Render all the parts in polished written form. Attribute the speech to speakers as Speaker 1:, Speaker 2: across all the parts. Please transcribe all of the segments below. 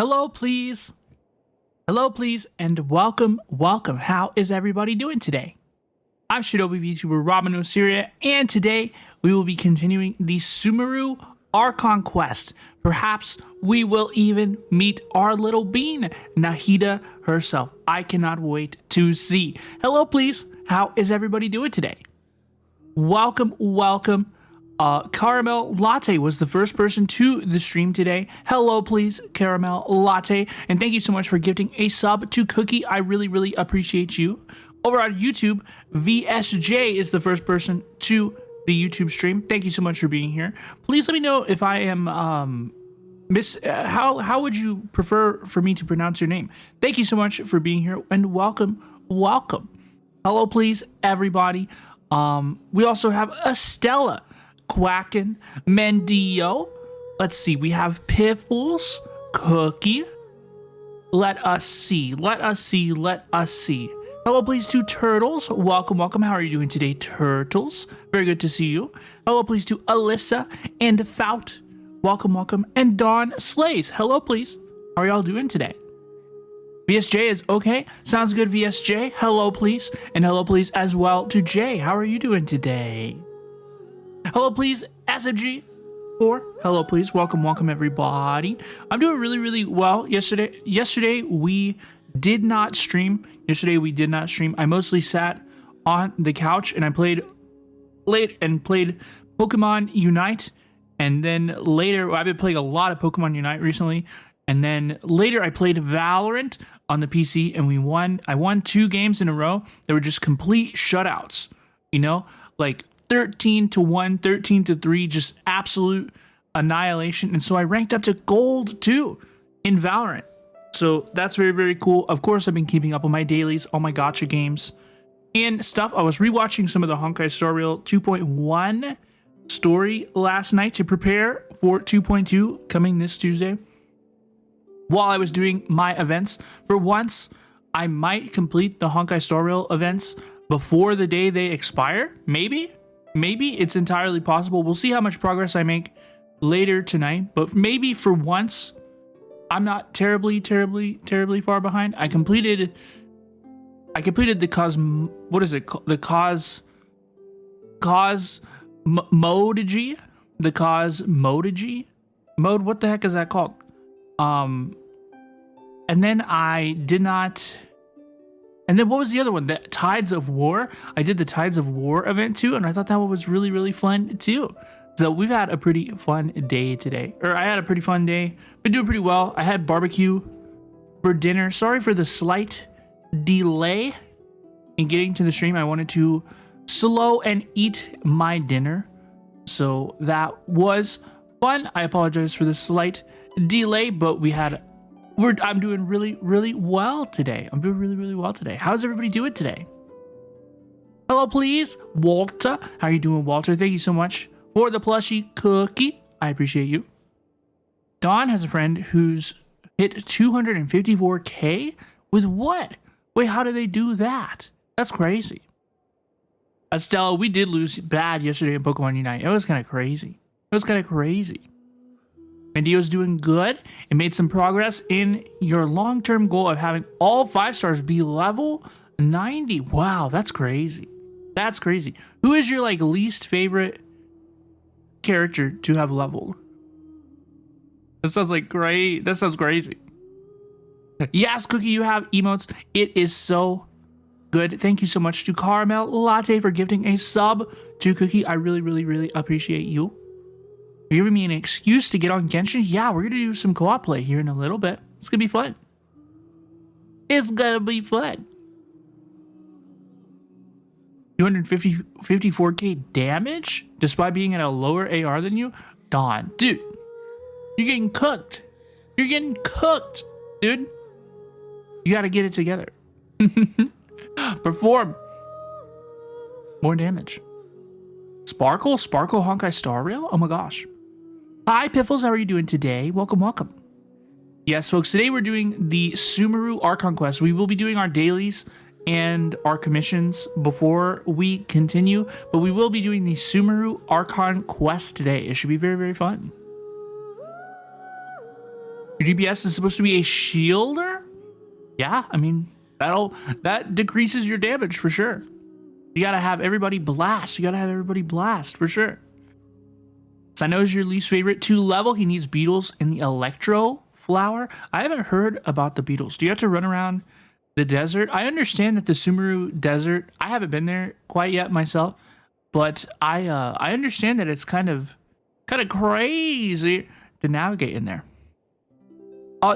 Speaker 1: Hello, please. Hello, please, and welcome. How is everybody doing today? I'm Shinobi VTuber Robin Osiria, and today we will be continuing the Sumeru Archon quest. Perhaps we will even meet our little bean, Nahida herself. I cannot wait to see. Hello, please. How is everybody doing today? Welcome. Caramel Latte was the first person to the stream today. Hello, please, Caramel Latte. And thank you so much for gifting a sub to Cookie. I really appreciate you. Over on YouTube, VSJ is the first person to the YouTube stream. Thank you so much for being here. Please let me know if I am how would you prefer for me to pronounce your name? Thank you so much for being here and welcome. Hello, please, everybody. We also have Estella, Quacken, Mendio. Let's see, we have Piffles, Cookie. Let us see. Hello, please, to Turtles. Welcome. How are you doing today, Turtles? Very good to see you. Hello, please, to Alyssa and Fout. Welcome. And Dawn Slays. Hello, please. How are y'all doing today? VSJ is okay. Sounds good, VSJ. Hello, please. And hello, please, as well to Jay. How are you doing today? Hello, please, SMG4. Hello, please. Welcome, everybody. I'm doing really well. Yesterday we did not stream. I mostly sat on the couch and I played Pokemon Unite. And then later, I've been playing a lot of Pokemon Unite recently. And then later I played Valorant on the PC and we won. I won 2 games in a row. They were just complete shutouts, you know, like 13-1, 13-3, just absolute annihilation. And so I ranked up to gold 2 in Valorant. So that's very cool. Of course, I've been keeping up with my dailies, all my gacha games and stuff. I was rewatching some of the Honkai Star Rail 2.1 story last night to prepare for 2.2 coming this Tuesday. While I was doing my events, for once, I might complete the Honkai Star Rail events before the day they expire. Maybe it's entirely possible. We'll see how much progress I make later tonight. But maybe for once, I'm not terribly far behind. I completed the Cosmodogy mode. What the heck is that called? And then I did not. And then what was the other one? The Tides of War. I did the Tides of War event too, and I thought that one was really fun too. So we've had a pretty fun day today. Or I had a pretty fun day. Been doing pretty well. I had barbecue for dinner. Sorry for the slight delay in getting to the stream. I wanted to slow and eat my dinner. So that was fun. I apologize for the slight delay, but I'm doing really well today. How's everybody doing today? Hello, please, Walter. How are you doing, Walter? Thank you so much for the plushie Cookie. I appreciate you. Dawn has a friend who's hit 254k with what? Wait, how did they do that? That's crazy. Estella, we did lose bad yesterday in Pokemon Unite. It was kind of crazy. Mendio's doing good and made some progress in your long-term goal of having all 5 stars be level 90. Wow, that's crazy. Who is your least favorite character to have leveled? That sounds crazy. Yes, Cookie, you have emotes. It is so good. Thank you so much to Caramel Latte for gifting a sub to Cookie. I really appreciate you. You're giving me an excuse to get on Genshin? Yeah, we're gonna do some co-op play here in a little bit. It's gonna be fun. 254k damage despite being at a lower AR than you? Dawn, dude, you're getting cooked. Dude. You gotta get it together. Perform more damage. Sparkle Honkai Star Rail? Oh my gosh. Hi, Piffles. How are you doing today? Welcome. Yes, folks. Today we're doing the Sumeru Archon quest. We will be doing our dailies and our commissions before we continue, but we will be doing the Sumeru Archon quest today. It should be very fun. Your DPS is supposed to be a shielder? Yeah, I mean, that decreases your damage for sure. You gotta have everybody blast. You gotta have everybody blast for sure. Sano's your least favorite 2 level. He needs beetles in the electro flower. I haven't heard about the beetles. Do you have to run around the desert? I understand that the Sumeru desert, I haven't been there quite yet myself, but I understand that it's kind of crazy to navigate in there.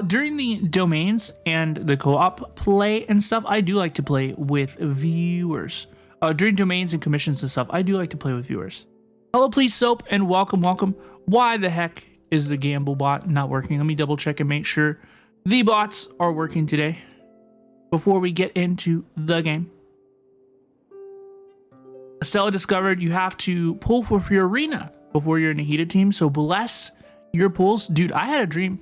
Speaker 1: During the domains and the co-op play and stuff, I do like to play with viewers. During domains and commissions and stuff, I do like to play with viewers. Hello, please, Soap, and welcome, welcome. Why the heck is the gamble bot not working? Let me double check and make sure the bots are working today before we get into the game. Estella discovered you have to pull for Fiorina before you're in a heated team, so bless your pulls. Dude, I had a dream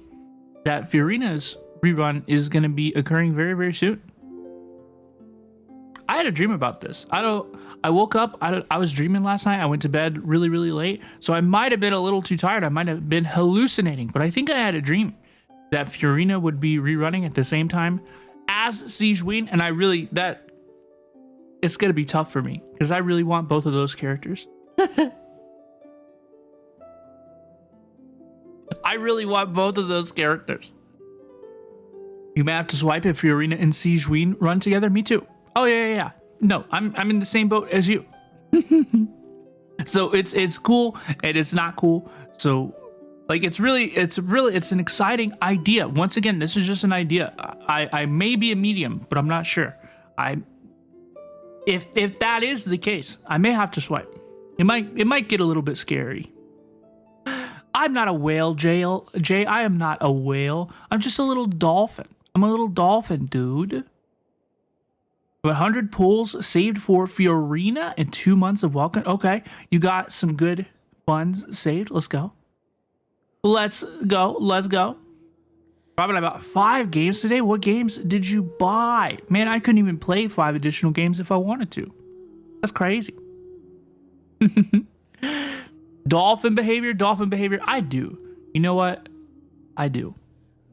Speaker 1: that Fiorina's rerun is going to be occurring very, very soon. I had a dream about this. I woke up, I was dreaming last night. I went to bed really, really late. So I might have been a little too tired. I might have been hallucinating, but I think I had a dream that Fiorina would be rerunning at the same time as Siege Queen. And it's going to be tough for me because I really want both of those characters. I really want both of those characters. You may have to swipe if Fiorina and Siege Queen run together. Me too. Oh yeah. No, I'm in the same boat as you. So it's cool and it's not cool. So like it's an exciting idea. Once again, this is just an idea. I may be a medium, but I'm not sure. If that is the case, I may have to swipe. It might get a little bit scary. I'm not a whale, Jay. I am not a whale. I'm just a little dolphin. I'm a little dolphin, dude. 100 pulls saved for Fiorina in 2 months of welcome. Okay, you got some good funds saved. Let's go. Let's go. Robin, I bought 5 games today. What games did you buy? Man, I couldn't even play 5 additional games if I wanted to. That's crazy. Dolphin behavior. I do. You know what? I do.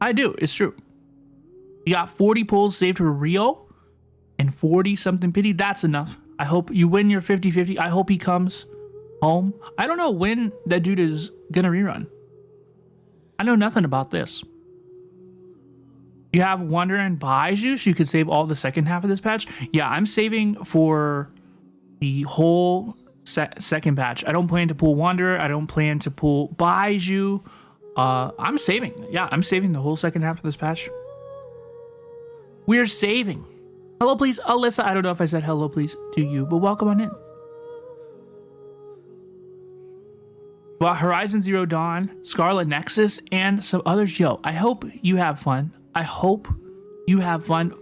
Speaker 1: It's true. You got 40 pulls saved for Rio and 40 something pity. That's enough. I hope you win your 50-50. I hope he comes home. I don't know when that dude is gonna rerun. I know nothing about this. You have Wonder and Baiju, so you could save all the second half of this patch. Yeah, I'm saving for the whole second patch. I don't plan to pull Wanderer. I don't plan to pull Baiju. I'm saving. Yeah, I'm saving the whole second half of this patch. We're saving. Hello, please, Alyssa. I don't know if I said hello, please, to you, but welcome on in. Well, Horizon Zero Dawn, Scarlet Nexus, and some others. Yo, I hope you have fun.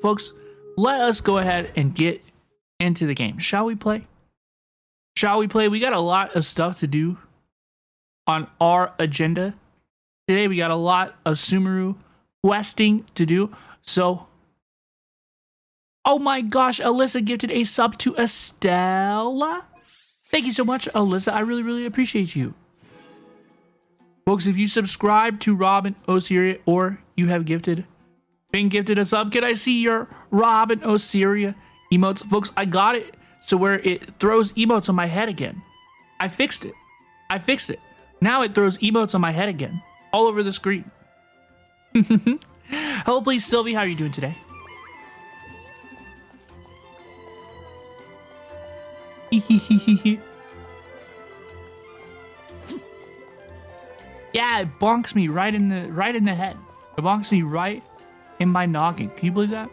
Speaker 1: Folks, let us go ahead and get into the game. Shall we play? We got a lot of stuff to do on our agenda today. We got a lot of Sumeru questing to do. So, oh my gosh, Alyssa gifted a sub to Estella. Thank you so much, Alyssa. I really, really appreciate you. Folks, if you subscribe to Rob and Osiria or you have been gifted a sub, can I see your Rob and Osiria emotes? Folks, I got it so where it throws emotes on my head again. I fixed it. Now it throws emotes on my head again, all over the screen. Hello, please, Sylvie. How are you doing today? Yeah, it bonks me right in the head. It bonks me right in my noggin. Can you believe that?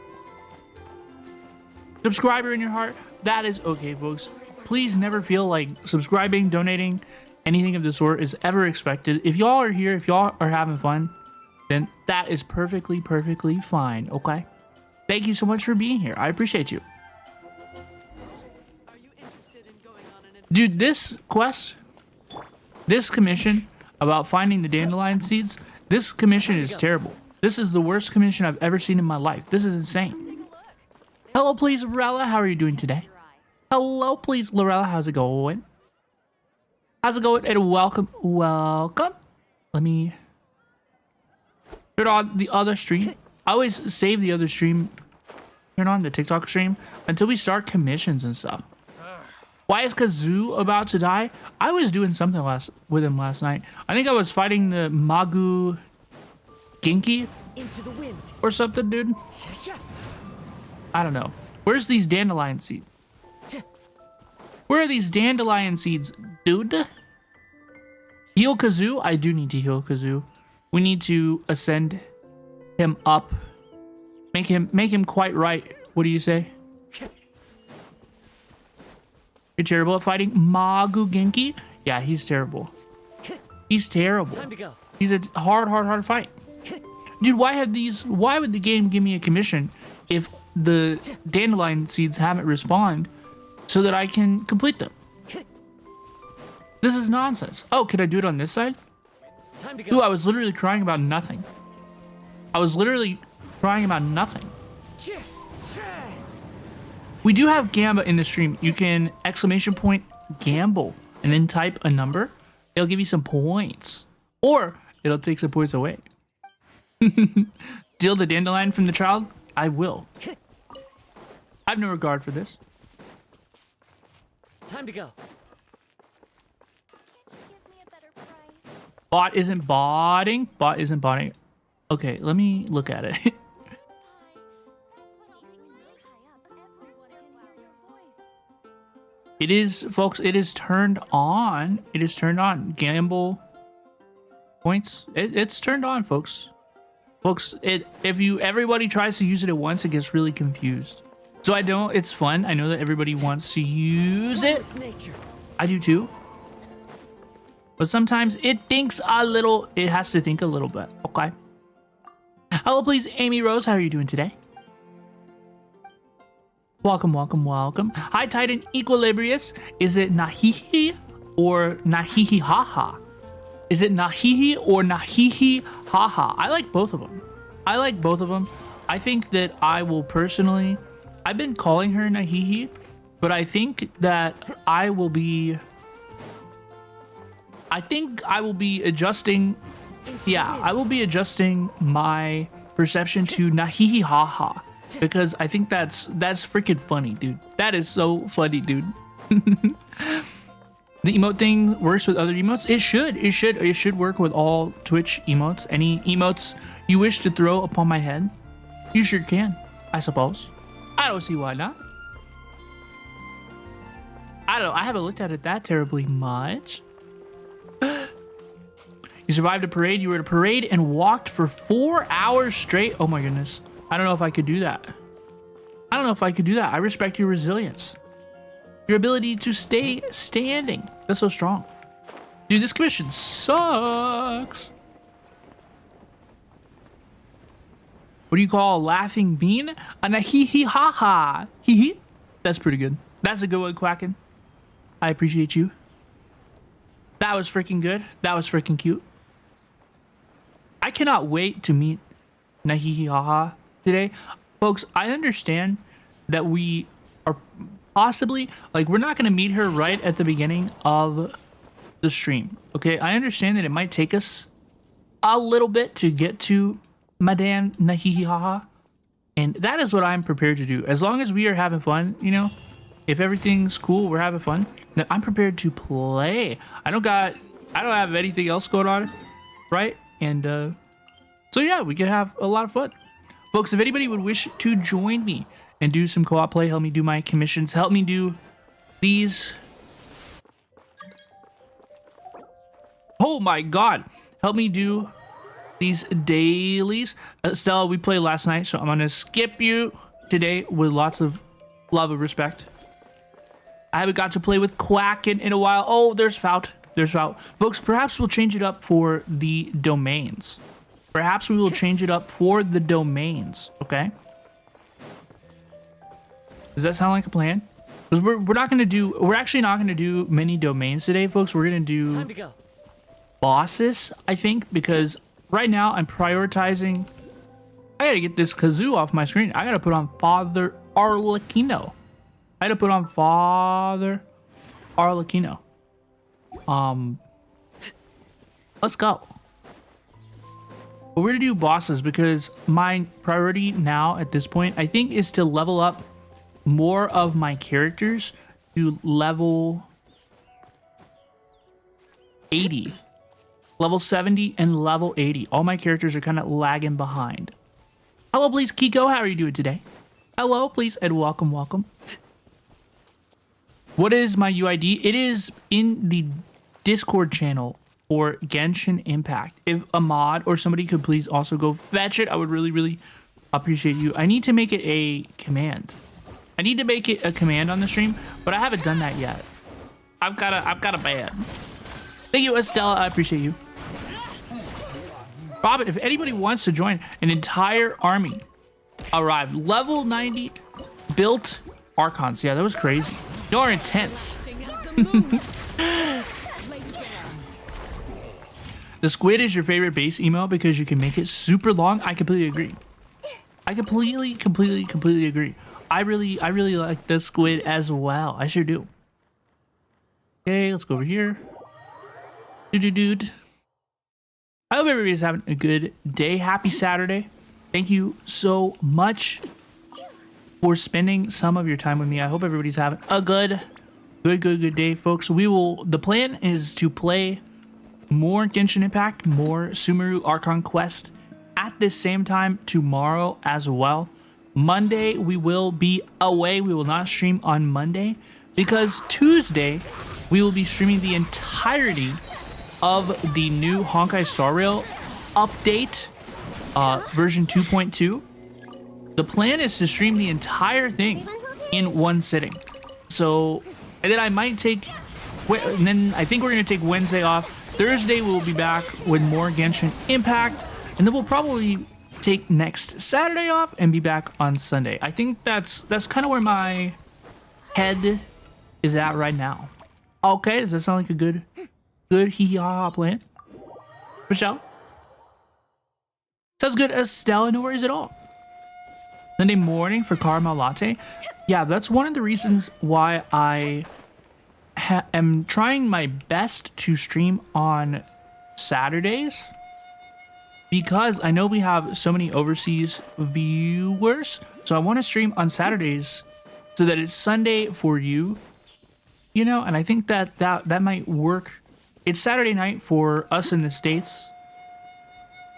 Speaker 1: Subscriber in your heart. That is okay, folks. Please never feel like subscribing, donating, anything of the sort is ever expected. If y'all are here, if y'all are having fun, then that is perfectly fine, okay? Thank you so much for being here. I appreciate you. Dude, this quest, this commission about finding the dandelion seeds, this commission is terrible. This is the worst commission I've ever seen in my life. This is insane. Hello, please, Lorella. How are you doing today? Hello, please, Lorella. How's it going? And welcome. Let me... Turn on the other stream. I always save the other stream. Turn on the TikTok stream until we start commissions and stuff. Why is Kazoo about to die? I was doing something with him last night. I think I was fighting the Magu Genki
Speaker 2: into the wind
Speaker 1: or something, dude. I don't know. Where's these dandelion seeds? Where are these dandelion seeds, dude? Heal Kazoo? I do need to heal Kazoo. We need to ascend him up. Make him quite right. What do you say? You're terrible at fighting Magu Genki? Yeah, he's terrible. He's terrible.
Speaker 2: Time to go.
Speaker 1: He's a hard fight. Dude, why would the game give me a commission if the dandelion seeds haven't respawned so that I can complete them? This is nonsense. Oh, could I do it on this side?
Speaker 2: Time to go.
Speaker 1: Ooh, I was literally crying about nothing. I was literally crying about nothing. We do have Gamba in the stream. You can ! gamble and then type a number. It'll give you some points. Or it'll take some points away. Steal the dandelion from the child? I will. I have no regard for this.
Speaker 2: Time to go.
Speaker 1: Bot isn't botting. Bot isn't botting. Okay, let me look at it. It is, folks, it is turned on. It is turned on. Gamble points. It's turned on, folks. Folks, everybody tries to use it at once, it gets really confused. So I don't, it's fun. I know that everybody wants to use it. I do too. But sometimes it thinks a little, it has to think a little bit. Okay. Hello, please, Amy Rose. How are you doing today? Welcome, welcome, welcome. Hi, Titan Equilibrius. Is it Nahihi or Nahihi Haha? Is it Nahihi or Nahihi Haha? I like both of them. I like both of them. I think that I will personally, I've been calling her Nahihi, but I think that I will be adjusting. Yeah, I will be adjusting my perception to Nahihi Haha. Because I think that's freaking funny, dude. That is so funny, dude. The emote thing works with other emotes. It should work with all Twitch emotes. Any emotes you wish to throw upon my head, you sure can, I suppose. I don't see why not. I don't know. I haven't looked at it that terribly much. You survived a parade. You were at a parade and walked for 4 hours straight. Oh my goodness. I don't know if I could do that. I don't know if I could do that. I respect your resilience. Your ability to stay standing. That's so strong. Dude, this commission sucks. What do you call a laughing bean? A nahihi haha. Hee hee. That's pretty good. That's a good one, Quacken. I appreciate you. That was freaking good. That was freaking cute. I cannot wait to meet Nahihi haha today. Folks, I understand that we are possibly, like, we're not going to meet her right at the beginning of the stream. Okay, I understand that it might take us a little bit to get to Madame Nahihi haha, and that is what I'm prepared to do. As long as we are having fun, you know, if everything's cool, we're having fun, then I'm prepared to play. I don't have anything else going on, right? And so yeah, we can have a lot of fun. Folks, if anybody would wish to join me and do some co-op play, help me do my commissions, help me do these. Oh my god. Help me do these dailies. Stella, we played last night, so I'm going to skip you today with lots of love and respect. I haven't got to play with Quacken in a while. Oh, there's Fout. There's Fout. Folks, perhaps we'll change it up for the domains. Perhaps we will change it up for the domains, okay? Does that sound like a plan? Because we're actually not gonna do many domains today, folks. We're gonna do
Speaker 2: Time to go.
Speaker 1: bosses, I think, because right now I'm prioritizing. I gotta get this kazoo off my screen. I gotta put on Father Arlecchino. I gotta put on Father Arlecchino. Let's go. But we're gonna do bosses because my priority now at this point, I think, is to level up more of my characters to level 80. Level 70 and level 80. All my characters are kind of lagging behind. Hello, please, Kiko. How are you doing today? Hello, please, and welcome, welcome. What is my UID? It is in the Discord channel for Genshin Impact. If a mod or somebody could please also go fetch it, I would really, really appreciate you. I need to make it a command. I need to make it a command on the stream, but I haven't done that yet. I've got a ban. Thank you, Estella. I appreciate you. Robin, if anybody wants to join, an entire army arrived. Level 90 built Archons. Yeah, that was crazy. Y'all are intense. The squid is your favorite base email because you can make it super long. I completely agree. I completely agree. I really like the squid as well. I sure do. Okay, let's go over here. Dude. I hope everybody's having a good day. Happy Saturday. Thank you so much for spending some of your time with me. I hope everybody's having a good day, folks. The plan is to play more Genshin Impact, more Sumeru Archon Quest at the same time tomorrow as well. Monday, we will be away. We will not stream on Monday because Tuesday, we will be streaming the entirety of the new Honkai Star Rail update, version 2.2. The plan is to stream the entire thing in one sitting. So, and then I might take, and then I think we're going to take Wednesday off. Thursday, we'll be back with more Genshin Impact. And then we'll probably take next Saturday off and be back on Sunday. I think that's kind of where my head is at right now. Okay, does that sound like a good hee-haw plan? Michelle? Sounds good, Estella. No worries at all. Sunday morning for caramel latte. Yeah, that's one of the reasons why I am trying my best to stream on Saturdays, because I know we have so many overseas viewers. So I want to stream on Saturdays so that it's Sunday for you, you know, and I think that might work. It's Saturday night for us in the States,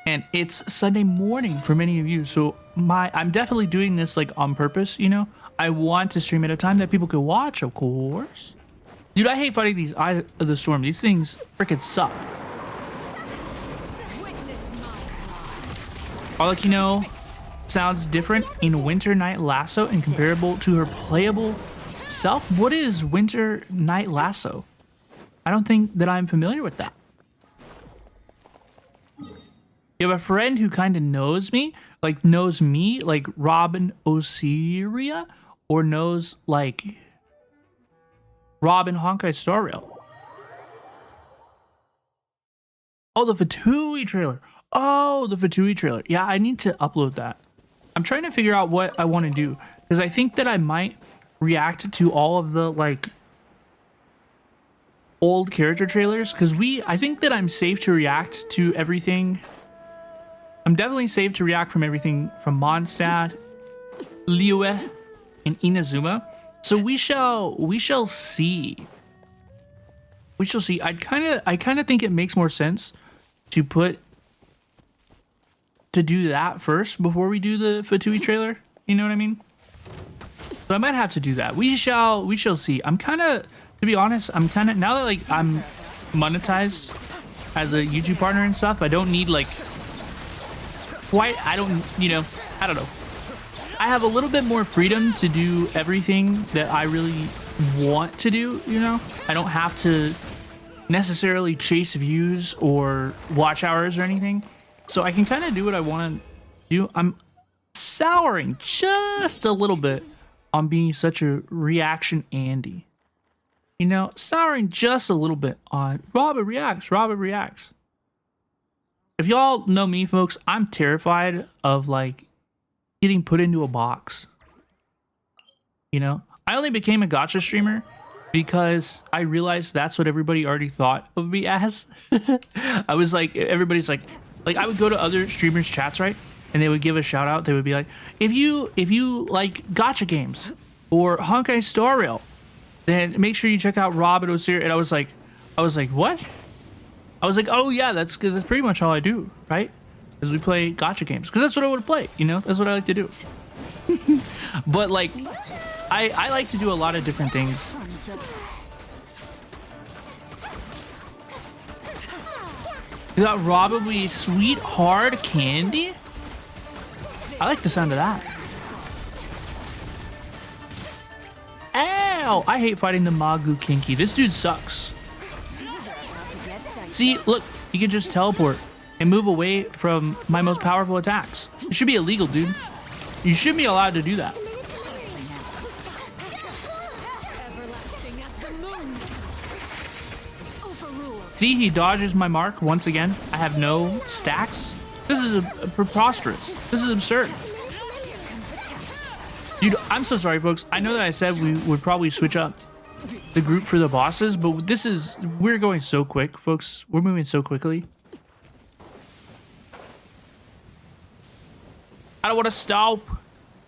Speaker 1: and it's Sunday morning for many of you. So I'm definitely doing this like on purpose, you know. I want to stream at a time that people can watch, of course. Dude, I hate fighting these Eyes of the Storm. These things freaking suck. Arlecchino sounds different in Winter Night Lasso and comparable to her playable self. What is Winter Night Lasso? I don't think that I'm familiar with that. You have a friend who kind of knows me, like Robin Osiria, or knows like Robin Honkai Star Rail. Oh, the Fatui trailer. Oh, the Fatui trailer. Yeah, I need to upload that. I'm trying to figure out what I want to do, because I think that I might react to all of the like old character trailers, because I think that I'm safe to react to everything. I'm definitely safe to react from everything from Mondstadt, Liyue, and Inazuma. So we shall see. We shall see. I kind of think it makes more sense to do that first before we do the Fatui trailer. You know what I mean? So I might have to do that. We shall see. To be honest, now that like I'm monetized as a YouTube partner and stuff, I don't need like I don't know. I have a little bit more freedom to do everything that I really want to do, you know? I don't have to necessarily chase views or watch hours or anything. So I can kind of do what I want to do. I'm souring just a little bit on being such a reaction Andy. You know, souring just a little bit on Robert reacts. If y'all know me, folks, I'm terrified of like getting put into a box. You know, I only became a gacha streamer because I realized that's what everybody already thought of me as. I was like, everybody's like, Like I would go to other streamers' chats, right? And they would give a shout out. They would be like, if you like gacha games or Honkai Star Rail, then make sure you check out Rob and Osiria. And I was like, what? I was like, oh yeah, that's because that's pretty much all I do, right? Is we play gacha games because that's what I would play. You know, that's what I like to do. But like, I like to do a lot of different things. You got probably sweet hard candy. I like the sound of that. Ow! I hate fighting the Magu Kinky. This dude sucks. See, look, he can just teleport and move away from my most powerful attacks. It should be illegal, dude. You shouldn't be allowed to do that. See, he dodges my mark once again. I have no stacks. This is preposterous. This is absurd. Dude, I'm so sorry, folks. I know that I said we would probably switch up the group for the bosses, but we're going so quick, folks. We're moving so quickly. I don't want to stop.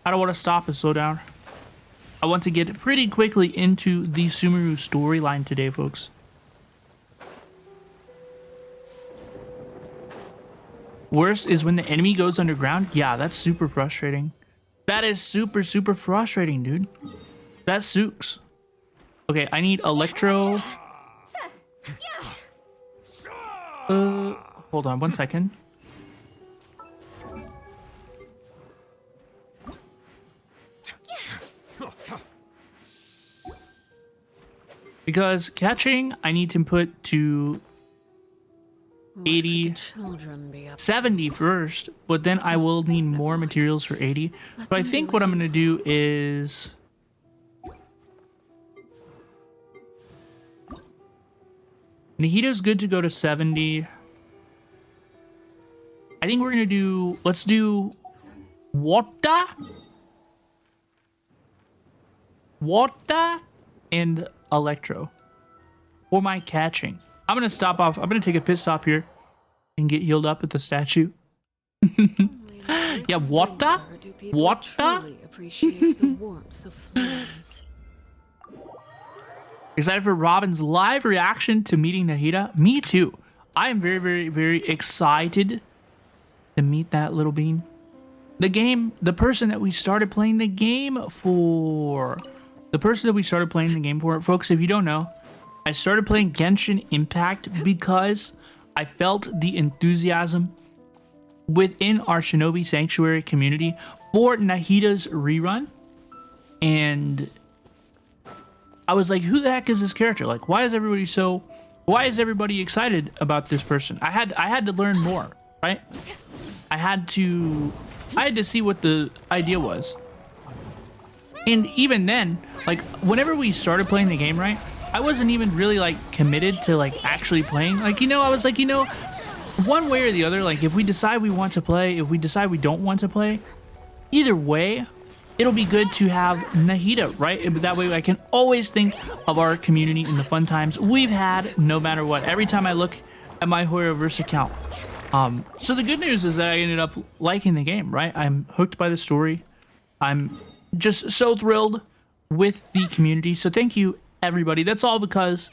Speaker 1: I don't want to stop and slow down. I want to get pretty quickly into the Sumeru storyline today, folks. Worst is when the enemy goes underground. Yeah, that's super frustrating. That is super, super frustrating, dude. That sucks. Okay, I need Electro. Hold on 1 second. Because catching, I need to put to 80, 70 first, but then I will need more materials for 80. So I think what I'm going to do is... Nahita's good to go to 70. I think we're going to do... Let's do... Water and Electro for my catching. I'm going to stop off. I'm going to take a pit stop here and get healed up at the statue. Yeah, water? Excited for Robin's live reaction to meeting Nahita? Me too. I am very, very, very excited to meet that little bean. The person that we started playing the game for. Folks, if you don't know, I started playing Genshin Impact because I felt the enthusiasm within our Shinobi Sanctuary community for Nahita's rerun. And I was like, who the heck is this character? Like, why is everybody excited about this person? I had to learn more, right? I had to see what the idea was. And even then, like, whenever we started playing the game, right, I wasn't even really, like, committed to, like, actually playing. Like, you know, I was like, you know, one way or the other, like, if we decide we want to play, if we decide we don't want to play, either way, it'll be good to have Nahita, right? That way I can always think of our community and the fun times we've had no matter what. Every time I look at my Hoyoverse account. So the good news is that I ended up liking the game, right? I'm hooked by the story. I'm just so thrilled with the community. So thank you, everybody. That's all because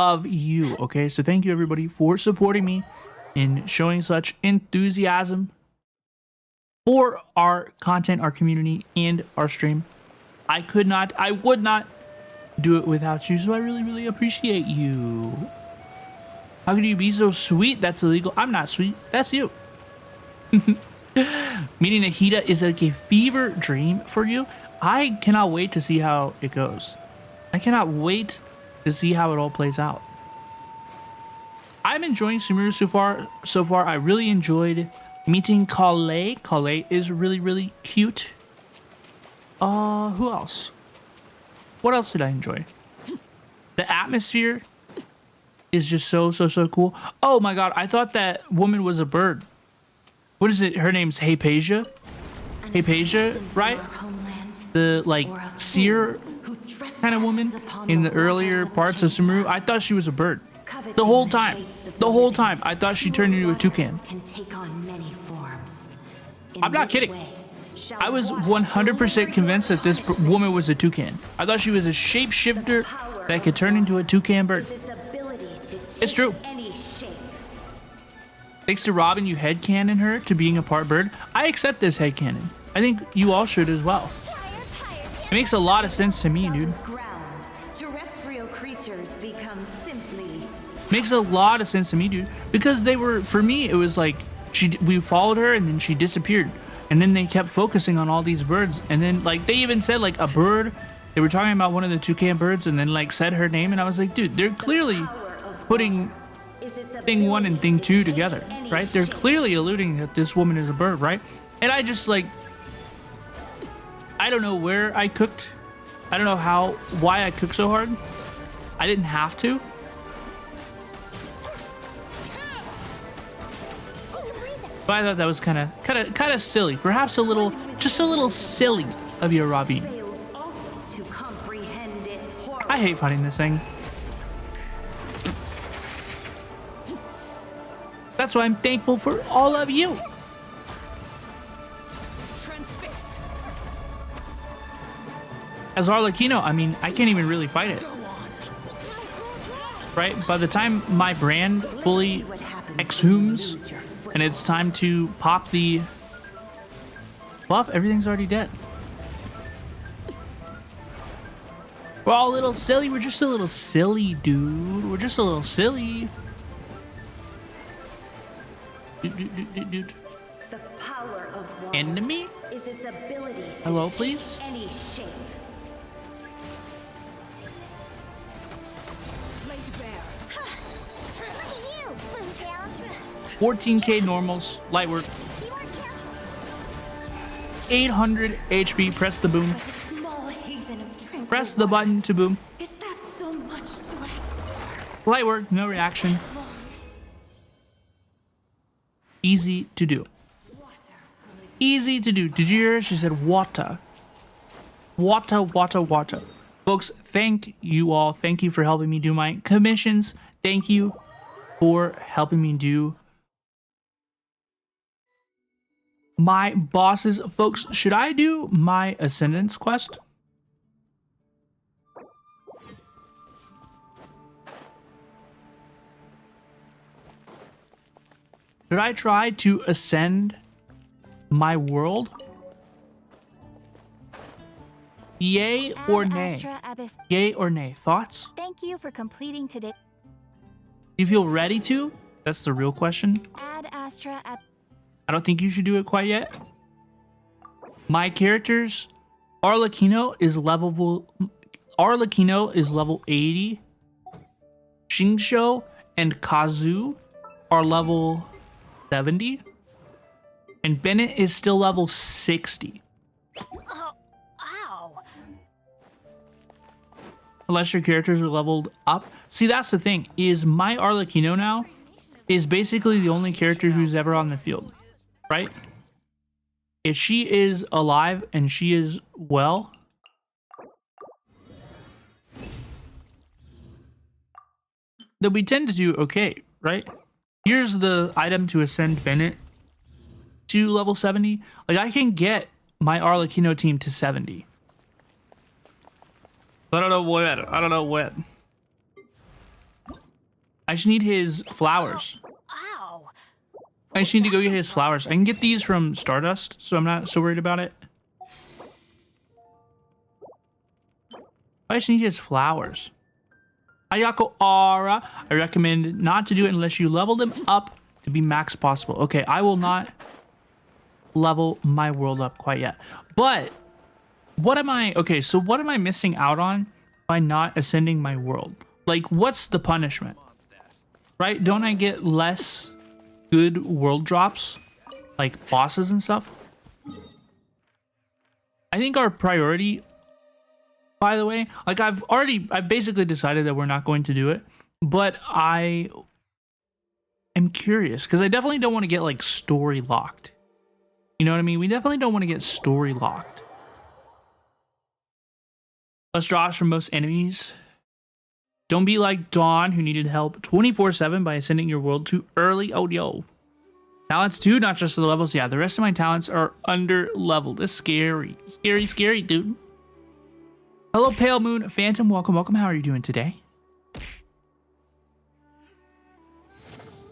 Speaker 1: of you, okay? So thank you, everybody, for supporting me and showing such enthusiasm for our content, our community, and our stream. I would not do it without you, so I really, really appreciate you. How could you be so sweet? That's illegal. I'm not sweet. That's you. Meeting Nahita is like a fever dream for you. I cannot wait to see how it goes. I cannot wait to see how it all plays out. I'm enjoying Sumeru so far. I really enjoyed meeting Kale. Kale is really, really cute. Who else? What else did I enjoy? The atmosphere is just so cool. Oh my god, I thought that woman was a bird. What is it? Her name's Hypatia? Hypatia, right? The, like, seer kind of woman in the earlier parts of Sumeru. I thought she was a bird. The whole time. The whole time. I thought she turned into a toucan.
Speaker 3: Can take on many forms.
Speaker 1: I'm not kidding. I was 100% convinced that this woman was a toucan. I thought she was a shapeshifter that could turn into a toucan bird. It's true. Thanks to Robin, you headcanon her to being a part bird. I accept this headcanon. I think you all should as well. It makes a lot of sense to me, dude.
Speaker 3: Terrestrial creatures become simply.
Speaker 1: Makes a lot of sense to me, dude. Because they were, for me, it was like we followed her and then she disappeared. And then they kept focusing on all these birds. And then like they even said like a bird. They were talking about one of the toucan birds and then like said her name. And I was like, dude, they're clearly putting thing 1 and thing 2 together, right? They're clearly alluding that this woman is a bird, right? And I just like, I don't know where I cooked. I don't know why I cooked so hard. I didn't have to. But I thought that was kind of silly. Perhaps just a little silly of your Robbie. I hate fighting this thing. That's why I'm thankful for all of you.
Speaker 2: Transfixed.
Speaker 1: As Arlecchino, I mean, I can't even really fight it. Right? By the time my brand fully exhumes and it's time to pop the buff, everything's already dead. We're all a little silly. We're just a little silly, dude. We're just a little silly. Dude.
Speaker 3: The power of water
Speaker 1: Enemy?
Speaker 3: is its ability to
Speaker 1: Hello,
Speaker 3: take
Speaker 1: please?
Speaker 3: any shape.
Speaker 2: Laid bare.
Speaker 4: Look at you, Blue Tails.
Speaker 1: 14k normals, light work,
Speaker 4: You weren't careful.
Speaker 1: 800 HP. Press the boom.
Speaker 3: But a small haven of tranquil
Speaker 1: Press the button
Speaker 3: waters.
Speaker 1: to boom.
Speaker 3: Is that so much to ask for?
Speaker 1: Light work, no reaction. Easy to do. Easy to do. Did you hear her? She said water. Water, water, water. Folks, thank you all. Thank you for helping me do my commissions. Thank you for helping me do my bosses. Folks, should I do my Ascendance quest? Should I try to ascend my world? Yay or nay?
Speaker 4: Astra Abyss.
Speaker 1: Yay or nay? Thoughts?
Speaker 4: Thank you for completing today.
Speaker 1: Do you feel ready to? That's the real question.
Speaker 4: Add Astra Ab.
Speaker 1: I don't think you should do it quite yet. My characters, Arlecchino is level 80. Shinsho and Kazu are level 70. And Bennett is still level 60.
Speaker 4: Ow.
Speaker 1: Unless your characters are leveled up. See, that's the thing, is my Arlecchino now is basically the only character who's ever on the field, right? If she is alive and she is well, then we tend to do okay, right? Here's the item to ascend Bennett to level 70. Like, I can get my Arlecchino team to 70. I don't know when. I don't know when. I just need his flowers.
Speaker 4: Ow.
Speaker 1: I just need to go get his flowers. I can get these from Stardust, so I'm not so worried about it. I just need his flowers. Ayako Aura. I recommend not to do it unless you level them up to be max possible. Okay, I will not level my world up quite yet. But what am I... Okay, so what am I missing out on by not ascending my world? Like, what's the punishment? Right? Don't I get less good world drops? Like bosses and stuff? I think our priority... By the way, like I've basically decided that we're not going to do it, but I am curious because I definitely don't want to get like story locked. You know what I mean? We definitely don't want to get story locked. Less drops from most enemies. Don't be like Dawn, who needed help 24/7 by ascending your world too early. Oh, yo. Talents too, not just the levels. Yeah, the rest of my talents are under leveled. It's scary. Scary, scary, dude. Hello, Pale Moon Phantom. Welcome, welcome. How are you doing today?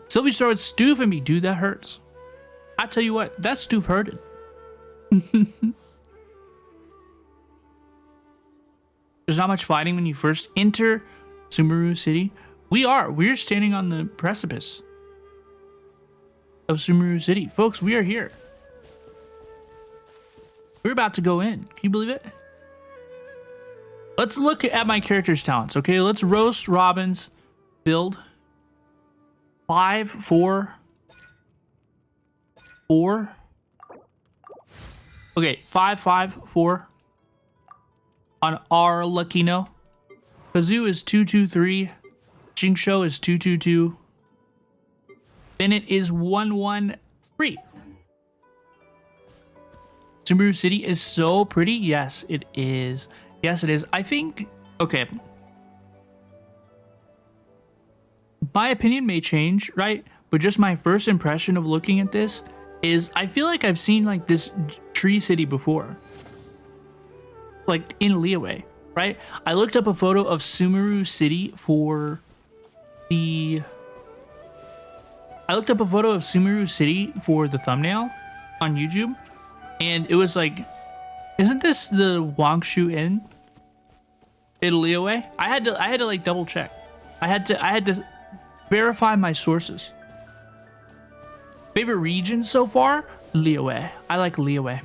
Speaker 1: Sylvie started stoof and me. Dude, that hurts. I tell you what, that stoof hurted. There's not much fighting when you first enter Sumeru City. We're standing on the precipice of Sumeru City. Folks, we are here. We're about to go in. Can you believe it? Let's look at my character's talents, okay? Let's roast Robin's build. 5, 4, 4. Okay, 5, 5, 4. On Arlecchino. Kazoo is 2, 2, 3. Jingsho is 2, 2, 2. Bennett is 1, 1, 3. Sumeru City is so pretty. Yes, it is. Yes, it is. I think, okay. My opinion may change, right? But just my first impression of looking at this is I feel like I've seen like this tree city before. Like in Liyue, right? I looked up a photo of Sumeru City for the... I looked up a photo of Sumeru City for the thumbnail on YouTube. And it was like, isn't this the Wangshu Inn in Liyue? I had to like double check. I had to verify my sources. Favorite region so far? Liyue. I like Liyue.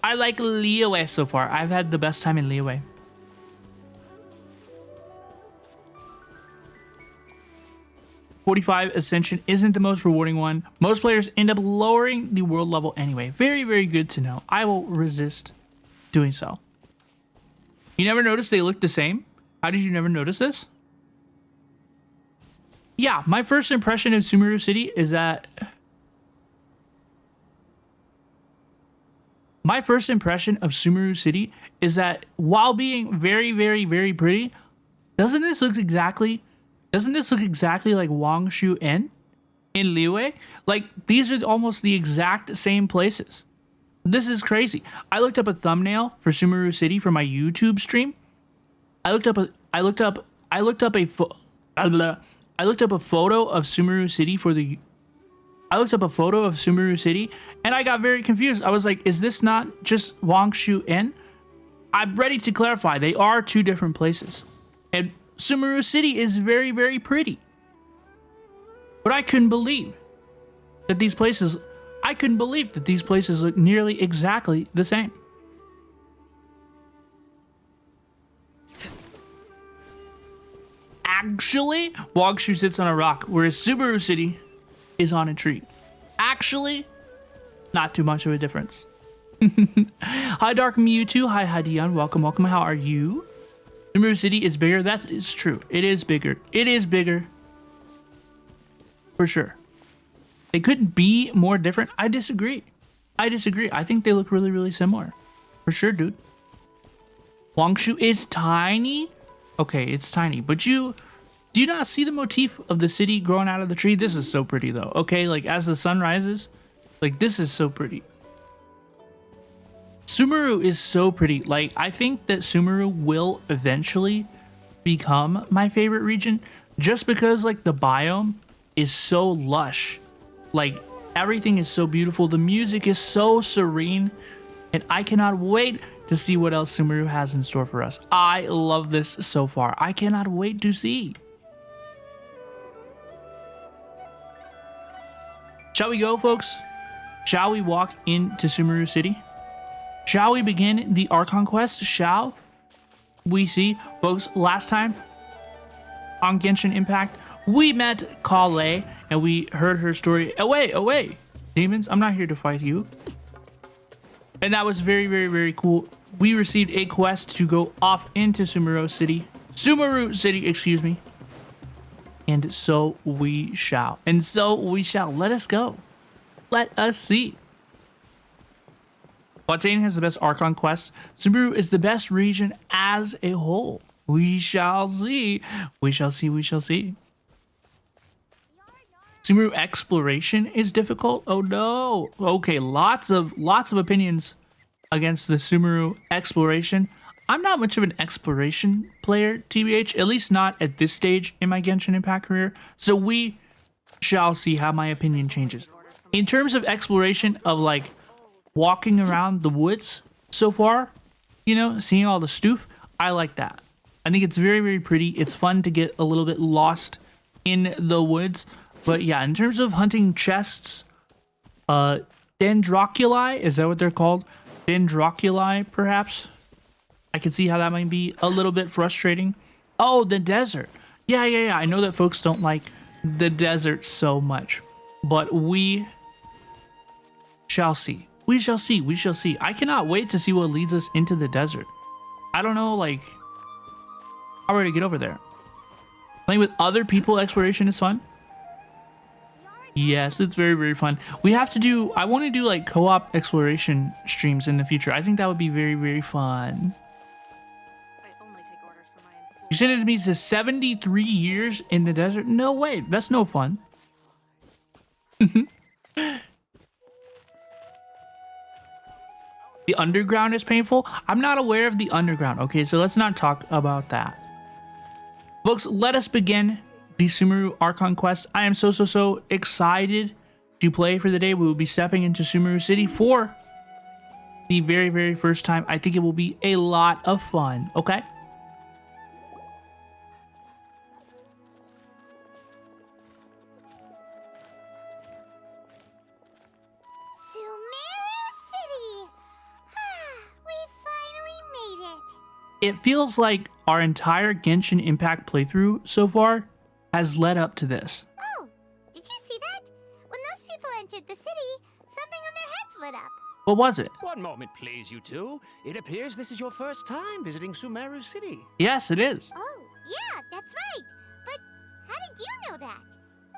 Speaker 1: I like Liyue so far. I've had the best time in Liyue. "45 Ascension isn't the most rewarding one. Most players end up lowering the world level anyway. Very, very good to know. I will resist doing so." You never noticed they look the same? How did you never notice this? Yeah, my first impression of Sumeru City is that... My first impression of Sumeru City is that while being very, very, very pretty, doesn't this look exactly like Wangshu Inn in Liyue? Like, these are almost the exact same places. This is crazy. I looked up a thumbnail for Sumeru City for my YouTube stream. I looked up a photo of Sumeru City for the... I looked up a photo of Sumeru City, and I got very confused. I was like, is this not just Wangshu Inn? I'm ready to clarify. They are two different places. And Sumeru City is very, very pretty. But I couldn't believe that these places... I couldn't believe that these places look nearly exactly the same. Actually, Wangshu sits on a rock, whereas Sumeru City is on a tree. Actually, not too much of a difference. Hi, Dark Mewtwo. Hi, Dion. Welcome, welcome. How are you? Sumeru City is bigger. That is true. It is bigger. It is bigger. For sure. They couldn't be more different. I disagree. I think they look really, really similar. For sure, dude. Wangshu is tiny. Okay, it's tiny. But do you not see the motif of the city growing out of the tree? This is so pretty, though. Okay, like, as the sun rises, like, this is so pretty. Sumeru is so pretty. Like, I think that Sumeru will eventually become my favorite region just because, like, the biome is so lush. Like, everything is so beautiful. The music is so serene. And I cannot wait to see what else Sumeru has in store for us. I love this so far. I cannot wait to see. Shall we go, folks? Shall we walk into Sumeru City? Shall we begin the Archon quest? Shall we see? Folks, last time on Genshin Impact, we met Kale and we heard her story. Away, demons, I'm not here to fight you. And that was very, very, very cool. We received a quest to go off into Sumeru City, excuse me. And so we shall. Let us go. Let us see. Watain has the best Archon quest. Sumeru is the best region as a whole. We shall see. We shall see. We shall see. Sumeru exploration is difficult. Oh no. Okay, lots of opinions against the Sumeru exploration. I'm not much of an exploration player, TBH, at least not at this stage in my Genshin Impact career. So we shall see how my opinion changes. In terms of exploration of like walking around the woods so far, you know, seeing all the stuff, I like that. I think it's very, very pretty. It's fun to get a little bit lost in the woods. But yeah, in terms of hunting chests, Dendroculi, is that what they're called? Dendroculi, perhaps? I can see how that might be a little bit frustrating. Oh, the desert. Yeah. I know that folks don't like the desert so much, but we shall see. We shall see. We shall see. I cannot wait to see what leads us into the desert. I don't know, like, how are we to get over there? Playing with other people, exploration is fun. Yes, it's very, very fun. We have to do, I want to do like co-op exploration streams in the future. I think that would be very, very fun. You said it means 73 years in the desert? No way, that's no fun. The underground is painful? I'm not aware of the underground. Okay, so let's not talk about that. Folks, let us begin the Sumeru Archon quest. I am so excited to play for the day. We will be stepping into Sumeru City for the very, very first time. I think it will be a lot of fun, okay? It feels like our entire Genshin Impact playthrough so far has led up to this.
Speaker 5: Oh, did you see that? When those people entered the city, something on their heads lit up.
Speaker 1: What was it?
Speaker 6: One moment, please, you two. It appears this is your first time visiting Sumeru City.
Speaker 1: Yes, it is.
Speaker 5: Oh, yeah, that's right. But how did you know that?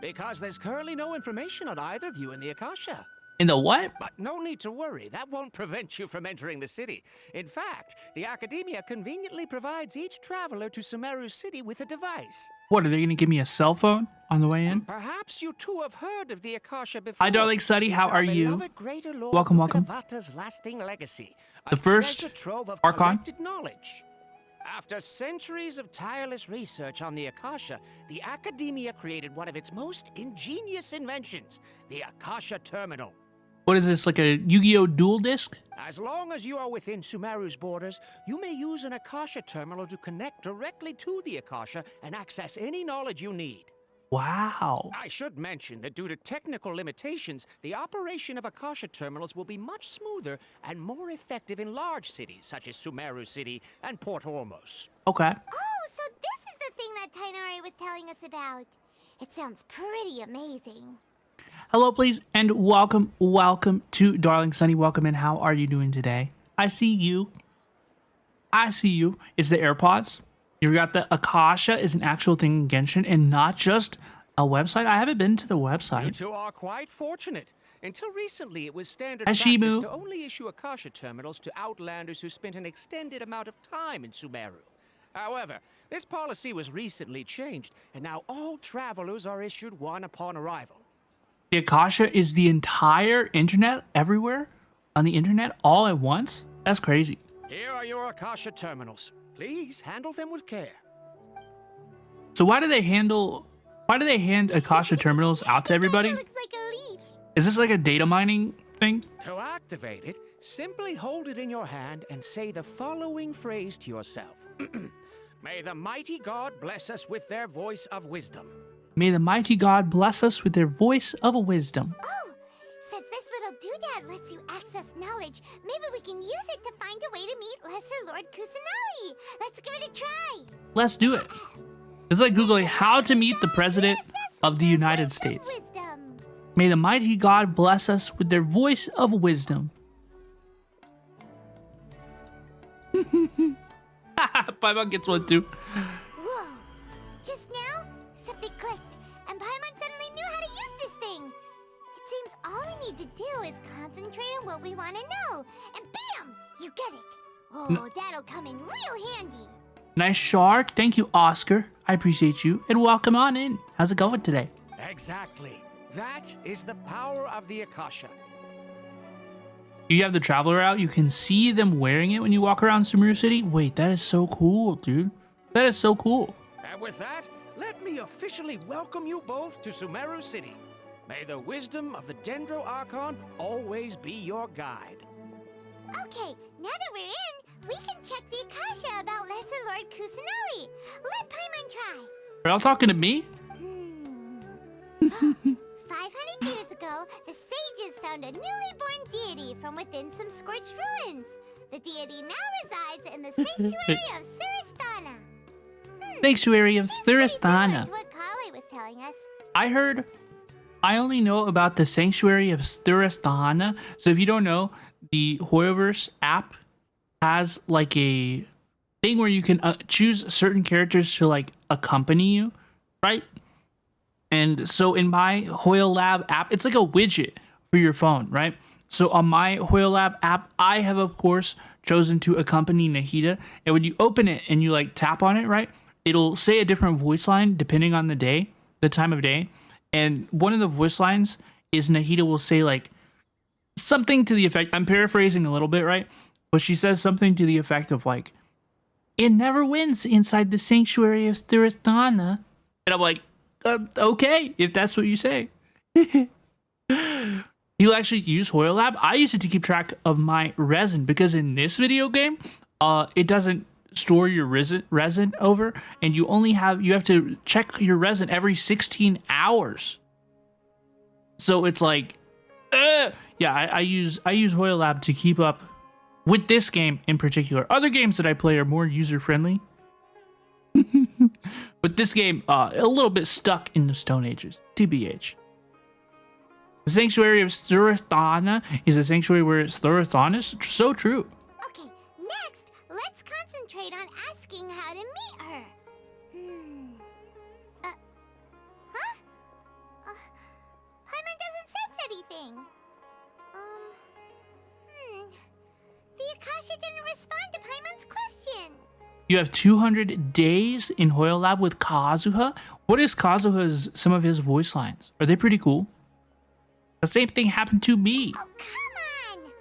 Speaker 6: Because there's currently no information on either of you in the Akasha.
Speaker 1: In the what?
Speaker 6: But no need to worry, that won't prevent you from entering the city. In fact, the Academia conveniently provides each traveler to Sumeru City with a device.
Speaker 1: What, are they going to give me a cell phone on the way in?
Speaker 6: Perhaps you two have heard of the Akasha before.
Speaker 1: Hi, darling Suddy, how
Speaker 6: It's our
Speaker 1: are you?
Speaker 6: beloved greater Lord
Speaker 1: Welcome, welcome.
Speaker 6: Ukravata's lasting legacy.
Speaker 1: The
Speaker 6: A
Speaker 1: first
Speaker 6: treasure trove of
Speaker 1: Archon.
Speaker 6: collected knowledge. After centuries of tireless research on the Akasha, the Academia created one of its most ingenious inventions, the Akasha Terminal.
Speaker 1: What is this, like a Yu-Gi-Oh! Dual Disc?
Speaker 6: As long as you are within Sumeru's borders, you may use an Akasha terminal to connect directly to the Akasha and access any knowledge you need.
Speaker 1: Wow.
Speaker 6: I should mention that due to technical limitations, the operation of Akasha terminals will be much smoother and more effective in large cities such as Sumeru City and Port Ormos.
Speaker 1: Okay.
Speaker 5: Oh, so this is the thing that Tainari was telling us about. It sounds pretty amazing.
Speaker 1: Hello, please, and welcome to Darling Sunny. Welcome in. How are you doing today? I see you. It's the AirPods. You got the Akasha is an actual thing in Genshin and not just a website. I haven't been to the
Speaker 6: You
Speaker 1: website.
Speaker 6: two are quite fortunate. Until recently, it was standard
Speaker 1: Hi,
Speaker 6: practice
Speaker 1: Shimu.
Speaker 6: to only issue Akasha terminals to outlanders who spent an extended amount of time in Sumeru. However, this policy was recently changed, and now all travelers are issued one upon arrival.
Speaker 1: The Akasha is the entire internet everywhere on the internet all at once? That's crazy.
Speaker 6: Here are your Akasha terminals. Please handle them with care.
Speaker 1: So why do they hand Akasha terminals out to everybody?
Speaker 5: It looks like a leaf.
Speaker 1: Is this like a data mining thing?
Speaker 6: To activate it, simply hold it in your hand and say the following phrase to yourself. May the mighty God bless us with their voice of wisdom.
Speaker 1: May the mighty God bless us with their voice of wisdom.
Speaker 5: Oh, since this little doodad lets you access knowledge, maybe we can use it to find a way to meet Lesser Lord Kusanali. Let's give it a try.
Speaker 1: Let's do it. It's like Googling how to meet the President of the United States.
Speaker 5: Wisdom.
Speaker 1: May the mighty God bless us with their voice of wisdom. Paimon gets one too.
Speaker 5: Whoa. Just now, something clicked, and Paimon suddenly knew how to use this thing. It seems all we need to do is concentrate on what we want to know, and bam! You get it. Oh, that'll come in real handy.
Speaker 1: Nice shark. Thank you, Oscar. I appreciate you. And welcome on in. How's it going today?
Speaker 6: Exactly. That is the power of the Akasha.
Speaker 1: You have the traveler out. You can see them wearing it when you walk around Sumeru City. Wait, that is so cool, dude. That is so cool.
Speaker 6: And with that, let me officially welcome you both to Sumeru City. May the wisdom of the Dendro Archon always be your guide.
Speaker 5: Okay, now that we're in, we can check the Akasha about Lesser Lord Kusanali. Let Paimon try.
Speaker 1: Are y'all talking to me?
Speaker 5: 500 years ago, the sages found a newly born deity from within some scorched ruins. The deity now resides in the sanctuary of Suristana.
Speaker 1: Sanctuary of
Speaker 5: Pretty similar
Speaker 1: Suristana.
Speaker 5: to what Kali was telling us.
Speaker 1: I only know about the Sanctuary of Suristana. So if you don't know, the Hoyoverse app has like a thing where you can choose certain characters to like accompany you, right? And so in my Hoyo Lab app, it's like a widget for your phone, right? So on my Hoyo Lab app, I have of course chosen to accompany Nahida. And when you open it and you like tap on it, right? It'll say a different voice line depending on the day, the time of day. And one of the voice lines is Nahida will say like something to the effect, I'm paraphrasing a little bit, right? But she says something to the effect of like, it never wins inside the Sanctuary of Suristana. And I'm like, okay, if that's what you say. You actually use Hoyo Lab? I use it to keep track of my resin because in this video game, it doesn't store your resin over, and you have to check your resin every 16 hours. So it's like, yeah, I use Hoyo Lab to keep up with this game in particular. Other games that I play are more user friendly. But this game, a little bit stuck in the Stone Ages, TBH. The Sanctuary of Suristana is a sanctuary where Suristana is so true.
Speaker 5: Okay, next, let's concentrate on asking how to meet her. Paimon doesn't sense anything. The Akasha didn't respond to Paimon's question.
Speaker 1: You have 200 days in Hoyo Lab with Kazuha. What is some of his voice lines? Are they pretty cool? The same thing happened to me.
Speaker 5: Oh, come on!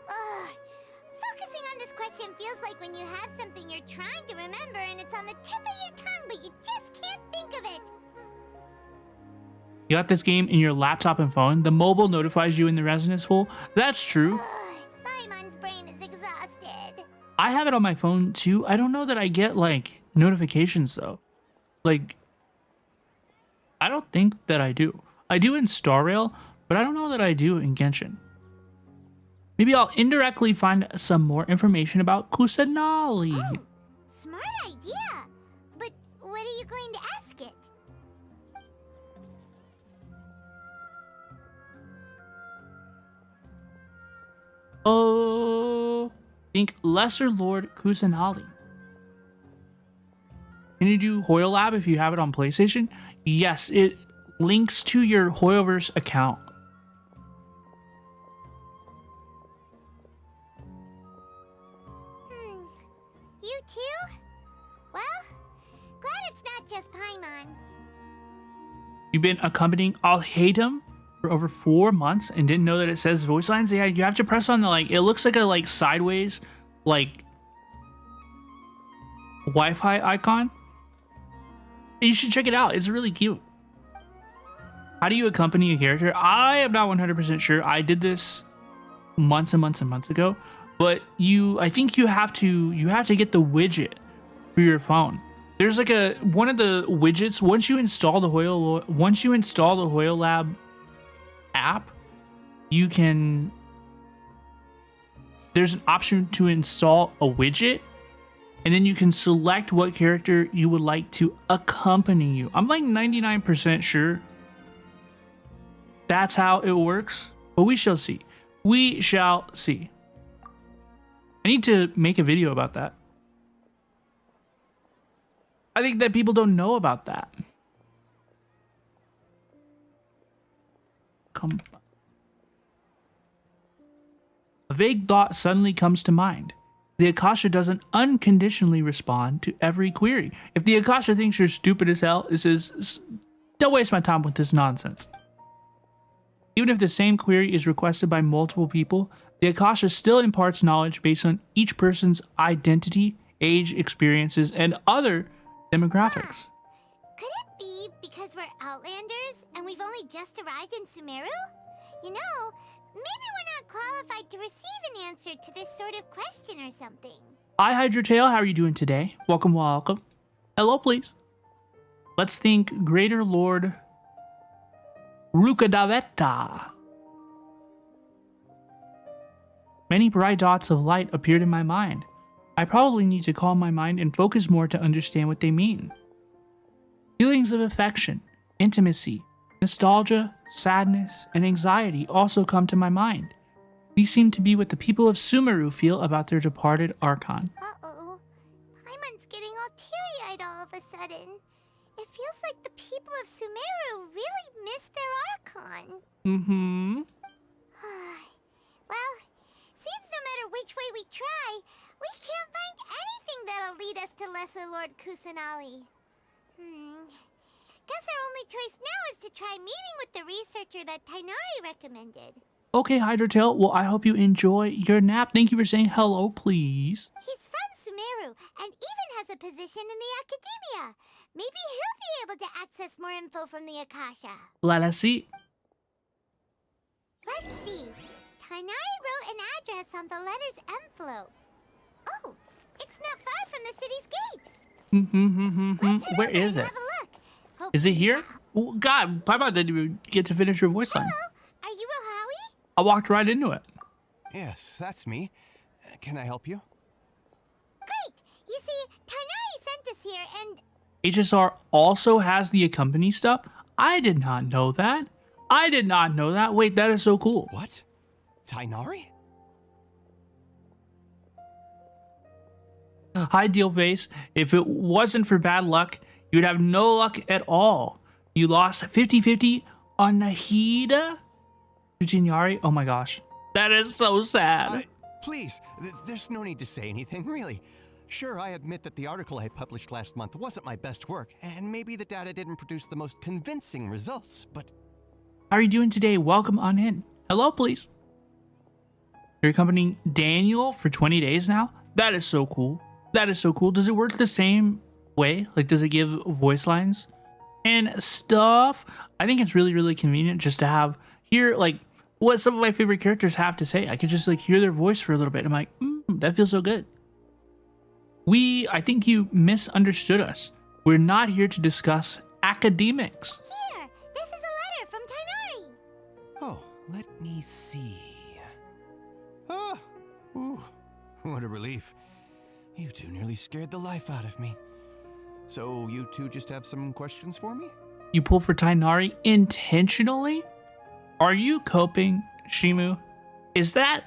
Speaker 5: Ugh. Focusing on this question feels like when you have something you're trying to remember and it's on the tip of your tongue, but you just can't think of it.
Speaker 1: You got this game in your laptop and phone. The mobile notifies you when the resin is full. That's true.
Speaker 5: Paimon's brain is exhausted.
Speaker 1: I have it on my phone too. I don't know that I get like notifications though. Like, I don't think that I do. I do in Star Rail, but I don't know that I do in Genshin. Maybe I'll indirectly find some more information about Kusanali.
Speaker 5: Oh, smart idea. But what are you going to ask it?
Speaker 1: Oh, think Lesser Lord Kusanali. Can you do Hoyo Lab if you have it on PlayStation? Yes, it links to your Hoyoverse account.
Speaker 5: You too? Well, glad it's not just Paimon.
Speaker 1: You've been accompanying Alhaitham for over 4 months and didn't know that it says voice lines? Yeah, you have to press on the like, it looks like a like sideways like Wi-Fi icon. You should check it out. It's really cute. How do you accompany a character? I am not 100% sure. I did this months and months and months ago, but I think you have to get the widget for your phone. There's like one of the widgets once you install the Hoyo Lab app, there's an option to install a widget, and then you can select what character you would like to accompany you. I'm like 99% sure that's how it works, but we shall see. We shall see. I need to make a video about that. I think that people don't know about that. A vague thought suddenly comes to mind. the Akasha doesn't unconditionally respond to every query. If the Akasha thinks you're stupid as hell, it says, don't waste my time with this nonsense. Even if the same query is requested by multiple people, the Akasha still imparts knowledge based on each person's identity, age, experiences, and other demographics.
Speaker 5: Could it be because we're Outlanders and we've only just arrived in Sumeru? You know, maybe we're not qualified to receive an answer to this sort of question or something.
Speaker 1: Hi, Hydrotail. How are you doing today? Welcome, welcome. Hello, please. Let's think Greater Lord Rukadavetta. Many bright dots of light appeared in my mind. I probably need to calm my mind and focus more to understand what they mean. Feelings of affection, intimacy, nostalgia, sadness, and anxiety also come to my mind. These seem to be what the people of Sumeru feel about their departed Archon.
Speaker 5: Uh-oh. Paimon's getting all teary-eyed all of a sudden. It feels like the people of Sumeru really miss their Archon.
Speaker 1: Mm-hmm.
Speaker 5: Well, seems no matter which way we try, we can't find anything that'll lead us to Lesser Lord Kusanali. Guess our only choice now is to try meeting with the researcher that Tainari recommended.
Speaker 1: Okay, Hydrotail. Well, I hope you enjoy your nap. Thank you for saying hello, please.
Speaker 5: He's from Sumeru and even has a position in the academia. Maybe he'll be able to access more info from the Akasha.
Speaker 1: Let us see.
Speaker 5: Let's see. Tainari wrote an address on the letter's envelope. Oh, it's not far from the city's gate. Let's head
Speaker 1: Where
Speaker 5: over
Speaker 1: is
Speaker 5: and
Speaker 1: it?
Speaker 5: have a look.
Speaker 1: Is it
Speaker 5: Hopefully-
Speaker 1: here? Oh, God, Paimon didn't even get to finish your voice line.
Speaker 5: Hello, are you Rohawi?
Speaker 1: I walked right into it.
Speaker 7: Yes, that's me. Can I help you?
Speaker 5: Great. You see, Tainari sent us here and...
Speaker 1: HSR also has the accompany stuff? I did not know that. I did not know that. Wait, that is so cool.
Speaker 7: What? Tainari?
Speaker 1: Hi, Dealface. If it wasn't for bad luck, you would have no luck at all. You lost 50-50 on Nahida Ujinari. Oh my gosh. That is so sad.
Speaker 7: Please, there's no need to say anything, really. Sure, I admit that the article I published last month wasn't my best work, and maybe the data didn't produce the most convincing results, but...
Speaker 1: How are you doing today? Welcome on in. Hello, please. You're accompanying Daniel for 20 days now? That is so cool. That is so cool. Does it work the same way? Like, does it give voice lines and stuff? I think it's really, really convenient just to have hear, like, what some of my favorite characters have to say. I could just, like, hear their voice for a little bit. I'm like, that feels so good. I think you misunderstood us. We're not here to discuss academics.
Speaker 5: Here, this is a letter from Tainari.
Speaker 7: Oh, let me see. Ah, ooh, what a relief. You two nearly scared the life out of me. So you two just have some questions for me?
Speaker 1: You pull for Tainari intentionally? Are you coping, Shimu? Is that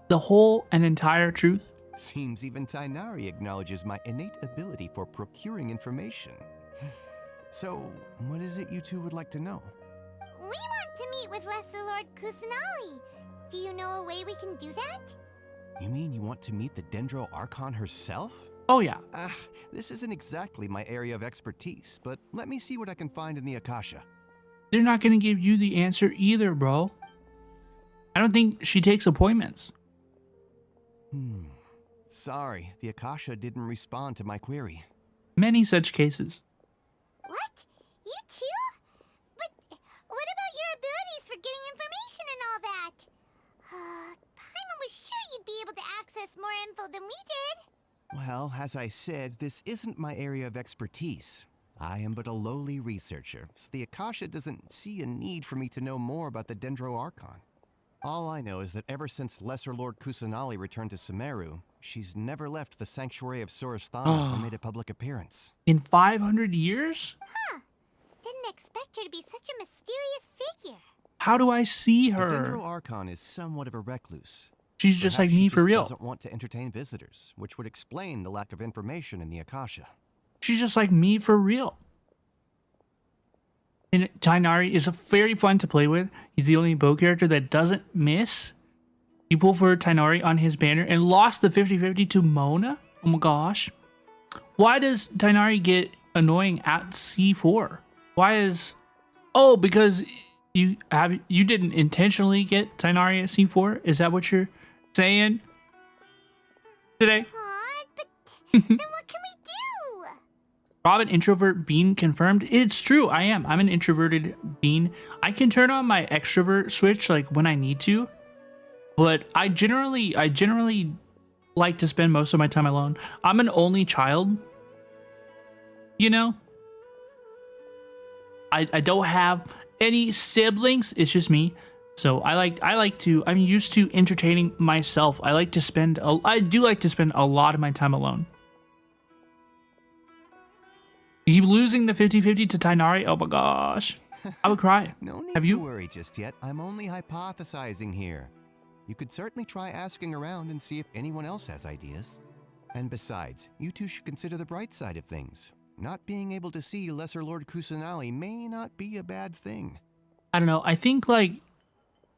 Speaker 1: the whole and entire truth?
Speaker 7: Seems even Tainari acknowledges my innate ability for procuring information. So, what is it you two would like to know?
Speaker 5: We want to meet with Lesser Lord Kusanali. Do you know a way we can do that?
Speaker 7: You mean you want to meet the Dendro Archon herself?
Speaker 1: Oh yeah.
Speaker 7: This isn't exactly my area of expertise, but let me see what I can find in the Akasha.
Speaker 1: They're not gonna give you the answer either, bro. I don't think she takes appointments.
Speaker 7: Sorry, the Akasha didn't respond to my query.
Speaker 1: Many such cases.
Speaker 5: What? You too? But what about your abilities for getting information and all that? Paimon was sure you'd be able to access more info than we did.
Speaker 7: Well, as I said, this isn't my area of expertise. I am but a lowly researcher, so the Akasha doesn't see a need for me to know more about the Dendro Archon. All I know is that ever since Lesser Lord Kusanali returned to Sumeru, she's never left the Sanctuary of Sorasthana or made a public appearance.
Speaker 1: In 500 years?
Speaker 5: Didn't expect her to be such a mysterious figure.
Speaker 1: How do I see
Speaker 7: The
Speaker 1: her?
Speaker 7: Dendro Archon is somewhat of a recluse.
Speaker 1: She's just like
Speaker 7: Perhaps
Speaker 1: me
Speaker 7: she
Speaker 1: for
Speaker 7: just
Speaker 1: real.
Speaker 7: Doesn't want to entertain visitors, which would explain the lack of information in the Akasha.
Speaker 1: She's just like me for real. And Tainari is very fun to play with. He's the only bow character that doesn't miss. people for Tainari on his banner and lost the 50-50 to Mona? Oh my gosh. Why does Tainari get annoying at C4? Why is... Oh, because you didn't intentionally get Tainari at C4? Is that what you're saying today?
Speaker 5: Aw, but then what can we do?
Speaker 1: Robin introvert bean confirmed. It's true. I am. I'm an introverted bean. I can turn on my extrovert switch like when I need to, but I generally like to spend most of my time alone. I'm an only child. You know, I don't have any siblings. It's just me. So I'm used to entertaining myself. I do like to spend a lot of my time alone. You keep losing the 50-50 to Tainari? Oh my gosh. I would cry.
Speaker 7: No need
Speaker 1: Have
Speaker 7: to
Speaker 1: you?
Speaker 7: worry just yet. I'm only hypothesizing here. You could certainly try asking around and see if anyone else has ideas. And besides, you two should consider the bright side of things. Not being able to see Lesser Lord Kusanali may not be a bad thing.
Speaker 1: I don't know. I think like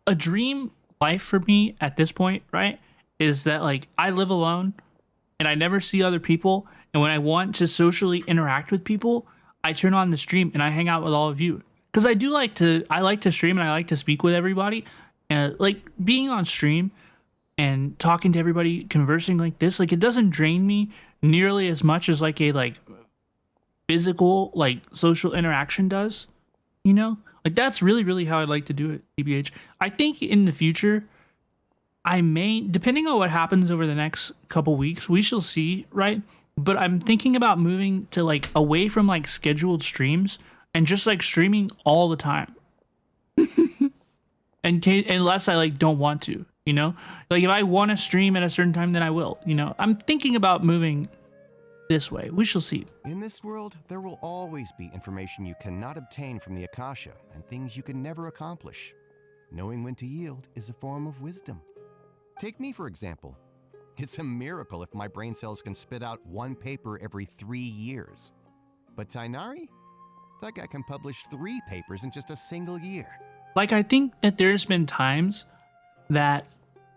Speaker 1: a dream life for me at this point, right, is that like I live alone and I never see other people. And when I want to socially interact with people, I turn on the stream and I hang out with all of you. Because I like to stream and I like to speak with everybody. And like being on stream and talking to everybody, conversing like this, like it doesn't drain me nearly as much as like a like physical like social interaction does, you know? Like that's really how I'd like to do it, TBH. I think in the future I may, depending on what happens over the next couple weeks, we shall see, right? But I'm thinking about moving to like away from like scheduled streams and just like streaming all the time. Unless I like don't want to, you know? Like if I want to stream at a certain time, then I will, you know? I'm thinking about moving this way. We shall see.
Speaker 7: In this world, there will always be information you cannot obtain from the Akasha and things you can never accomplish. Knowing when to yield is a form of wisdom. Take me, for example. It's a miracle if my brain cells can spit out one paper every 3 years. But Tainari? That guy can publish 3 papers in just a single year.
Speaker 1: Like, I think that there's been times that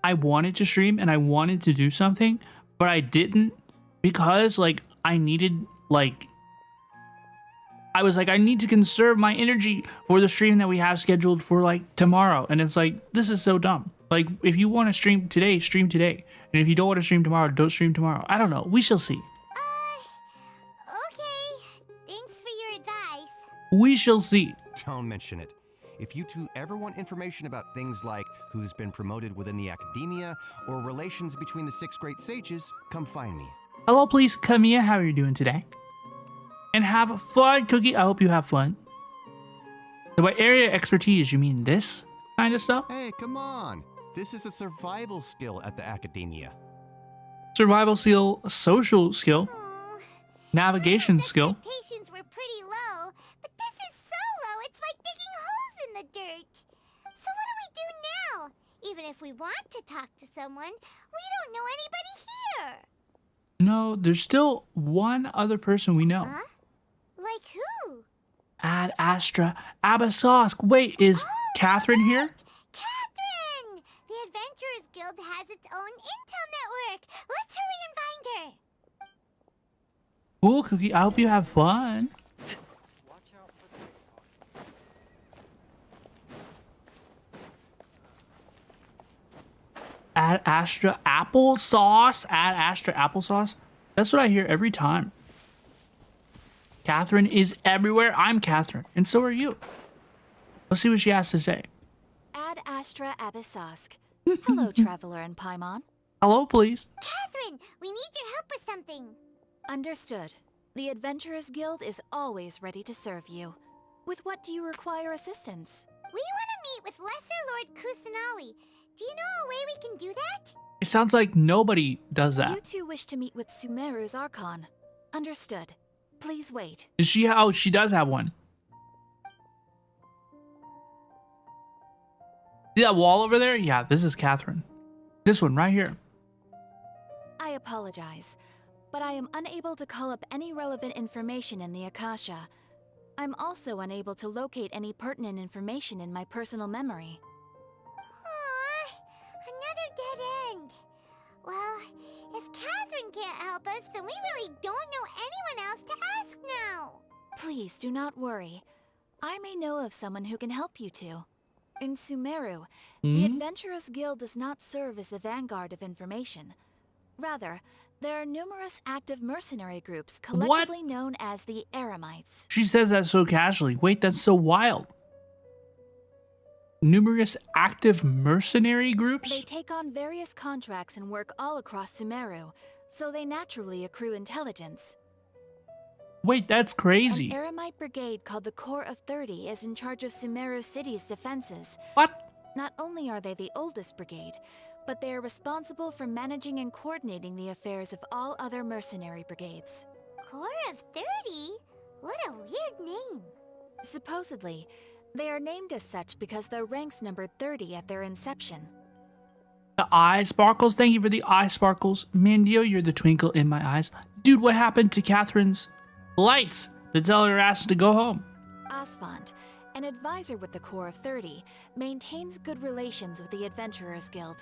Speaker 1: I wanted to stream and I wanted to do something, but I didn't because, like, I needed, like, I was like, I need to conserve my energy for the stream that we have scheduled for, like, tomorrow. And it's like, this is so dumb. Like, if you want to stream today, stream today. And if you don't want to stream tomorrow, don't stream tomorrow. I don't know. We shall see.
Speaker 5: Okay. Thanks for your advice.
Speaker 1: We shall see.
Speaker 7: Don't mention it. If you two ever want information about things like who's been promoted within the academia or relations between the 6 great sages, come find me.
Speaker 1: Hello, please, Kamiya. How are you doing today? And have fun, Cookie. I hope you have fun. So by area expertise, you mean this kind of stuff?
Speaker 7: Hey, come on. This is a survival skill at the academia.
Speaker 1: Survival skill, social skill,
Speaker 5: Oh,
Speaker 1: navigation skill.
Speaker 5: expectations were pretty low, but this is so low, it's like digging holes in the dirt. So what do we do now? Even if we want to talk to someone, we don't know anybody here.
Speaker 1: No, there's still one other person we know.
Speaker 5: Huh? Like who?
Speaker 1: Ad Astra Abasosk. Wait, is Catherine here?
Speaker 5: Catherine! The Adventurers Guild has its own intel network. Let's hurry and find her.
Speaker 1: Cool, Cookie. I hope you have fun. Ad Astra applesauce. Ad Astra applesauce. That's what I hear every time. Catherine is everywhere. I'm Catherine, and so are you. Let's see what she has to say.
Speaker 4: Ad Astra Abyssosque. Hello, Traveler and Paimon.
Speaker 1: Hello, please.
Speaker 5: Catherine, we need your help with something.
Speaker 4: Understood. The Adventurers Guild is always ready to serve you. With what do you require assistance?
Speaker 5: We want to meet with Lesser Lord Kusanali. Do you know a way we can do that?
Speaker 1: It sounds like nobody does
Speaker 4: You
Speaker 1: that.
Speaker 4: two wish to meet with Sumeru's Archon. Understood. Please wait.
Speaker 1: Is she? Oh, she does have one. See that wall over there? Yeah, this is Catherine. This one right here.
Speaker 4: I apologize, but I am unable to call up any relevant information in the Akasha. I'm also unable to locate any pertinent information in my personal memory.
Speaker 5: Aww, another dead can't help us, then we really don't know anyone else to ask now.
Speaker 4: Please do not worry. I may know of someone who can help you two. In Sumeru, the Adventurers Guild does not serve as the vanguard of information. Rather, there are numerous active mercenary groups collectively known as the Eremites.
Speaker 1: She says that so casually. Wait, that's so wild. Numerous active mercenary groups?
Speaker 4: They take on various contracts and work all across Sumeru, so they naturally accrue intelligence.
Speaker 1: Wait, that's crazy.
Speaker 4: An Eremite brigade called the Corps of 30 is in charge of Sumeru City's defenses.
Speaker 1: What?
Speaker 4: Not only are they the oldest brigade, but they are responsible for managing and coordinating the affairs of all other mercenary brigades.
Speaker 5: Corps of 30? What a weird name.
Speaker 4: Supposedly, they are named as such because their ranks numbered 30 at their inception.
Speaker 1: The eye sparkles. Thank you for the eye sparkles. Mandio, you're the twinkle in my eyes. Dude, what happened to Catherine's lights to tell her ass to go home?
Speaker 4: Asfand, an advisor with the Corps of 30, maintains good relations with the Adventurers Guild.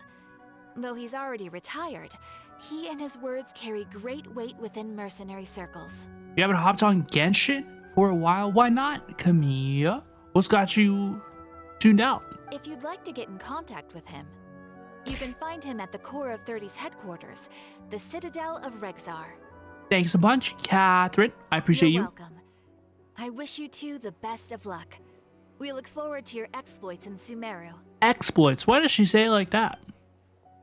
Speaker 4: Though he's already retired, he and his words carry great weight within mercenary circles.
Speaker 1: You haven't hopped on Genshin for a while? Why not, Camilla? What's got you tuned out?
Speaker 4: If you'd like to get in contact with him, you can find him at the Corps of 30's headquarters, the Citadel of Rexar.
Speaker 1: Thanks a bunch, Catherine. I appreciate
Speaker 4: You're
Speaker 1: you.
Speaker 4: welcome. I wish you two the best of luck. We look forward to your exploits in Sumeru.
Speaker 1: Exploits. Why does she say it like that?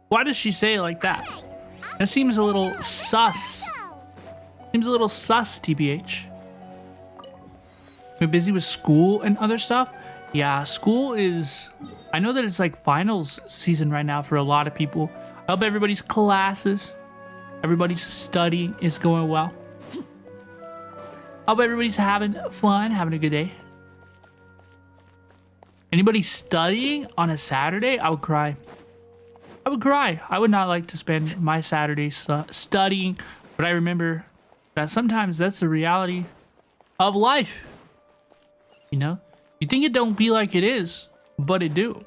Speaker 1: Why does she say it like that? That seems a little sus. Seems a little sus, TBH. We're busy with school and other stuff. Yeah, school is... I know that it's like finals season right now for a lot of people. I hope everybody's classes, everybody's studying is going well. I hope everybody's having fun, having a good day. Anybody studying on a Saturday? I would cry. I would cry. I would not like to spend my Saturdays studying, but I remember that sometimes that's the reality of life. You know? You think it don't be like it is, but it do.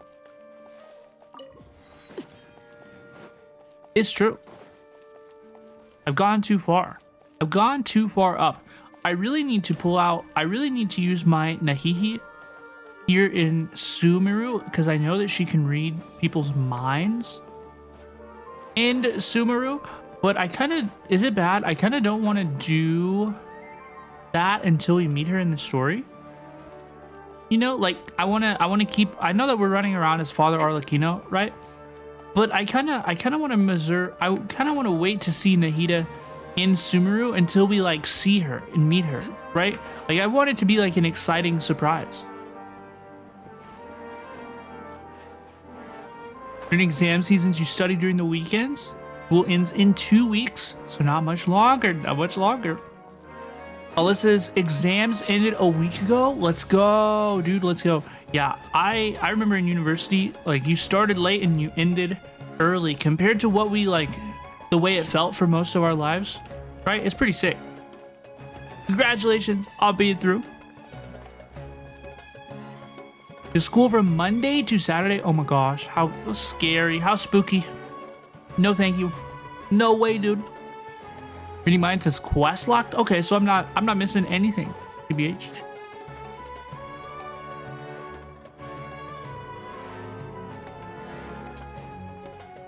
Speaker 1: It's true. I've gone too far. I've gone too far up. I really need to pull out, I really need to use my Nahihi here in Sumeru, because I know that she can read people's minds in Sumeru, but I kind of, is it bad? I kind of don't want to do that until we meet her in the story. You know, like I want to keep, I know that we're running around as Father Arlecchino, right? But I kind of want to wait to see Nahida in Sumeru until we like see her and meet her, right? Like I want it to be like an exciting surprise. During exam seasons, you study during the weekends. School ends in 2 weeks, so not much longer, not much longer. Alyssa's exams ended a week ago. Let's go, dude, let's go. Yeah, I remember in university, like you started late and you ended early compared to what we like, the way it felt for most of our lives, right? It's pretty sick. Congratulations on being through. To school from Monday to Saturday. Oh my gosh, how scary, how spooky. No thank you. No way, dude. Reading mine says quest locked. Okay, so I'm not missing anything. TBH.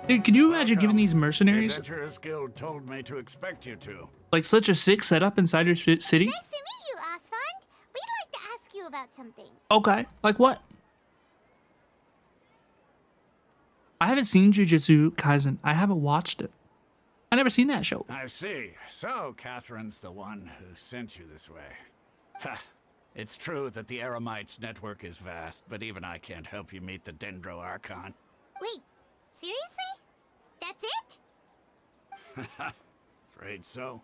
Speaker 1: Dude, can you imagine giving these mercenaries
Speaker 8: The Adventurers Guild told me to expect you to.
Speaker 1: like such a sick setup inside your city?
Speaker 5: Nice to meet you, Asfand. We'd like to ask you about something.
Speaker 1: Okay, like what? I haven't seen Jujutsu Kaisen. I haven't watched it. I never seen that show.
Speaker 8: I see. So, Catherine's the one who sent you this way. Ha! It's true that the Eremites network is vast, but even I can't help you meet the Dendro Archon.
Speaker 5: Wait, seriously? That's it?
Speaker 8: Afraid so.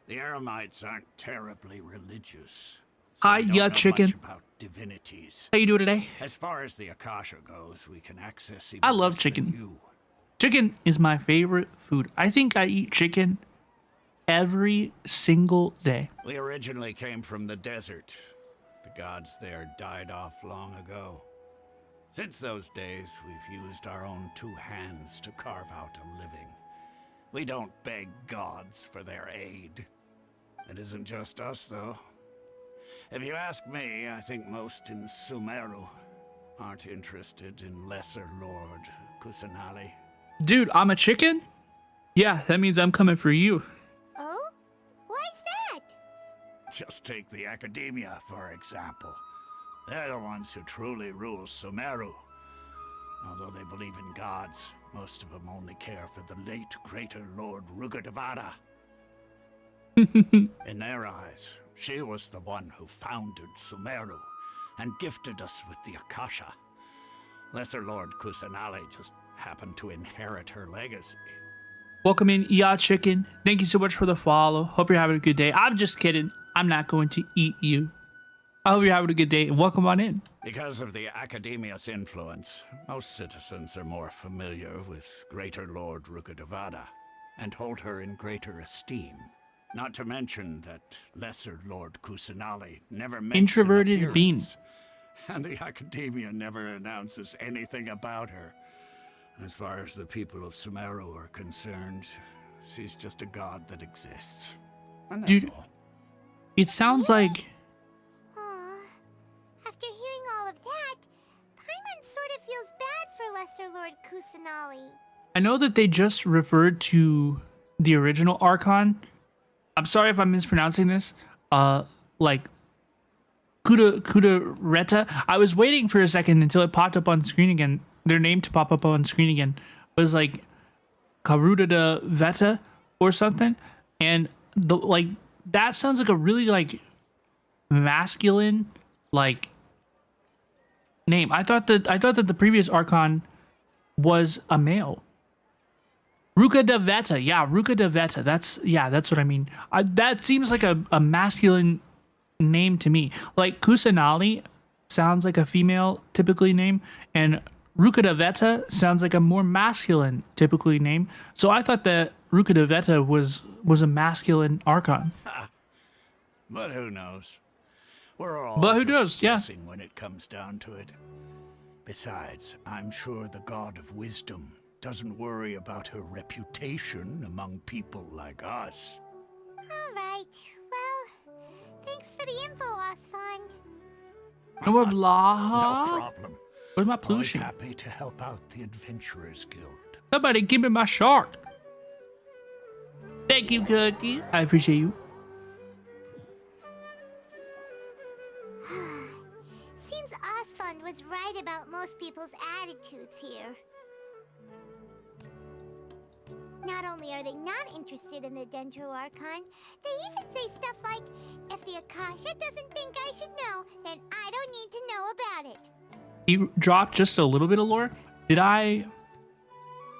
Speaker 8: The Eremites aren't terribly religious.
Speaker 1: Hi,
Speaker 8: we don't
Speaker 1: ya
Speaker 8: know
Speaker 1: chicken.
Speaker 8: much about divinities.
Speaker 1: How you doing today?
Speaker 8: As far as the Akasha goes, we can access even
Speaker 1: I love
Speaker 8: less
Speaker 1: chicken.
Speaker 8: than you.
Speaker 1: Chicken is my favorite food. I think I eat chicken every single day.
Speaker 8: We originally came from the desert. The gods there died off long ago. Since those days, we've used our own 2 hands to carve out a living. We don't beg gods for their aid. It isn't just us, though. If you ask me, I think most in Sumeru aren't interested in Lesser Lord Kusanali.
Speaker 1: Dude, I'm a chicken? Yeah, that means I'm coming for you.
Speaker 5: Oh? Why's that?
Speaker 8: Just take the Academia, for example. They're the ones who truly rule Sumeru. Although they believe in gods, most of them only care for the late Greater Lord Rugadavada. In their eyes, she was the one who founded Sumeru and gifted us with the Akasha. Lesser Lord Kusanali just happened to inherit her legacy.
Speaker 1: Welcome in, Ya Chicken. Thank you so much for the follow. Hope you're having a good day. I'm just kidding. I'm not going to eat you. I hope you're having a good day and welcome on in.
Speaker 8: Because of the Academia's influence, most citizens are more familiar with Greater Lord Rugadavada and hold her in greater esteem. Not to mention that Lesser Lord Kusanali never makes
Speaker 1: Introverted
Speaker 8: an
Speaker 1: bean.
Speaker 8: appearance, and the Academia never announces anything about her. As far as the people of Sumeru are concerned, she's just a god that exists. And that's
Speaker 1: Dude,
Speaker 8: all.
Speaker 1: it sounds like...
Speaker 5: Aw. After hearing all of that, Paimon sort of feels bad for Lesser Lord Kusanali.
Speaker 1: I know that they just referred to the original Archon. I'm sorry if I'm mispronouncing this. Like Kuda Reta. I was waiting for a second until it popped up on screen again. Their name to pop up on screen again. It was like Karuda de Veta or something. And the like that sounds like a really like masculine like name. I thought that the previous Archon was a male. Ruka de Veta. Yeah, Ruka de Veta. That's what I mean. That seems like a masculine name to me. Like Kusanali sounds like a female typically name, and Ruka de Veta sounds like a more masculine typically name. So I thought that Ruka de Veta was a masculine Archon.
Speaker 8: But who knows? We're all
Speaker 1: But who
Speaker 8: just
Speaker 1: knows? Yeah.
Speaker 8: guessing when it comes down to it. Besides, I'm sure the God of Wisdom doesn't worry about her reputation among people like us.
Speaker 5: Alright, well, thanks for the info, Osfond.
Speaker 1: No blah.
Speaker 8: No problem.
Speaker 1: Where's my
Speaker 8: Always
Speaker 1: plushie?
Speaker 8: happy to help out the Adventurers Guild.
Speaker 1: Somebody give me my shark. Thank you, Cookie. I appreciate you.
Speaker 5: Seems Osfond was right about most people's attitudes here. Not only are they not interested in the Dendro Archon, they even say stuff like, if the Akasha doesn't think I should know, then I don't need to know about it.
Speaker 1: He dropped just a little bit of lore. Did I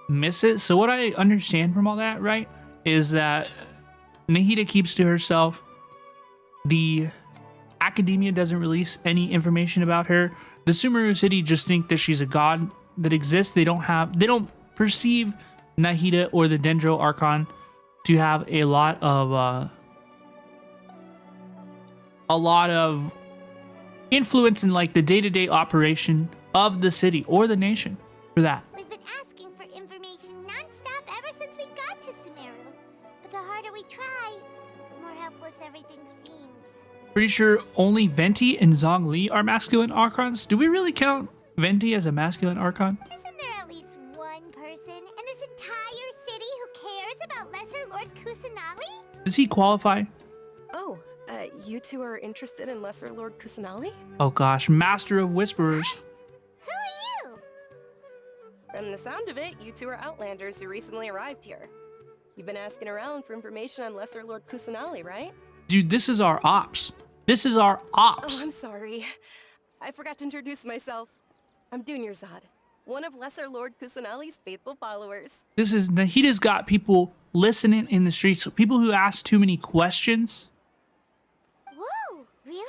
Speaker 1: miss it? So what I understand from all that, right, is that Nahida keeps to herself. The Academia doesn't release any information about her. The Sumeru City just think that she's a god that exists. They don't perceive Nahida or the Dendro Archon to have a lot of influence in like the day-to-day operation of the city or the nation for that.
Speaker 5: We've been asking for information non-stop ever since we got to Sumeru. But the harder we try, the more helpless everything seems.
Speaker 1: Pretty sure only Venti and Zhongli are masculine Archons. Do we really count Venti as a masculine Archon?
Speaker 5: Isn't there at least one person in this entire city who cares about Lesser Lord Kusanali?
Speaker 1: Does he qualify?
Speaker 9: Oh, you two are interested in Lesser Lord Kusanali?
Speaker 1: Oh gosh, Master of Whisperers.
Speaker 5: Who are you?
Speaker 9: From the sound of it, you two are Outlanders who recently arrived here. You've been asking around for information on Lesser Lord Kusanali, right?
Speaker 1: Dude, this is our ops. This is our ops.
Speaker 9: Oh, I'm sorry. I forgot to introduce myself. I'm Dunyarzad, one of Lesser Lord Kusanali's faithful followers.
Speaker 1: This is Nahida's got people listening in the streets. So people who ask too many questions
Speaker 5: Whoa, really?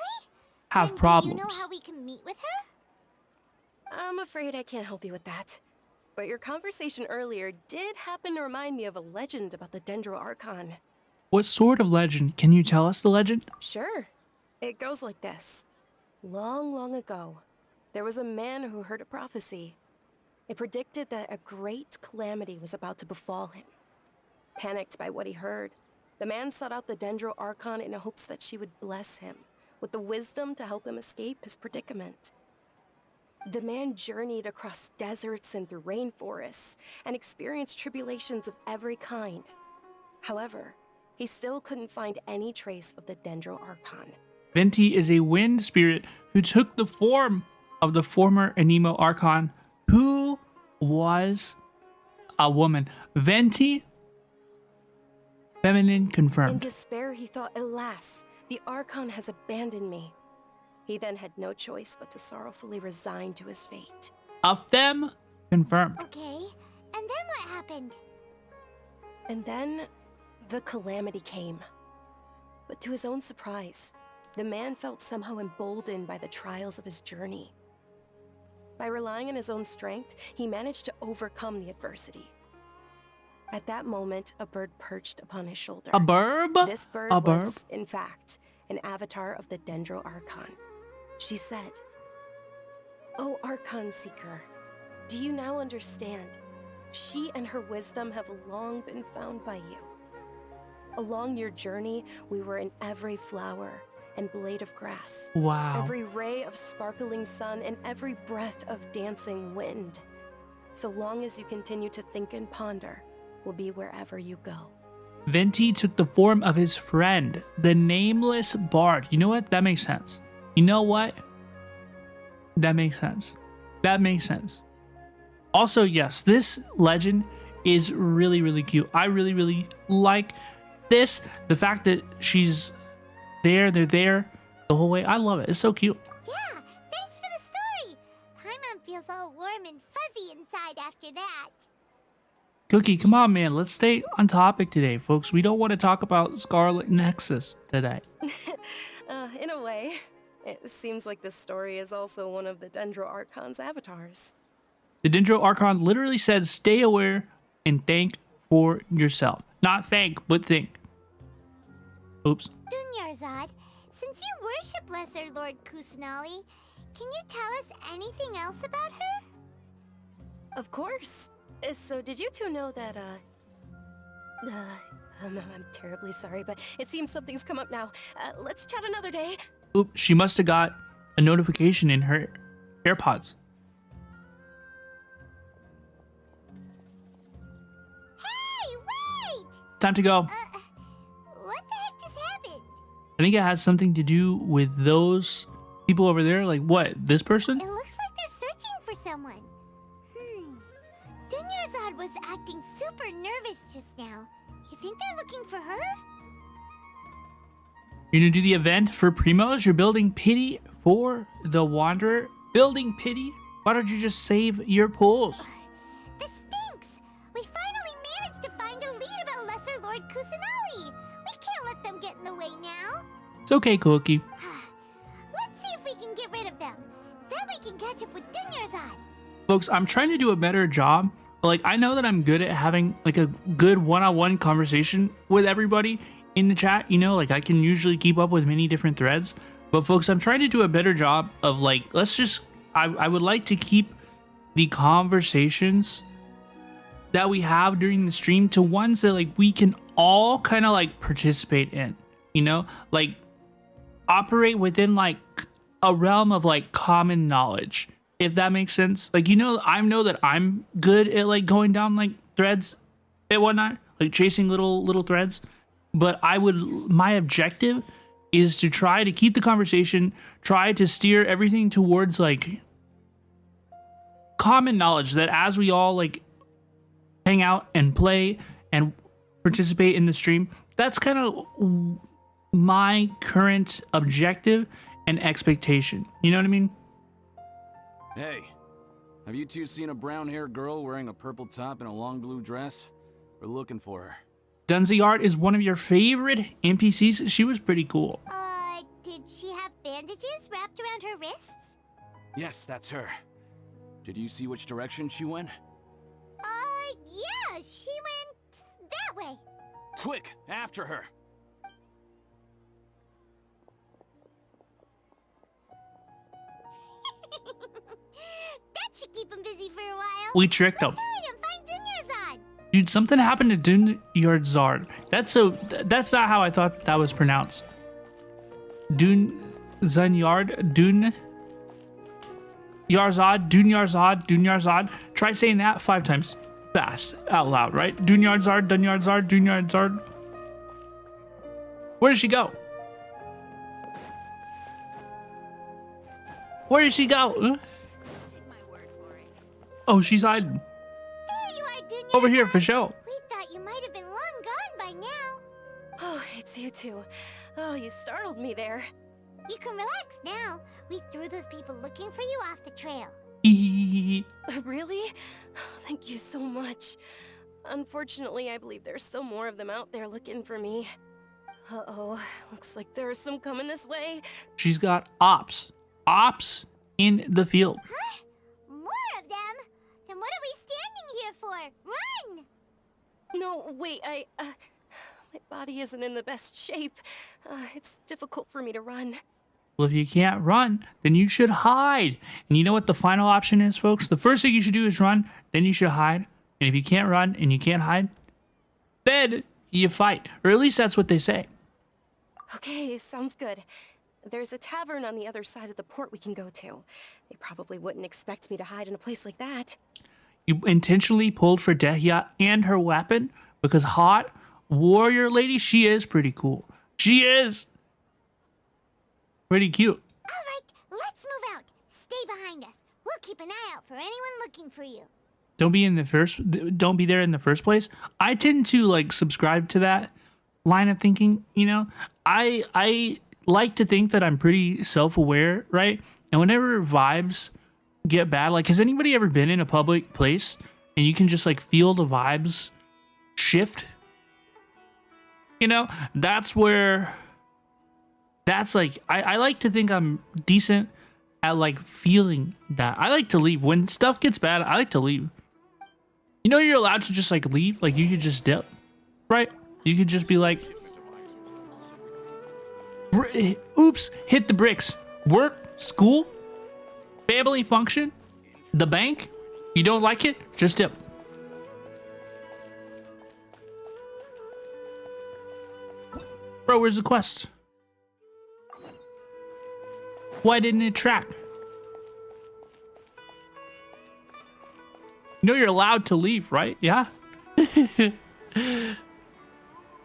Speaker 1: have
Speaker 5: And
Speaker 1: problems.
Speaker 5: Do you know how we can meet with her?
Speaker 9: I'm afraid I can't help you with that. But your conversation earlier did happen to remind me of a legend about the Dendro Archon.
Speaker 1: What sort of legend? Can you tell us the legend?
Speaker 9: Sure. It goes like this. Long, long ago, there was a man who heard a prophecy. It predicted that a great calamity was about to befall him. Panicked by what he heard, the man sought out the Dendro Archon in hopes that she would bless him with the wisdom to help him escape his predicament. The man journeyed across deserts and through rainforests and experienced tribulations of every kind. However, he still couldn't find any trace of the Dendro Archon.
Speaker 1: Venti is a wind spirit who took the form of the former Anemo Archon, who was a woman. Venti, feminine
Speaker 9: In
Speaker 1: confirmed.
Speaker 9: despair, he thought, alas, the Archon has abandoned me. He then had no choice but to sorrowfully resign to his fate.
Speaker 1: A femme confirmed.
Speaker 5: Okay, and then what happened?
Speaker 9: And then, the calamity came. But to his own surprise, the man felt somehow emboldened by the trials of his journey. By relying on his own strength, he managed to overcome the adversity. At that moment, a bird perched upon his shoulder.
Speaker 1: A burb?
Speaker 9: This bird
Speaker 1: A
Speaker 9: was,
Speaker 1: burb?
Speaker 9: in fact, an avatar of the Dendro Archon. She said, "O Archon Seeker, do you now understand? She and her wisdom have long been found by you. Along your journey, we were in every flower and blade of grass,
Speaker 1: Wow.
Speaker 9: every ray of sparkling sun, and every breath of dancing wind. So long as you continue to think and ponder, we'll be wherever you go."
Speaker 1: Venti took the form of his friend, the nameless bard. You know what? That makes sense. You know what? That makes sense. That makes sense. Also, yes, this legend is really, really cute. I really, really like this. The fact that she's there, they're there the whole way. I love it. It's so cute.
Speaker 5: Yeah, thanks for the story. Paimon feels all warm and fuzzy inside after that.
Speaker 1: Cookie, come on, man. Let's stay on topic today, folks. We don't want to talk about Scarlet Nexus today.
Speaker 9: In a way, it seems like this story is also one of the Dendro Archon's avatars.
Speaker 1: The Dendro Archon literally says, stay aware and think for yourself. Not thank, but think. Oops.
Speaker 5: Dunyarzad, since you worship Lesser Lord Kusanali, can you tell us anything else about her?
Speaker 9: Of course. So did you two know that, I'm terribly sorry, but it seems something's come up now. Let's chat another day.
Speaker 1: Oops, she must have got a notification in her AirPods.
Speaker 5: Hey, wait!
Speaker 1: Time to go.
Speaker 5: What the heck just happened?
Speaker 1: I think it has something to do with those people over there. Like what? This person?
Speaker 5: It looks like they're searching for someone. Dunyarzad was acting super nervous just now. You think they're looking for her?
Speaker 1: You're gonna do the event for Primos? You're building pity for the Wanderer? Building pity? Why don't you just save your pools?
Speaker 5: This stinks! We finally managed to find a lead about Lesser Lord Kusanali! We can't let them get in the way now!
Speaker 1: It's okay, Cookie.
Speaker 5: Let's see if we can get rid of them. Then we can catch up with Dunyarzad.
Speaker 1: Folks, I'm trying to do a better job. Like, I know that I'm good at having like a good one-on-one conversation with everybody in the chat, you know, like I can usually keep up with many different threads. But folks, I'm trying to do a better job of like, I would like to keep the conversations that we have during the stream to ones that like we can all kind of like participate in, you know, like operate within like a realm of like common knowledge, if that makes sense. Like, you know, I know that I'm good at like going down like threads and whatnot, like chasing little threads. But my objective is to try to keep the conversation, try to steer everything towards like common knowledge, that as we all like hang out and play and participate in the stream, that's kind of my current objective and expectation. You know what I mean?
Speaker 10: Hey, have you two seen a brown-haired girl wearing a purple top and a long blue dress? We're looking for her.
Speaker 1: Dunzyart is one of your favorite NPCs. She was pretty cool.
Speaker 5: Did she have bandages wrapped around her wrists?
Speaker 10: Yes, that's her. Did you see which direction she went?
Speaker 5: Yeah, she went that way.
Speaker 10: Quick, after her!
Speaker 5: That should keep him busy for a while.
Speaker 1: We tricked him.
Speaker 5: Let's hurry and find Dunyarzad.
Speaker 1: Dude, something happened to Dunyard. That's not how I thought that was pronounced. Dunyard. Dunyard. Try saying that 5 times fast out loud, right? Dunyard. Where did she go? Where did she go? Huh? Oh, she's hiding.
Speaker 5: There you are, Dunya.
Speaker 1: Over here for show.
Speaker 5: We thought you might have been long gone by now.
Speaker 9: Oh, it's you two. Oh, you startled me there.
Speaker 5: You can relax now. We threw those people looking for you off the trail.
Speaker 9: Really? Thank you so much. Unfortunately, I believe there's still more of them out there looking for me. Uh-oh, looks like there are some coming this way.
Speaker 1: She's got ops in the field.
Speaker 5: Huh? More of them? Then what are we standing here for? Run!
Speaker 9: No, wait, my body isn't in the best shape. It's difficult for me to run.
Speaker 1: Well, if you can't run, then you should hide. And you know what the final option is, folks? The first thing you should do is run, then you should hide. And if you can't run and you can't hide, then you fight. Or at least that's what they say.
Speaker 9: Okay, sounds good. There's a tavern on the other side of the port we can go to. They probably wouldn't expect me to hide in a place like that.
Speaker 1: You intentionally pulled for Dehya and her weapon because hot warrior lady, she is pretty cool. She is pretty cute.
Speaker 5: All right, let's move out. Stay behind us. We'll keep an eye out for anyone looking for you.
Speaker 1: Don't be there in the first place. I tend to like subscribe to that line of thinking, you know. I like to think that I'm pretty self-aware, right? And whenever vibes get bad, like, has anybody ever been in a public place and you can just like feel the vibes shift? You know, that's like, I like to think I'm decent at like feeling that. I like to leave when stuff gets bad. I like to leave. You know, you're allowed to just like leave, like you could just dip, right? You could just be like, oops, hit the bricks. Work, school, family function, the bank. You don't like it? Just dip. Bro, where's the quest? Why didn't it track? You know you're allowed to leave, right? Yeah.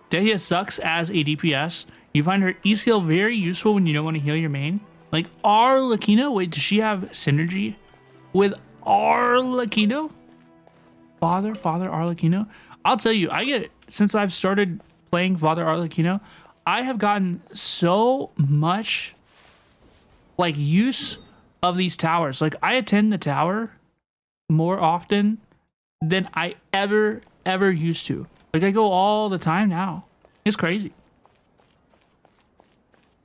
Speaker 1: Dehya sucks as a DPS. You find her E-skill very useful when you don't want to heal your main. Like Arlecchino? Wait, does she have synergy with Arlecchino? Father Arlecchino? I'll tell you, since I've started playing Father Arlecchino, I have gotten so much like use of these towers. Like I attend the tower more often than I ever used to. Like I go all the time now. It's crazy.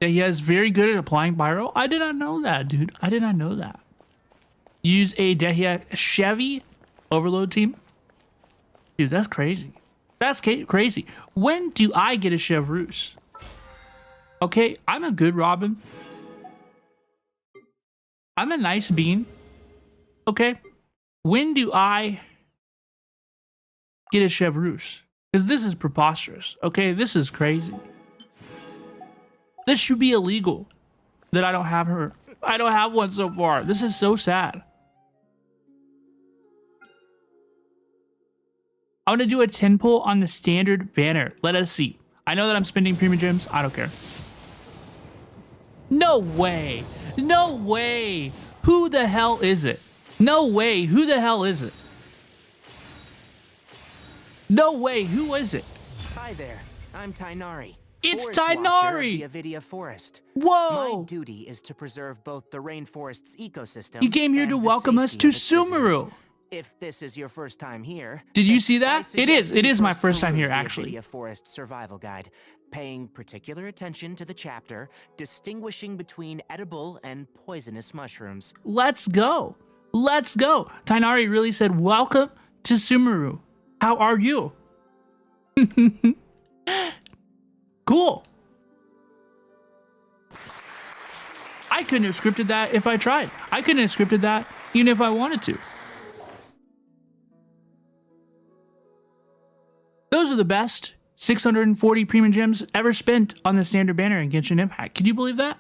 Speaker 1: Yeah, he is very good at applying pyro. I did not know that, dude. I did not know that. Use a Dehya Chevy overload team. Dude, that's crazy. That's crazy. When do I get a Chevrouse? Okay, I'm a good Robin. I'm a nice bean. Okay. When do I get a Chevrouse? Because this is preposterous. Okay, this is crazy. This should be illegal that I don't have her. I don't have one so far. This is so sad. I want to do a 10 pull on the standard banner. Let us see. I know that I'm spending premium gems. I don't care. No way. No way. Who the hell is it? No way. Who the hell is it? No way. Who is it?
Speaker 6: Hi there. I'm Tainari.
Speaker 1: It's
Speaker 6: Forest Watcher
Speaker 1: Tainari.
Speaker 6: of the Avidia Forest.
Speaker 1: Whoa.
Speaker 6: My duty is to preserve both the rainforest's ecosystem.
Speaker 1: He came here
Speaker 6: and
Speaker 1: to
Speaker 6: the
Speaker 1: welcome us
Speaker 6: safety
Speaker 1: to
Speaker 6: of its visitors.
Speaker 1: Sumeru.
Speaker 6: If this is your first time here,
Speaker 1: Did you see
Speaker 6: I
Speaker 1: that? It
Speaker 6: suggest
Speaker 1: is. It
Speaker 6: you
Speaker 1: is my first time
Speaker 6: peruse
Speaker 1: here,
Speaker 6: the
Speaker 1: actually.
Speaker 6: Avidia Forest Survival Guide, paying particular attention to the chapter distinguishing between edible and poisonous mushrooms.
Speaker 1: Let's go. Let's go. Tainari really said, welcome to Sumeru. How are you? Cool. I couldn't have scripted that if I tried. I couldn't have scripted that even if I wanted to. Those are the best 640 premium gems ever spent on the standard banner in Genshin Impact. Can you believe that?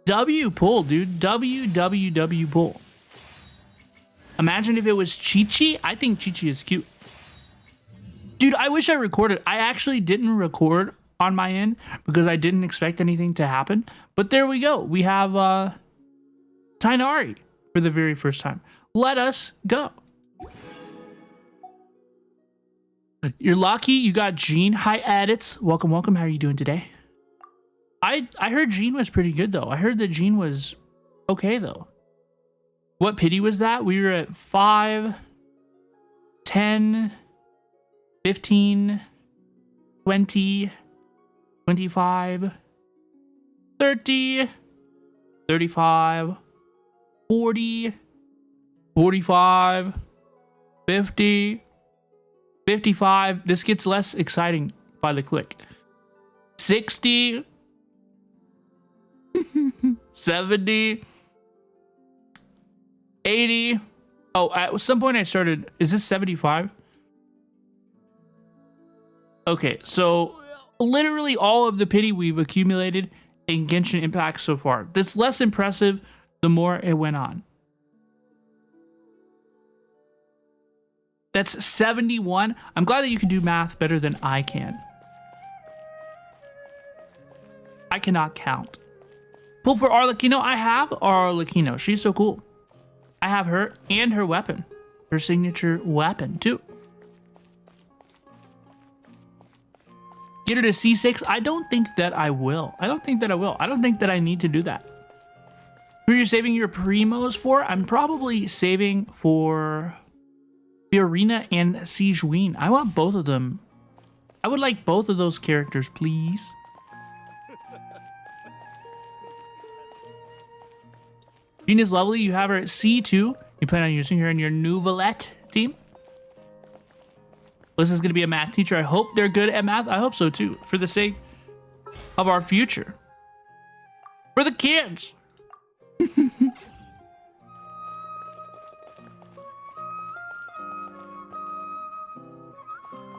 Speaker 1: W pull, dude. W pull. Imagine if it was Chi-Chi. I think Chi-Chi is cute. Dude, I wish I recorded. I actually didn't record on my end because I didn't expect anything to happen. But there we go. We have Tainari for the very first time. Let us go. You're lucky you got Jean. Hi, Edits. Welcome, welcome. How are you doing today? I heard Jean was pretty good, though. I heard that Jean was okay, though. What pity was that? We were at 5, 10, 15, 20, 25, 30, 35, 40, 45, 50, 55. This gets less exciting by the click. 60, 70, 80. Oh, at some point I started. Is this 75? Okay, so literally all of the pity we've accumulated in Genshin Impact so far. That's less impressive the more it went on. That's 71. I'm glad that you can do math better than I can. I cannot count. Pull for Arlecchino. I have Arlecchino. She's so cool. I have her and her weapon. Her signature weapon, too. Get her to C6. I don't think that I will. I don't think that I need to do that. Who are you saving your primos for? I'm probably saving for Fiorina and Sijuin. I want both of them. I would like both of those characters, please. Jean is lovely. You have her at C2. You plan on using her in your Nouvelette team? This is going to be a math teacher. I hope they're good at math. I hope so too, for the sake of our future. For the kids.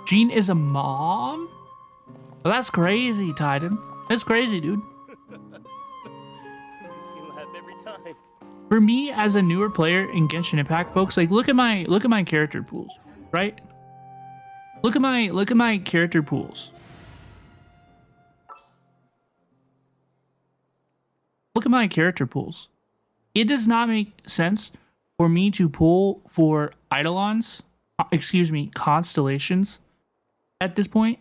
Speaker 1: Jean is a mom? Well, that's crazy, Titan. That's crazy, dude.
Speaker 11: Makes me laugh every time.
Speaker 1: For me, as a newer player in Genshin Impact, folks, like look at my character pools, right? Look at my character pools. Look at my character pools. It does not make sense for me to pull for Eidolons, excuse me, constellations at this point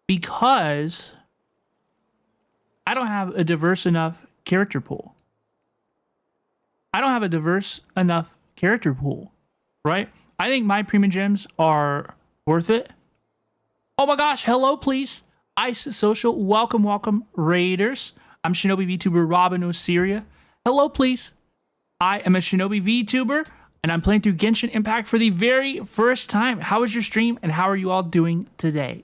Speaker 1: because I don't have a diverse enough character pool. I don't have a diverse enough character pool, right? I think my premium gems are worth it. Oh my gosh, hello, please. Ice Social, welcome, welcome, Raiders. I'm Shinobi VTuber Robin Osiria. Hello, please. I am a Shinobi VTuber, and I'm playing through Genshin Impact for the very first time. How was your stream, and how are you all doing today?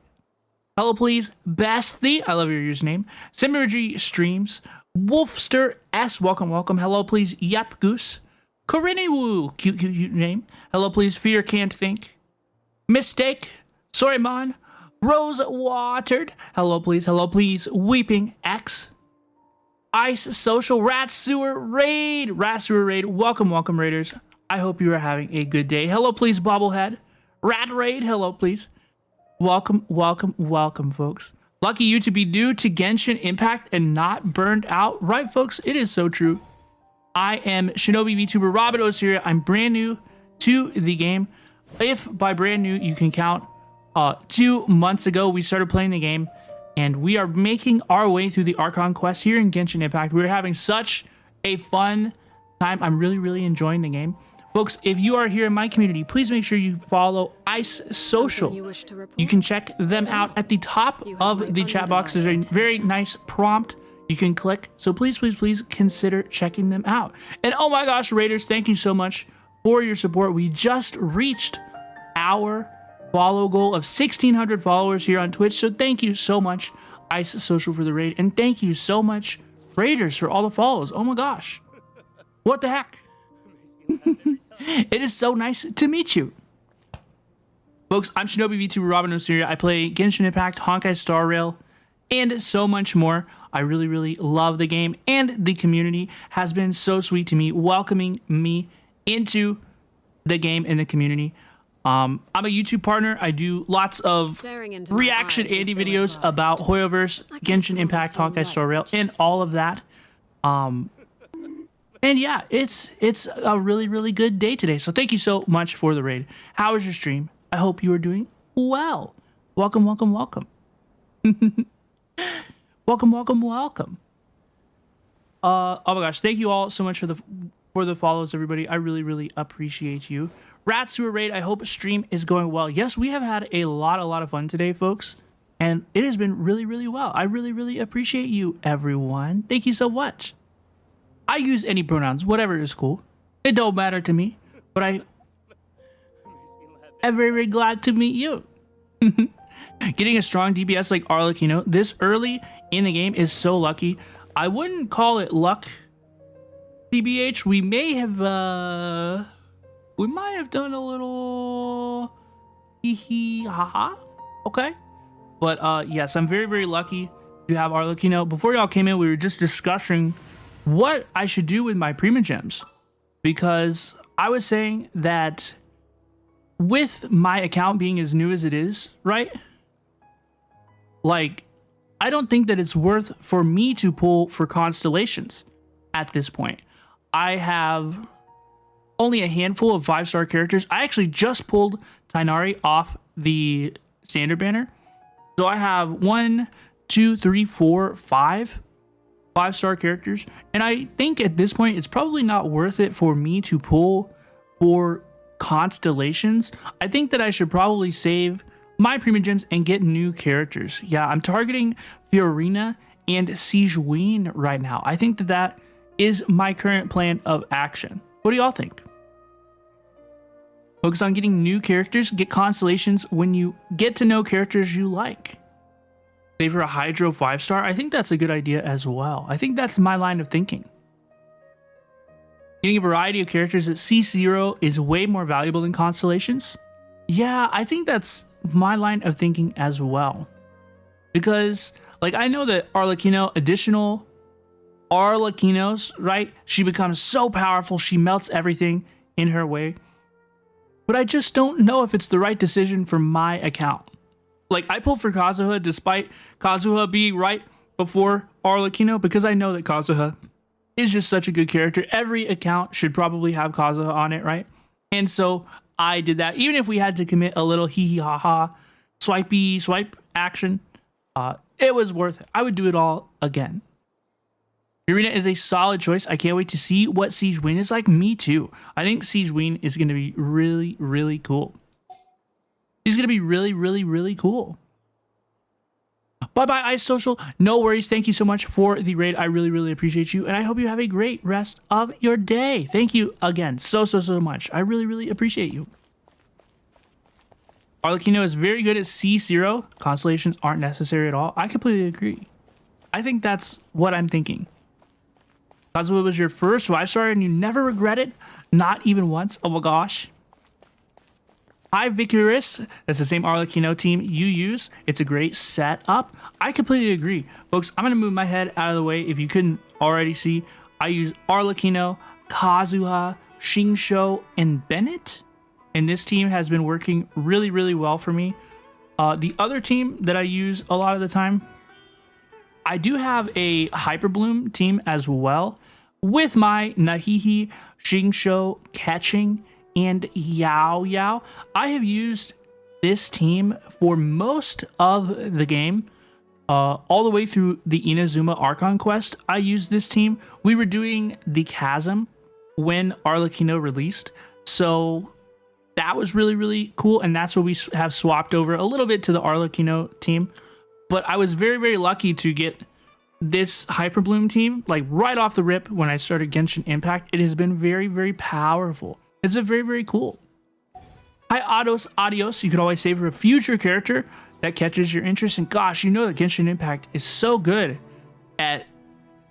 Speaker 1: Hello, please, Bestie. I love your username. Sumeru Streams. Wolfster S, welcome, welcome. Hello, please, Yep Goose. Corinne Woo, cute name. Hello, please, Fear Can't Think. Mistake, sorry, man. Rose Watered. Hello, please, Weeping X. Ice Social, Rat Sewer Raid. Welcome, welcome, Raiders. I hope you are having a good day. Hello, please, Bobblehead. Rat Raid, hello, please. Welcome, welcome, welcome, folks. Lucky you to be new to Genshin Impact and not burned out. Right, folks? It is so true. I am Shinobi VTuber Robin Osiria. I'm brand new to the game. If by brand new, you can count 2 months ago, we started playing the game. And we are making our way through the Archon quest here in Genshin Impact. We're having such a fun time. I'm really, really enjoying the game. Folks, if you are here in my community, please make sure you follow Ice Social. You can check them out at the top of the chat box. There's a very nice prompt you can click. So please, please, please consider checking them out. And oh my gosh, Raiders, thank you so much for your support. We just reached our follow goal of 1,600 followers here on Twitch. So thank you so much, Ice Social, for the raid. And thank you so much, Raiders, for all the follows. Oh my gosh. What the heck? It is so nice to meet you. Folks, I'm Shinobi, VTuber, Robin Osiria. I play Genshin Impact, Honkai Star Rail, and so much more. I really, really love the game, and the community has been so sweet to me, welcoming me into the game and the community. I'm a YouTube partner. I do lots of reaction Andy videos about Hoyoverse, Genshin Impact, Honkai Star Rail, and all of that. And yeah, it's a really, really good day today. So thank you so much for the raid. How was your stream? I hope you are doing well. Welcome, welcome, welcome. Welcome, welcome, welcome. Oh my gosh, thank you all so much for the follows, everybody. I really, really appreciate you. Rats to a raid. I hope stream is going well. Yes, we have had a lot of fun today, folks, and it has been really, really well. I really, really appreciate you, everyone. Thank you so much. I use any pronouns, whatever is cool. It don't matter to me, but I'm very, very glad to meet you. Getting a strong DPS like Arlecchino this early in the game is so lucky. I wouldn't call it luck. TBH, we might have done a little hee hee ha ha. Okay. But yes, I'm very, very lucky to have Arlecchino. Before y'all came in, we were just discussing what I should do with my Primogems, because I was saying that with my account being as new as it is, right? Like, I don't think that it's worth for me to pull for constellations at this point. I have only a handful of 5-star characters. I actually just pulled Tighnari off the standard banner. So I have 1, 2, 3, 4, 5 5-star characters. And I think at this point, it's probably not worth it for me to pull for constellations. I think that I should probably save my Primogems and get new characters. Yeah, I'm targeting Fiorina and Sijuin right now. I think that that is my current plan of action. What do y'all think? Focus on getting new characters, get constellations when you get to know characters you like. Favor a Hydro 5-star. I think that's a good idea as well. I think that's my line of thinking. Getting a variety of characters at C0 is way more valuable than constellations. Yeah, I think that's my line of thinking as well. Because, like, I know that Arlecchino, additional Arlecchinos, right? She becomes so powerful, she melts everything in her way. But I just don't know if it's the right decision for my account. Like, I pulled for Kazuha despite Kazuha being right before Arlecchino, because I know that Kazuha is just such a good character. Every account should probably have Kazuha on it, right? And so I did that. Even if we had to commit a little hee hee ha ha swipey swipe action, it was worth it. I would do it all again. Fiorina is a solid choice. I can't wait to see what Sijuin is like. Me too. I think Sijuin is going to be really, really cool. He's going to be really, really, really cool. Bye-bye, Ice Social. No worries. Thank you so much for the raid. I really, really appreciate you. And I hope you have a great rest of your day. Thank you again so much. I really, really appreciate you. Arlecchino is very good at C0. Constellations aren't necessary at all. I completely agree. I think that's what I'm thinking. Kazuha was your first 5-star and you never regret it? Not even once? Oh my gosh. Hi, Vicarus. That's the same Arlecchino team you use. It's a great setup. I completely agree. Folks, I'm going to move my head out of the way. If you couldn't already see, I use Arlecchino, Kazuha, Shinsho, and Bennett. And this team has been working really, really well for me. The other team that I use a lot of the time, I do have a Hyperbloom team as well, with my Nahihi, Shinsho, Catching, and Yao Yao. I have used this team for most of the game, all the way through the Inazuma Archon quest. I used this team. We were doing the Chasm when Arlecchino released, so that was really, really cool, and that's what we have swapped over a little bit to the Arlecchino team. But I was very, very lucky to get this Hyperbloom team, like, right off the rip when I started Genshin Impact. It has been very, very powerful. It's been very, very cool. Hi, Adios. You can always save for a future character that catches your interest. And gosh, you know that Genshin Impact is so good at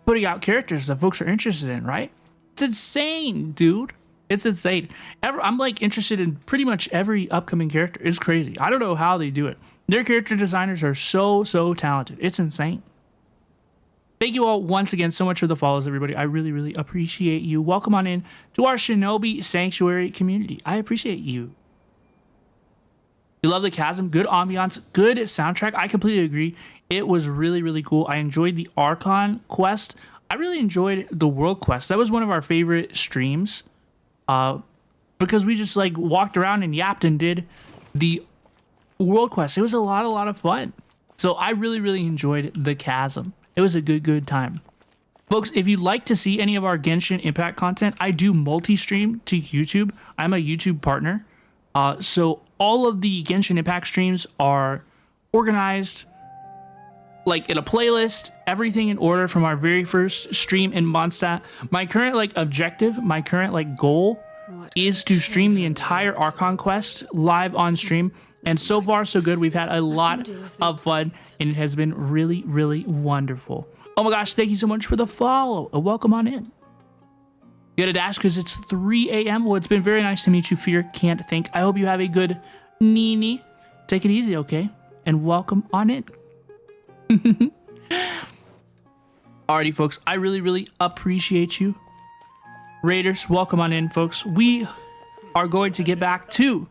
Speaker 1: putting out characters that folks are interested in, right? It's insane, dude. It's insane. I'm like interested in pretty much every upcoming character. It's crazy. I don't know how they do it. Their character designers are so talented. It's insane. Thank you all once again so much for the follows, everybody. I really appreciate you. Welcome on in to our Shinobi Sanctuary community. I appreciate you. You love the chasm, good ambiance, good soundtrack. I completely agree. It was really cool. I enjoyed the Archon quest. I really enjoyed the world quest. That was one of our favorite streams. Because we just like walked around and yapped and did the world quest. It was a lot of fun. So I really enjoyed the chasm. It was a good time. Folks, if you'd like to see any of our Genshin Impact content, I do multi-stream to YouTube. I'm a YouTube partner. So all of the Genshin Impact streams are organized like in a playlist, everything in order from our very first stream in Mondstadt. My current like objective, my current like goal is to stream the entire Archon quest live on stream. And so far so good. We've had a lot of fun and it has been really wonderful. Oh my gosh, thank you so much for the follow. Welcome on in. You got a dash because it's 3 a.m. Well, it's been very nice to meet you. Fear can't think. I hope you have a good Nini. Take it easy, okay? And welcome on in. Alrighty, folks. I really appreciate you. Raiders, welcome on in, folks. We are going to get back to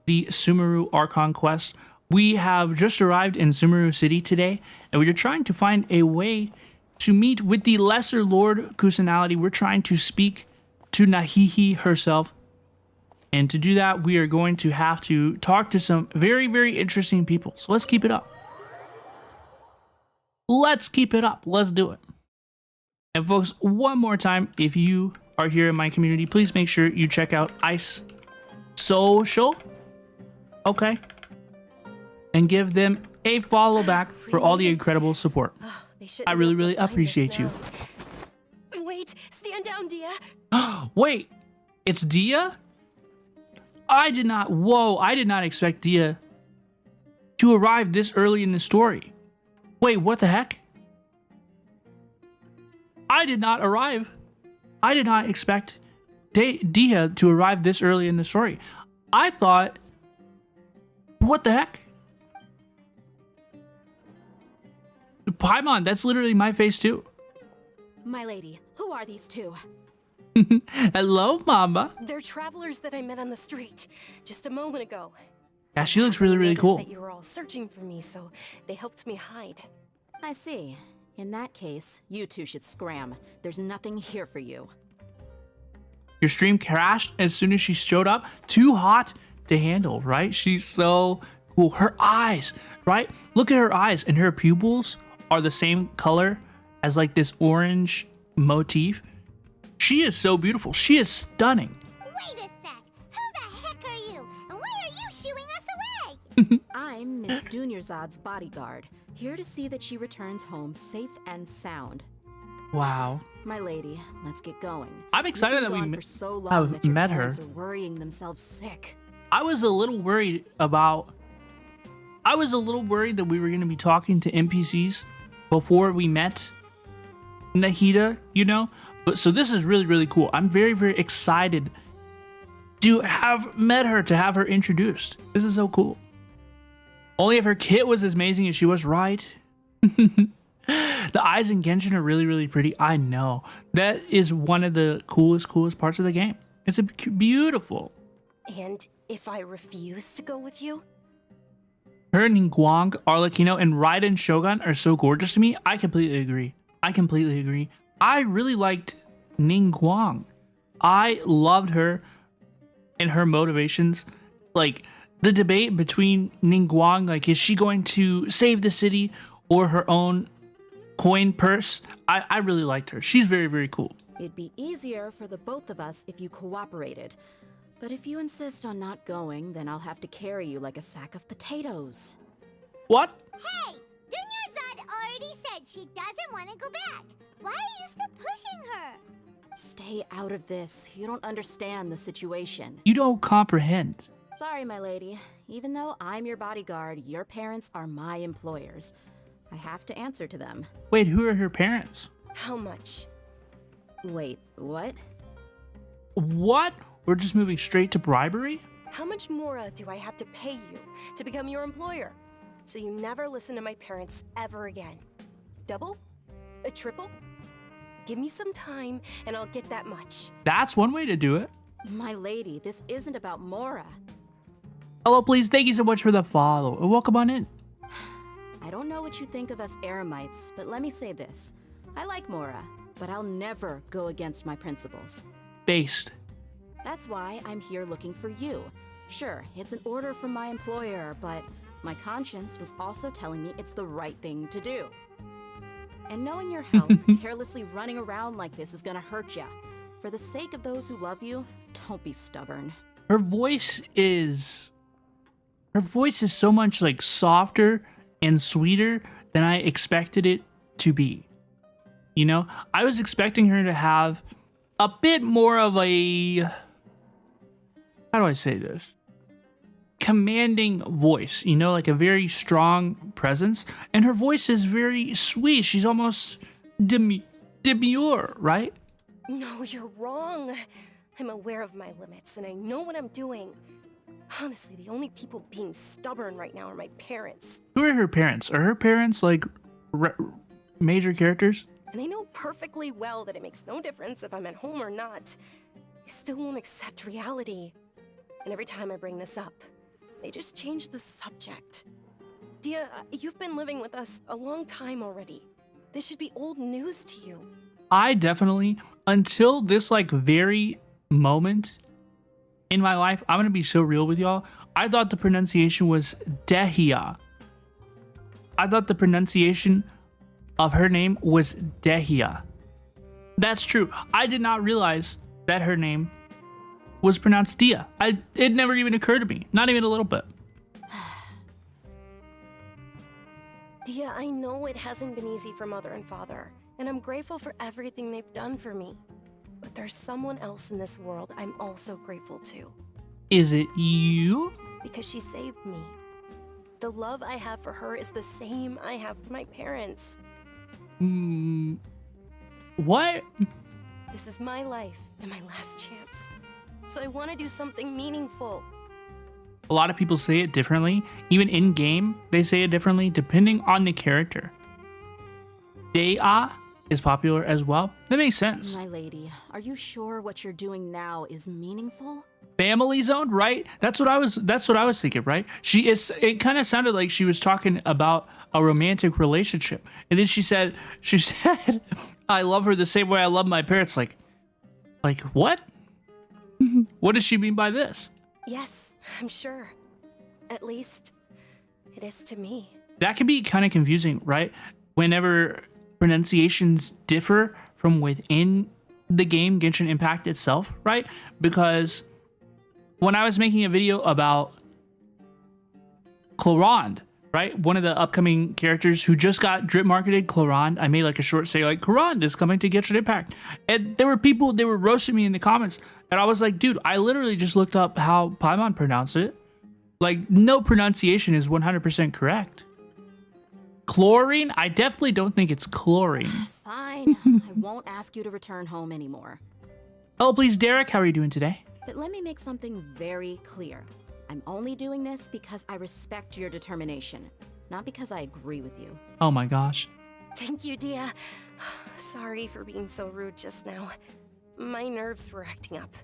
Speaker 1: the Sumeru Archon quest. We have just arrived in Sumeru City today, and we are trying to find a way to meet with the Lesser Lord Kusanality. We're trying to speak to Nahihi herself. And to do that, we are going to have to talk to some very interesting people. So let's keep it up. Let's keep it up. Let's do it. And folks, one more time, if you are here in my community, please make sure you check out Ice Social. Okay. And give them a follow back for all the incredible support. I really appreciate you.
Speaker 9: Wait, stand down, Dia.
Speaker 1: Wait, it's Dia? I did not expect Dia to arrive this early in the story. Wait, what the heck? I did not expect Dia to arrive this early in the story. I thought, what the heck? Paimon, that's literally my face too.
Speaker 2: My lady, who are these two?
Speaker 1: Hello, Mama.
Speaker 9: They're travelers that I met on the street just a moment ago.
Speaker 1: Yeah, she looks really cool.
Speaker 9: That you were all searching for me, so they helped me hide.
Speaker 2: I see. In that case, you two should scram. There's nothing here for you.
Speaker 1: Your stream crashed as soon as she showed up. Too hot to handle, right? She's so cool. Her eyes, right? Look at her eyes, and her pupils are the same color as like this orange motif. She is so beautiful. She is stunning.
Speaker 5: Wait a sec. Who the heck are you? And why are you shooing us away?
Speaker 2: I'm Miss Dunyarzad's bodyguard, here to see that she returns home safe and sound.
Speaker 1: Wow.
Speaker 2: My lady, let's get going.
Speaker 1: I'm excited that we
Speaker 2: for so long
Speaker 1: have
Speaker 2: that your
Speaker 1: met her.
Speaker 2: parents are worrying themselves sick.
Speaker 1: I was a little worried that we were going to be talking to NPCs before we met Nahida, you know? But so this is really cool. I'm very excited to have met her, to have her introduced. This is so cool. Only if her kit was as amazing as she was, right? The eyes in Genshin are really pretty. I know. That is one of the coolest parts of the game. It's beautiful.
Speaker 9: And if I refuse to go with you?
Speaker 1: Her, Ningguang, Arlecchino, and Raiden Shogun are so gorgeous to me. I completely agree. I really liked Ningguang. I loved her and her motivations. Like, the debate between Ningguang, like, is she going to save the city or her own coin purse? I really liked her. She's very cool.
Speaker 2: It'd be easier for the both of us if you cooperated. But if you insist on not going, then I'll have to carry you like a sack of potatoes.
Speaker 1: What?
Speaker 5: Hey! Dunyarzad already said she doesn't want to go back. Why are you still pushing her?
Speaker 2: Stay out of this. You don't understand the situation.
Speaker 1: You don't comprehend.
Speaker 2: Sorry, my lady. Even though I'm your bodyguard, your parents are my employers. I have to answer to them.
Speaker 1: Wait, who are her parents?
Speaker 9: How much?
Speaker 2: Wait, what?
Speaker 1: What? We're just moving straight to bribery?
Speaker 9: How much more do I have to pay you to become your employer? So you never listen to my parents ever again. Double? A triple? Give me some time and I'll get that much.
Speaker 1: That's one way to do it.
Speaker 2: My lady, this isn't about Mora.
Speaker 1: Hello, please. Thank you so much for the follow. And welcome on in.
Speaker 2: I don't know what you think of us Eremites, but let me say this. I like Mora, but I'll never go against my principles.
Speaker 1: Based.
Speaker 2: That's why I'm here looking for you. Sure, it's an order from my employer, but my conscience was also telling me it's the right thing to do. And knowing your health, carelessly running around like this is gonna hurt ya. For the sake of those who love you, don't be stubborn.
Speaker 1: Her voice is so much like softer and sweeter than I expected it to be. You know, I was expecting her to have a bit more of a, how do I say this? Commanding voice, you know, like a very strong presence. And her voice is very sweet. She's almost demure, right?
Speaker 9: No, you're wrong. I'm aware of my limits and I know what I'm doing. Honestly, the only people being stubborn right now are my parents.
Speaker 1: Who are her parents? Are her parents like major characters?
Speaker 9: And I know perfectly well that it makes no difference if I'm at home or not. I still won't accept reality. And every time I bring this up, they just change the subject. Dia, you've been living with us a long time already. This should be old news to you.
Speaker 1: I definitely, until this like very moment in my life, I'm gonna be so real with y'all. I thought the pronunciation was Dehia. I thought the pronunciation of her name was Dehia. That's true. I did not realize that her name was pronounced Dia. It never even occurred to me. Not even a little bit.
Speaker 9: Dia, I know it hasn't been easy for Mother and Father, and I'm grateful for everything they've done for me. But there's someone else in this world I'm also grateful to.
Speaker 1: Is it you?
Speaker 9: Because she saved me. The love I have for her is the same I have for my parents.
Speaker 1: What?
Speaker 9: This is my life and my last chance. So I want to do something meaningful.
Speaker 1: A lot of people say it differently. Even in game, they say it differently depending on the character. Dea is popular as well. That makes sense.
Speaker 2: My lady, are you sure what you're doing now is meaningful?
Speaker 1: Family zone, right? That's what I was thinking, right? It kind of sounded like she was talking about a romantic relationship. And then she said, I love her the same way I love my parents. Like what? What does she mean by this?
Speaker 9: Yes, I'm sure. At least, it is to me.
Speaker 1: That can be kind of confusing, right? Whenever pronunciations differ from within the game Genshin Impact itself, right? Because when I was making a video about Clorond, right? One of the upcoming characters who just got drip marketed, Clorond, I made like a short say like, Clorond is coming to Genshin Impact. And there were people, they were roasting me in the comments. And I was like, dude, I literally just looked up how Paimon pronounced it. Like, no pronunciation is 100% correct. Chlorine? I definitely don't think it's chlorine.
Speaker 2: Fine. I won't ask you to return home anymore.
Speaker 1: Oh, please, Derek, how are you doing today?
Speaker 2: But let me make something very clear. I'm only doing this because I respect your determination, not because I agree with you.
Speaker 1: Oh my gosh.
Speaker 9: Thank you, Dia. Sorry for being so rude just now. My nerves were acting up.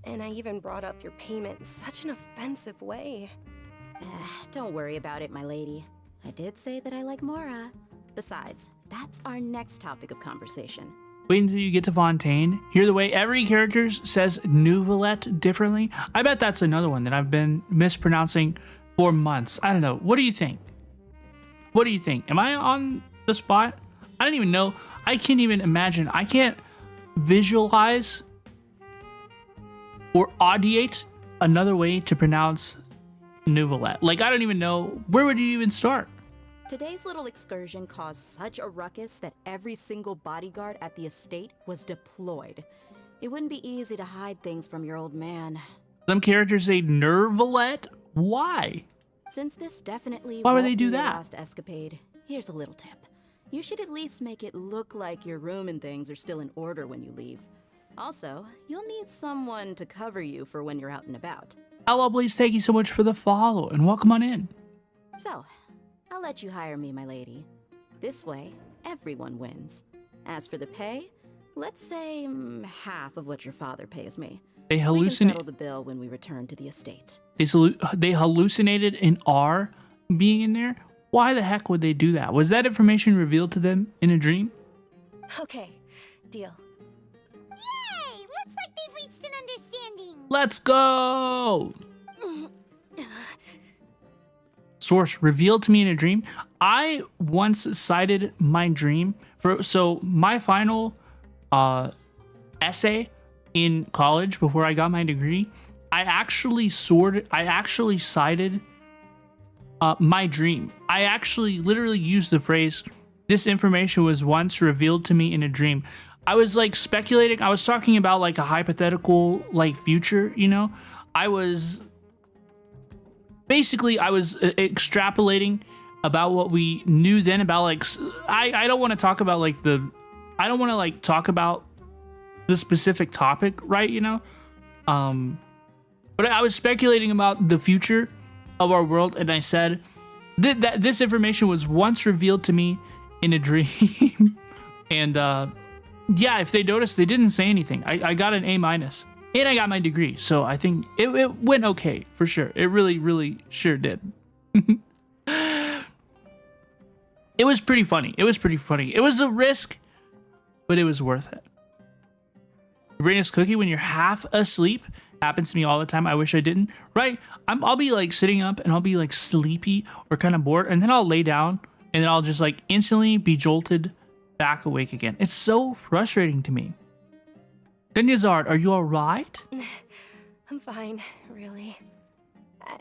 Speaker 9: And I even brought up your payment in such an offensive way.
Speaker 2: Don't worry about it, my lady. I did say that I like Mora. Besides, that's our next topic of conversation.
Speaker 1: Wait until you get to Fontaine. Hear the way every character says Nouvelette differently. I bet that's another one that I've been mispronouncing for months. I don't know. What do you think? What do you think? Am I on the spot? I don't even know. I can't even imagine. I can't visualize or audiate another way to pronounce Nouvelette. Like, I don't even know. Where would you even start?
Speaker 2: Today's little excursion caused such a ruckus that every single bodyguard at the estate was deployed. It wouldn't be easy to hide things from your old man.
Speaker 1: Some characters say Nervelette. Why?
Speaker 2: Since this definitely
Speaker 1: Why would
Speaker 2: won't
Speaker 1: they do
Speaker 2: be your
Speaker 1: that?
Speaker 2: last escapade, here's a little tip. You should at least make it look like your room and things are still in order when you leave. Also, you'll need someone to cover you for when you're out and about.
Speaker 1: Hello, please. Thank you so much for the follow and welcome on in.
Speaker 2: So, I'll let you hire me, my lady. This way, everyone wins. As for the pay, let's say half of what your father pays me.
Speaker 1: They
Speaker 2: We can
Speaker 1: hallucinate.
Speaker 2: settle the bill when we return to the estate.
Speaker 1: They hallucinated an R being in there. Why the heck would they do that? Was that information revealed to them in a dream?
Speaker 9: Okay, deal.
Speaker 5: Yay! Looks like they've reached an understanding.
Speaker 1: Let's go. Source revealed to me in a dream. I once cited my dream so my final essay in college before I got my degree. I actually cited my dream. I actually literally used the phrase, "This information was once revealed to me in a dream." I was like speculating. I was talking about like a hypothetical like future, you know. I was extrapolating about what we knew then about like I don't want to talk about like talk about the specific topic, right, you know? But I was speculating about the future of our world, and I said that this information was once revealed to me in a dream. And yeah, if they noticed, they didn't say anything. I got an A-, and I got my degree, so I think it went okay for sure. It really, really sure did. It was pretty funny. It was a risk, but it was worth it. Your brain is cookie when you're half asleep. Happens to me all the time. I wish I didn't. Right? I'll be like sitting up and I'll be like sleepy or kind of bored, and then I'll lay down and then I'll just like instantly be jolted back awake again. It's so frustrating to me. Denyazard, are you all right?
Speaker 9: I'm fine, really.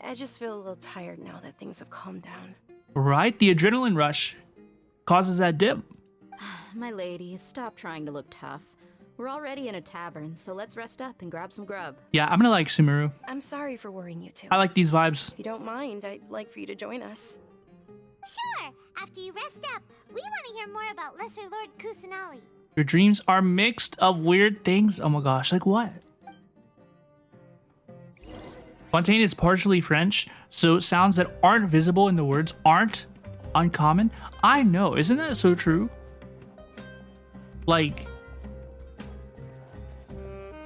Speaker 9: I just feel a little tired now that things have calmed down.
Speaker 1: Right? The adrenaline rush causes that dip.
Speaker 2: My lady, stop trying to look tough. We're already in a tavern, so let's rest up and grab some grub.
Speaker 1: Yeah, I'm gonna like Sumeru.
Speaker 9: I'm sorry for worrying you two.
Speaker 1: I like these vibes.
Speaker 9: If you don't mind, I'd like for you to join us.
Speaker 5: Sure, after you rest up, we want to hear more about Lesser Lord Kusanali.
Speaker 1: Your dreams are mixed of weird things. Oh my gosh, like what? Fontaine is partially French, so sounds that aren't visible in the words aren't uncommon. I know, isn't that so true? Like,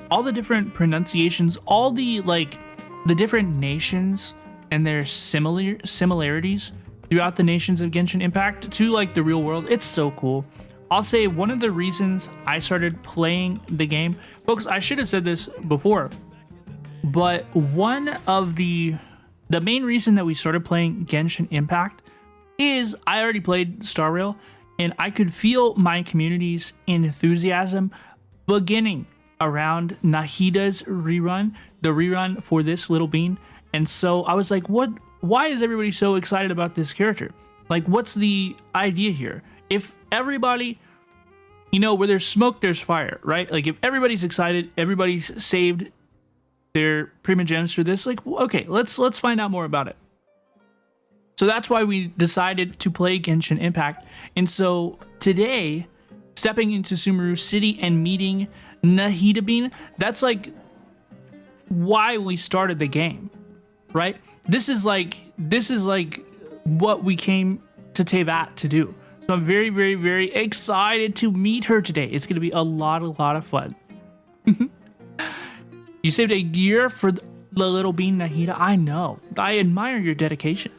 Speaker 1: all the different pronunciations, all the like the different nations and their similarities throughout the nations of Genshin Impact to like the real world. It's so cool. I'll say one of the reasons I started playing the game, folks, I should have said this before, but one of the main reason that we started playing Genshin Impact is I already played Star Rail, and I could feel my community's enthusiasm beginning around Nahida's rerun, the rerun for this little bean. And so I was like, why is everybody so excited about this character? Like, what's the idea here? If everybody, you know, where there's smoke, there's fire, right? Like, if everybody's excited, everybody's saved their Prima Gems for this, like, okay, let's find out more about it. So that's why we decided to play Genshin Impact. And so today, stepping into Sumeru City and meeting Nahida Bean, that's like why we started the game, right? This is like what we came to Tevat to do. So I'm very, very, very excited to meet her today. It's going to be a lot of fun. You saved a year for the little bean, Nahida. I know. I admire your dedication.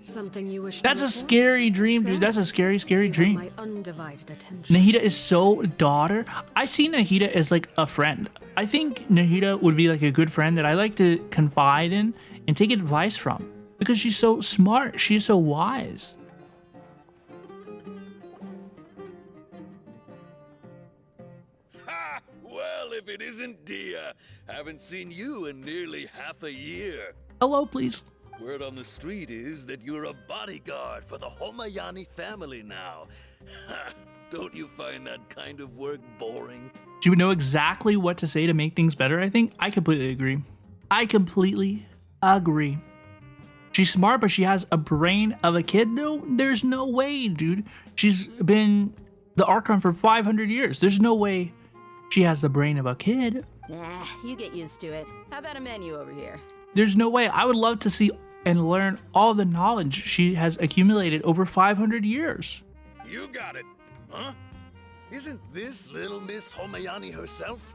Speaker 11: Something you wish
Speaker 1: That's
Speaker 11: to
Speaker 1: a
Speaker 11: report?
Speaker 1: scary dream, dude. That's a scary
Speaker 11: You have
Speaker 1: dream.
Speaker 11: my undivided attention.
Speaker 1: Nahida is so daughter. I see Nahida as like a friend. I think Nahida would be like a good friend that I like to confide in and take advice from because she's so smart. She's so wise.
Speaker 12: Ha! Well, if it isn't Dia. Haven't seen you in nearly half a year.
Speaker 1: Hello, please.
Speaker 12: Word on the street is that you're a bodyguard for the Homayani family now. Ha! Don't you find that kind of work boring?
Speaker 1: She would know exactly what to say to make things better, I think. I completely agree. I completely agree. She's smart, but she has a brain of a kid. No, there's no way, dude. She's been the Archon for 500 years. There's no way She has the brain of a kid.
Speaker 2: Nah, you get used to it. How about a menu over here?
Speaker 1: There's no way. I would love to see and learn all the knowledge she has accumulated over 500 years.
Speaker 12: You got it, huh? Isn't this little Miss Homayani herself?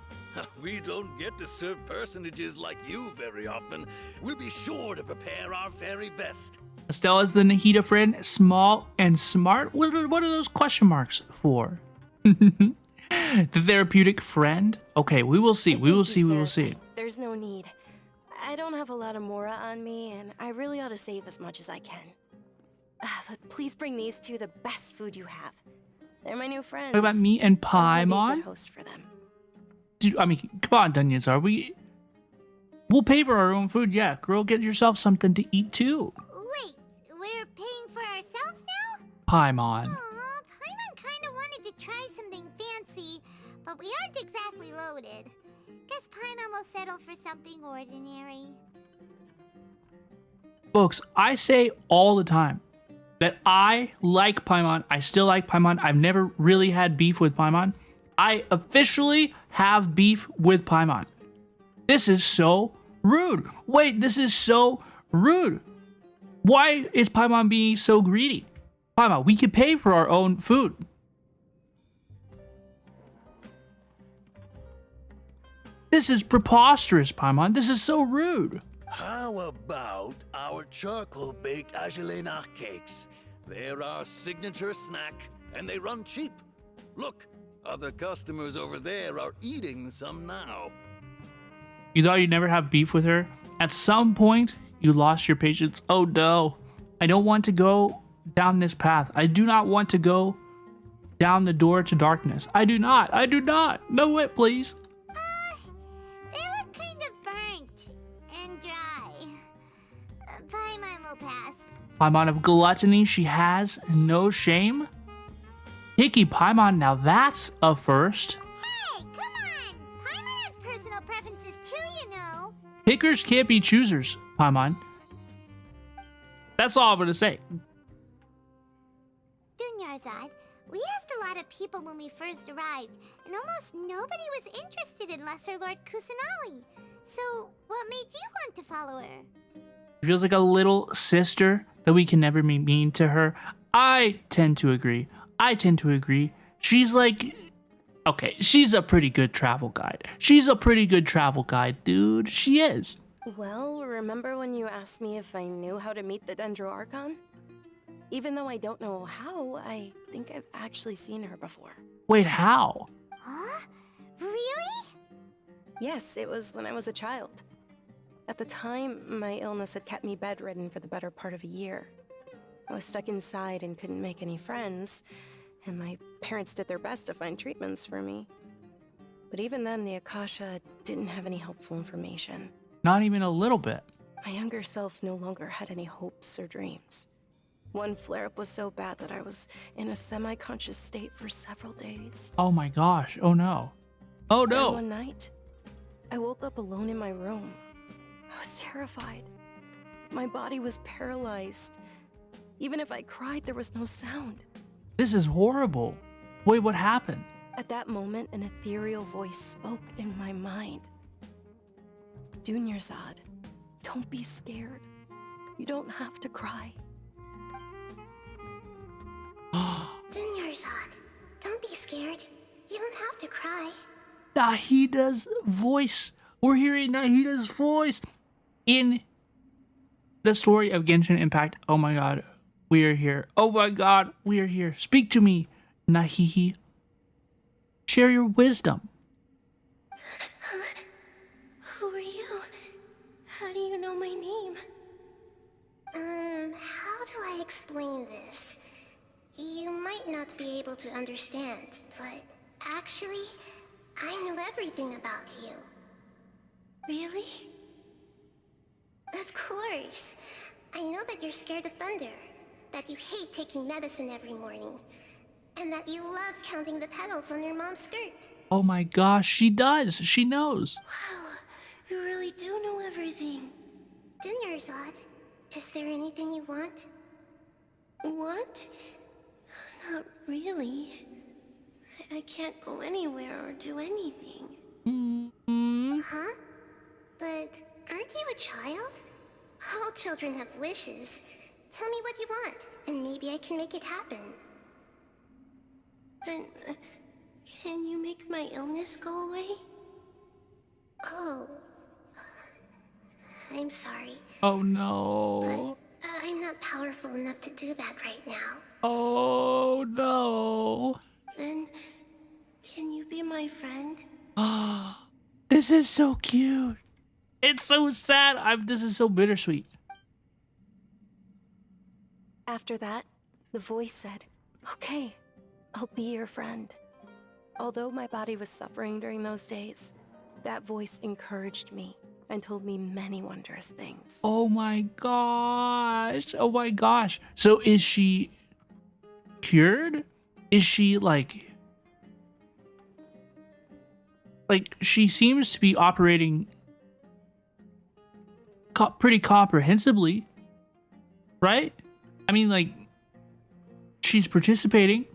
Speaker 12: We don't get to serve personages like you very often. We'll be sure to prepare our very best.
Speaker 1: Estella's the Nahida friend, small and smart. What are those question marks for? The therapeutic friend? Okay, we will see. We will see. We will see.
Speaker 9: There's no need. I don't have a lot of Mora on me, and I really ought to save as much as I can. But please bring these two the best food you have. They're my new friends.
Speaker 1: What about me and
Speaker 9: I'm gonna be a
Speaker 1: Paimon?
Speaker 9: good host for them.
Speaker 1: Dude, I mean, come on, Dunyas, are we? We'll pay for our own food. Yeah, girl, get yourself something to eat too.
Speaker 5: Wait, we're paying for ourselves now?
Speaker 1: Paimon.
Speaker 5: Aw, Paimon kinda wanted to try something fancy, but we aren't exactly loaded. Guess Paimon will settle for something ordinary.
Speaker 1: Folks, I say all the time that I like Paimon. I still like Paimon. I've never really had beef with Paimon. I officially have beef with Paimon. This is so rude. Wait, this is so rude. Why is Paimon being so greedy? Paimon, we could pay for our own food. This is preposterous, Paimon. This is so rude.
Speaker 12: How about our charcoal-baked Agelena cakes? They're our signature snack, and they run cheap. Look, other customers over there are eating some now.
Speaker 1: You thought you'd never have beef with her? At some point, you lost your patience. Oh no. I don't want to go down this path. I do not want to go down the door to darkness. I do not. I do not. No way, please.
Speaker 5: They look kind of burnt and dry. Paimon will pass.
Speaker 1: Paimon of gluttony, she has no shame. Hickey Paimon, now that's a first.
Speaker 5: Hey, come on! Paimon has personal preferences too, you know.
Speaker 1: Pickers can't be choosers, Paimon. That's all I'm gonna say.
Speaker 5: Dunyarzad, we asked a lot of people when we first arrived, and almost nobody was interested in Lesser Lord Kusanali. So, what made you want to follow her?
Speaker 1: It feels like a little sister that we can never be mean to her. I tend to agree. She's like, okay, she's a pretty good travel guide. She's a pretty good travel guide, dude. She is.
Speaker 9: Well, remember when you asked me if I knew how to meet the Dendro Archon? Even though I don't know how, I think I've actually seen her before.
Speaker 1: Wait, how?
Speaker 5: Huh? Really?
Speaker 9: Yes, it was when I was a child. At the time, my illness had kept me bedridden for the better part of a year. I was stuck inside and couldn't make any friends, and my parents did their best to find treatments for me. But even then, the Akasha didn't have any helpful information.
Speaker 1: Not even a little bit.
Speaker 9: My younger self no longer had any hopes or dreams. One flare-up was so bad that I was in a semi-conscious state for several days.
Speaker 1: Oh my gosh. Oh no. Oh no.
Speaker 9: And one night, I woke up alone in my room. I was terrified. My body was paralyzed. Even if I cried, there was no sound.
Speaker 1: This is horrible. Wait, what happened?
Speaker 9: At that moment, an ethereal voice spoke in my mind. Dunyarzad, don't be scared. You don't have to cry.
Speaker 5: Dunyarzad, don't be scared. You don't have to cry.
Speaker 1: Nahida's voice. We're hearing Nahida's voice in the story of Genshin Impact. Oh my god, we are here. Oh my god, we are here. Speak to me, Nahihi. Share your wisdom.
Speaker 5: Who are you? How do you know my name? How do I explain this? You might not be able to understand, but actually, I know everything about you. Really? Of course. I know that you're scared of thunder, that you hate taking medicine every morning, and that you love counting the petals on your mom's skirt.
Speaker 1: Oh my gosh, she does. She knows.
Speaker 5: Wow, you really do know everything. Dunyarzad, is there anything you want? Want? Not really. I can't go anywhere or do anything. Huh? But aren't you a child? All children have wishes. Tell me what you want, and maybe I can make it happen. But can you make my illness go away? Oh. I'm sorry.
Speaker 1: Oh no.
Speaker 5: But I'm not powerful enough to do that right now.
Speaker 1: Oh no.
Speaker 5: Then, can you be my friend?
Speaker 1: This is so cute. It's so sad. This is so bittersweet.
Speaker 9: After that, the voice said, "Okay, I'll be your friend." Although my body was suffering during those days, that voice encouraged me and told me many wondrous things.
Speaker 1: Oh my gosh. Oh my gosh. So is she cured? Is she like she seems to be operating pretty comprehensively, right? I mean, like, she's participating.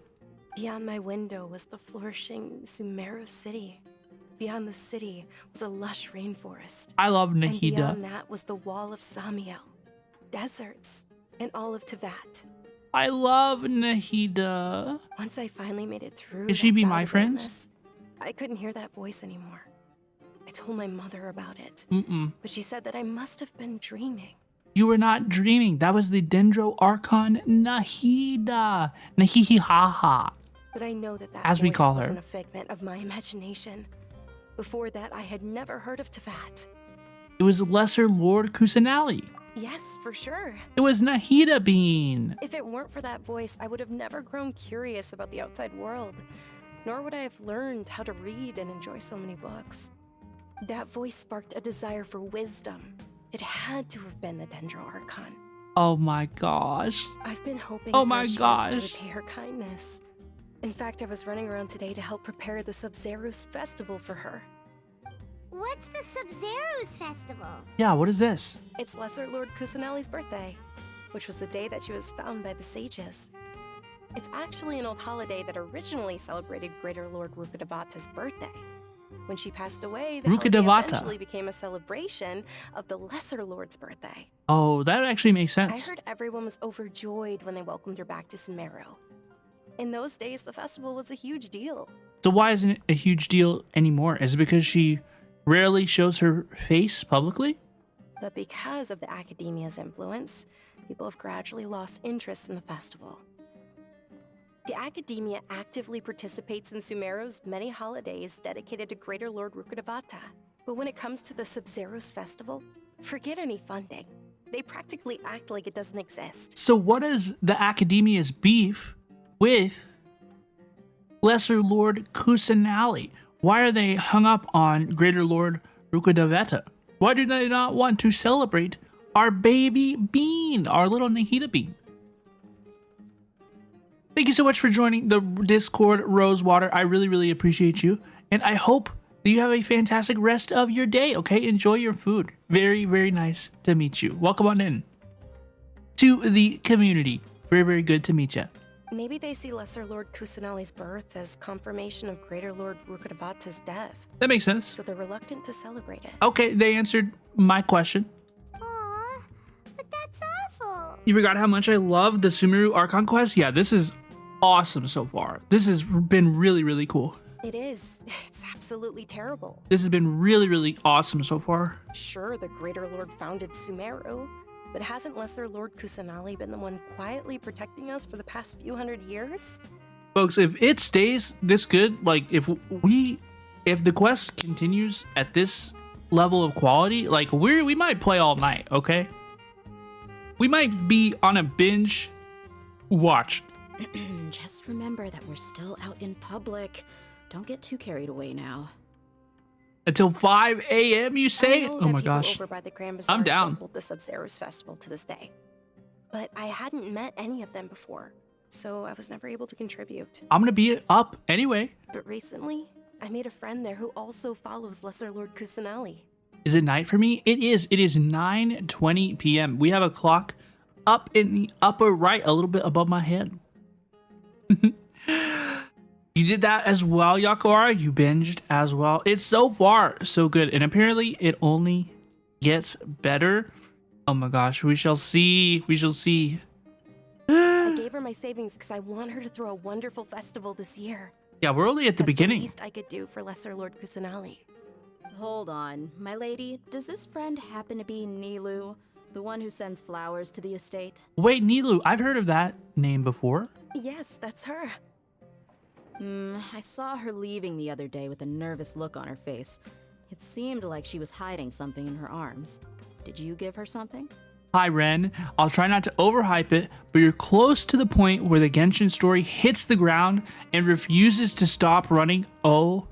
Speaker 9: Beyond my window was the flourishing Sumeru city. Beyond the city was a lush rainforest.
Speaker 1: I love
Speaker 9: And
Speaker 1: Nahida.
Speaker 9: beyond that was the wall of Samiel, deserts, and all of Teyvat.
Speaker 1: I love Nahida.
Speaker 9: Once I finally made it through,
Speaker 1: Could she
Speaker 9: that
Speaker 1: be
Speaker 9: bout
Speaker 1: my
Speaker 9: of
Speaker 1: friends?
Speaker 9: illness, I couldn't hear that voice anymore. I told my mother about it, but she said that I must have been dreaming.
Speaker 1: You were not dreaming. That was the Dendro Archon Nahida. Nahihihaha.
Speaker 9: But I know that
Speaker 1: As we
Speaker 9: voice
Speaker 1: call her.
Speaker 9: wasn't a figment of my imagination. Before that, I had never heard of Teyvat.
Speaker 1: It was Lesser Lord Kusanali.
Speaker 9: Yes, for sure.
Speaker 1: It was Nahida Bean.
Speaker 9: If it weren't for that voice, I would have never grown curious about the outside world. Nor would I have learned how to read and enjoy so many books. That voice sparked a desire for wisdom. It had to have been the Dendro Archon.
Speaker 1: Oh my gosh.
Speaker 9: I've been hoping
Speaker 1: Oh
Speaker 9: for
Speaker 1: my
Speaker 9: a chance to
Speaker 1: gosh.
Speaker 9: repay her kindness. In fact, I was running around today to help prepare the Sub-Zero's festival for her.
Speaker 5: What's the Sub-Zero's festival?
Speaker 1: Yeah, what is this?
Speaker 9: It's Lesser Lord Kusanali's birthday, which was the day that she was found by the sages. It's actually an old holiday that originally celebrated Greater Lord Rukkhadevata's birthday. When she passed away, the holiday
Speaker 1: Rukkhadevata.
Speaker 9: eventually became a celebration of the Lesser Lord's birthday.
Speaker 1: Oh, that actually makes
Speaker 9: I
Speaker 1: sense.
Speaker 9: heard everyone was overjoyed when they welcomed her back to Sumeru. In those days, the festival was a huge deal.
Speaker 1: So why isn't it a huge deal anymore? Is it because she rarely shows her face publicly?
Speaker 9: But because of the academia's influence, people have gradually lost interest in the festival. The academia actively participates in Sumeru's many holidays dedicated to Greater Lord Rukkhadevata. But when it comes to the Sub-Zero's festival, forget any funding. They practically act like it doesn't exist.
Speaker 1: So what is the Academia's beef with Lesser Lord Kusanali? Why are they hung up on Greater Lord Rukkhadevata? Why do they not want to celebrate our baby Bean, our little Nahida Bean? Thank you so much for joining the Discord, Rosewater. I really, really appreciate you. And I hope that you have a fantastic rest of your day, okay? Enjoy your food. Very, very nice to meet you. Welcome on in to the community. Very, very good to meet you.
Speaker 9: Maybe they see Lesser Lord Kusanali's birth as confirmation of Greater Lord Rukkhadevata's death,
Speaker 1: That makes sense.
Speaker 9: so they're reluctant to celebrate it.
Speaker 1: Okay, they answered my question.
Speaker 5: Aw, but that's awful.
Speaker 1: You forgot how much I love the Sumeru Archon quest? Yeah, this is awesome so far. This has been really, really cool.
Speaker 9: It is. It's absolutely terrible.
Speaker 1: This has been really, really awesome so far.
Speaker 9: Sure, the Greater Lord founded Sumeru, but hasn't Lesser Lord Kusanali been the one quietly protecting us for the past few hundred years?
Speaker 1: Folks, if it stays this good, like if the quest continues at this level of quality, like we might play all night, okay? We might be on a binge watch.
Speaker 2: Just remember that we're still out in public. Don't get too carried away now.
Speaker 1: Until 5 a.m. you say?
Speaker 9: I know
Speaker 1: Oh
Speaker 9: that
Speaker 1: my
Speaker 9: people
Speaker 1: gosh.
Speaker 9: over by the Grand Bazaar
Speaker 1: I'm down.
Speaker 9: still hold the Sub-Zero's festival to this day. But I hadn't met any of them before, so I was never able to contribute.
Speaker 1: I'm gonna be up anyway.
Speaker 9: But recently, I made a friend there who also follows Lesser Lord Kusanali.
Speaker 1: Is it night for me? It is. It is 9:20 p.m. We have a clock up in the upper right, a little bit above my head. You did that as well, Yakawara. You binged as well. It's so far so good, and apparently it only gets better. Oh my gosh, we shall see. We shall see.
Speaker 9: I gave her my savings because I want her to throw a wonderful festival this year.
Speaker 1: Yeah, we're only at the beginning.
Speaker 9: That's the least I could do for Lesser Lord Kusanali.
Speaker 2: Hold on, my lady. Does this friend happen to be Nilu, the one who sends flowers to the estate?
Speaker 1: Wait, Nilu, I've heard of that name before.
Speaker 9: Yes, that's her.
Speaker 2: I saw her leaving the other day with a nervous look on her face. It seemed like she was hiding something in her arms. Did you give her something?
Speaker 1: Hi, Ren. I'll try not to overhype it, but you're close to the point where the Genshin story hits the ground and refuses to stop running. Oh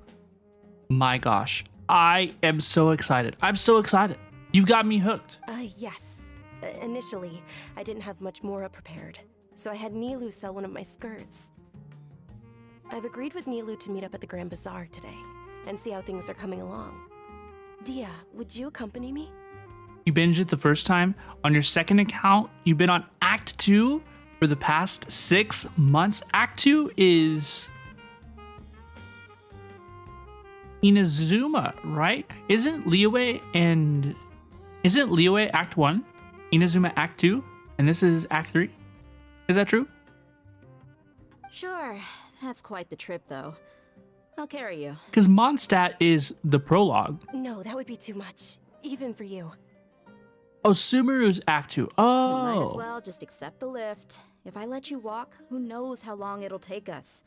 Speaker 1: my gosh. I am so excited. I'm so excited. You've got me hooked.
Speaker 9: Yes. Initially, I didn't have much more prepared, so I had Nilu sell one of my skirts. I've agreed with Nilu to meet up at the Grand Bazaar today and see how things are coming along. Dia, would you accompany me?
Speaker 1: You binged it the first time. On your second account, you've been on Act 2 for the past 6 months. Act 2 is Inazuma, right? Isn't Liyue Act 1? Inazuma Act 2? And this is Act 3? Is that true?
Speaker 2: Sure. That's quite the trip, though. I'll carry you.
Speaker 1: Because Mondstadt is the prologue.
Speaker 9: No, that would be too much, even for you.
Speaker 1: Oh, Sumeru's Act 2.
Speaker 2: You
Speaker 1: Oh.
Speaker 2: might as well just accept the lift. If I let you walk, who knows how long it'll take us.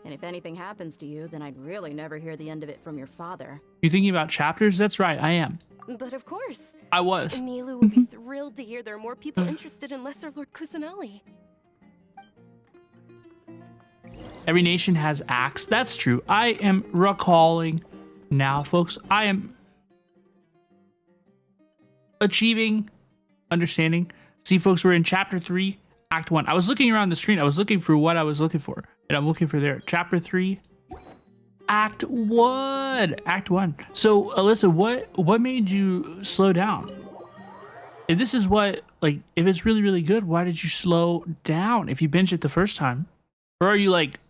Speaker 2: And if anything happens to you, then I'd really never hear the end of it from your father.
Speaker 1: You thinking about chapters? That's right, I am.
Speaker 9: But of course.
Speaker 1: I was.
Speaker 9: Nilu would be thrilled to hear there are more people interested in Lesser Lord Kusanali.
Speaker 1: Every nation has acts. That's true. I am recalling now, folks. I am achieving understanding. See, folks, we're in chapter 3, act 1. I was looking around the screen. I was looking for what I was looking for. And I'm looking for there. Chapter 3, act 1. Act 1. So, Alyssa, what made you slow down? If this is what, like, if it's really, really good, why did you slow down if you binged it the first time? Or are you, like,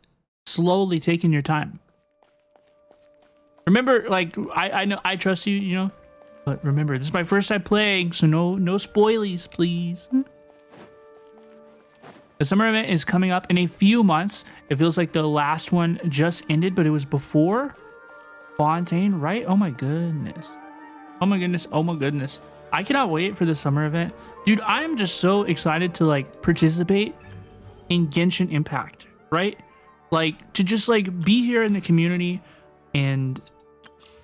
Speaker 1: slowly taking your time? Remember, like, I know I trust you, you know, but remember, this is my first time playing, so no spoilies, please. The summer event is coming up in a few months. It feels like the last one just ended, but it was before Fontaine, right? Oh my goodness. Oh my goodness. Oh my goodness. I cannot wait for the summer event. Dude, I am just so excited to, like, participate in Genshin Impact, right? Like, to just, like, be here in the community and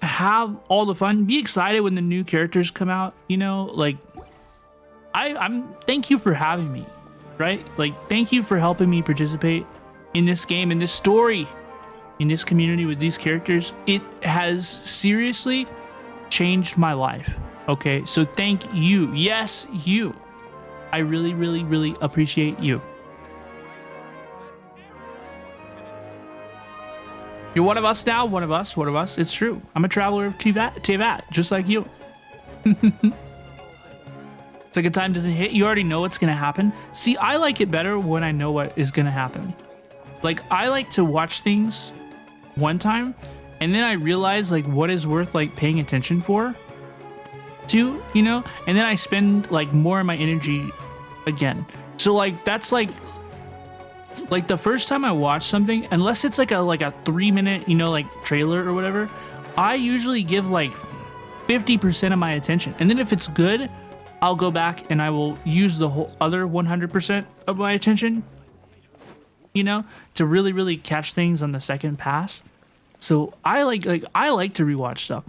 Speaker 1: have all the fun, be excited when the new characters come out, you know, like, I'm thank you for having me, right? Like, thank you for helping me participate in this game, in this story, in this community with these characters. It has seriously changed my life. Okay, so thank you. Yes, you. I really, really, really appreciate you. You're one of us now, one of us. It's true. I'm a traveler of Tevat, just like you. It's like a time doesn't hit, you already know what's gonna happen. See, I like it better when I know what is gonna happen. Like, I like to watch things one time, and then I realize, like, what is worth, like, paying attention for, too, you know? And then I spend, like, more of my energy again. So, like, that's, like the first time I watch something, unless it's like a 3-minute, you know, like, trailer or whatever, I usually give like 50% of my attention. And then if it's good, I'll go back and I will use the whole other 100% of my attention, you know, to really, really catch things on the second pass. So I like to rewatch stuff.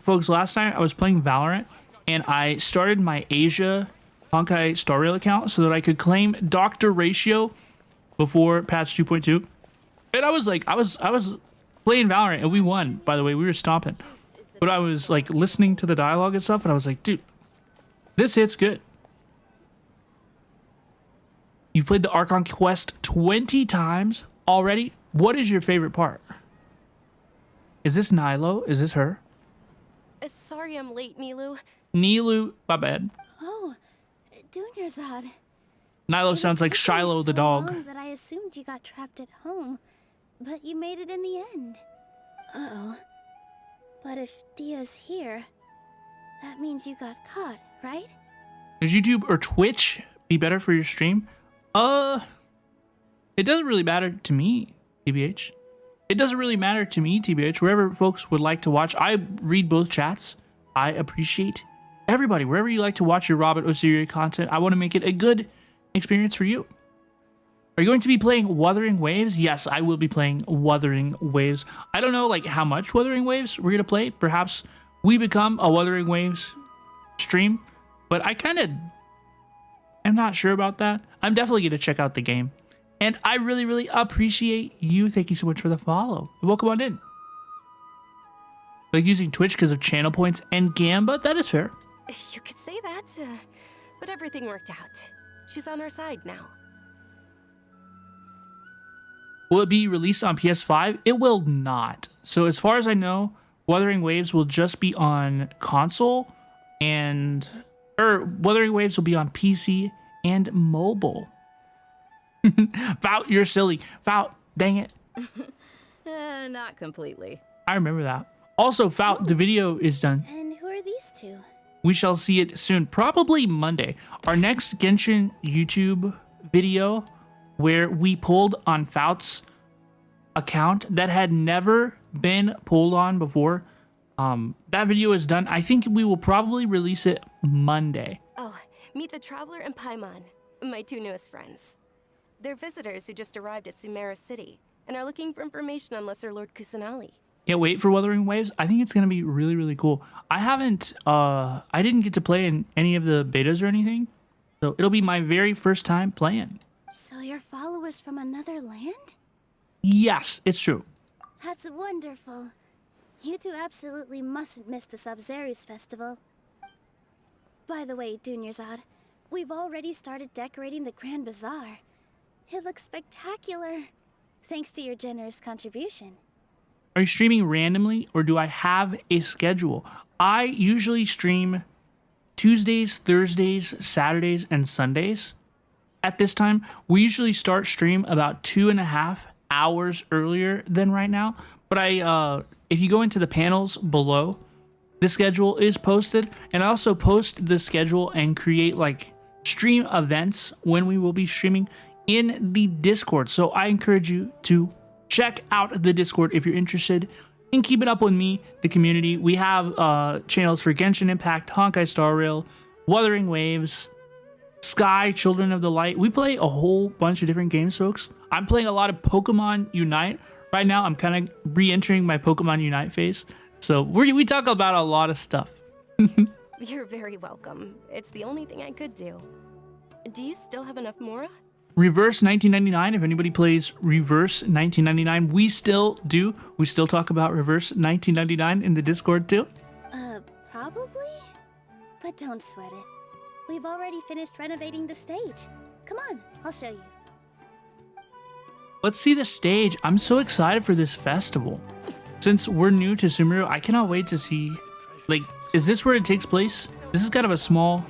Speaker 1: Folks, last night I was playing Valorant and I started my Asia Honkai Star Rail account so that I could claim Dr. Ratio before patch 2.2. And I was playing Valorant and we won, by the way. We were stomping. But I was like listening to the dialogue and stuff and I was like, dude, this hits good. You've played the Archon quest 20 times already. What is your favorite part? Is this Nilo? Is this her?
Speaker 9: Sorry I'm late, Nilu.
Speaker 1: Nilu, my bad.
Speaker 5: Oh, Dunyarzad.
Speaker 1: Nilo sounds like Shiloh the dog.
Speaker 5: That I assumed you got trapped at home. but you made it in the end. Uh-oh. But if Dia's here, that means you got caught, right?
Speaker 1: Does YouTube or Twitch be better for your stream? It doesn't really matter to me, TBH. It doesn't really matter to me, TBH. Wherever folks would like to watch, I read both chats. I appreciate everybody. Wherever you like to watch your Robert Osiria content, I want to make it a good experience for you. Are you going to be playing Wuthering Waves? Yes, I will be playing Wuthering Waves. I don't know like how much Wuthering Waves we're going to play. Perhaps we become a Wuthering Waves stream, but I kind of am not sure about that. I'm definitely going to check out the game. And I really, really appreciate you. Thank you so much for the follow. Welcome on in. Like using Twitch because of channel points and Gamba? That is fair.
Speaker 9: You could say that, but everything worked out. She's on our side now.
Speaker 1: Will it be released on PS5? It will not. So as far as I know, Wuthering Waves will just be on console and... Wuthering Waves will be on PC and mobile. Vout, you're silly. Vout, dang it.
Speaker 2: Not completely.
Speaker 1: I remember that. Also, Vout, the video is done.
Speaker 5: And who are these two?
Speaker 1: We shall see it soon. Probably Monday. Our next Genshin YouTube video where we pulled on Vout's account that had never been pulled on before. That video is done. I think we will probably release it Monday.
Speaker 9: Oh, meet the Traveler and Paimon, my two newest friends. They're visitors who just arrived at Sumeru City and are looking for information on Lesser Lord Kusanali.
Speaker 1: Can't wait for Wuthering Waves. I think it's going to be really, really cool. I didn't get to play in any of the betas or anything, so it'll be my very first time playing.
Speaker 5: So you're followers from another land?
Speaker 1: Yes, it's true.
Speaker 5: That's wonderful. You two absolutely mustn't miss the Sabzerius festival. By the way, Dunyarzad, we've already started decorating the Grand Bazaar. It looks spectacular, thanks to your generous contribution.
Speaker 1: Are you streaming randomly, or do I have a schedule? I usually stream Tuesdays, Thursdays, Saturdays, and Sundays. At this time, we usually start stream about 2.5 hours earlier than right now. But if you go into the panels below, the schedule is posted, and I also post the schedule and create like stream events when we will be streaming in the Discord. So I encourage you to check out the Discord if you're interested in keeping up with me, the community. We have channels for Genshin Impact, Honkai Star Rail, Wuthering Waves, Sky, Children of the Light. We play a whole bunch of different games, folks. I'm playing a lot of Pokemon Unite. Right now, I'm kind of re-entering my Pokemon Unite phase. So we talk about a lot of stuff.
Speaker 9: You're very welcome. It's the only thing I could do. Do you still have enough Mora?
Speaker 1: Reverse 1999, if anybody plays Reverse 1999, we still do. We still talk about Reverse 1999 in the Discord too.
Speaker 5: Probably? But don't sweat it. We've already finished renovating the stage. Come on, I'll show you.
Speaker 1: Let's see the stage. I'm so excited for this festival. Since we're new to Sumeru, I cannot wait to see, like, is this where it takes place? This is kind of a small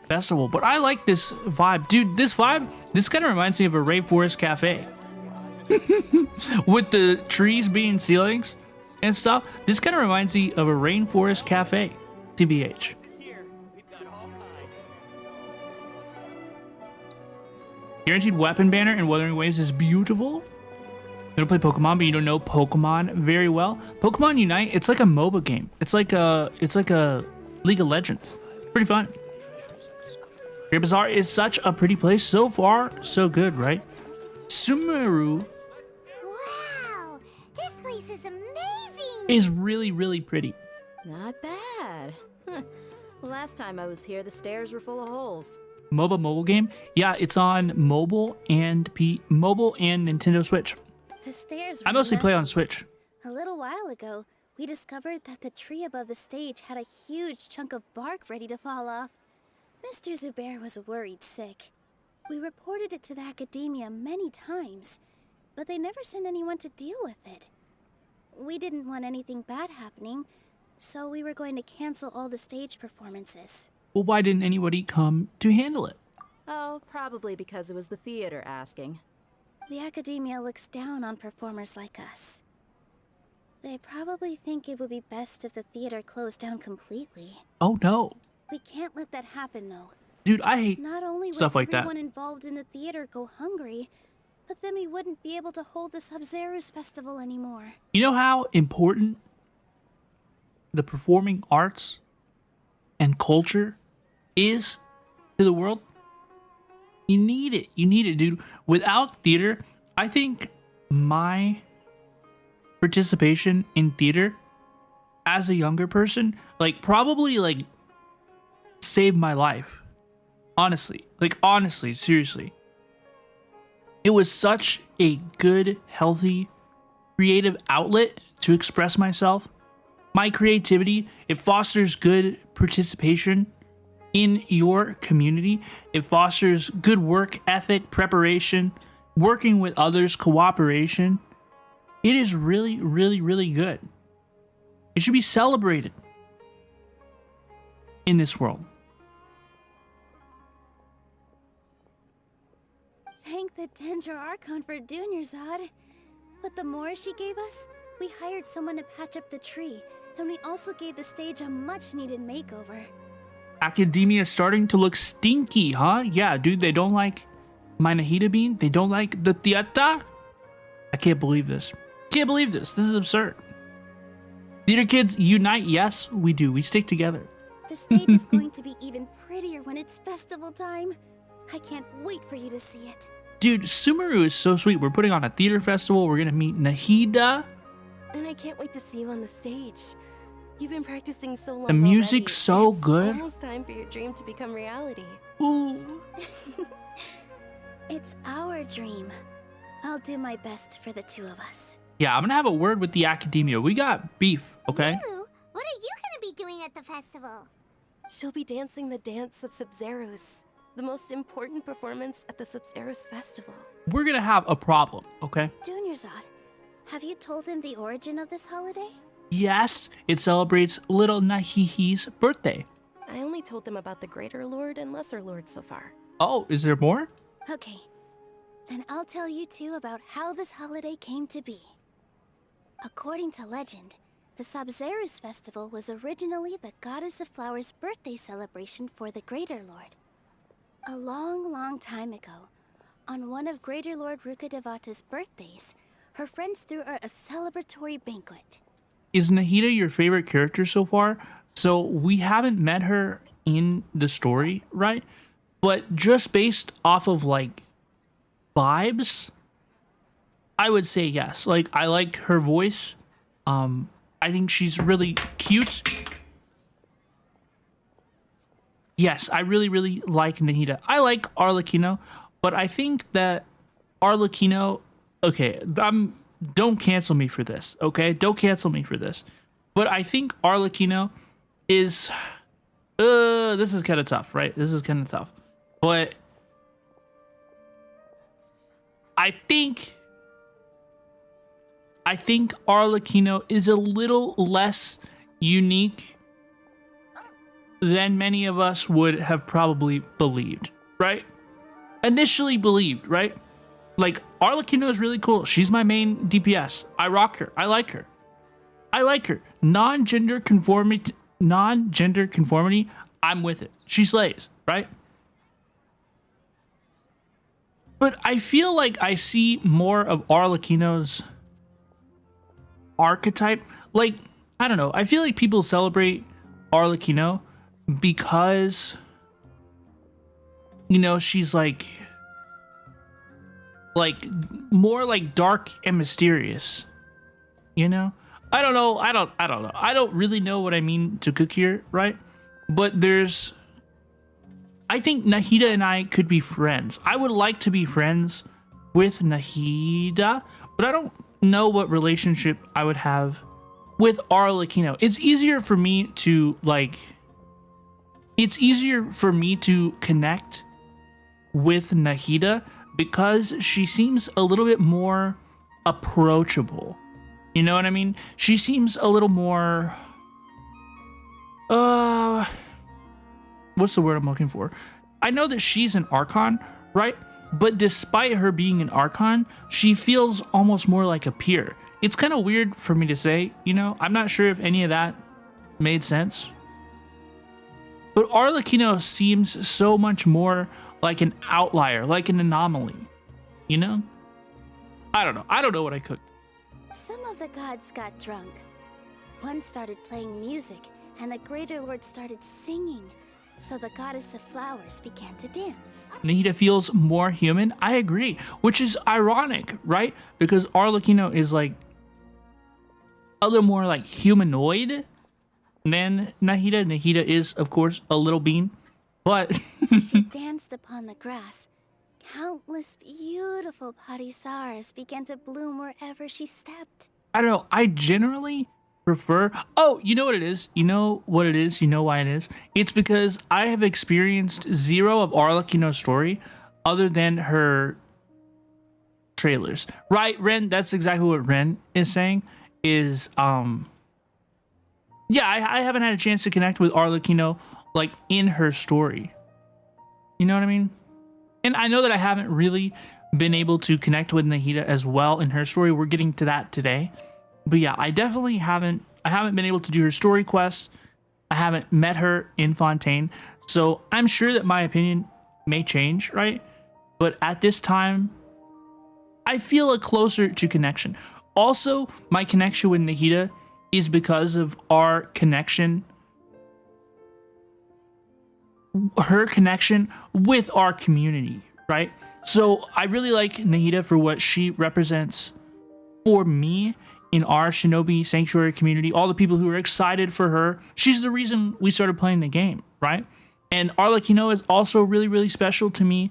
Speaker 1: festival, but I like this vibe. Dude, this vibe, this kind of reminds me of a rainforest cafe. With the trees being ceilings and stuff. This kind of reminds me of a rainforest cafe, TBH. Guaranteed weapon banner in Wuthering Waves is beautiful. You don't play Pokemon, but you don't know Pokemon very well. Pokemon Unite, it's like a MOBA game. It's like a League of Legends. Pretty fun. Great Bazaar is such a pretty place. So far, so good, right? Sumeru.
Speaker 5: Wow, this place is amazing.
Speaker 1: Is really, really pretty.
Speaker 2: Not bad. Last time I was here, the stairs were full of holes.
Speaker 1: MOBA mobile game? Yeah, it's on mobile and Nintendo Switch.
Speaker 5: The stairs.
Speaker 1: I mostly play on Switch.
Speaker 5: A little while ago, we discovered that the tree above the stage had a huge chunk of bark ready to fall off. Mr. Zubair was worried sick. We reported it to the academia many times, but they never sent anyone to deal with it. We didn't want anything bad happening, so we were going to cancel all the stage performances.
Speaker 1: Well, why didn't anybody come to handle it?
Speaker 2: Oh, probably because it was the theater asking.
Speaker 5: The academia looks down on performers like us. They probably think it would be best if the theater closed down completely.
Speaker 1: Oh no.
Speaker 5: We can't let that happen, though.
Speaker 1: Dude, I hate
Speaker 5: Not only would
Speaker 1: stuff like that.
Speaker 5: everyone involved in the theater go hungry, but then we wouldn't be able to hold the Sub-Zero's festival anymore.
Speaker 1: You know how important the performing arts and culture is to the world? You need it. You need it, dude. Without theater, I think my participation in theater as a younger person, like, probably, like, saved my life. Honestly. Like, honestly, seriously. It was such a good, healthy, creative outlet to express myself. My creativity, it fosters good participation in your community. It fosters good work ethic, preparation, working with others, cooperation. It is really, really, really good. It should be celebrated in this world.
Speaker 5: Thank the Dendro Archon for Dunyarzad. But the more she gave us, we hired someone to patch up the tree, and we also gave the stage a much-needed makeover.
Speaker 1: Academia is starting to look stinky, huh? Yeah, dude, they don't like my Nahida bean. They don't like the theater. I can't believe this. Can't believe this. This is absurd. Theater kids unite. Yes, we do. We stick together.
Speaker 5: The stage is going to be even prettier when it's festival time. I can't wait for you to see it.
Speaker 1: Dude, Sumeru is so sweet. We're putting on a theater festival. We're gonna meet Nahida.
Speaker 9: And I can't wait to see you on the stage. You've been practicing so long.
Speaker 1: The music's
Speaker 9: already.
Speaker 1: so good.
Speaker 9: It's almost time for your dream to become reality.
Speaker 1: Ooh.
Speaker 5: It's our dream. I'll do my best for the two of us.
Speaker 1: Yeah, I'm gonna have a word with the academia. We got beef, okay?
Speaker 5: Ooh, what are you gonna be doing at the festival?
Speaker 9: She'll be dancing the dance of Sub-Zeros, the most important performance at the Sub-Zeros festival.
Speaker 1: We're gonna have a problem, okay?
Speaker 5: Dunyarzad, have you told him the origin of this holiday?
Speaker 1: Yes, it celebrates little Nahihi's birthday.
Speaker 9: I only told them about the Greater Lord and Lesser Lord so far.
Speaker 1: Oh, is there more?
Speaker 5: Okay, then I'll tell you two about how this holiday came to be. According to legend, the Sub-Zeros festival was originally the Goddess of Flowers' birthday celebration for the Greater Lord. A long, long time ago, on one of Greater Lord Rukkhadevata's birthdays, her friends threw her a celebratory banquet.
Speaker 1: Is Nahida your favorite character so far? So we haven't met her in the story, right? But just based off of like vibes, I would say yes. Like, I like her voice. I think she's really cute. Yes, I really, really like Nahida. I like Arlecchino, but I think that Arlecchino... Okay, don't cancel me for this, okay? Don't cancel me for this. But I think Arlecchino is... this is kind of tough, right? This is kind of tough. But I think Arlecchino is a little less unique than many of us would have probably believed, right? Initially believed, right? Like, Arlecchino is really cool. She's my main DPS. I rock her. I like her. I like her. Non-gender conformity, I'm with it. She slays, right? But I feel like I see more of Arlecchino's archetype. Like, I don't know. I feel like people celebrate Arlecchino because, you know, she's like more like dark and mysterious, you know? I don't know. I don't know. I don't really know what I mean to cook here, right? But I think Nahida and I could be friends. I would like to be friends with Nahida, but I don't know what relationship I would have with Arlecchino. It's easier for me to connect with Nahida because she seems a little bit more approachable. You know what I mean? She seems a little more what's the word I'm looking for? I know that she's an Archon, right? but despite her being an Archon, she feels almost more like a peer. It's kind of weird for me to say, you know, I'm not sure if any of that made sense. But Arlecchino seems so much more like an outlier, like an anomaly, you know? I don't know. I don't know what I cooked.
Speaker 5: Some of the gods got drunk. One started playing music, and the Greater Lord started singing. So the goddess of flowers began to dance.
Speaker 1: Nahida feels more human. I agree, which is ironic, right? Because Arlecchino is like a little more like humanoid than Nahida. Nahida is, of course, a little bean, but
Speaker 5: She danced upon the grass. Countless beautiful Parisaras began to bloom wherever she stepped.
Speaker 1: I don't know. I generally prefer. Oh, you know what it is? You know what it is? You know why it is? It's because I have experienced zero of Arlecchino's story other than her trailers. Right, Ren? That's exactly what Ren is saying. Is yeah, I haven't had a chance to connect with Arlecchino like in her story. You know what I mean? And I know that I haven't really been able to connect with Nahida as well in her story. We're getting to that today. But yeah, I definitely haven't been able to do her story quests. I haven't met her in Fontaine. So I'm sure that my opinion may change, right? But at this time, I feel a closer to connection. Also, my connection with Nahida is because of our connection, her connection with our community, right? So I really like Nahida for what she represents for me in our Shinobi Sanctuary community. All the people who are excited for her. She's the reason we started playing the game, right? And Arlecchino is also really, really special to me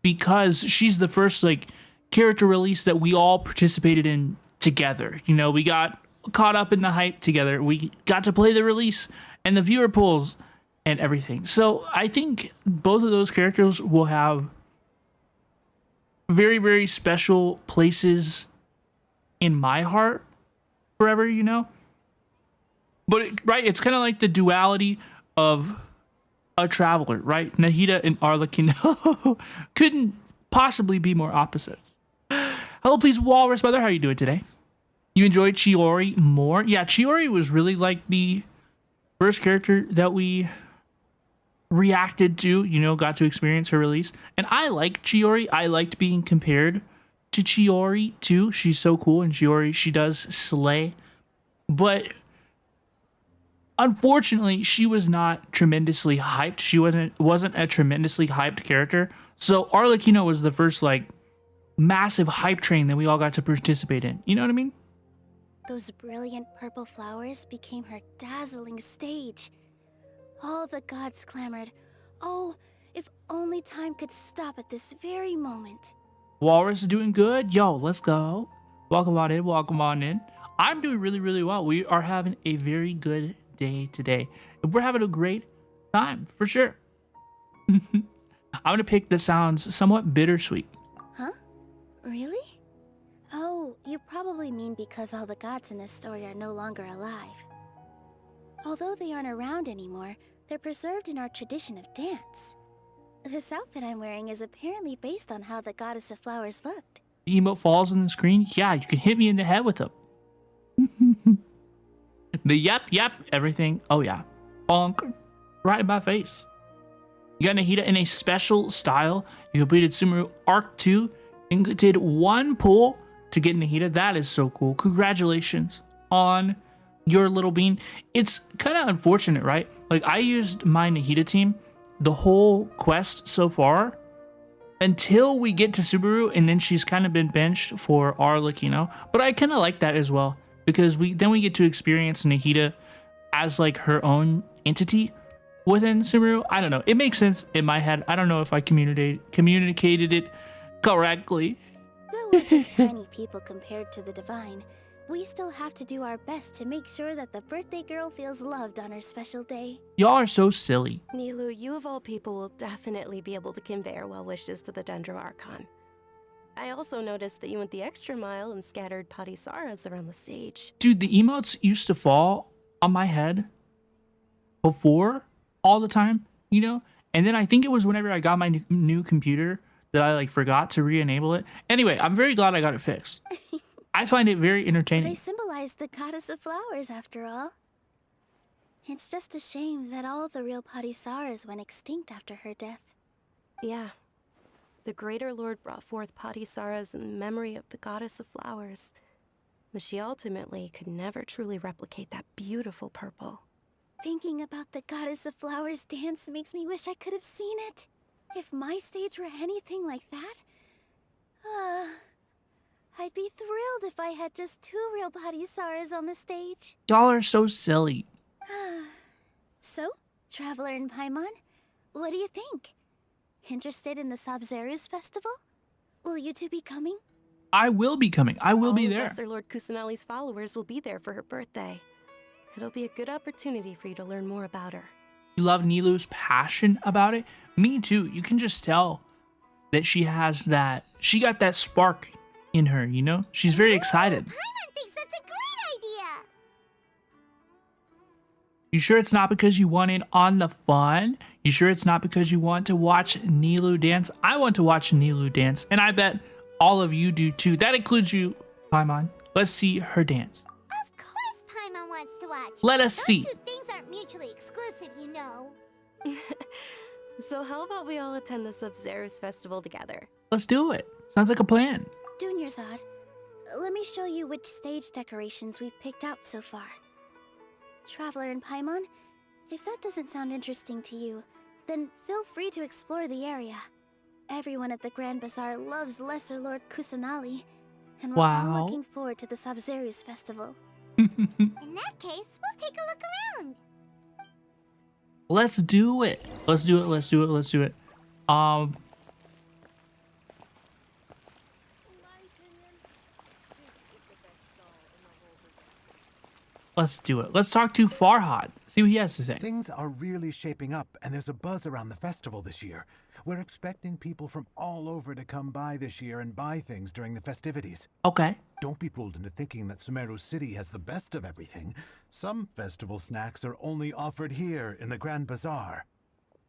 Speaker 1: because she's the first like character release that we all participated in together. You know, we got caught up in the hype together. We got to play the release and the viewer polls and everything. So I think both of those characters will have very, very special places in my heart forever, you know? But, right, it's kind of like the duality of a traveler, right? Nahida and Arlecchino couldn't possibly be more opposites. Hello, please, Walrus Mother. How are you doing today? You enjoyed Chiori more? Yeah, Chiori was really like the first character that we reacted to, you know, got to experience her release. And I like Chiori. I liked being compared to Chiori too. She's so cool, and Chiori, she does slay. But unfortunately, she was not tremendously hyped. She wasn't a tremendously hyped character. So Arlecchino was the first like massive hype train that we all got to participate in. You know what I mean?
Speaker 5: Those brilliant purple flowers became her dazzling stage. All the gods clamored, "Oh, if only time could stop at this very moment."
Speaker 1: Walrus is doing good. Yo, let's go. Welcome on in. Welcome on in. I'm doing really, really well. We are having a very good day today. We're having a great time, for sure. I'm going to pick the sounds somewhat bittersweet.
Speaker 5: Huh? Really? Oh, you probably mean because all the gods in this story are no longer alive. Although they aren't around anymore, they're preserved in our tradition of dance. This outfit I'm wearing is apparently based on how the goddess of flowers looked.
Speaker 1: The emote falls on the screen. Yeah, you can hit me in the head with them. The yep, everything. Oh yeah. Bonk. Right in my face. You got Nahida in a special style. You completed Sumeru Arc 2 and did one pull to get Nahida. That is so cool. Congratulations on your little bean. It's kind of unfortunate, right? Like, I used my Nahida team the whole quest so far until we get to Sumeru, and then she's kind of been benched for Arlecchino. But I kind of like that as well, because we get to experience Nahida as like her own entity within Sumeru. I don't know. It makes sense in my head. I don't know if I communicated it correctly.
Speaker 5: Though we're just tiny people compared to the divine, we still have to do our best to make sure that the birthday girl feels loved on her special day.
Speaker 1: Y'all are so silly.
Speaker 9: Nilu, you of all people will definitely be able to convey our well wishes to the Dendro Archon. I also noticed that you went the extra mile and scattered Parisaras around the stage.
Speaker 1: Dude, the emotes used to fall on my head before all the time, you know? And then I think it was whenever I got my new computer that I like forgot to re-enable it. Anyway, I'm very glad I got it fixed. I find it very entertaining.
Speaker 5: They symbolize the goddess of flowers, after all. It's just a shame that all the real Patisaras went extinct after her death.
Speaker 9: Yeah. The Greater Lord brought forth Patisaras in memory of the goddess of flowers. But she ultimately could never truly replicate that beautiful purple.
Speaker 5: Thinking about the goddess of flowers dance makes me wish I could have seen it. If my stage were anything like that, I'd be thrilled if I had just 2 real Patisaras on the stage.
Speaker 1: Y'all are so silly.
Speaker 5: So, Traveler and Paimon, what do you think? Interested in the Sabzeruz festival? Will you two be coming?
Speaker 1: I will be coming. I will be
Speaker 9: All of
Speaker 1: there.
Speaker 9: Lesser Lord Kusanali's followers will be there for her birthday. It'll be a good opportunity for you to learn more about her.
Speaker 1: You love Nilou's passion about it? Me too. You can just tell that she has that. She got that spark in her, you know? She's very excited.
Speaker 5: Paimon thinks that's a great idea!
Speaker 1: You sure it's not because you want in on the fun? You sure it's not because you want to watch Nilou dance? I want to watch Nilou dance, and I bet all of you do too. That includes you, Paimon. Let's see her dance.
Speaker 5: Of course Paimon wants to watch.
Speaker 1: Let us see.
Speaker 5: Those 2 things aren't mutually exclusive, you know.
Speaker 9: So how about we all attend the Sabzeruz festival together?
Speaker 1: Let's do it. Sounds like a plan.
Speaker 5: Dunyarzad, let me show you which stage decorations we've picked out so far. Traveler and Paimon, if that doesn't sound interesting to you, then feel free to explore the area. Everyone at the Grand Bazaar loves Lesser Lord Kusanali, and we're all looking forward to the Sabzeruz festival. In that case, we'll take a look around.
Speaker 1: Let's do it. Let's do it. Let's do it. Let's do it. Let's do it. Let's talk to Farhad. See what he has to say.
Speaker 13: Things are really shaping up, and there's a buzz around the festival this year. We're expecting people from all over to come by this year and buy things during the festivities.
Speaker 1: Okay.
Speaker 13: Don't be fooled into thinking that Sumeru City has the best of everything. Some festival snacks are only offered here in the Grand Bazaar.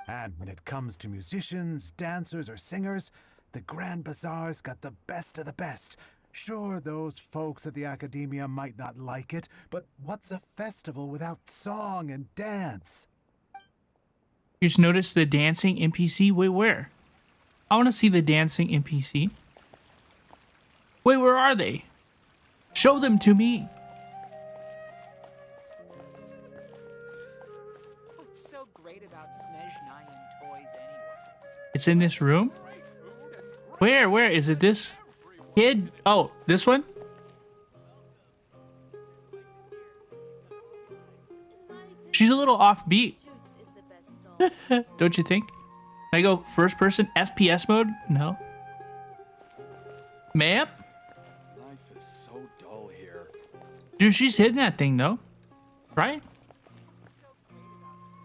Speaker 13: And when it comes to musicians, dancers, or singers, the Grand Bazaar's got the best of the best. Sure, those folks at the Academia might not like it, but what's a festival without song and dance?
Speaker 1: You just notice the dancing NPC. Wait, where? I want to see the dancing NPC. Wait, where are they? Show them to me.
Speaker 6: What's so great about Snezhnayan toys anyway?
Speaker 1: It's in this room? Where? Where? Is it this kid? Oh, this one? She's a little offbeat. Don't you think? Can I go first person FPS mode? No. Ma'am?
Speaker 10: Life is so dull here.
Speaker 1: Dude, she's hitting that thing though. Right?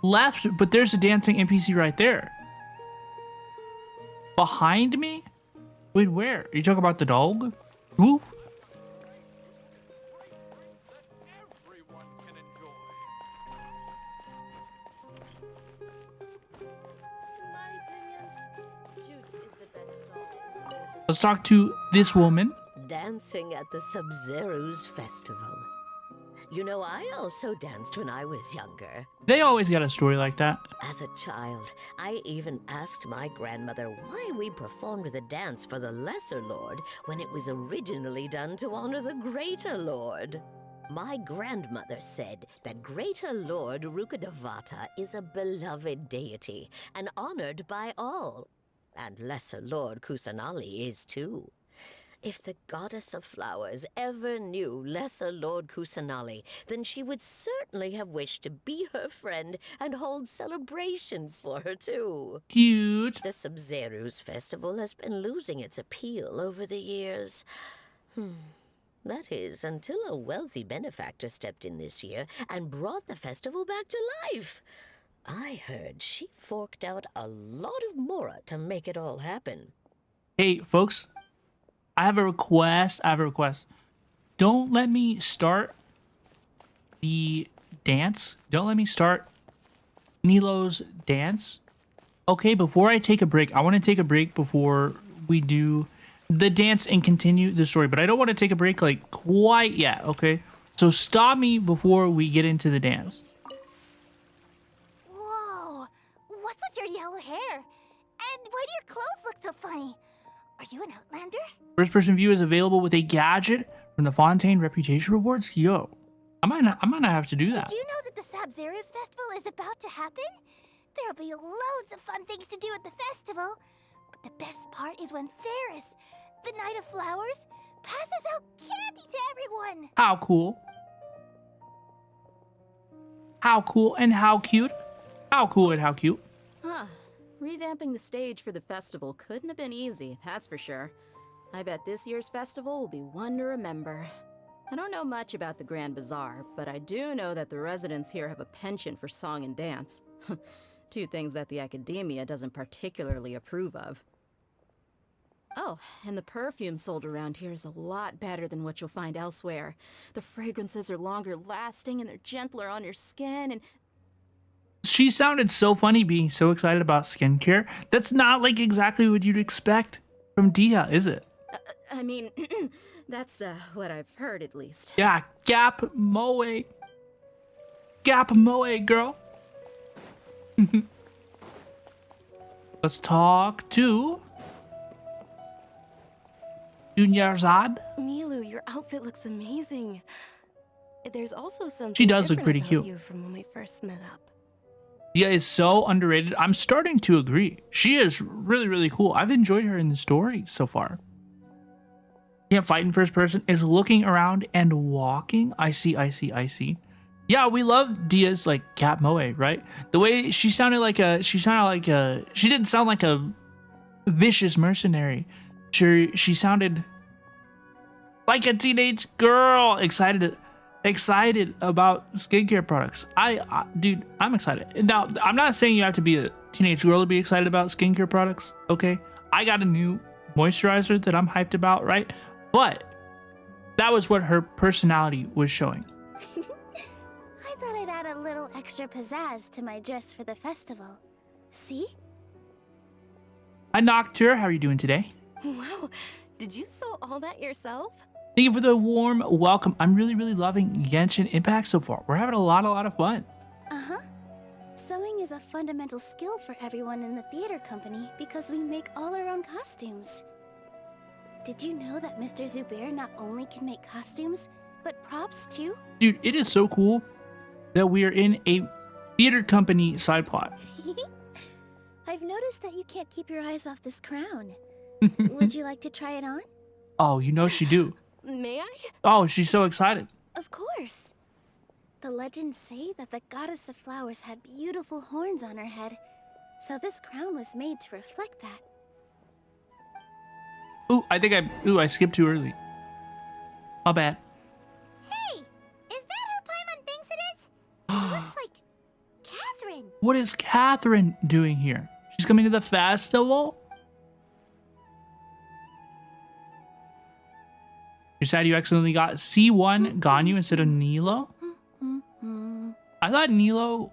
Speaker 1: Left, but there's a dancing NPC right there. Behind me? Wait, where? Are you talking about the dog? Woof. Let's talk to this woman.
Speaker 14: Dancing at the Sabzeruz festival. You know, I also danced when I was younger.
Speaker 1: They always got a story like that.
Speaker 14: As a child, I even asked my grandmother why we performed the dance for the Lesser Lord when it was originally done to honor the Greater Lord. My grandmother said that Greater Lord Rukkhadevata is a beloved deity and honored by all. And Lesser Lord Kusanali is too. If the goddess of flowers ever knew Lesser Lord Kusanali, then she would certainly have wished to be her friend and hold celebrations for her too.
Speaker 1: Cute.
Speaker 14: The Sabzeruz festival has been losing its appeal over the years. That is, until a wealthy benefactor stepped in this year and brought the festival back to life. I heard she forked out a lot of mora to make it all happen.
Speaker 1: Hey, folks. I have a request. Don't let me start the dance. Don't let me start Nilou's dance. Okay, before I take a break, I want to take a break before we do the dance and continue the story. But I don't want to take a break like quite yet, okay? So stop me before we get into the dance.
Speaker 5: Whoa! What's with your yellow hair? And why do your clothes look so funny? Are you an outlander?
Speaker 1: First person view is available with a gadget from the Fontaine Reputation Rewards. Yo, I might not have to do that.
Speaker 5: Did you know that the Sabzerus Festival is about to happen? There'll be loads of fun things to do at the festival. But the best part is when Ferris, the Knight of Flowers, passes out candy to everyone.
Speaker 1: How cool. How cool and how cute. How cool and how cute.
Speaker 2: Huh. Revamping the stage for the festival couldn't have been easy, that's for sure. I bet this year's festival will be one to remember. I don't know much about the Grand Bazaar, but I do know that the residents here have a penchant for song and dance. Two things that the academia doesn't particularly approve of. Oh, and the perfume sold around here is a lot better than what you'll find elsewhere. The fragrances are longer lasting and they're gentler on your skin and...
Speaker 1: She sounded so funny being so excited about skincare. That's not like exactly what you'd expect from Dia, is it?
Speaker 2: I mean, that's what I've heard at least.
Speaker 1: Yeah, Gap Moe. Gap Moe, girl. Let's talk to Dunyarzad.
Speaker 9: Nilu, your outfit looks amazing. There's also something
Speaker 1: She does look
Speaker 9: different
Speaker 1: pretty
Speaker 9: about
Speaker 1: cute.
Speaker 9: you from when we first met up.
Speaker 1: Dia is so underrated. I'm starting to agree. She is really, really cool. I've enjoyed her in the story so far. Can't fight in first person. Is looking around and walking. I see. Yeah, we love Dia's like Cat Moe, right? The way she sounded like she didn't sound like a vicious mercenary. She sounded like a teenage girl, excited about skincare products. Dude, I'm excited. Now, I'm not saying you have to be a teenage girl to be excited about skincare products, okay? I got a new moisturizer that I'm hyped about, right? But that was what her personality was showing.
Speaker 5: I thought I'd add a little extra pizzazz to my dress for the festival. See?
Speaker 1: Hi, Noctur. How are you doing today?
Speaker 9: Wow, did you sew all that yourself?
Speaker 1: Thank you for the warm welcome. I'm really, really loving Genshin Impact so far. We're having a lot of fun.
Speaker 5: Uh-huh. Sewing is a fundamental skill for everyone in the theater company because we make all our own costumes. Did you know that Mr. Zubair not only can make costumes, but props too?
Speaker 1: Dude, it is so cool that we are in a theater company side plot.
Speaker 5: I've noticed that you can't keep your eyes off this crown. Would you like to try it on?
Speaker 1: Oh, you know she do.
Speaker 9: May I?
Speaker 1: Oh, she's so excited.
Speaker 5: Of course. The legends say that the goddess of flowers had beautiful horns on her head, so this crown was made to reflect that.
Speaker 1: Ooh, I skipped too early. My bad.
Speaker 5: Hey! Is that who Paimon thinks it is? It looks like Catherine.
Speaker 1: What is Catherine doing here? She's coming to the festival? You're sad you accidentally got C1 Ganyu instead of Nilo? I thought Nilo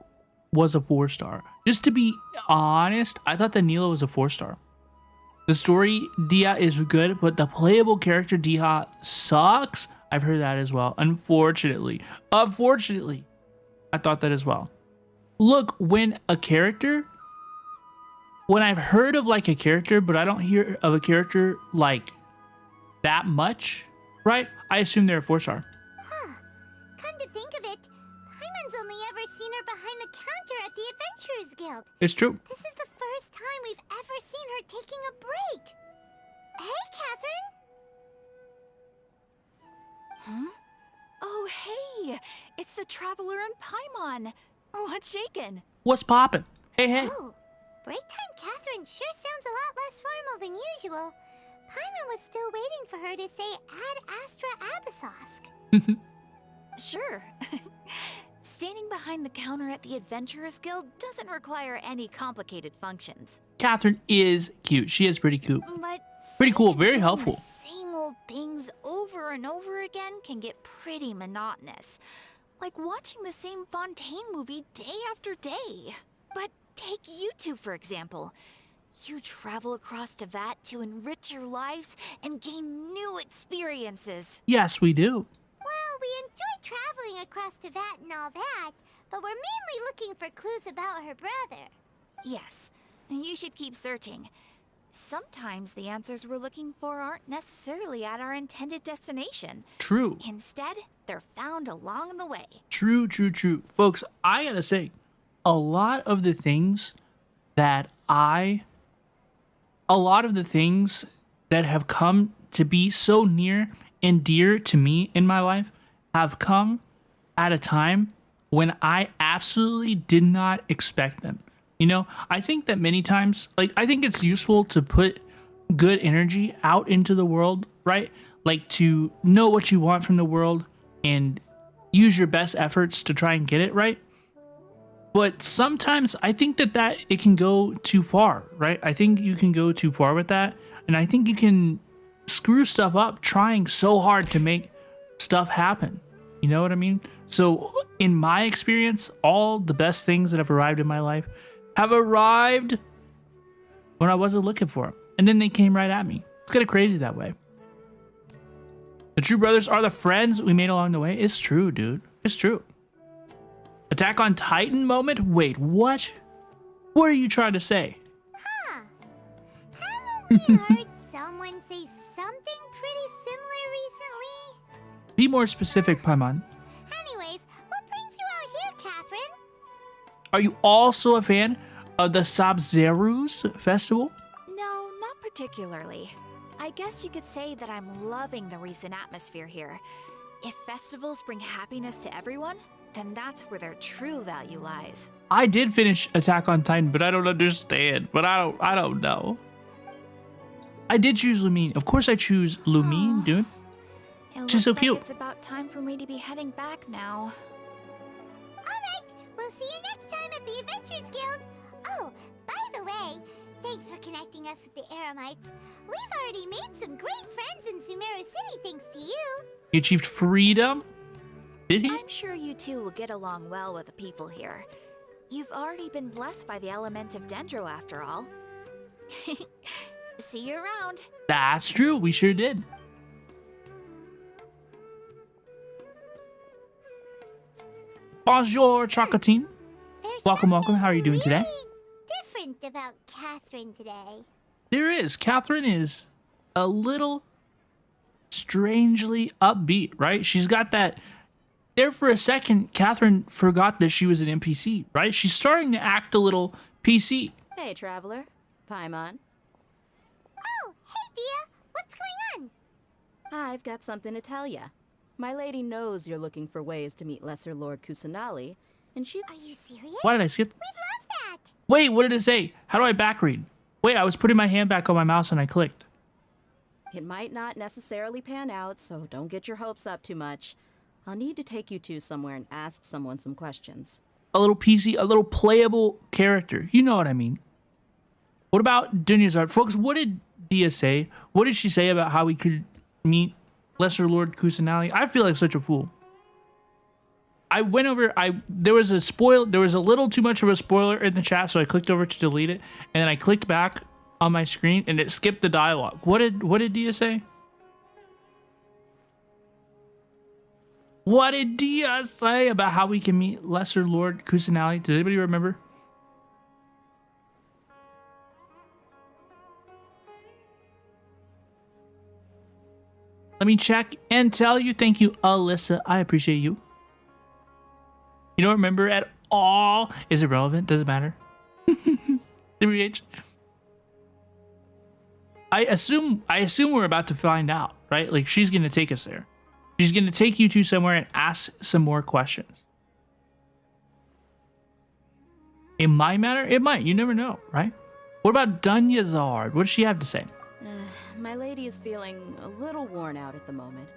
Speaker 1: was a 4-star. Just to be honest, I thought that Nilo was a 4-star. The story, Dia, is good, but the playable character, Dia, sucks. I've heard that as well. Unfortunately. Unfortunately. I thought that as well. Look, when I've heard of like a character, but I don't hear of a character like that much, right? I assume they're a 4-star.
Speaker 5: Huh. Come to think of it, Paimon's only ever seen her behind the counter at the Adventurers Guild.
Speaker 1: It's true.
Speaker 5: This is the first time we've ever seen her taking a break. Hey, Catherine!
Speaker 4: Huh? Oh, hey! It's the Traveler and Paimon. What's shaken?
Speaker 1: What's poppin'? Hey.
Speaker 5: Oh, break time Catherine sure sounds a lot less formal than usual. Paimon was still waiting for her to say Ad Astra Abyssosque.
Speaker 4: Sure. Standing behind the counter at the Adventurers Guild doesn't require any complicated functions.
Speaker 1: Catherine is cute. She is pretty cute.
Speaker 4: But
Speaker 1: pretty cool. Very
Speaker 4: doing
Speaker 1: helpful.
Speaker 4: The same old things over and over again can get pretty monotonous. Like watching the same Fontaine movie day after day. But take YouTube, for example. You travel across Tevat to enrich your lives and gain new experiences.
Speaker 1: Yes, we do.
Speaker 5: Well, we enjoy traveling across Tevat and all that, but we're mainly looking for clues about her brother.
Speaker 4: Yes, you should keep searching. Sometimes the answers we're looking for aren't necessarily at our intended destination.
Speaker 1: True.
Speaker 4: Instead, they're found along the way.
Speaker 1: True. Folks, I gotta say, a lot of the things that have come to be so near and dear to me in my life have come at a time when I absolutely did not expect them. You know, I think that many times, like, I think it's useful to put good energy out into the world, right? Like, to know what you want from the world and use your best efforts to try and get it right. But sometimes I think that it can go too far, right? I think you can go too far with that. And I think you can screw stuff up trying so hard to make stuff happen. You know what I mean? So in my experience, all the best things that have arrived in my life have arrived when I wasn't looking for them. And then they came right at me. It's kind of crazy that way. The true brothers are the friends we made along the way. It's true, dude. It's true. Attack on Titan moment? Wait, what? What are you trying to say?
Speaker 5: Huh. Haven't we heard someone say something pretty similar recently?
Speaker 1: Be more specific, Paimon.
Speaker 5: Anyways, what brings you out here, Catherine?
Speaker 1: Are you also a fan of the Sabzeruz festival?
Speaker 4: No, not particularly. I guess you could say that I'm loving the recent atmosphere here. If festivals bring happiness to everyone, then that's where their true value lies.
Speaker 1: I did finish Attack on Titan, but I don't understand. But I don't know. I did choose Lumine. Of course I choose Lumine, dude. She's so cute.
Speaker 4: It's about time for me to be heading back now.
Speaker 5: Alright, we'll see you next time at the Adventurers Guild. Oh, by the way, thanks for connecting us with the Eremites. We've already made some great friends in Sumeru City thanks to you.
Speaker 1: He achieved freedom? Did he?
Speaker 4: I'm sure you two will get along well with the people here. You've already been blessed by the element of Dendro after all. See you around.
Speaker 1: That's true. We sure did. Bonjour, Chocotine. Welcome. How are you doing today?
Speaker 5: Different about Catherine today.
Speaker 1: There is. Catherine is a little strangely upbeat, right? She's got that. There for a second, Catherine forgot that she was an NPC, right? She's starting to act a little PC.
Speaker 2: Hey, traveler. Paimon.
Speaker 5: Oh, hey, Dia. What's going on?
Speaker 2: I've got something to tell ya. My lady knows you're looking for ways to meet Lesser Lord Kusanali, and she...
Speaker 5: Are you serious?
Speaker 1: Why did I skip?
Speaker 5: We'd love that.
Speaker 1: Wait, what did it say? How do I back read? Wait, I was putting my hand back on my mouse and I clicked.
Speaker 2: It might not necessarily pan out, so don't get your hopes up too much. I'll need to take you two somewhere and ask someone some questions.
Speaker 1: A little PC, a little playable character. You know what I mean. What about Dunya's art? Folks, what did Dia say? What did she say about how we could meet Lesser Lord Kusanali? I feel like such a fool. I went over, there was a little too much of a spoiler in the chat, so I clicked over to delete it, and then I clicked back on my screen and it skipped the dialogue. What did Dia say? What did Dia say about how we can meet Lesser Lord Kusanali? Does anybody remember? Let me check and tell you. Thank you, Alyssa. I appreciate you. You don't remember at all? Is it relevant? Does it matter? WH. I assume we're about to find out, right? Like, she's gonna take us there. She's gonna take you two somewhere and ask some more questions. It might matter. It might. You never know, right? What about Dunyazard? What does she have to say?
Speaker 2: My lady is feeling a little worn out at the moment.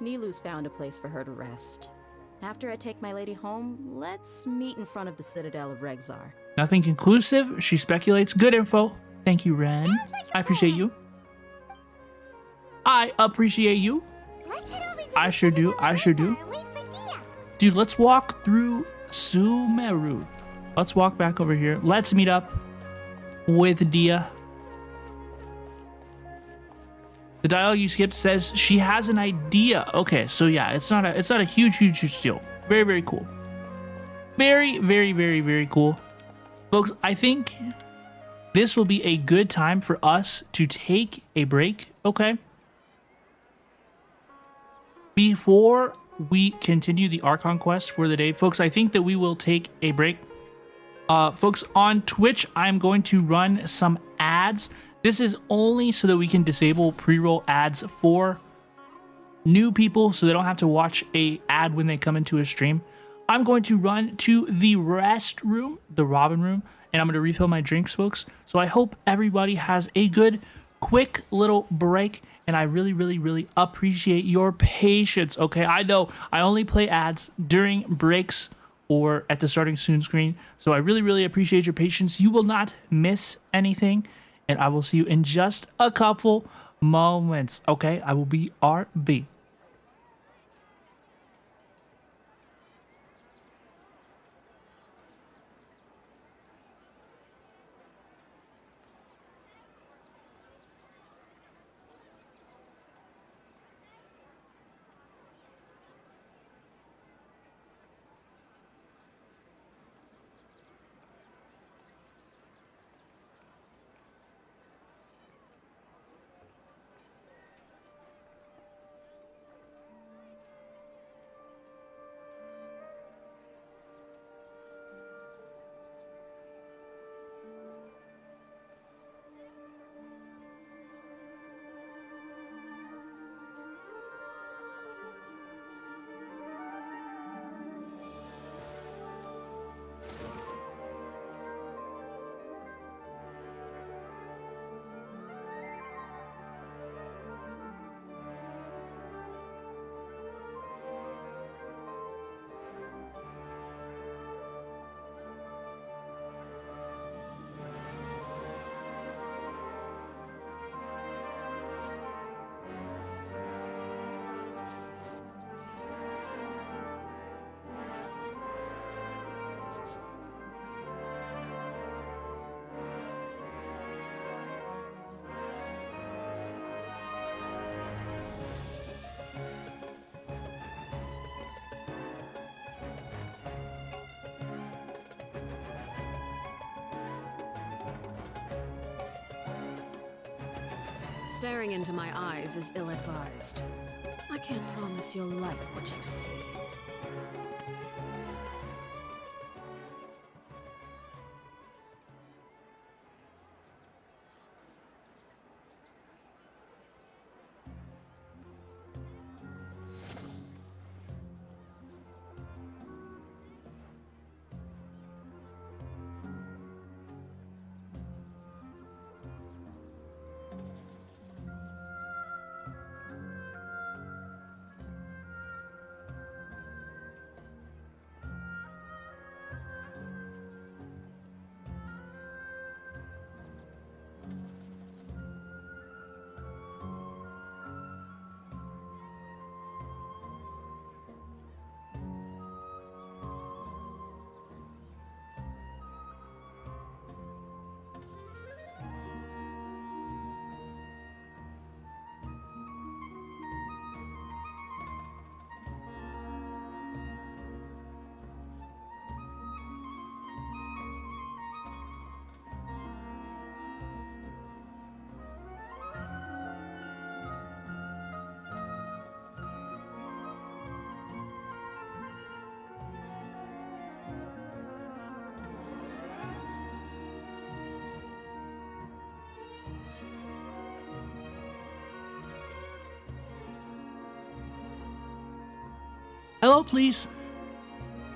Speaker 2: Nilu's found a place for her to rest. After I take my lady home, let's meet in front of the Citadel of Regzar.
Speaker 1: Nothing conclusive. She speculates. Good info. Thank you, Ren. I appreciate you. I appreciate you. I sure do. I sure do. Dude, let's walk through Sumeru. Let's walk back over here. Let's meet up with Dia. The dialogue you skipped says she has an idea. Okay, so yeah, it's not a huge deal. Very, very cool. Very, very, very, very cool. Folks, I think this will be a good time for us to take a break, okay? Before we continue the Archon quest for the day, folks, I think that we will take a break. Folks, on Twitch, I'm going to run some ads. This is only so that we can disable pre-roll ads for new people so they don't have to watch a ad when they come into a stream. I'm going to run to the restroom, the Robin room, and I'm going to refill my drinks, folks. So I hope everybody has a good, quick little break, and I really, really, really appreciate your patience, okay? I know I only play ads during breaks or at the starting soon screen, so I really, really appreciate your patience. You will not miss anything, and I will see you in just a couple moments, okay? I will be RB.
Speaker 11: Staring into my eyes is ill-advised. I can't promise you'll like what you see.
Speaker 1: Hello, please.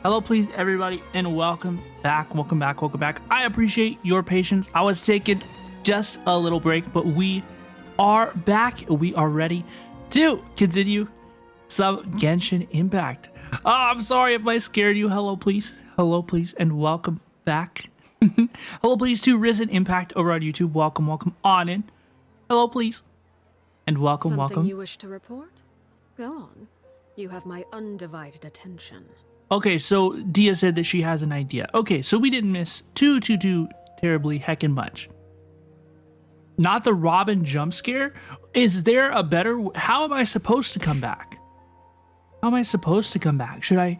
Speaker 1: Hello, please, everybody, and welcome back. Welcome back. Welcome back. I appreciate your patience. I was taking just a little break, but we are back. We are ready to continue some Genshin Impact. Oh, I'm sorry if I scared you. Hello, please. Hello, please, and welcome back. Hello, please, to Risen Impact over on YouTube. Welcome, welcome on in. Hello, please, and welcome,
Speaker 11: Something
Speaker 1: welcome.
Speaker 11: you wish to report? Go on. You have my undivided attention.
Speaker 1: Okay, so Dia said that she has an idea. Okay, so we didn't miss too terribly heckin' much. not the Robin jump scare. Is there a better? How am I supposed to come back? How am I supposed to come back? Should I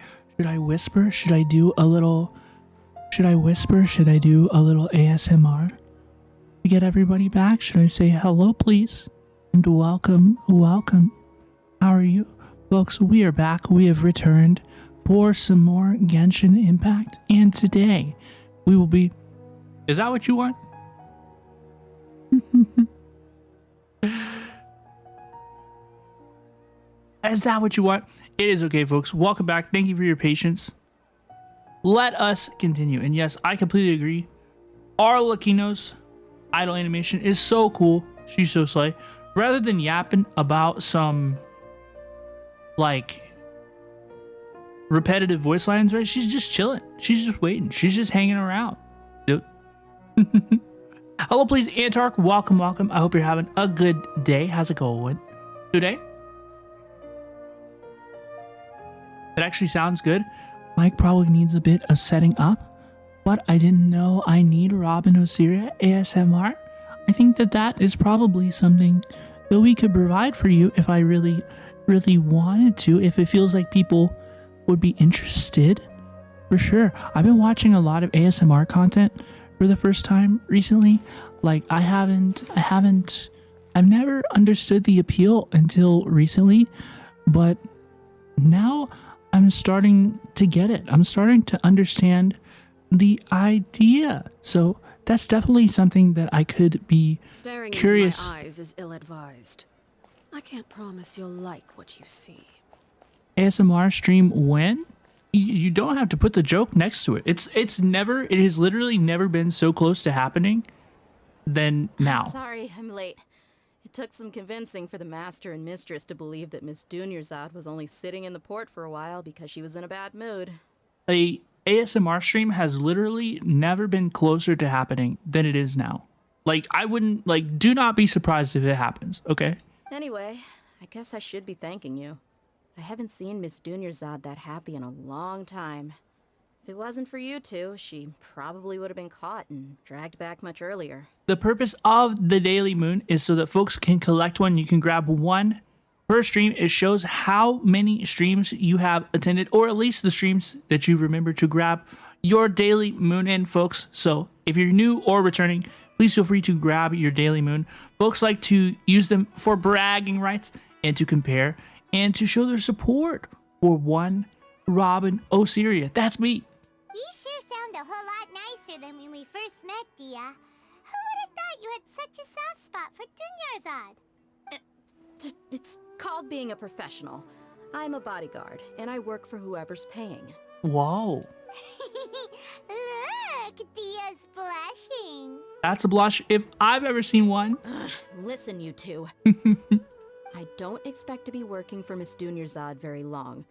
Speaker 1: whisper? Should I do a little? Should I whisper? Should I do a little ASMR to get everybody back? Should I say hello, please, and welcome, welcome? How are you, folks? We are back. We have returned for some more Genshin Impact, and today we will be. Is that what you want? Is that what you want? It is okay, folks. Welcome back. Thank you for your patience. Let us continue. And yes, I completely agree. Arlecchino's idle animation is so cool. She's so slay. Rather than yapping about some like repetitive voice lines, right? She's just chilling. She's just waiting. She's just hanging around. Dude. Hello, please, Antark. Welcome, welcome. I hope you're having a good day. How's it going today? It actually sounds good. Mike probably needs a bit of setting up, but I didn't know I need Robin Osiria ASMR. I think that is probably something that we could provide for you if I really wanted to, if it feels like people would be interested. For sure. I've been watching a lot of ASMR content for the first time recently. Like I've never understood the appeal until recently, but now I'm starting to get it. I'm starting to understand the idea. So that's definitely something that I could be
Speaker 11: Staring
Speaker 1: curious.
Speaker 11: into my eyes is ill-advised. I can't promise you'll like what you see.
Speaker 1: ASMR stream when? You don't have to put the joke next to it. It has literally never been so close to happening than now.
Speaker 2: Sorry, I'm late. It took some convincing for the master and mistress to believe that Miss Dunyarzad was only sitting in the port for a while because she was in a bad mood.
Speaker 1: A ASMR stream has literally never been closer to happening than it is now. Like, I wouldn't, like, do not be surprised if it happens, okay?
Speaker 2: Anyway, I guess I should be thanking you. I haven't seen Miss Dunyarzad that happy in a long time. If it wasn't for you two, she probably would have been caught and dragged back much earlier.
Speaker 1: The purpose of the Daily Moon is so that folks can collect one. You can grab one per stream. It shows how many streams you have attended, or at least the streams that you remember to grab your Daily Moon in, folks. So if you're new or returning, please feel free to grab your Daily Moon. Folks like to use them for bragging rights and to compare and to show their support for one Robin Osiria. That's me.
Speaker 5: You sure sound a whole lot nicer than when we first met, Dia. Who would have thought you had such a soft spot for Dunyarzad?
Speaker 2: It's called being a professional. I'm a bodyguard, and I work for whoever's paying.
Speaker 1: Whoa.
Speaker 5: Look, Dia's blushing.
Speaker 1: That's a blush if I've ever seen one.
Speaker 2: Listen, you two. I don't expect to be working for Miss Dunyarzad very long,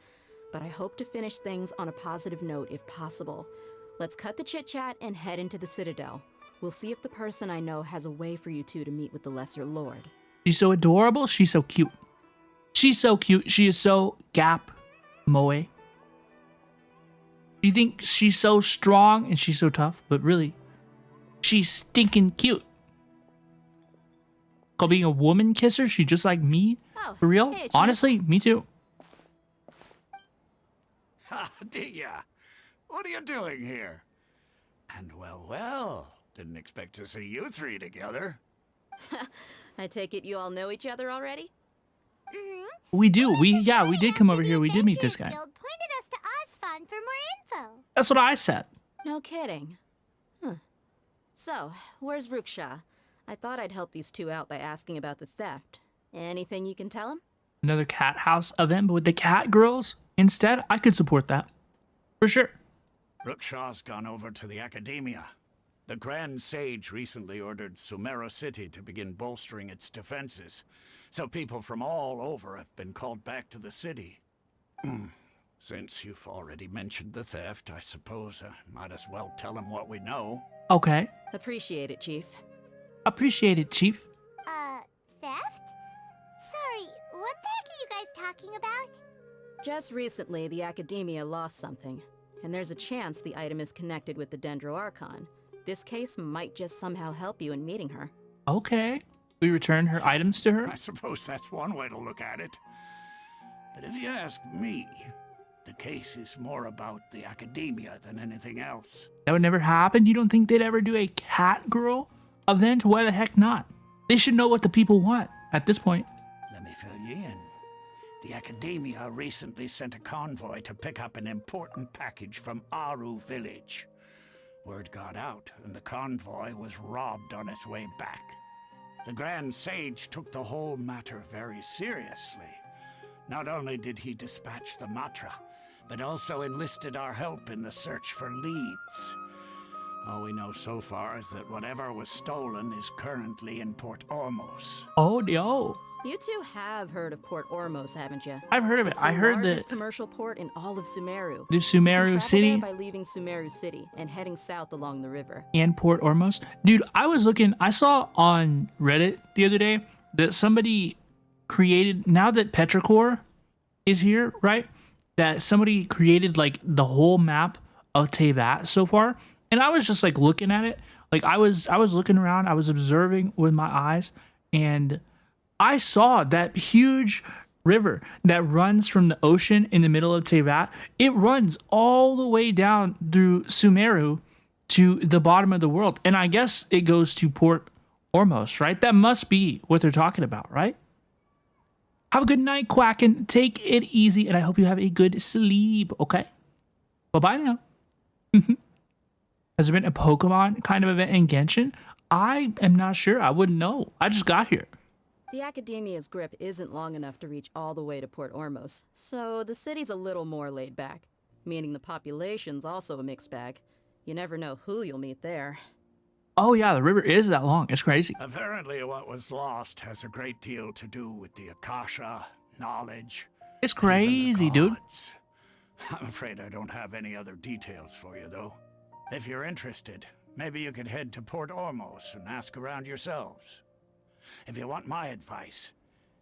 Speaker 2: but I hope to finish things on a positive note if possible. Let's cut the chit-chat and head into the Citadel. We'll see if the person I know has a way for you two to meet with the Lesser Lord.
Speaker 1: She's so adorable. She's so cute. She's so cute. She is so gap moe. You think she's so strong and she's so tough, but really, she's stinking cute. Called being a woman kisser, she just like me.
Speaker 2: Oh,
Speaker 1: for real?
Speaker 2: hey,
Speaker 1: Honestly, me too.
Speaker 8: Ha, Dia! What are you doing here? And well, didn't expect to see you three together.
Speaker 2: I take it you all know each other already?
Speaker 5: Mm-hmm.
Speaker 1: We do. We did come over here. We did meet this guy.
Speaker 5: Guild pointed us to Osfon for more info.
Speaker 1: That's what I said.
Speaker 2: No kidding. Huh. So, where's Ruksha? I thought I'd help these two out by asking about the theft. Anything you can tell him?
Speaker 1: Another cat house event, but with the cat girls instead, I could support that. For sure.
Speaker 8: Ruksha's gone over to the Academia. The Grand Sage recently ordered Sumeru City to begin bolstering its defenses, so people from all over have been called back to the city. Since you've already mentioned the theft, I suppose I might as well tell him what we know.
Speaker 1: Okay.
Speaker 2: Appreciate it, Chief.
Speaker 1: Appreciate it, Chief.
Speaker 5: Theft? Sorry, what the heck are you guys talking about?
Speaker 2: Just recently, the Academia lost something, and there's a chance the item is connected with the Dendro Archon. This case might just somehow help you in meeting her.
Speaker 1: Okay. We return her items to her?
Speaker 8: I suppose that's one way to look at it. But if you ask me, the case is more about the academia than anything else.
Speaker 1: That would never happen? You don't think they'd ever do a cat girl event? Why the heck not? They should know what the people want at this point.
Speaker 8: Let me fill you in. The academia recently sent a convoy to pick up an important package from Aru village. Word got out, and the convoy was robbed on its way back. The Grand Sage took the whole matter very seriously. Not only did he dispatch the Matra, but also enlisted our help in the search for leads. All we know so far is that whatever was stolen is currently in Port Ormos.
Speaker 1: Oh, no.
Speaker 2: You two have heard of Port Ormos, haven't you?
Speaker 1: I've heard of it.
Speaker 2: It's
Speaker 1: I heard
Speaker 2: the
Speaker 1: that
Speaker 2: largest commercial port in all of Sumeru.
Speaker 1: the
Speaker 2: You can
Speaker 1: Sumeru
Speaker 2: travel
Speaker 1: city
Speaker 2: there by leaving Sumeru City and heading south along the river.
Speaker 1: and Port Ormos. Dude, I saw on Reddit the other day that somebody created, now that Petrichor is here, right? That somebody created like the whole map of Teyvat so far. And I was just like looking at it. Like I was looking around, I was observing with my eyes, and I saw that huge river that runs from the ocean in the middle of Teyvat. It runs all the way down through Sumeru to the bottom of the world. And I guess it goes to Port Ormos, right? That must be what they're talking about, right? Have a good night, Quacken. Take it easy, and I hope you have a good sleep, okay? Bye-bye now. Has there been a Pokemon kind of event in Genshin? I am not sure. I wouldn't know. I just got here.
Speaker 2: The Academia's grip isn't long enough to reach all the way to Port Ormos, so the city's a little more laid back, meaning the population's also a mixed bag. You never know who you'll meet there.
Speaker 1: Oh yeah, the river is that long. It's crazy.
Speaker 8: Apparently what was lost has a great deal to do with the Akasha, knowledge.
Speaker 1: It's crazy, dude.
Speaker 8: I'm afraid I don't have any other details for you, though. If you're interested, maybe you could head to Port Ormos and ask around yourselves. If you want my advice,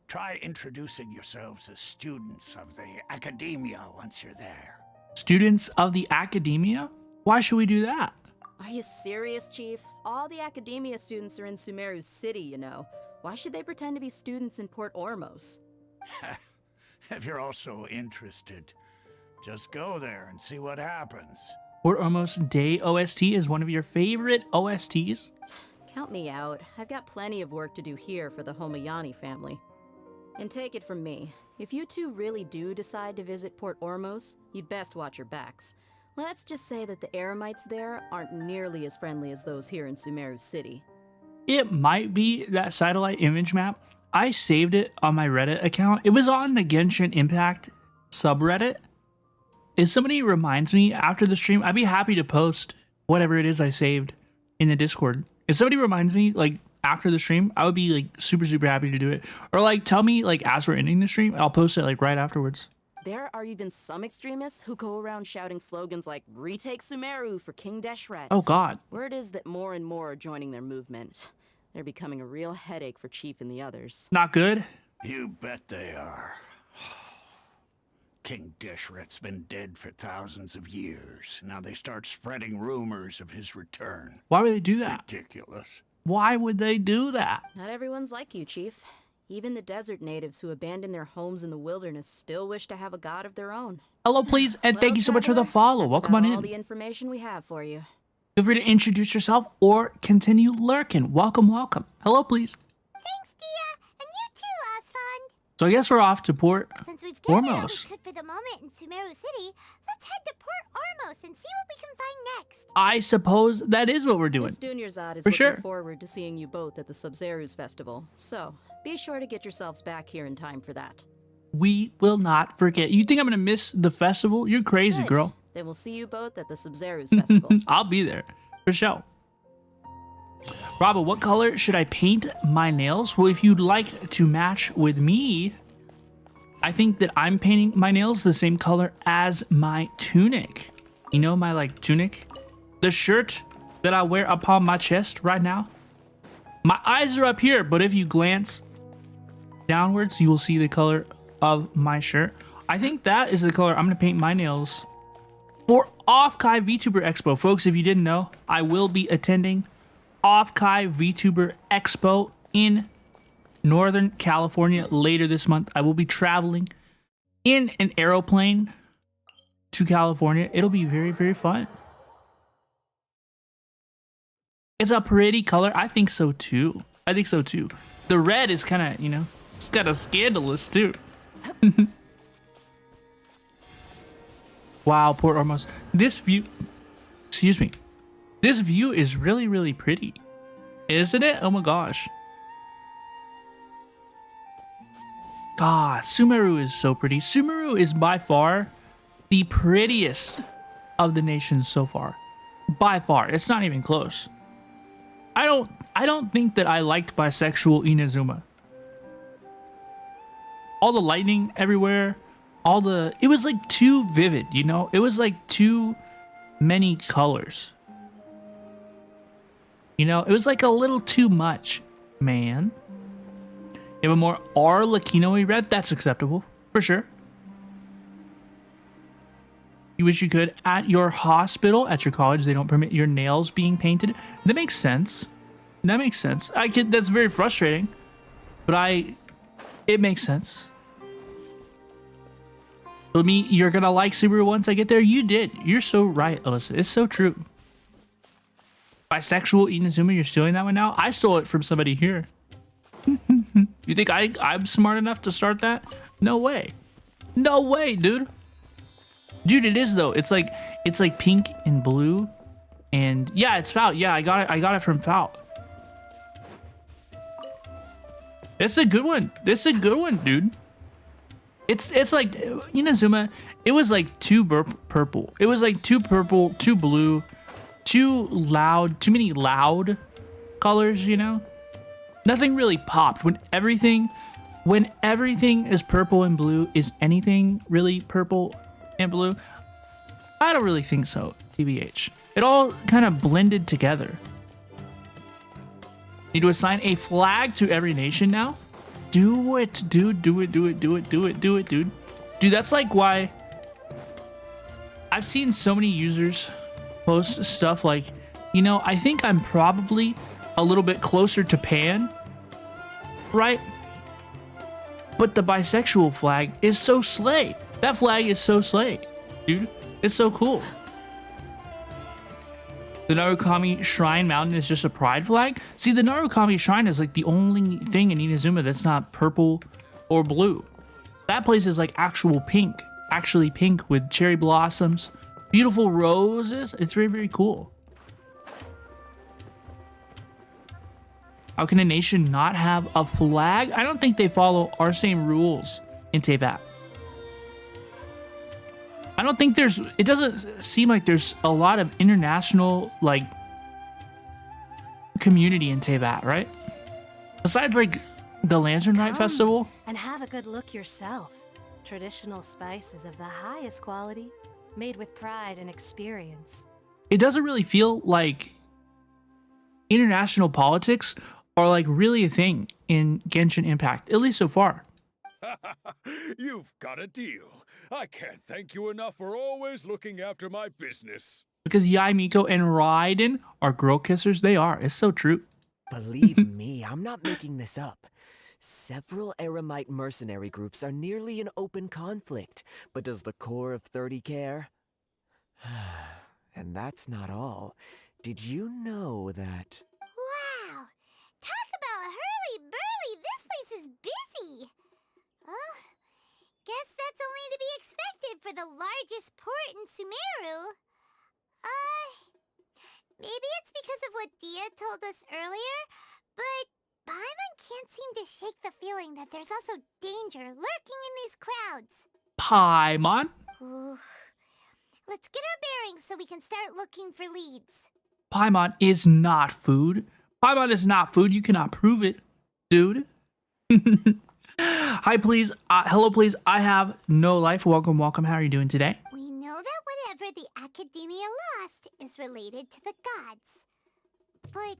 Speaker 8: try introducing yourselves as students of the Academia once you're there.
Speaker 1: Students of the Academia? Why should we do that?
Speaker 2: Are you serious, Chief? All the Academia students are in Sumeru City, you know. Why should they pretend to be students in Port Ormos?
Speaker 8: If you're also interested, just go there and see what happens.
Speaker 1: Port Ormos Day OST is one of your favorite OSTs?
Speaker 2: Count me out. I've got plenty of work to do here for the Homayani family. And take it from me, if you two really do decide to visit Port Ormos, you'd best watch your backs. Let's just say that the Eremites there aren't nearly as friendly as those here in Sumeru City.
Speaker 1: It might be that satellite image map. I saved it on my Reddit account. It was on the Genshin Impact subreddit. If somebody reminds me after the stream, I'd be happy to post whatever it is I saved in the Discord. If somebody reminds me, like, after the stream, I would be, like, super, super happy to do it. Or, like, tell me, like, as we're ending the stream, I'll post it, like, right afterwards.
Speaker 2: There are even some extremists who go around shouting slogans like, "Retake Sumeru for King Deshret."
Speaker 1: Oh, God.
Speaker 2: Word is that more and more are joining their movement. They're becoming a real headache for Chief and the others.
Speaker 1: Not good?
Speaker 8: You bet they are. King Deshret's been dead for thousands of years. Now they start spreading rumors of his return.
Speaker 1: Why would they do that?
Speaker 8: Ridiculous.
Speaker 1: Why would they do that?
Speaker 2: Not everyone's like you, Chief. Even the desert natives who abandoned their homes in the wilderness still wish to have a god of their own.
Speaker 1: Hello, please, and
Speaker 2: Well,
Speaker 1: thank you so much for the
Speaker 2: Traveler,
Speaker 1: follow.
Speaker 2: that's
Speaker 1: Welcome on
Speaker 2: about all
Speaker 1: in.
Speaker 2: the information we have for you.
Speaker 1: Feel free to introduce yourself or continue lurking. Welcome, welcome. Hello, please.
Speaker 5: Thanks, Dia. And you too, Osfond.
Speaker 1: So I guess we're off to Port
Speaker 5: Since we've gathered all we
Speaker 1: Ormos.
Speaker 5: could for the moment in Sumeru City, let's head to Port Ormos and see what we can find next.
Speaker 1: I suppose that is what we're doing.
Speaker 2: Miss Dunyarzad is
Speaker 1: For
Speaker 2: looking
Speaker 1: sure.
Speaker 2: forward to seeing you both at the Sub-Zeru's festival. So, be sure to get yourselves back here in time for that.
Speaker 1: We will not forget. You think I'm going to miss the festival? You're crazy,
Speaker 2: Good.
Speaker 1: girl.
Speaker 2: Then we'll see you both at the Sub-Zeru's festival.
Speaker 1: I'll be there. For sure. Robbo, what color should I paint my nails? Well, if you'd like to match with me, I think that I'm painting my nails the same color as my tunic. You know my, like, tunic? The shirt that I wear upon my chest right now? My eyes are up here, but if you glance downwards, you will see the color of my shirt. I think that is the color I'm going to paint my nails for Off-Kai VTuber Expo. Folks, if you didn't know, I will be attending Off-Kai VTuber Expo in Northern California later this month. I will be traveling in an aeroplane to California. It'll be very, very fun. It's a pretty color. I think so too. I think so too. The red is kind of, you know, it's kind of scandalous too. Wow, Port Ormos. This view, excuse me. This view is really, really pretty. Isn't it? Oh my gosh. God, Sumeru is so pretty. Sumeru is by far the prettiest of the nations so far. By far. It's not even close. I don't think that I liked bisexual Inazuma. All the lightning everywhere, it was like too vivid, you know? It was like too many colors. You know, it was like a little too much, man. You have a more Arlecchino-y red, that's acceptable, for sure. You wish you could. At your hospital, at your college, they don't permit your nails being painted. That makes sense. That makes sense. That's very frustrating, but it makes sense. So me, you're gonna like Subaru once I get there. You did. You're so right, Alyssa. It's so true. Bisexual Inazuma, you're stealing that one now? I stole it from somebody here. You think I'm smart enough to start that? No way. No way, dude. Dude, it is though. It's like pink and blue, and yeah, it's Fout. Yeah, I got it from Fout. It's a good one. It's a good one, dude. It's like Inazuma. It was like too purple. It was like too purple, too blue, too loud. Too many loud colors. You know, nothing really popped when everything is purple and blue. Is anything really purple and blue? I don't really think so, TBH. It all kind of blended together. Need to assign a flag to every nation now? Do it, dude. Do it, dude. Dude, that's like why I've seen so many users post stuff like, you know, I think I'm probably a little bit closer to pan, right? But the bisexual flag is so slay. That flag is so slay, dude. It's so cool. The Narukami Shrine Mountain is just a pride flag. See, the Narukami Shrine is like the only thing in Inazuma that's not purple or blue. That place is like actually pink with cherry blossoms, beautiful roses. It's very, very cool. How can a nation not have a flag? I don't think they follow our same rules in Teyvat. I don't think it doesn't seem like there's a lot of international, like, community in Teyvat, right? Besides, like, the Lantern Night Festival.
Speaker 15: And have a good look yourself. Traditional spices of the highest quality, made with pride and experience.
Speaker 1: It doesn't really feel like international politics are, like, really a thing in Genshin Impact, at least so far.
Speaker 16: You've got a deal. I can't thank you enough for always looking after my business.
Speaker 1: Because Yai, Miko, and Raiden are girl kissers. They are. It's so true.
Speaker 17: Believe me, I'm not making this up. Several Eremite mercenary groups are nearly in open conflict, but does the core of 30 care? And that's not all. Did you know that...
Speaker 5: Wow! Talk about hurly-burly! This place is busy! Guess that's only to be expected for the largest port in Sumeru. Maybe it's because of what Dia told us earlier, but Paimon can't seem to shake the feeling that there's also danger lurking in these crowds.
Speaker 1: Paimon?
Speaker 5: Let's get our bearings so we can start looking for leads.
Speaker 1: Paimon is not food. Paimon is not food. You cannot prove it, dude. Hi, please. Hello, please. I have no life. Welcome, welcome. How are you doing today?
Speaker 5: We know that whatever the Academia lost is related to the gods. But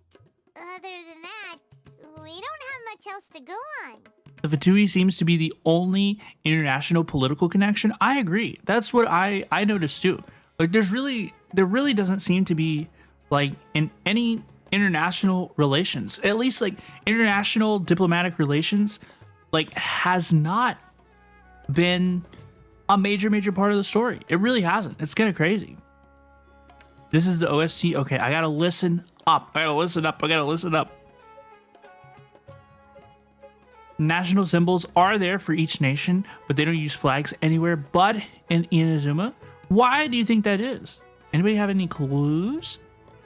Speaker 5: other than that, we don't have much else to go on.
Speaker 1: The Fatui seems to be the only international political connection. I agree. That's what I noticed too. Like, there really doesn't seem to be, like, in any international relations. At least like international diplomatic relations like has not been a major part of the story. It really hasn't. It's kind of crazy. This is the OST. Okay, I gotta listen up. I gotta listen up. National symbols are there for each nation, but they don't use flags anywhere but in Inazuma. Why do you think that is? Anybody have any clues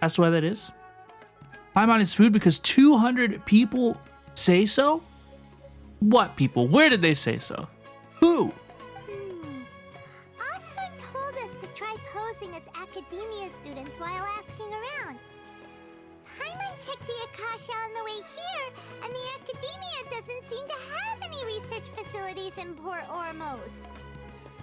Speaker 1: as to why that is? Paimon is food because 200 people say so? What people? Where did they say so? Who?
Speaker 5: Oscar told us to try posing as academia students while asking around. Paimon checked the Akasha on the way here, and the academia doesn't seem to have any research facilities in Port Ormos.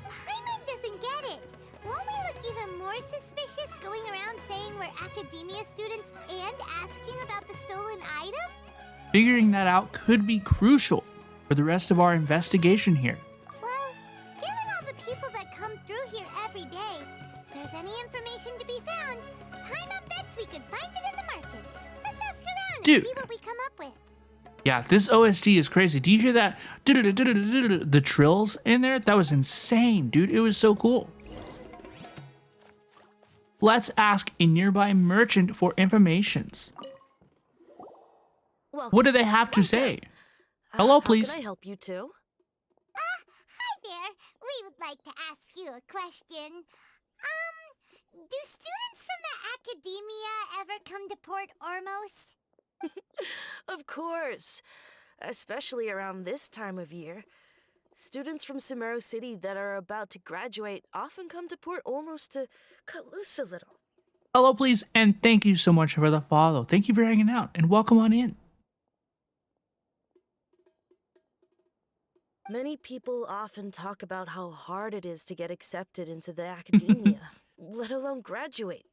Speaker 5: Paimon doesn't get it. Won't we look even more suspicious going around saying we're academia students and asking about the stolen item?
Speaker 1: Figuring that out could be crucial for the rest of our investigation here.
Speaker 5: Well, given all the people that come through here every day, if there's any information to be found, Paimon bets we could find it in the market. Let's ask around
Speaker 1: Dude.
Speaker 5: and see what we come up with.
Speaker 1: Yeah, this OST is crazy. Do you hear that? The trills in there? That was insane, dude. It was so cool. Let's ask a nearby merchant for informations.
Speaker 18: Welcome.
Speaker 1: What do they have to say? Hello, please.
Speaker 18: How can I help you too?
Speaker 5: Hi there. We would like to ask you a question. Do students from the academia ever come to Port Ormos?
Speaker 18: Of course. Especially around this time of year. Students from Sumeru City that are about to graduate often come to Port Ormos to cut loose a little.
Speaker 1: Hello, please, and thank you so much for the follow. Thank you for hanging out, and welcome on in.
Speaker 18: Many people often talk about how hard it is to get accepted into the academia, let alone graduate.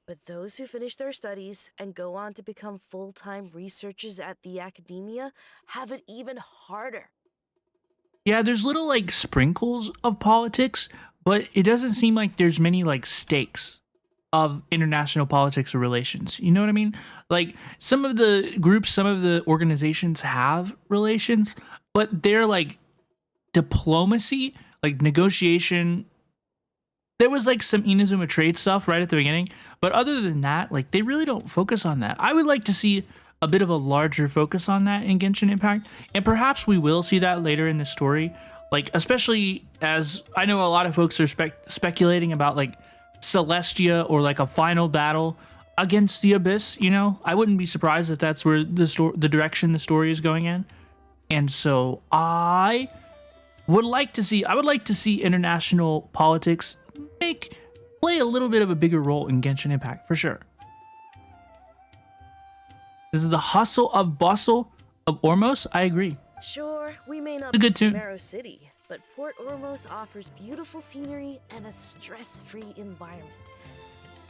Speaker 18: But those who finish their studies and go on to become full-time researchers at the academia have it even harder.
Speaker 1: Yeah, there's little like sprinkles of politics, but it doesn't seem like there's many like stakes of international politics or relations. You know what I mean? Like some of the groups, some of the organizations have relations, but they're like diplomacy, like negotiation. There was like some Inazuma trade stuff right at the beginning, but other than that, like they really don't focus on that. I would like to see a bit of a larger focus on that in Genshin Impact, and perhaps we will see that later in the story, like especially as I know a lot of folks are speculating about like Celestia or like a final battle against the Abyss. You know, I wouldn't be surprised if that's where the direction the story is going in, and so I would like to see international politics play a little bit of a bigger role in Genshin Impact for sure. This is the hustle of bustle of Ormos. I agree.
Speaker 18: Sure, we may not
Speaker 1: It's a
Speaker 18: be
Speaker 1: good tune.
Speaker 18: Sumeru City, but Port Ormos offers beautiful scenery and a stress-free environment.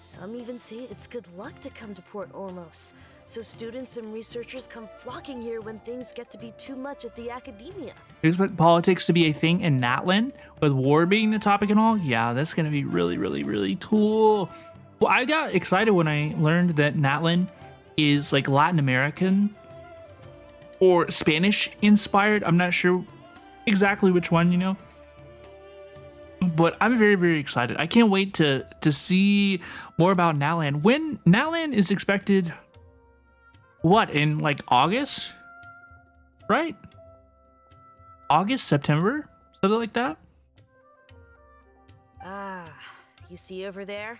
Speaker 18: Some even say it's good luck to come to Port Ormos, so students and researchers come flocking here when things get to be too much at the academia.
Speaker 1: You expect politics to be a thing in Natlan, with war being the topic and all? Yeah, that's going to be really, really, really cool. Well, I got excited when I learned that Natlan is like Latin American or Spanish inspired. I'm not sure exactly which one, you know. But I'm very, very excited. I can't wait to see more about Natlan. When Natlan is expected, what, in like August? Right? August, September? Something like that?
Speaker 18: Ah, you see over there?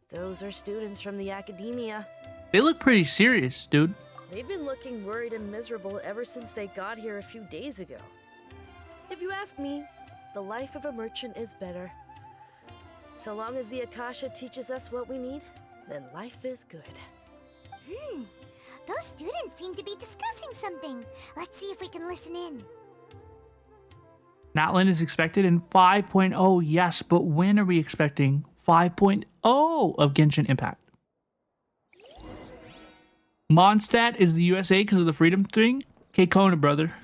Speaker 18: Those are students from the academia.
Speaker 1: They look pretty serious, dude.
Speaker 18: They've been looking worried and miserable ever since they got here a few days ago. If you ask me, the life of a merchant is better. So long as the Akasha teaches us what we need, then life is good.
Speaker 5: Those students seem to be discussing something. Let's see if we can listen in.
Speaker 1: Natlan is expected in 5.0, yes, but when are we expecting 5.0 of Genshin Impact? Mondstadt is the USA because of the freedom thing? Okay, Kona, brother.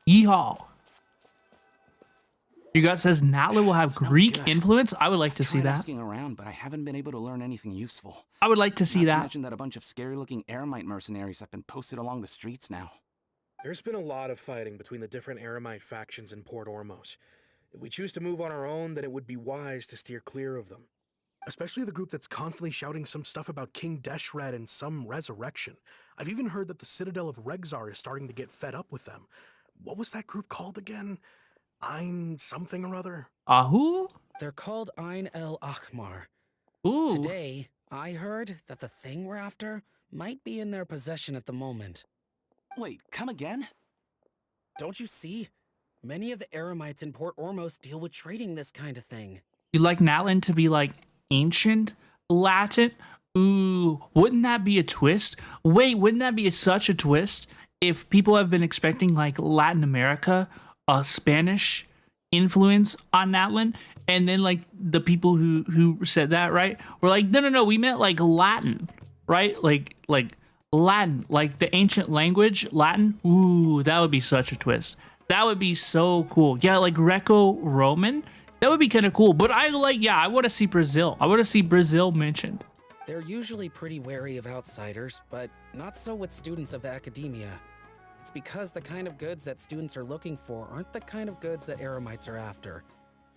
Speaker 1: Yeehaw. Your gut says Natla will have Greek influence. I would like to see
Speaker 10: Tried
Speaker 1: that.
Speaker 10: asking around, but I haven't been able to learn anything useful.
Speaker 1: I would like to see
Speaker 10: Not
Speaker 1: that.
Speaker 10: to mention that a bunch of scary-looking Eremite mercenaries have been posted along the streets now.
Speaker 19: There's been a lot of fighting between the different Eremite factions in Port Ormos. If we choose to move on our own, then it would be wise to steer clear of them. Especially the group that's constantly shouting some stuff about King Deshred and some resurrection. I've even heard that the Citadel of Regzar is starting to get fed up with them. What was that group called again? Ein something or other?
Speaker 1: Ahu?
Speaker 20: They're called Ein El Akhmar.
Speaker 1: Ooh.
Speaker 20: Today, I heard that the thing we're after might be in their possession at the moment.
Speaker 10: Wait, come again?
Speaker 20: Don't you see? Many of the Eremites in Port Ormos deal with trading this kind of thing.
Speaker 1: You'd like Natlan to be like ancient Latin? Ooh, wouldn't that be a twist? Wait, wouldn't that be such a twist if people have been expecting like Latin America, a Spanish influence on Natlan, and then like the people who said that, right, were like, no, we meant like Latin, right? Like Latin, like the ancient language, Latin. Ooh, that would be such a twist. That would be so cool. Yeah, like Greco-Roman. That would be kind of cool. But I want to see Brazil. I want to see Brazil mentioned.
Speaker 20: They're usually pretty wary of outsiders, but not so with students of the academia. It's because the kind of goods that students are looking for aren't the kind of goods that Eremites are after.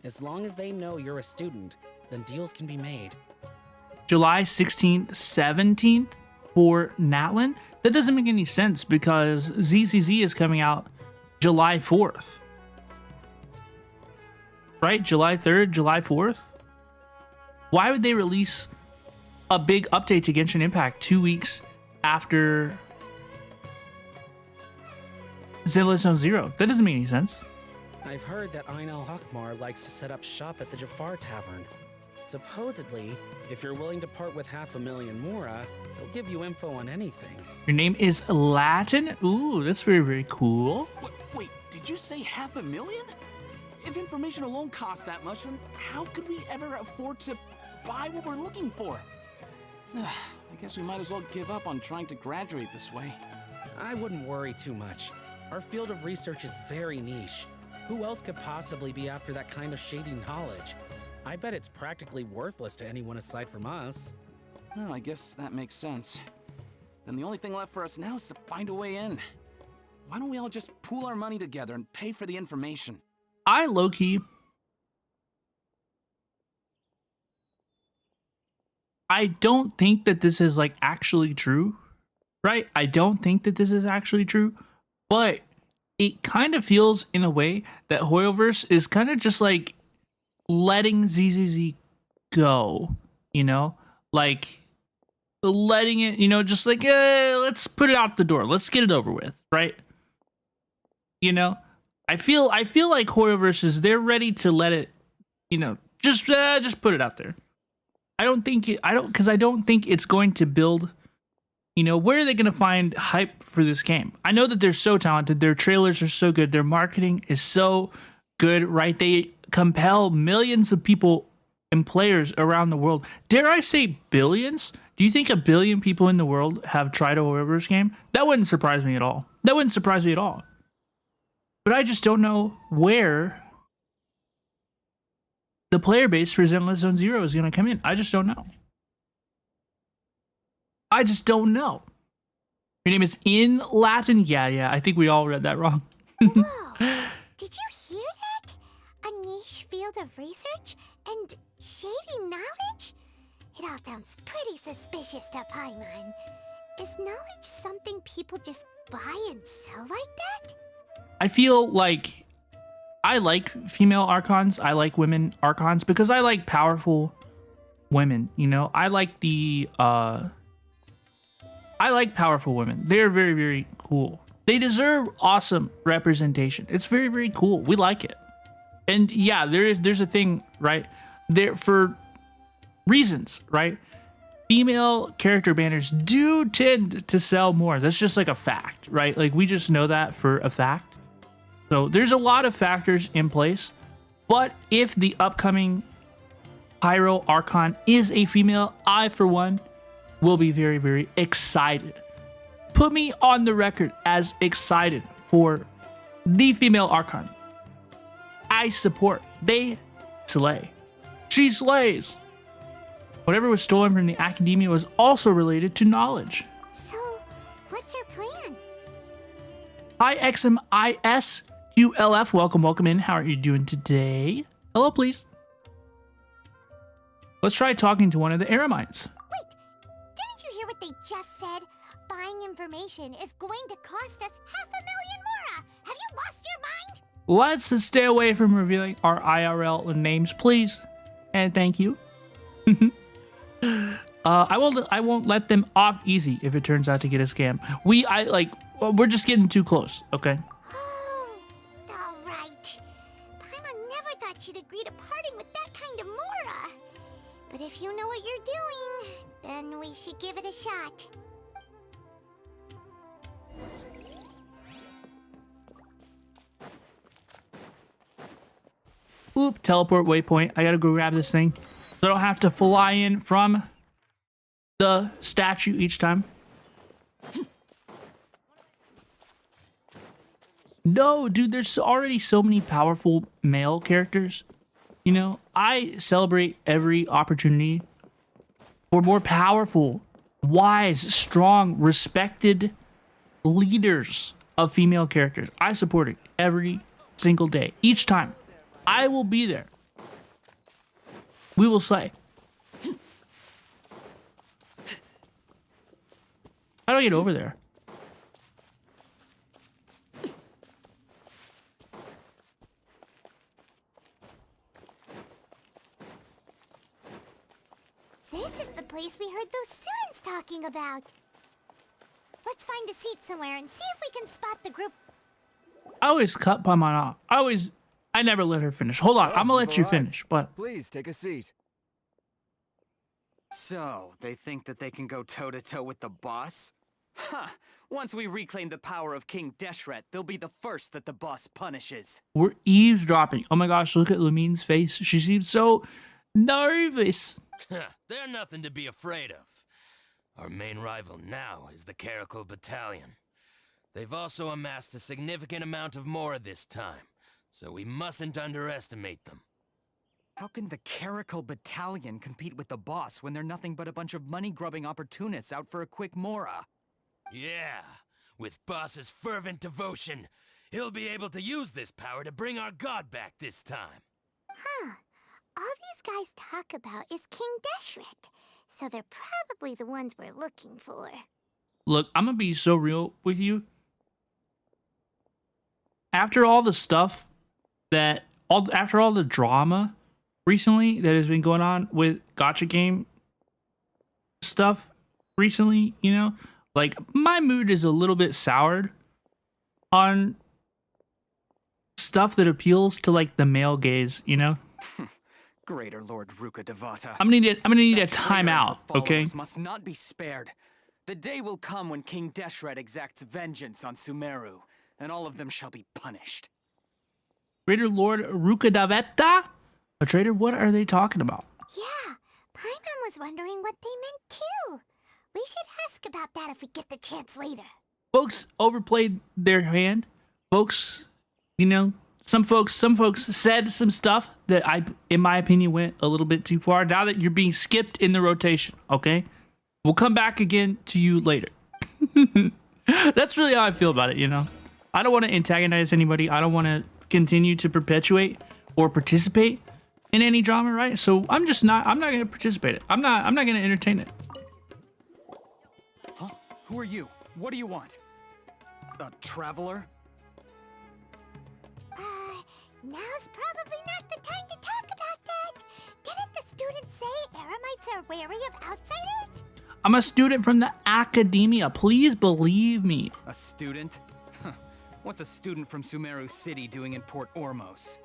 Speaker 20: As long as they know you're a student, then deals can be made.
Speaker 1: July 16th, 17th for Natlan? That doesn't make any sense because ZZZ is coming out July 4th. Right? July 3rd, July 4th? Why would they release a big update to Genshin Impact 2 weeks after Zenless Zone Zero? That doesn't make any sense.
Speaker 20: I've heard that Ein El Hakmar likes to set up shop at the Jafar Tavern. Supposedly, if you're willing to part with 500,000 Mora, they'll give you info on anything.
Speaker 1: Your name is Latin? Ooh, that's very, very cool.
Speaker 10: Wait, did you say 500,000? If information alone costs that much, then how could we ever afford to buy what we're looking for? I guess we might as well give up on trying to graduate this way.
Speaker 20: I wouldn't worry too much. Our field of research is very niche. Who else could possibly be after that kind of shady knowledge? I bet it's practically worthless to anyone aside from us.
Speaker 10: Well, I guess that makes sense. Then the only thing left for us now is to find a way in. Why don't we all just pool our money together and pay for the information?
Speaker 1: I low-key... I don't think that this is like actually true, right? I don't think that this is actually true, but it kind of feels in a way that Hoyoverse is kind of just like letting ZZZ go, you know? Like letting it, you know, just like, let's put it out the door. Let's get it over with, right? You know? I feel like Hoyoverse is, they're ready to let it, you know, just put it out there. I don't think it's going to build, you know, where are they going to find hype for this game? I know that they're so talented. Their trailers are so good. Their marketing is so good, right? They compel millions of people and players around the world. Dare I say billions? Do you think 1 billion people in the world have tried a Hoyoverse game? That wouldn't surprise me at all. That wouldn't surprise me at all. But I just don't know where the player base for Zenless Zone Zero is going to come in. I just don't know. I just don't know. Your name is in Latin? Yeah. I think we all read that wrong.
Speaker 5: Whoa! Did you hear that? A niche field of research and shady knowledge? It all sounds pretty suspicious to Paimon. Is knowledge something people just buy and sell like that?
Speaker 1: I feel like I like female Archons. I like women Archons because I like powerful women, you know? I like powerful women. They're very, very cool. They deserve awesome representation. It's very, very cool. We like it. And yeah, there's a thing, right? There for reasons, right? Female character banners do tend to sell more. That's just like a fact, right? Like we just know that for a fact. So there's a lot of factors in place, but if the upcoming Pyro Archon is a female, I, for one, will be very, very excited. Put me on the record as excited for the female Archon I support. They slay. She slays. Whatever was stolen from the academia was also related to knowledge.
Speaker 5: So, what's your plan?
Speaker 1: Hi, XMISQLF. Welcome in. How are you doing today? Hello, please. Let's try talking to one of the Eremites.
Speaker 5: Wait, didn't you hear what they just said? Buying information is going to cost us 500,000 mora. Have you lost your mind?
Speaker 1: Let's stay away from revealing our IRL names, please. And thank you. I won't let them off easy if it turns out to get a scam. We're just getting too close, okay?
Speaker 5: Oh, all right. Paimon never thought she'd agree to parting with that kind of mora. But if you know what you're doing, then we should give it a shot.
Speaker 1: Oop, teleport waypoint. I gotta go grab this thing. So I don't have to fly in from the statue each time. No, dude, there's already so many powerful male characters. You know, I celebrate every opportunity for more powerful, wise, strong, respected leaders of female characters. I support it every single day. Each time. I will be there. We will slay. How do I get over there?
Speaker 5: This is the place we heard those students talking about. Let's find a seat somewhere and see if we can spot the group.
Speaker 1: I always cut Paimon off. I never let her finish. Hold on, I'm gonna let you finish, but...
Speaker 17: Please, take a seat. So, they think that they can go toe-to-toe with the boss? Huh! Once we reclaim the power of King Deshret, they'll be the first that the boss punishes.
Speaker 1: We're eavesdropping. Oh my gosh, look at Lumine's face. She seems so nervous.
Speaker 21: They're nothing to be afraid of. Our main rival now is the Caracal Battalion. They've also amassed a significant amount of more this time, so we mustn't underestimate them.
Speaker 17: How can the Caracal Battalion compete with the boss when they're nothing but a bunch of money-grubbing opportunists out for a quick mora?
Speaker 21: Yeah, with Boss's fervent devotion, he'll be able to use this power to bring our god back this time.
Speaker 5: Huh. All these guys talk about is King Deshret, so they're probably the ones we're looking for.
Speaker 1: Look, I'm gonna be so real with you. After all the stuff after all the drama recently that has been going on with gacha game stuff recently, you know, like my mood is a little bit soured on stuff that appeals to like the male gaze, you know.
Speaker 17: Greater Lord Ruka Devata.
Speaker 1: I'm gonna need a timeout, okay?
Speaker 17: Must not be spared. The day will come when King Deshret exacts vengeance on Sumeru, and all of them shall be punished.
Speaker 1: Greater Lord Ruka Devata? A traitor? What are they talking about?
Speaker 5: Yeah, Paimon was wondering what they meant too. We should ask about that if we get the chance later.
Speaker 1: Folks overplayed their hand. Folks, you know, some folks said some stuff that in my opinion, went a little bit too far. Now that you're being skipped in the rotation, okay? We'll come back again to you later. That's really how I feel about it, you know? I don't want to antagonize anybody. I don't want to continue to perpetuate or participate in any drama, right? So I'm not going to participate in it. I'm not going to entertain it.
Speaker 17: Huh? Who are you? What do you want? A traveler?
Speaker 5: Now's probably not the time to talk about that. Didn't the students say Eremites are wary of outsiders?
Speaker 1: I'm a student from the academia. Please believe me.
Speaker 17: A student? What's a student from Sumeru City doing in Port Ormos?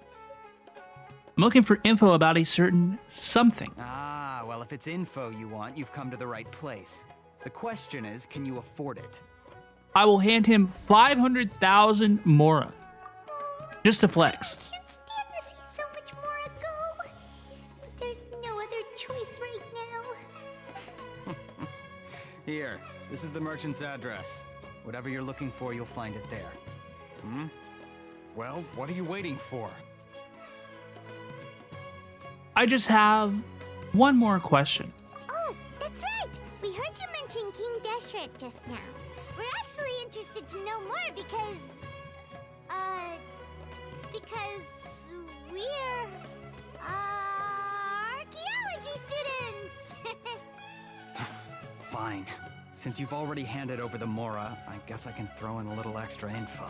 Speaker 1: I'm looking for info about a certain something.
Speaker 17: Ah, well, if it's info you want, you've come to the right place. The question is, can you afford it?
Speaker 1: I will hand him 500,000 mora. Just to flex.
Speaker 5: I can't stand to see so much more go. But there's no other choice right now.
Speaker 17: Here, this is the merchant's address. Whatever you're looking for, you'll find it there. Well, what are you waiting for?
Speaker 1: I just have one more question.
Speaker 5: Oh, that's right. We heard you mention King Deshret just now. We're actually interested to know more because we're archaeology students.
Speaker 3: Fine. Since you've already handed over the Mora, I guess I can throw in a little extra info.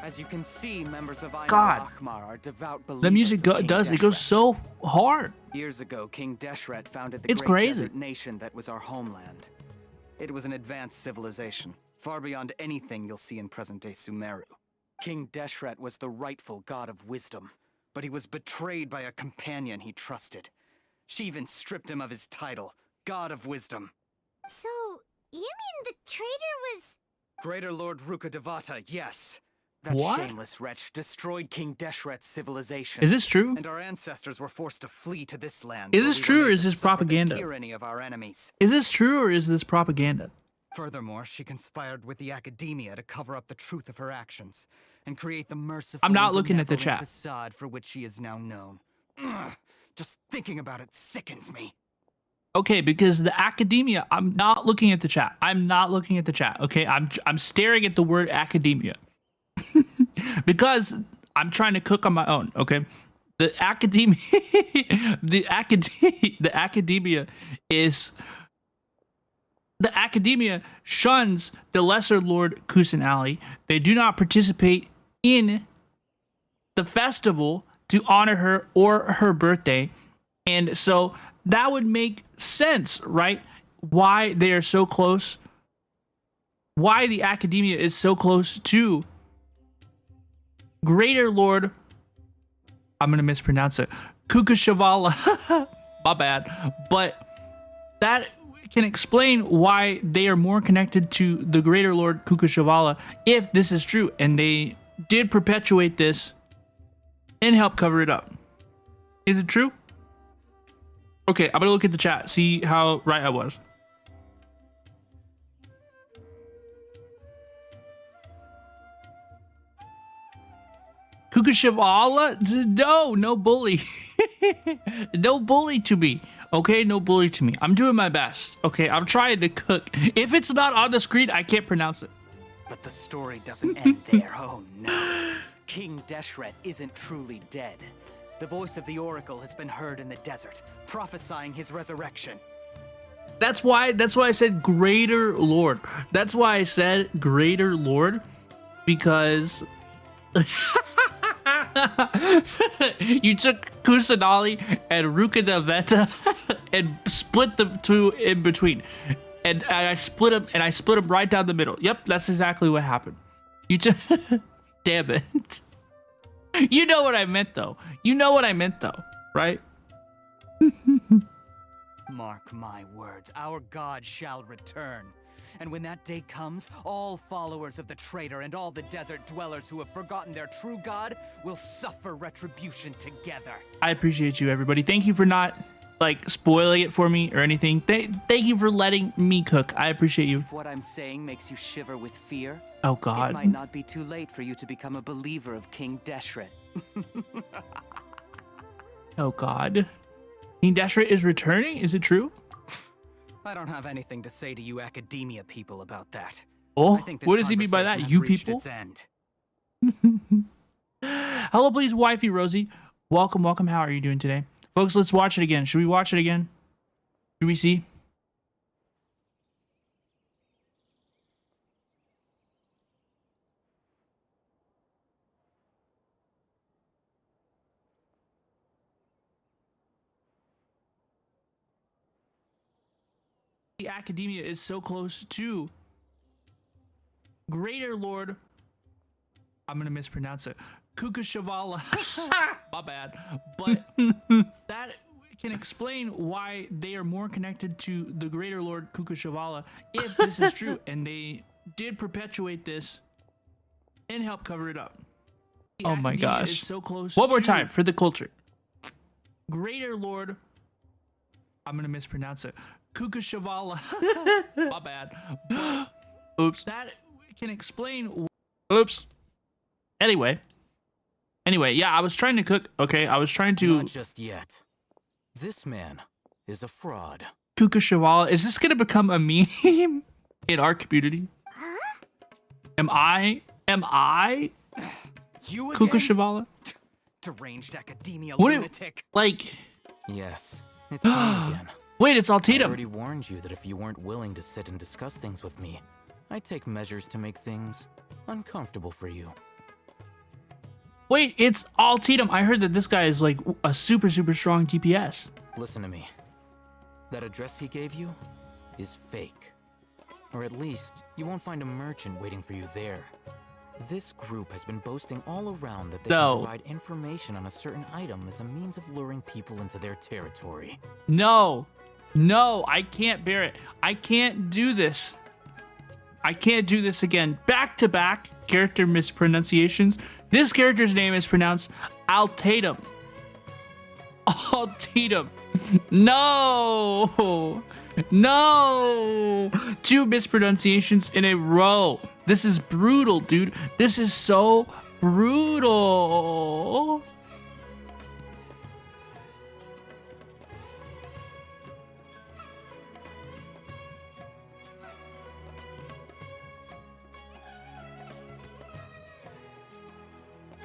Speaker 3: As you can see, members of
Speaker 1: God.
Speaker 3: Akhmar are devout believers
Speaker 1: The music
Speaker 3: of King
Speaker 1: does, it
Speaker 3: Deshret.
Speaker 1: goes so hard.
Speaker 3: Years ago, King Deshret founded the
Speaker 1: It's
Speaker 3: great
Speaker 1: crazy.
Speaker 3: desert nation that was our homeland. It was an advanced civilization, far beyond anything you'll see in present-day Sumeru. King Deshret was the rightful god of wisdom, but he was betrayed by a companion he trusted. She even stripped him of his title, God of Wisdom.
Speaker 5: So, you mean the traitor was...
Speaker 3: Greater Lord Rukkhadevata, yes. That
Speaker 1: What?
Speaker 3: shameless wretch destroyed King Deshret's civilization.
Speaker 1: Is this true?
Speaker 3: And our ancestors were forced to flee to this land.
Speaker 1: Is
Speaker 3: where
Speaker 1: this
Speaker 3: we were
Speaker 1: true or
Speaker 3: made
Speaker 1: is
Speaker 3: to
Speaker 1: this
Speaker 3: suffer the
Speaker 1: propaganda?
Speaker 3: tyranny of our enemies.
Speaker 1: Is this true or is this propaganda?
Speaker 3: Furthermore, she conspired with the academia to cover up the truth of her actions and create the merciful
Speaker 1: I'm not
Speaker 3: and
Speaker 1: looking at the
Speaker 3: benevolent
Speaker 1: chat.
Speaker 3: facade for which she is now known. Ugh, just thinking about it sickens me.
Speaker 1: Okay, because the academia, I'm not looking at the chat. I'm not looking at the chat. Okay, I'm staring at the word academia because I'm trying to cook on my own. Okay, the academia, the academia shuns the lesser Lord Kusanali. They do not participate in the festival to honor her or her birthday, and so that would make sense, right? Why they are so close, why the academia is so close to Greater Lord, I'm gonna mispronounce it, Kukashavala. My bad. But that can explain why they are more connected to the Greater Lord Kukashavala if this is true, and they did perpetuate this and help cover it up. Is it true? Okay, I'm gonna look at the chat, see how right I was. Kukashavala? No bully. No bully to me. Okay, no bully to me. I'm doing my best. Okay, I'm trying to cook. If it's not on the screen, I can't pronounce it.
Speaker 3: But the story doesn't end there. Oh no. King Deshret isn't truly dead. The voice of the Oracle has been heard in the desert, prophesying his resurrection.
Speaker 1: That's why I said Greater Lord. That's why I said Greater Lord, because you took Kusanali and Rukkhadevata and split the two in between. And I split them right down the middle. Yep, that's exactly what happened. You took damn it. You know what I meant though. Right?
Speaker 3: Mark my words, our God shall return. And when that day comes, all followers of the traitor and all the desert dwellers who have forgotten their true God will suffer retribution together.
Speaker 1: I appreciate you, everybody. Thank you for not like spoiling it for me or anything. Thank you for letting me cook. I appreciate you.
Speaker 3: If what I'm saying makes you shiver with fear,
Speaker 1: oh God,
Speaker 3: it might not be too late for you to become a believer of King Deshret.
Speaker 1: Oh God, King Deshret is returning? Is it true?
Speaker 3: I don't have anything to say to you academia people about that.
Speaker 1: Oh,
Speaker 3: I think this
Speaker 1: what does he mean by that?
Speaker 3: conversation
Speaker 1: You
Speaker 3: has reached
Speaker 1: people?
Speaker 3: its end.
Speaker 1: Hello, please, wifey Rosie. Welcome. How are you doing today? Folks, let's watch it again. Should we watch it again? Should we see? The academia is so close to Greater Lord, I'm gonna mispronounce it, Kukashavala. My bad. But that can explain why they are more connected to the Greater Lord Kukashavala if this is true, and they did perpetuate this and help cover it up. The oh my academia gosh.
Speaker 3: is
Speaker 1: so close
Speaker 3: One more
Speaker 1: to
Speaker 3: time
Speaker 1: for the culture. Greater Lord, I'm gonna mispronounce it, Kukashavala. My bad. But oops. That can explain. Oops. Anyway, yeah, I was trying to cook. Okay, I was trying to.
Speaker 12: Not just yet.
Speaker 7: This man is a fraud.
Speaker 1: Kukashiwala. Is this gonna become a meme in our community? Am I
Speaker 3: You again?
Speaker 1: Kukashiwala?
Speaker 3: Deranged academia
Speaker 1: What
Speaker 3: lunatic.
Speaker 1: Like
Speaker 7: Yes, it's me again.
Speaker 1: Wait, it's
Speaker 7: I
Speaker 1: Alhaitham.
Speaker 7: already warned you that if you weren't willing to sit and discuss things with me, I'd take measures to make things uncomfortable for you.
Speaker 1: Wait, it's Alhaitham. I heard that this guy is like a super strong DPS.
Speaker 7: Listen to me. That address he gave you is fake. Or at least, you won't find a merchant waiting for you there. This group has been boasting all around that they can provide information on a certain item as a means of luring people into their territory.
Speaker 1: No, I can't bear it. I can't do this. I can't do this again. Back-to-back character mispronunciations. This character's name is pronounced Alhaitham. Alhaitham. No. 2 mispronunciations in a row. This is brutal, dude. This is so brutal.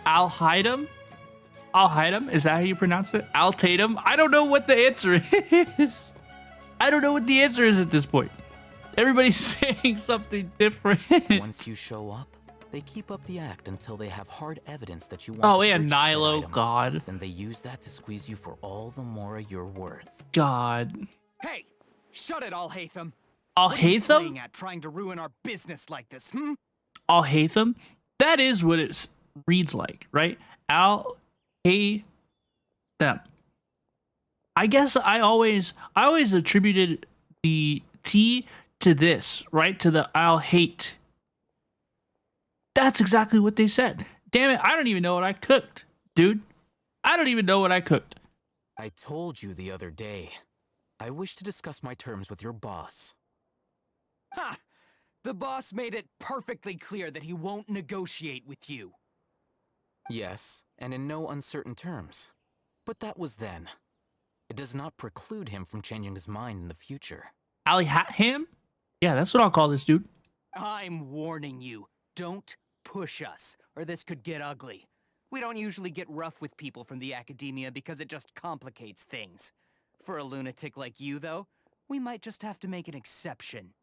Speaker 1: Alhaitham? Alhaitham? Is that how you pronounce it? Alhaitham? I don't know what the answer is. I don't know what the answer is at this point. Everybody's saying something different.
Speaker 7: Once you show up, they keep up the act until they have hard evidence that you want
Speaker 1: Oh,
Speaker 7: to
Speaker 1: yeah,
Speaker 7: purchase that
Speaker 1: Nilo,
Speaker 7: item.
Speaker 1: God.
Speaker 7: Then they use that to squeeze you for all the more you're worth.
Speaker 1: God.
Speaker 3: Hey, shut it, Alhaitham. What are you
Speaker 1: Alhaitham?
Speaker 3: playing at, trying to ruin our business like this,
Speaker 1: Alhaitham? That is what it reads like, right? Alhaitham. I guess I always attributed the T to this, right? To the I'll hate. That's exactly what they said. Damn it, I don't even know what I cooked, dude. I don't even know what I cooked.
Speaker 7: I told you the other day. I wish to discuss my terms with your boss.
Speaker 3: Ha! The boss made it perfectly clear that he won't negotiate with you.
Speaker 7: Yes, and in no uncertain terms. But that was then. It does not preclude him from changing his mind in the future.
Speaker 1: Alhaitham? Yeah, that's what I'll call this dude.
Speaker 3: I'm warning you. Don't push us, or this could get ugly. We don't usually get rough with people from the academia because it just complicates things. For a lunatic like you, though, we might just have to make an exception.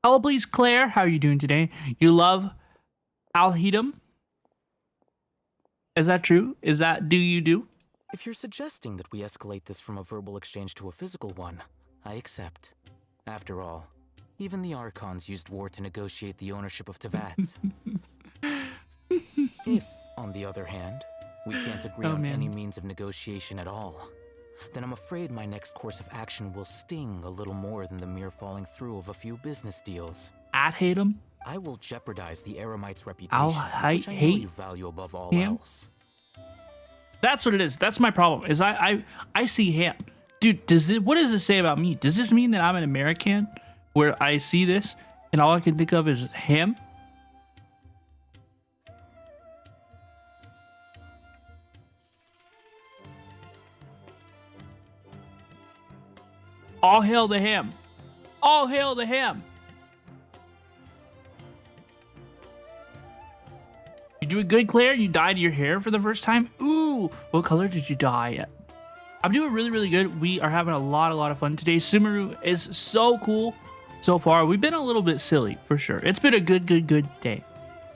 Speaker 1: Oh, please, Claire, how are you doing today? You love Alhaitham? Is that true? Is that do you do?
Speaker 7: If you're suggesting that we escalate this from a verbal exchange to a physical one, I accept. After all, even the Archons used war to negotiate the ownership of Tavats. If, on the other hand, we can't agree on any means of negotiation at all, then I'm afraid my next course of action will sting a little more than the mere falling through of a few business deals.
Speaker 1: Alhaitham?
Speaker 7: I will jeopardize the Eremite's reputation, which I know you value above all else.
Speaker 1: That's what it is. That's my problem. Is I see him, dude. What does it say about me? Does this mean that I'm an American, where I see this and all I can think of is him? All hail to him. All hail to him. You doing good, Claire? You dyed your hair for the first time? Ooh, what color did you dye it? I'm doing really good. We are having a lot of fun today. Sumeru is so cool so far. We've been a little bit silly, for sure. It's been a good day.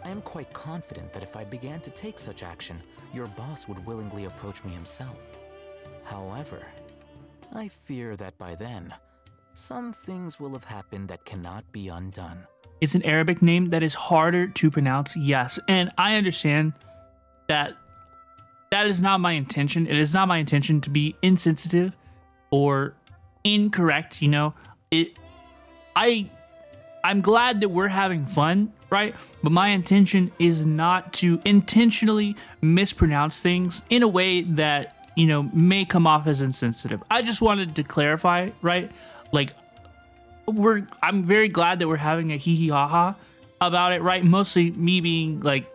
Speaker 7: I am quite confident that if I began to take such action, your boss would willingly approach me himself. However, I fear that by then, some things will have happened that cannot be undone.
Speaker 1: It's an Arabic name that is harder to pronounce, yes. And I understand that that is not my intention. It is not my intention to be insensitive or incorrect, you know. I'm glad that we're having fun, right? But my intention is not to intentionally mispronounce things in a way that, you know, may come off as insensitive. I just wanted to clarify, right? Like, I'm very glad that we're having a hee hee ha ha about it, right? Mostly me being like,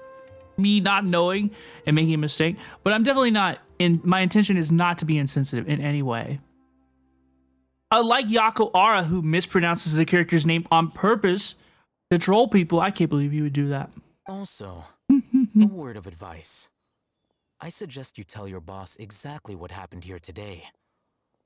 Speaker 1: me not knowing and making a mistake, but I'm definitely not, my intention is not to be insensitive in any way. Like Yako Ara, who mispronounces the character's name on purpose to troll people. I can't believe you would do that.
Speaker 7: Also, a word of advice. I suggest you tell your boss exactly what happened here today.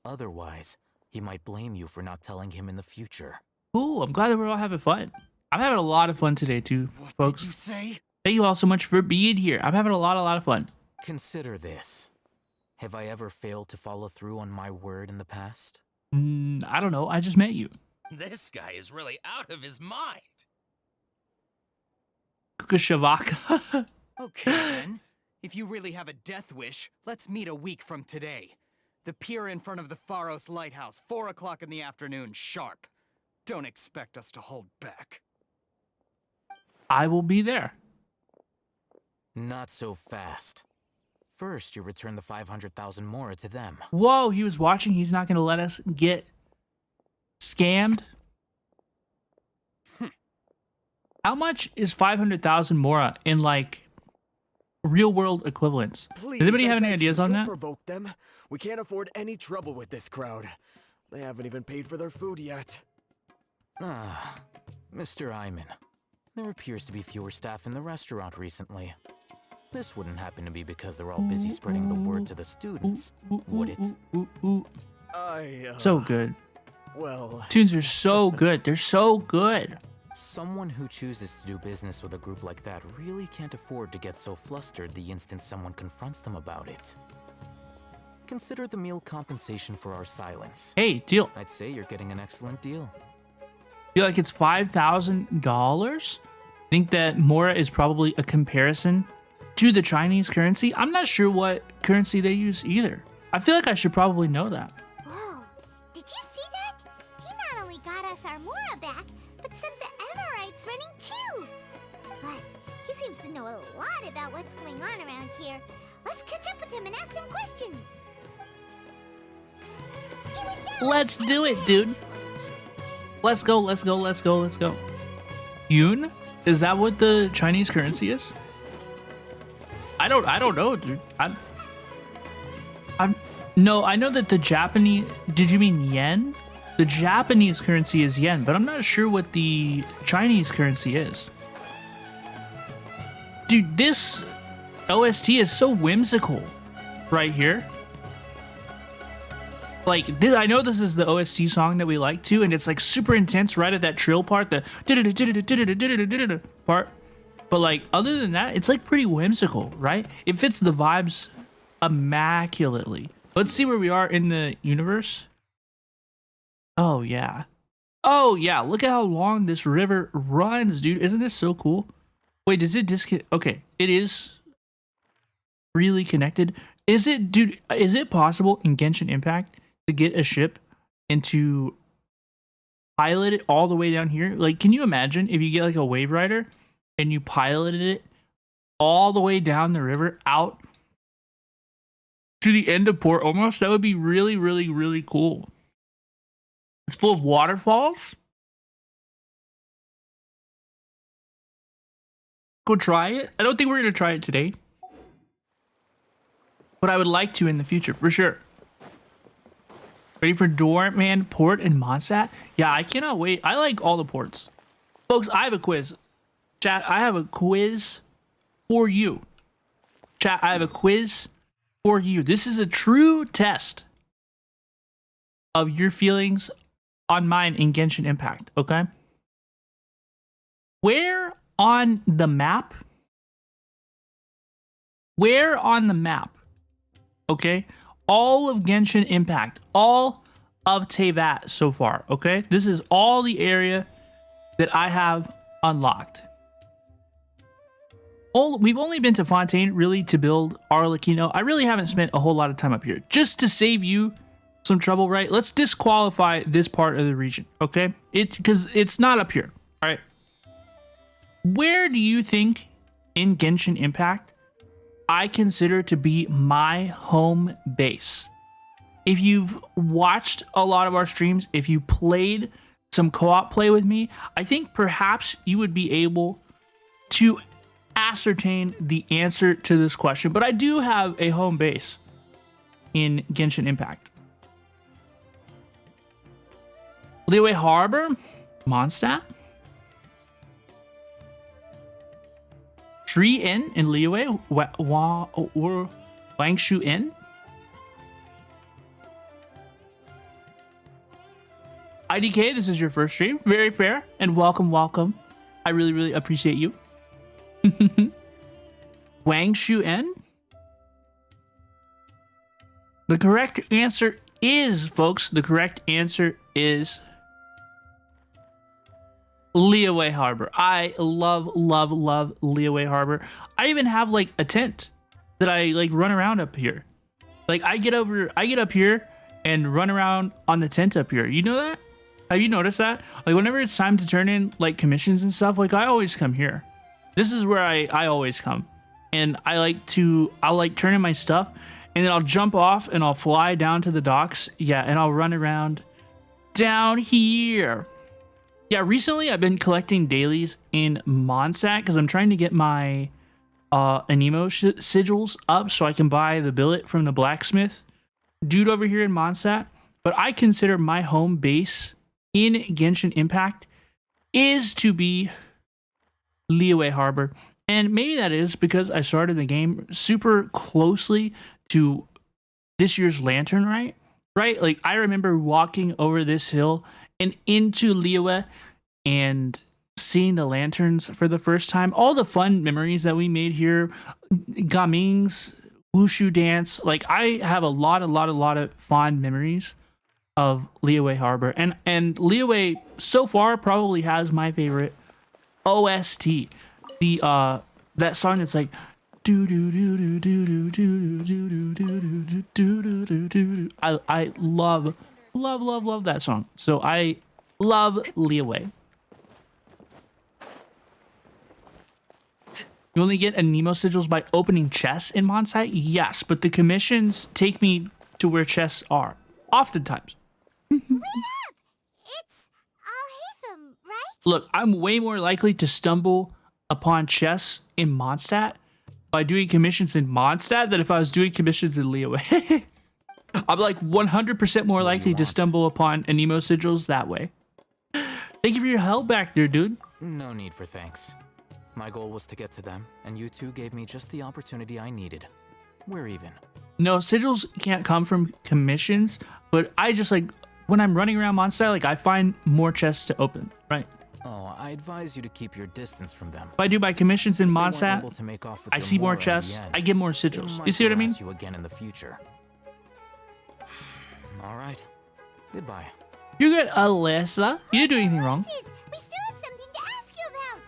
Speaker 7: Otherwise, he might blame you for not telling him in the future.
Speaker 1: Cool, I'm glad that we're all having fun. I'm having a lot of fun today too, folks.
Speaker 3: Did you say?
Speaker 1: Thank you all so much for being here. I'm having a lot of fun.
Speaker 7: Consider this. Have I ever failed to follow through on my word in the past?
Speaker 1: I don't know. I just met you.
Speaker 21: This guy is really out of his mind.
Speaker 1: Kushavaka.
Speaker 3: Okay, then. If you really have a death wish, let's meet a week from today. The pier in front of the Pharos Lighthouse, 4 o'clock in the afternoon, sharp. Don't expect us to hold back.
Speaker 1: I will be there.
Speaker 7: Not so fast. First, you return the 500,000 mora to them.
Speaker 1: Whoa, he was watching. He's not going to let us get scammed. How much is 500,000 mora in like real world equivalents?
Speaker 17: Please,
Speaker 1: Does anybody
Speaker 17: I
Speaker 1: have any
Speaker 17: beg
Speaker 1: ideas
Speaker 17: you,
Speaker 1: on
Speaker 17: don't
Speaker 1: that?
Speaker 17: provoke them. We can't afford any trouble with this crowd. They haven't even paid for their food yet.
Speaker 7: Ah, Mr. Iman. There appears to be fewer staff in the restaurant recently. This wouldn't happen to be because they're all busy spreading the word to the students, would it?
Speaker 1: So good.
Speaker 17: Well...
Speaker 1: Tunes are so good. They're so good.
Speaker 7: Someone who chooses to do business with a group like that really can't afford to get so flustered the instant someone confronts them about it. Consider the meal compensation for our silence.
Speaker 1: Hey, deal.
Speaker 7: I'd say you're getting an excellent deal.
Speaker 1: Feel like it's $5,000? Think that mora is probably a comparison to the Chinese currency? I'm not sure what currency they use either. I feel like I should probably know that.
Speaker 5: Whoa, did you see that? He not only got us our mora back, but sent the Emirites running too. Plus, he seems to know a lot about what's going on around here. Let's catch up with him and ask some questions.
Speaker 1: Let's do it, dude. Let's go, let's go, let's go, let's go. Yun? Is that what the Chinese currency is? I don't know, dude. No, I know that the Japanese, did you mean yen? The Japanese currency is yen, but I'm not sure what the Chinese currency is. Dude, this OST is so whimsical right here. Like, I know this is the OST song that we like too, and it's like super intense right at that trill part, the part. But like, other than that, it's like pretty whimsical, right? It fits the vibes immaculately. Let's see where we are in the universe. Oh yeah. Oh yeah, look at how long this river runs, dude. Isn't this so cool? Wait, does it disconnect? Okay, it is really connected. Is it, dude, is it possible in Genshin Impact to get a ship and to pilot it all the way down here? Like, can you imagine if you get like a wave rider and you piloted it all the way down the river out to the end of port almost? That would be really, really, really cool. It's full of waterfalls. Go try it. I don't think we're going to try it today, but I would like to in the future, for sure. Ready for Doorman Port and Monsat? Yeah, I cannot wait. I like all the ports. Folks, I have a quiz. Chat, I have a quiz for you. Chat, I have a quiz for you. This is a true test of your feelings on mine in Genshin Impact, okay? Where on the map, okay, all of Genshin Impact, all of Teyvat so far, okay? This is all the area that I have unlocked. We've only been to Fontaine, really, to build Arlecchino. I really haven't spent a whole lot of time up here. Just to save you some trouble, right? Let's disqualify this part of the region, okay? Because it's not up here, all right? Where do you think in Genshin Impact I consider to be my home base? If you've watched a lot of our streams, if you played some co-op play with me, I think perhaps you would be able to ascertain the answer to this question. But I do have a home base in Genshin Impact. Liyue Harbor, Mondstadt. Tree Inn in Liyue, or Wangshu Inn. IDK, this is your first stream. Very fair and welcome, welcome. I really, really appreciate you. Wangshu Inn. The correct answer is, folks, the correct answer is Liyue Harbor. I love, love, love Liyue Harbor. I even have like a tent that I like run around up here. Like I get up here and run around on the tent up here. You know that? Have you noticed that? Like whenever it's time to turn in like commissions and stuff, like I always come here. This is where I always come. And I'll like turn in my stuff and then I'll jump off and I'll fly down to the docks. Yeah, and I'll run around down here. Yeah, recently I've been collecting dailies in Mondstadt because I'm trying to get my anemo sigils up so I can buy the billet from the blacksmith dude over here in Mondstadt. But I consider my home base in Genshin Impact is to be Liyue Harbor. And maybe that is because I started the game super closely to this year's Lantern Rite, right? Like I remember walking over this hill and into Liyue and seeing the lanterns for the first time. All the fun memories that we made here, Gaming's Wushu dance. Like I have a lot of fond memories of Liyue Harbor. And Liyue so far probably has my favorite OST. The that song that's like do do do do do do do do do do do do do. I love that song. So I love Liyue. You only get anemo sigils by opening chests in Mondstadt? Yes, but the commissions take me to where chests are. Oftentimes.
Speaker 5: Wait up! It's Alhaitham, right?
Speaker 1: Look, I'm way more likely to stumble upon chests in Mondstadt by doing commissions in Mondstadt than if I was doing commissions in Liyue. I'm like 100% more likely to stumble upon anemo sigils that way. Thank you for your help back there, dude.
Speaker 7: No need for thanks. My goal was to get to them, and you two gave me just the opportunity I needed. We're even.
Speaker 1: No, sigils can't come from commissions, but I just like, when I'm running around Mondstadt, like I find more chests to open, right?
Speaker 7: Oh, I advise you to keep your distance from them.
Speaker 1: If I do my commissions in Mondstadt,
Speaker 7: I
Speaker 1: see more chests, I get more sigils. You see what I mean?
Speaker 7: You again in the future. All right. Goodbye.
Speaker 1: You're good, Alyssa. You didn't do anything wrong.
Speaker 5: We still have something to ask you about.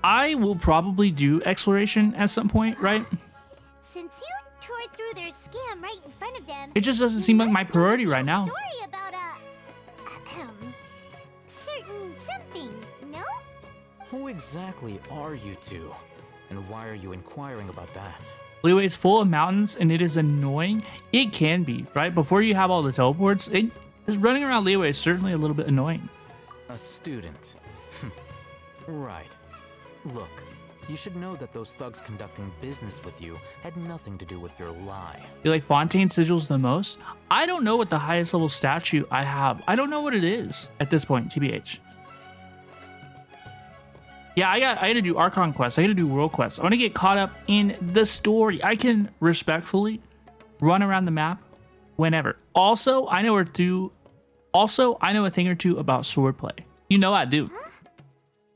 Speaker 1: I will probably do exploration at some point, right?
Speaker 5: Since you tore through their scam right in front of them,
Speaker 1: It just doesn't seem like my priority right now.
Speaker 5: story about certain something, no?
Speaker 7: Who exactly are you two? And why are you inquiring about that?
Speaker 1: Liyue is full of mountains and it is annoying. It can be, right? Before you have all the teleports, just running around Liyue is certainly a little bit annoying.
Speaker 7: A student. Right. Look, you should know that those thugs conducting business with you had nothing to do with your lie.
Speaker 1: You like Fontaine sigils the most? I don't know what the highest level statue I have. I don't know what it is at this point, TBH. Yeah, I gotta do Archon quests. I gotta do world quests. I want to get caught up in the story. I can respectfully run around the map whenever. Also, I know a thing or two about swordplay. You know I do.
Speaker 5: Huh?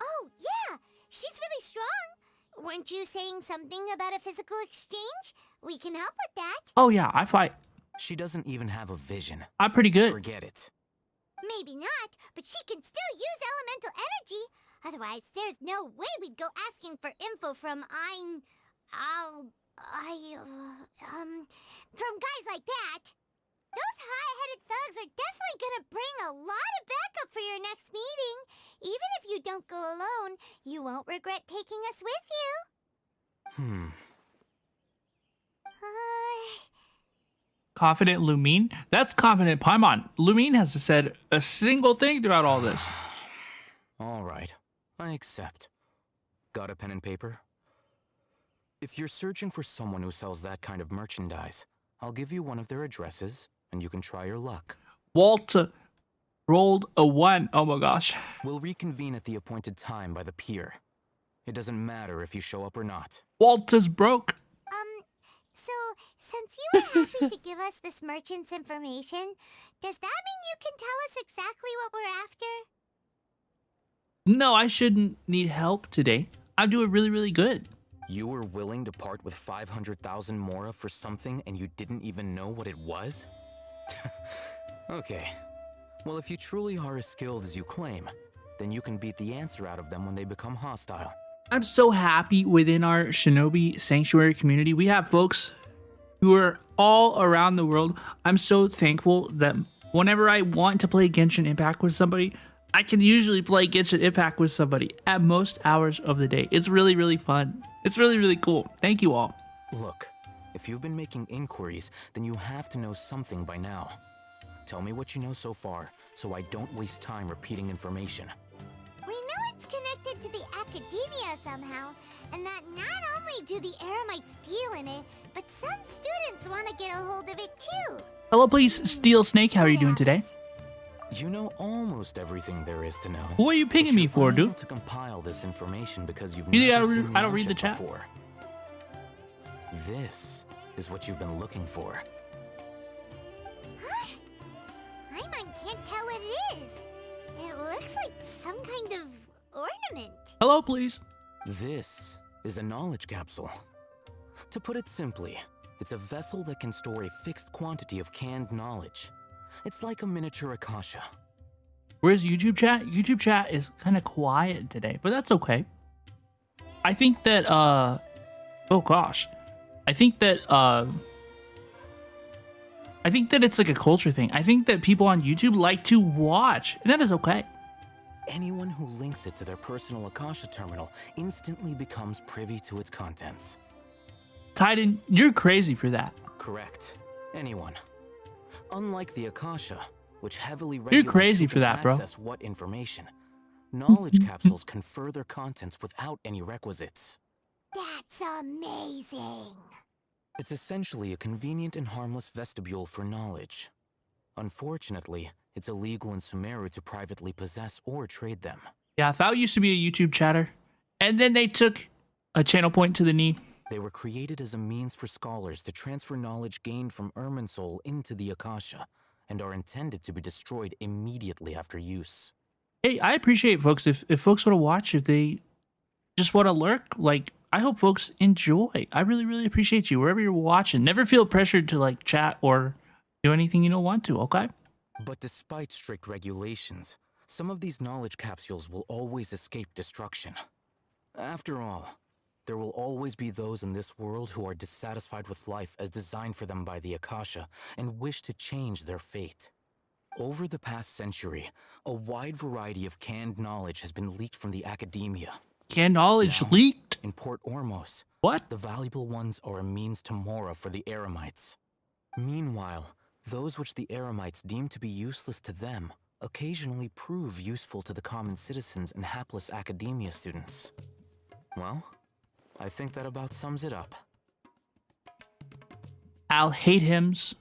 Speaker 5: Oh, yeah. She's really strong. Weren't you saying something about a physical exchange? We can help with that.
Speaker 1: Oh yeah, I fight.
Speaker 7: She doesn't even have a vision.
Speaker 1: I'm pretty good.
Speaker 7: Forget it.
Speaker 5: Maybe not, but she can still use elemental energy. Otherwise, there's no way we'd go asking for info from from guys like that. Those high-headed thugs are definitely gonna bring a lot of backup for your next meeting. Even if you don't go alone, you won't regret taking us with you.
Speaker 1: Confident Lumine? That's confident Paimon. Lumine hasn't said a single thing throughout all this.
Speaker 7: All right. I accept. Got a pen and paper? If you're searching for someone who sells that kind of merchandise, I'll give you one of their addresses, and you can try your luck.
Speaker 1: Walter. Rolled a 1. Oh my gosh.
Speaker 7: We'll reconvene at the appointed time by the pier. It doesn't matter if you show up or not.
Speaker 1: Walter's broke.
Speaker 5: So, since you were happy to give us this merchant's information, does that mean you can tell us exactly what we're after?
Speaker 1: No, I shouldn't need help today. I'm doing really, really good.
Speaker 7: You were willing to part with 500,000 mora for something and you didn't even know what it was? Okay. Well, if you truly are as skilled as you claim, then you can beat the answer out of them when they become hostile.
Speaker 1: I'm so happy within our Shinobi Sanctuary community. We have folks who are all around the world. I'm so thankful that whenever I want to play Genshin Impact with somebody, I can usually play Genshin Impact with somebody at most hours of the day. It's really, really fun. It's really, really cool. Thank you all.
Speaker 7: Look, if you've been making inquiries, then you have to know something by now. Tell me what you know so far, so I don't waste time repeating information.
Speaker 5: We know it's connected to the academia somehow, and that not only do the Eremites deal in it, but some students want to get a hold of it too.
Speaker 1: Hello, please, Steel Snake. How are you doing today?
Speaker 7: You know almost everything there is to know.
Speaker 1: Who are you pinging me for, dude?
Speaker 7: To compile this information because you've
Speaker 1: You
Speaker 7: never
Speaker 1: think
Speaker 7: seen
Speaker 1: I don't read the chat
Speaker 7: before. This is what you've been looking for.
Speaker 5: Huh? Paimon can't tell what it is. It looks like some kind of ornament.
Speaker 1: Hello, please.
Speaker 7: This is a knowledge capsule. To put it simply, it's a vessel that can store a fixed quantity of canned knowledge. It's like a miniature Akasha.
Speaker 1: Where's YouTube chat? YouTube chat is kind of quiet today, but that's okay. I think that, oh gosh. I think that it's like a culture thing. I think that people on YouTube like to watch, and that is okay.
Speaker 7: Anyone who links it to their personal Akasha terminal instantly becomes privy to its contents.
Speaker 1: Titan, you're crazy for that.
Speaker 7: Correct. Anyone. Unlike the Akasha, which heavily
Speaker 1: You're
Speaker 7: regulates
Speaker 1: crazy
Speaker 7: who
Speaker 1: for
Speaker 7: can
Speaker 1: that, bro.
Speaker 7: access what information, knowledge capsules confer their contents without any requisites.
Speaker 5: That's amazing.
Speaker 7: It's essentially a convenient and harmless vestibule for knowledge. Unfortunately, it's illegal in Sumeru to privately possess or trade them.
Speaker 1: Yeah, Thao used to be a YouTube chatter, and then they took a channel point to the knee.
Speaker 7: They were created as a means for scholars to transfer knowledge gained from Irminsul into the Akasha, and are intended to be destroyed immediately after use.
Speaker 1: Hey, I appreciate folks. If folks want to watch, if they just want to lurk, like, I hope folks enjoy. I really, really appreciate you wherever you're watching. Never feel pressured to like chat or do anything you don't want to, okay?
Speaker 7: But despite strict regulations, some of these knowledge capsules will always escape destruction. After all, there will always be those in this world who are dissatisfied with life as designed for them by the Akasha and wish to change their fate. Over the past century, a wide variety of canned knowledge has been leaked from the academia.
Speaker 1: Canned knowledge
Speaker 7: Now,
Speaker 1: leaked?
Speaker 7: In Port Ormos.
Speaker 1: What?
Speaker 7: The valuable ones are a means to mora for the Eremites. Meanwhile, those which the Eremites deem to be useless to them occasionally prove useful to the common citizens and hapless academia students. Well, I think that about sums it up.
Speaker 1: Alhaithams.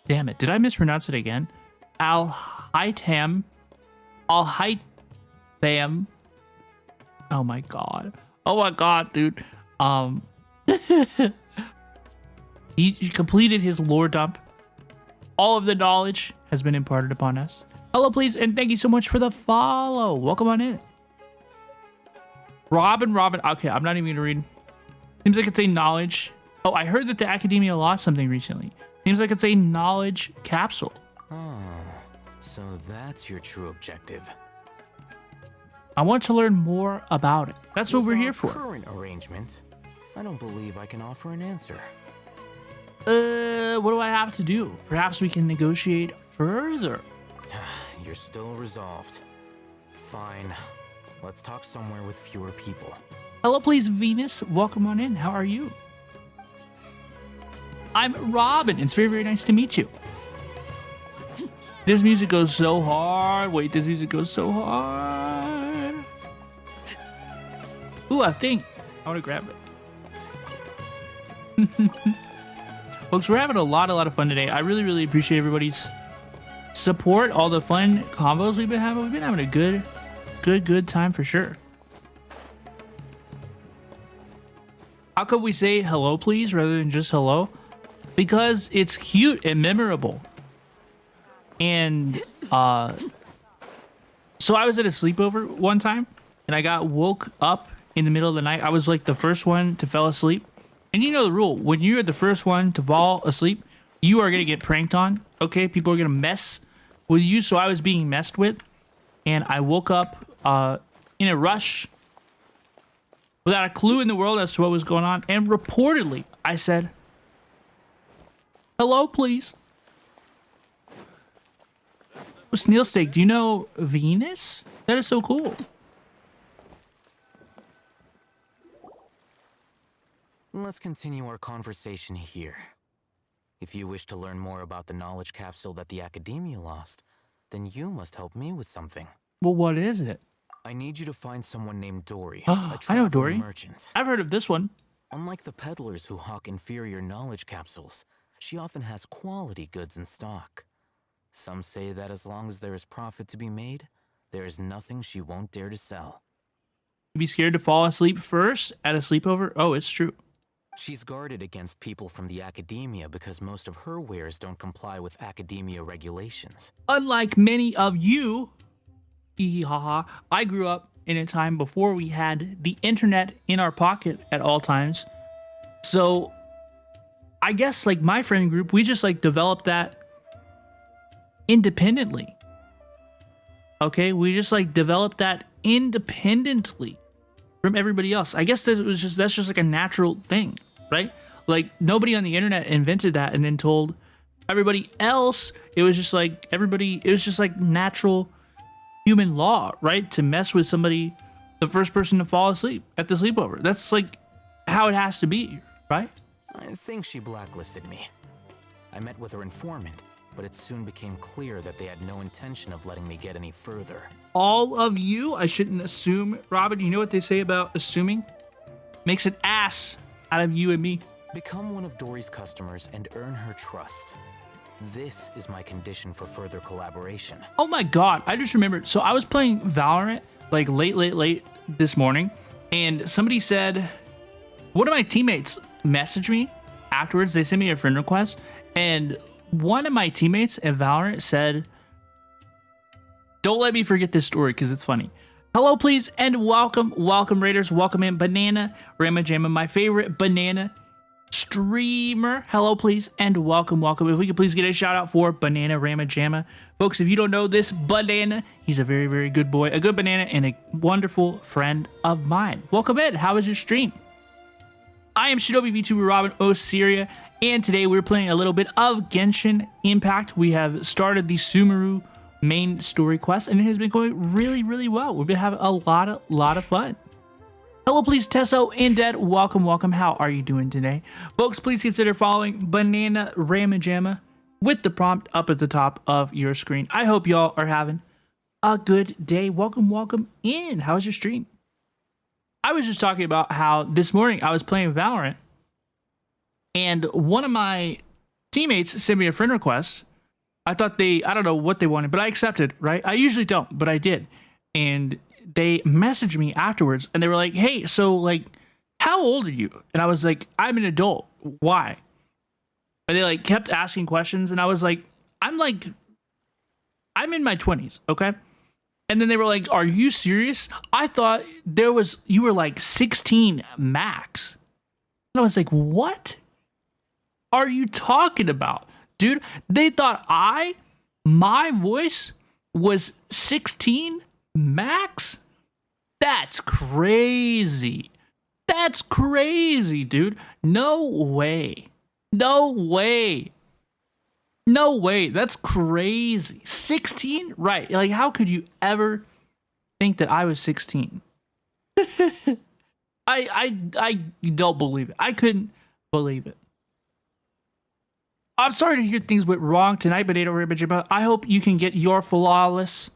Speaker 1: Damn it, did I mispronounce it again? Alhaitham. Alhaitham. Oh my god. Oh my god, dude. He completed his lore dump. All of the knowledge has been imparted upon us. Hello, please, and thank you so much for the follow. Welcome on in. Robin. Okay, I'm not even gonna read. Seems like it's a knowledge. Oh, I heard that the academia lost something recently. Seems like it's a knowledge capsule.
Speaker 7: Oh, so that's your true objective.
Speaker 1: I want to learn more about it. That's what we're here for.
Speaker 7: Current arrangement, I don't believe I can offer an answer.
Speaker 1: What do I have to do? Perhaps we can negotiate further.
Speaker 7: You're still resolved. Fine. Let's talk somewhere with fewer people.
Speaker 1: Hello, please, Venus. Welcome on in. How are you? I'm Robin. It's very, very nice to meet you. This music goes so hard. Wait, this music goes so hard. Ooh, I think I want to grab it. Folks, we're having a lot of fun today. I really, really appreciate everybody's support, all the fun combos we've been having. We've been having a good time for sure. How could we say hello, please, rather than just hello? Because it's cute and memorable. And so I was at a sleepover one time, and I got woke up in the middle of the night. I was like the first one to fall asleep. And you know the rule. When you're the first one to fall asleep, you are going to get pranked on. Okay? People are going to mess with you. So I was being messed with. And I woke up in a rush without a clue in the world as to what was going on. And reportedly, I said, hello, please. Snail Steak, do you know Venus? That is so cool.
Speaker 7: Let's continue our conversation here. If you wish to learn more about the knowledge capsule that the Academia lost, then you must help me with something.
Speaker 1: Well, what is it?
Speaker 7: I need you to find someone named Dory,
Speaker 1: I know Dory.
Speaker 7: merchant.
Speaker 1: I've heard of this one.
Speaker 7: Unlike the peddlers who hawk inferior knowledge capsules, she often has quality goods in stock. Some say that as long as there is profit to be made, there is nothing she won't dare to sell.
Speaker 1: You be scared to fall asleep first at a sleepover? Oh, it's true.
Speaker 7: She's guarded against people from the Academia because most of her wares don't comply with Academia regulations.
Speaker 1: Unlike many of you, haha, I grew up in a time before we had the internet in our pocket at all times. So I guess like my friend group, we just like developed that independently. Okay, we just like developed that independently from everybody else. I guess that's just like a natural thing, right? Like nobody on the internet invented that and then told everybody else. It was just like it was just like natural human law, right? To mess with somebody, the first person to fall asleep at the sleepover. That's like how it has to be, right?
Speaker 7: I think she blacklisted me. I met with her informant, but it soon became clear that they had no intention of letting me get any further.
Speaker 1: All of you? I shouldn't assume. Robin, you know what they say about assuming? Makes an ass out of you and me.
Speaker 7: Become one of Dory's customers and earn her trust. This is my condition for further collaboration.
Speaker 1: Oh my god, I just remembered. So I was playing Valorant like late this morning, and somebody said, one of my teammates messaged me afterwards. They sent me a friend request, and one of my teammates at Valorant said, don't let me forget this story because it's funny. Hello, please, and welcome Raiders. Welcome in Banana Ramajama, my favorite banana streamer. Hello, please, and welcome. If we could please get a shout out for Banana Ramajama. Folks, if you don't know this banana, he's a very, very good boy, a good banana, and a wonderful friend of mine. Welcome in. How was your stream? I am Shinobi VTuber Robin Osiria, and today we're playing a little bit of Genshin Impact. We have started the Sumeru main story quest, and it has been going really, really well. We've been having a lot of fun. Hello, please, Tesso Indead. Welcome. How are you doing today? Folks, please consider following Banana Ramajama with the prompt up at the top of your screen. I hope y'all are having a good day. Welcome in. How was your stream? I was just talking about how this morning I was playing Valorant, and one of my teammates sent me a friend request. I thought I don't know what they wanted, but I accepted, right? I usually don't, but I did. And they messaged me afterwards, and they were like, hey, so like, how old are you? And I was like, I'm an adult. Why? And they like kept asking questions, and I was like, I'm in my 20s, okay? And then they were like, are you serious? I thought you were like 16 max. And I was like, what are you talking about? Dude, they thought my voice was 16 max? That's crazy. That's crazy, dude. No way. That's crazy. 16? Right. Like, how could you ever think that I was 16? I don't believe it. I couldn't believe it. I'm sorry to hear things went wrong tonight, but I hope you can get your flawless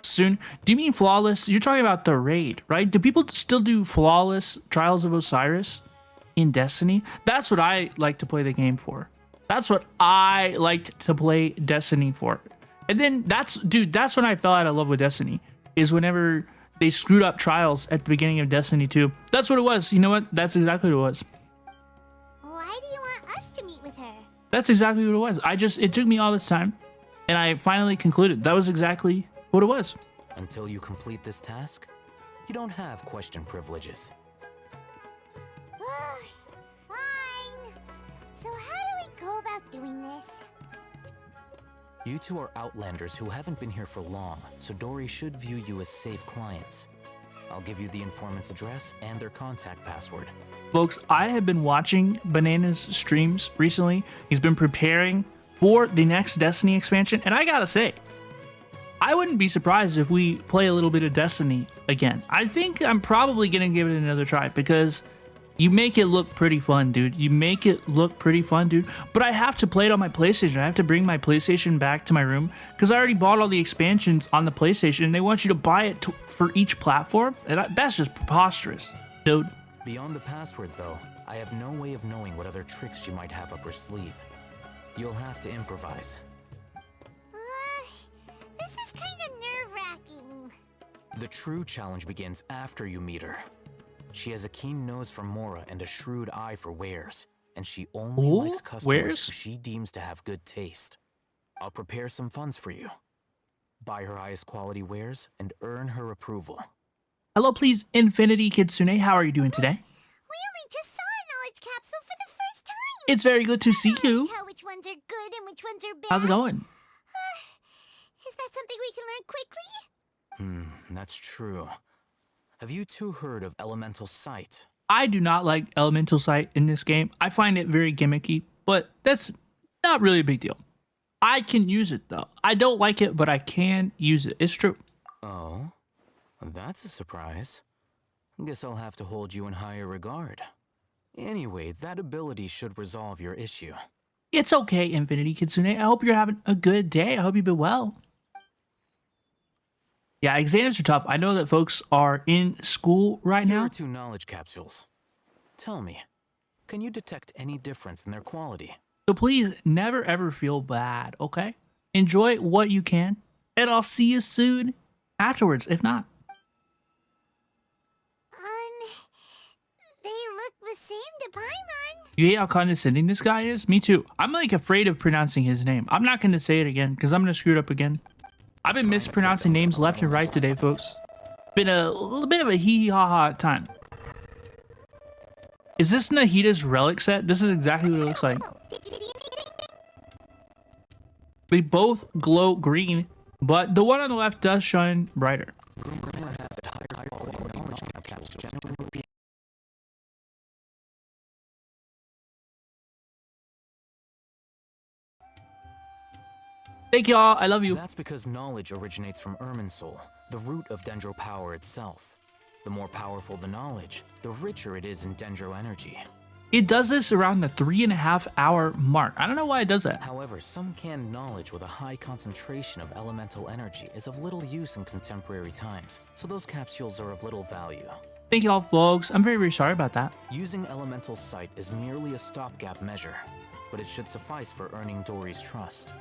Speaker 1: soon. Do you mean flawless? You're talking about the raid, right? Do people still do flawless Trials of Osiris in Destiny? That's what I like to play the game for. That's what I liked to play Destiny for. And then that's when I fell out of love with Destiny, is whenever they screwed up trials at the beginning of Destiny 2. That's what it was. You know what? That's exactly what it was.
Speaker 5: Why do you want us to meet with her?
Speaker 1: That's exactly what it was. It took me all this time, and I finally concluded that was exactly what it was.
Speaker 7: Until you complete this task, you don't have question privileges.
Speaker 5: Fine. So how do we go about doing this?
Speaker 7: You two are Outlanders who haven't been here for long, so Dory should view you as safe clients. I'll give you the informant's address and their contact password.
Speaker 1: Folks, I have been watching Banana's streams recently. He's been preparing for the next Destiny expansion, and I gotta say, I wouldn't be surprised if we play a little bit of Destiny again. I think I'm probably gonna give it another try because you make it look pretty fun, dude. You make it look pretty fun, dude. But I have to play it on my PlayStation. I have to bring my PlayStation back to my room because I already bought all the expansions on the PlayStation, and they want you to buy it for each platform. And that's just preposterous, dude.
Speaker 7: Beyond the password, though, I have no way of knowing what other tricks she might have up her sleeve. You'll have to improvise.
Speaker 5: This is kind of nerve-wracking.
Speaker 7: The true challenge begins after you meet her. She has a keen nose for Mora and a shrewd eye for wares, and she only likes customers who she deems to have good taste. I'll prepare some funds for you. Buy her highest quality wares and earn her approval.
Speaker 1: Hello, please, Infinity Kitsune. How are you doing today?
Speaker 5: We only just saw a knowledge capsule for the first time.
Speaker 1: It's very good to see you.
Speaker 5: Tell which ones are good and which ones are bad.
Speaker 1: How's it going?
Speaker 5: Is that something we can learn quickly?
Speaker 7: That's true. Have you two heard of Elemental Sight?
Speaker 1: I do not like Elemental Sight in this game. I find it very gimmicky, but that's not really a big deal. I can use it, though. I don't like it, but I can use it. It's true.
Speaker 7: Oh? That's a surprise. Guess I'll have to hold you in higher regard. Anyway, that ability should resolve your issue.
Speaker 1: It's okay, Infinity Kitsune. I hope you're having a good day. I hope you've been well. Yeah, exams are tough. I know that folks are in school right now.
Speaker 7: Here are 2 knowledge capsules. Tell me, can you detect any difference in their quality?
Speaker 1: So please never ever feel bad, okay? Enjoy what you can, and I'll see you soon afterwards, if not.
Speaker 5: They look the same to Paimon.
Speaker 1: You hate how condescending this guy is? Me too. I'm like afraid of pronouncing his name. I'm not going to say it again because I'm going to screw it up again. I've been mispronouncing names left and right today, folks. Been a little bit of a hee-hee-ha-ha time. Is this Nahida's relic set? This is exactly what it looks like. They both glow green, but the one on the left does shine brighter. Thank y'all. I love you.
Speaker 7: That's because knowledge originates from Irminsul, the root of Dendro power itself. The more powerful the knowledge, the richer it is in Dendro energy.
Speaker 1: It does this around the 3.5 hour mark. I don't know why it does that.
Speaker 7: However, some canned knowledge with a high concentration of elemental energy is of little use in contemporary times, so those capsules are of little value.
Speaker 1: Thank y'all, folks. I'm very, very sorry about that.
Speaker 7: Using Elemental Sight is merely a stopgap measure, but it should suffice for earning Dory's trust.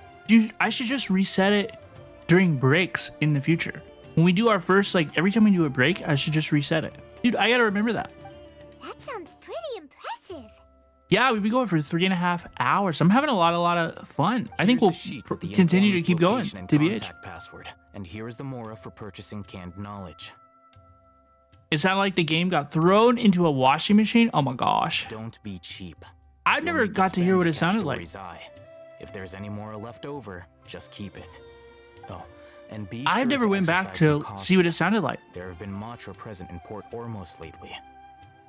Speaker 1: I should just reset it during breaks in the future. When we do our first, like, every time we do a break, I should just reset it. Dude, I gotta remember that.
Speaker 5: That sounds pretty impressive.
Speaker 1: Yeah, we've been going for 3.5 hours. I'm having a lot of fun. I think we'll continue to keep going, TBH.
Speaker 7: Password, and here is the Mora for purchasing canned knowledge.
Speaker 1: It sounded like the game got thrown into a washing machine. Oh my gosh.
Speaker 7: Don't be cheap.
Speaker 1: I never got to hear what it sounded like.
Speaker 7: If there's any Mora left over, just keep it. Oh, and be
Speaker 1: I've never went back to see what it sounded like.
Speaker 7: There have been Matra present in Port Ormos lately.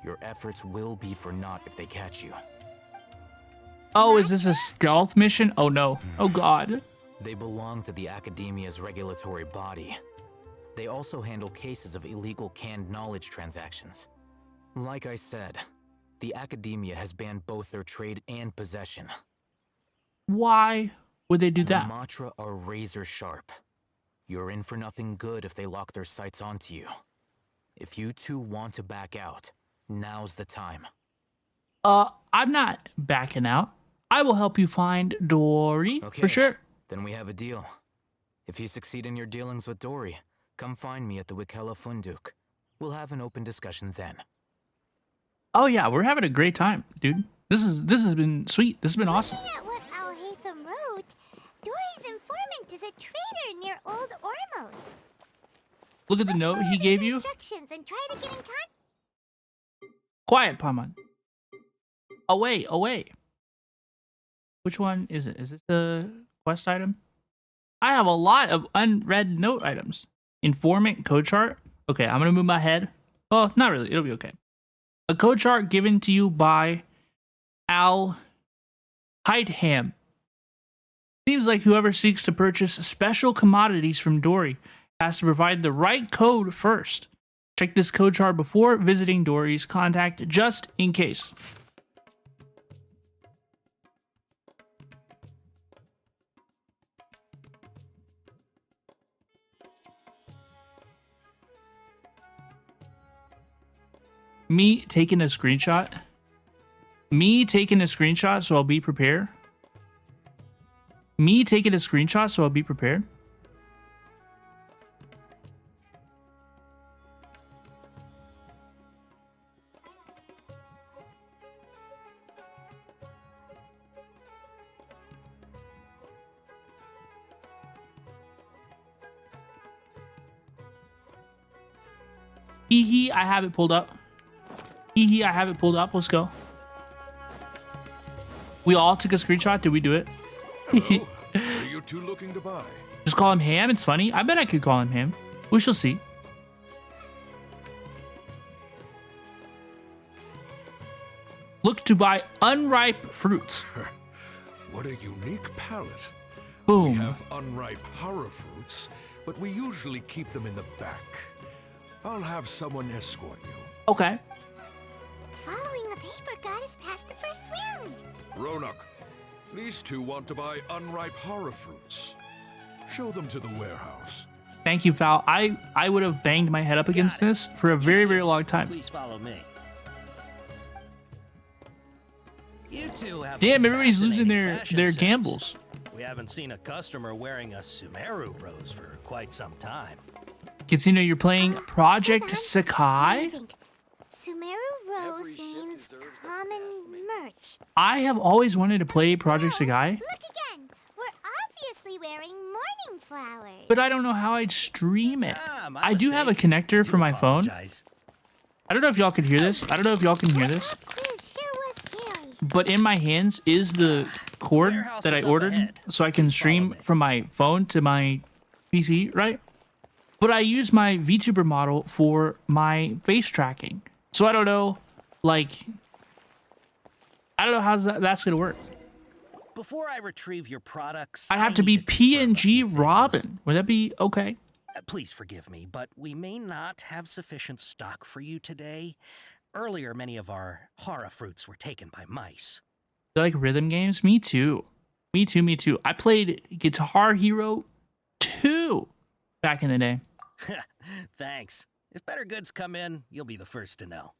Speaker 7: Your efforts will be for naught if they catch you.
Speaker 1: Oh, is this a stealth mission? Oh no. Oh god.
Speaker 7: They belong to the Academia's regulatory body. They also handle cases of illegal canned knowledge transactions. Like I said, the Academia has banned both their trade and possession.
Speaker 1: Why would they do that?
Speaker 7: The Matra are razor sharp. You're in for nothing good if they lock their sights onto you. If you two want to back out, now's the time.
Speaker 1: I'm not backing out. I will help you find Dory, for sure.
Speaker 7: Then we have a deal. If you succeed in your dealings with Dory, come find me at the Wikella Funduk. We'll have an open discussion then.
Speaker 1: Oh yeah, we're having a great time, dude. This has been sweet. This has been awesome.
Speaker 5: Looking at what Alhaitham wrote, Dory's informant is a traitor near Old Ormos.
Speaker 1: Look at the note he gave you.
Speaker 5: Instructions and try to get in contact.
Speaker 1: Quiet, Paimon. Away, away. Which one is it? Is it the quest item? I have a lot of unread note items. Informant code chart. Okay, I'm gonna move my head. Well, not really. It'll be okay. A code chart given to you by Alhaitham. Seems like whoever seeks to purchase special commodities from Dory has to provide the right code first. Check this code chart before visiting Dory's contact just in case. Me taking a screenshot. Me taking a screenshot so I'll be prepared. Me taking a screenshot so I'll be prepared. Hee hee, I have it pulled up. Hee hee, I have it pulled up. Let's go. We all took a screenshot. Did we do it?
Speaker 16: Hello. What are you two looking to buy?
Speaker 1: Just call him Ham. It's funny. I bet I could call him Ham. We shall see. Look to buy unripe fruits.
Speaker 16: What a unique palette.
Speaker 1: Boom.
Speaker 16: We have unripe horror fruits, but we usually keep them in the back. I'll have someone escort you.
Speaker 1: Okay.
Speaker 5: Following the paper got us past the first round.
Speaker 16: Ronak, these two want to buy unripe horror fruits. Show them to the warehouse.
Speaker 1: Thank you, Val. I would have banged my head up against this for a very, very long time.
Speaker 13: Please follow me. You two have
Speaker 1: Damn,
Speaker 13: a
Speaker 1: everybody's losing
Speaker 13: fascinating
Speaker 1: their
Speaker 13: fashion sense.
Speaker 1: gambles.
Speaker 13: We haven't seen a customer wearing a Sumeru rose for quite some time.
Speaker 1: Katsina, you're playing Project Sakai?
Speaker 5: Sumeru Rose means common merch.
Speaker 1: I have always wanted to play Project Sakai,
Speaker 5: Look again. We're obviously wearing morning flowers.
Speaker 1: but I don't know how I'd stream it. I do have a connector for my phone. I don't know if y'all can hear this. I don't know if y'all can hear this. But in my hands is the cord that I ordered, so I can stream from my phone to my PC, right? But I use my VTuber model for my face tracking. So I don't know, like, I don't know how that's gonna work.
Speaker 13: Before I retrieve your products,
Speaker 1: I have to be PNG Robin. Would that be okay?
Speaker 13: Please forgive me, but we may not have sufficient stock for you today. Earlier, many of our horror fruits were taken by mice.
Speaker 1: You like rhythm games? Me too. Me too, me too. I played Guitar Hero 2 back in the day.
Speaker 13: Thanks. If better goods come in, you'll be the first to know.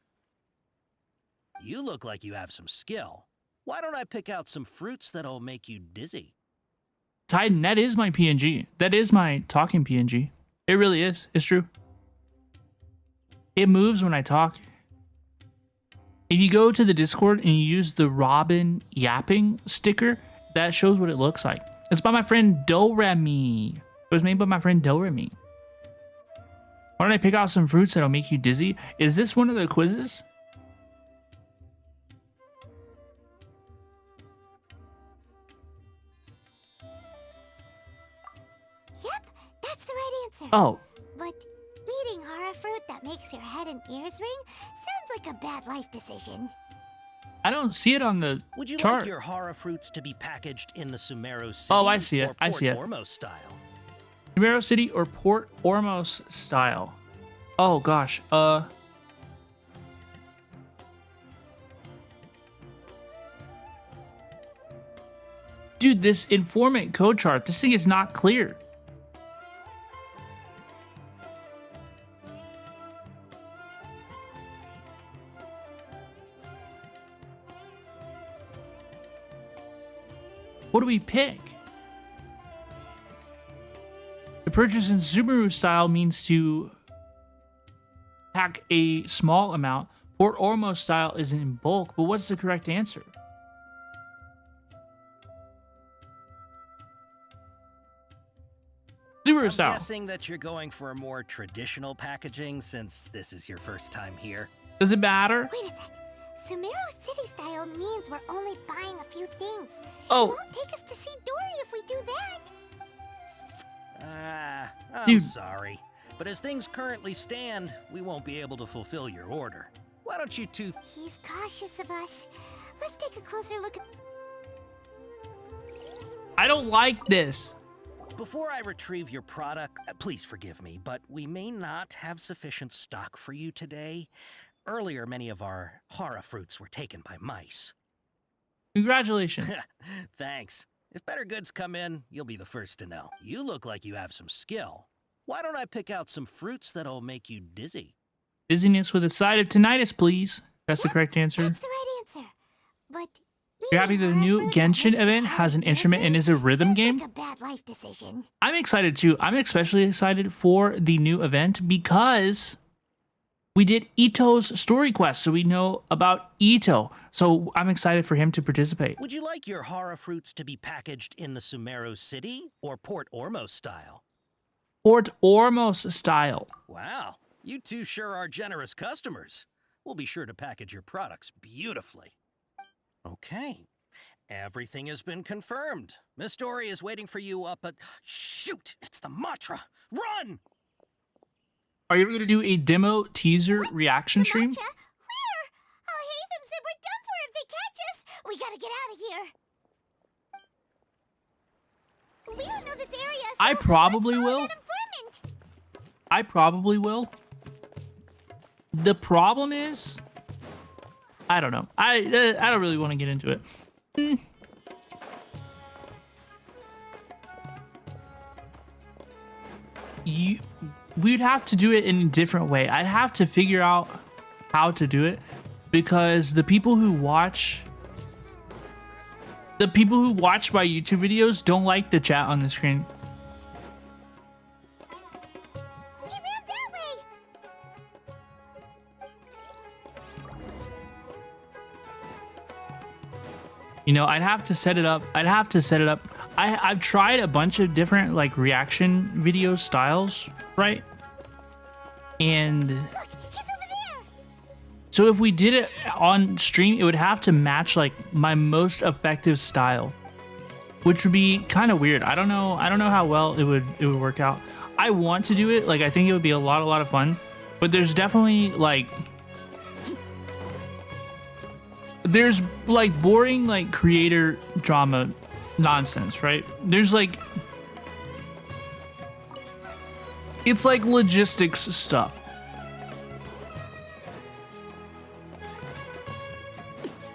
Speaker 13: You look like you have some skill. Why don't I pick out some fruits that'll make you dizzy?
Speaker 1: Titan, that is my PNG. That is my talking PNG. It really is. It's true. It moves when I talk. If you go to the Discord and you use the Robin yapping sticker, that shows what it looks like. It's by my friend Doremi. It was made by my friend Doremi. Why don't I pick out some fruits that'll make you dizzy? Is this one of the quizzes?
Speaker 5: Yep, that's the right answer.
Speaker 1: Oh.
Speaker 5: But eating horror fruit that makes your head and ears ring sounds like a bad life decision.
Speaker 1: I don't see it on the
Speaker 13: Would you
Speaker 1: chart.
Speaker 13: like your horror fruits to be packaged in the Sumeru City
Speaker 1: Oh, I see it.
Speaker 13: or
Speaker 1: I see it.
Speaker 13: Port Ormos style?
Speaker 1: Sumeru City or Port Ormos style? Oh gosh. Dude, this informant code chart, this thing is not clear. What do we pick? purchase in Sumeru style means to pack a small amount. Port Ormo style is in bulk, but what's the correct answer? Sumeru
Speaker 13: I'm
Speaker 1: style.
Speaker 13: guessing that you're going for a more traditional packaging since this is your first time here.
Speaker 1: Does it matter?
Speaker 5: Wait a sec. Sumeru City style means we're only buying a few things.
Speaker 1: Oh.
Speaker 5: It won't take us to see Dory if we do that.
Speaker 13: I'm
Speaker 1: Dude.
Speaker 13: sorry. But as things currently stand, we won't be able to fulfill your order. Why don't you two...
Speaker 5: He's cautious of us. Let's take a closer look at...
Speaker 1: I don't like this.
Speaker 13: Before I retrieve your product, please forgive me, but we may not have sufficient stock for you today. Earlier, many of our hara fruits were taken by mice.
Speaker 1: Congratulations.
Speaker 13: Thanks. If better goods come in, you'll be the first to know. You look like you have some skill. Why don't I pick out some fruits that'll make you dizzy?
Speaker 1: Dizziness with a side of tinnitus, please. That's the correct answer.
Speaker 5: That's the right answer. But
Speaker 1: You're happy that the new Genshin event has an instrument and is a rhythm game?
Speaker 5: a bad life decision.
Speaker 1: I'm excited too. I'm especially excited for the new event because we did Ito's story quest, so we know about Ito. So I'm excited for him to participate.
Speaker 13: Would you like your hara fruits to be packaged in the Sumeru City or Port Ormos style?
Speaker 1: Port Ormos style.
Speaker 13: Wow, you two sure are generous customers. We'll be sure to package your products beautifully. Okay, everything has been confirmed. Miss Dory is waiting for you up at... Shoot, it's the Matra! Run!
Speaker 1: Are you going to do a demo teaser reaction stream?
Speaker 5: Where? Alhaitham said we're done for if they catch us. We gotta get out of here. We don't know this area, so
Speaker 1: I probably
Speaker 5: let's follow
Speaker 1: will.
Speaker 5: that informant.
Speaker 1: I probably will. The problem is, I don't know. I don't really want to get into it. We'd have to do it in a different way. I'd have to figure out how to do it because the people who watch my YouTube videos don't like the chat on the screen.
Speaker 5: He ran that way.
Speaker 1: You know, I'd have to set it up. I've tried a bunch of different like reaction video styles, right? And so if we did it on stream, it would have to match like my most effective style, which would be kind of weird. I don't know how well it would work out. I want to do it. Like I think it would be a lot of fun, but there's definitely like boring like creator drama nonsense, right? There's like it's like logistics stuff.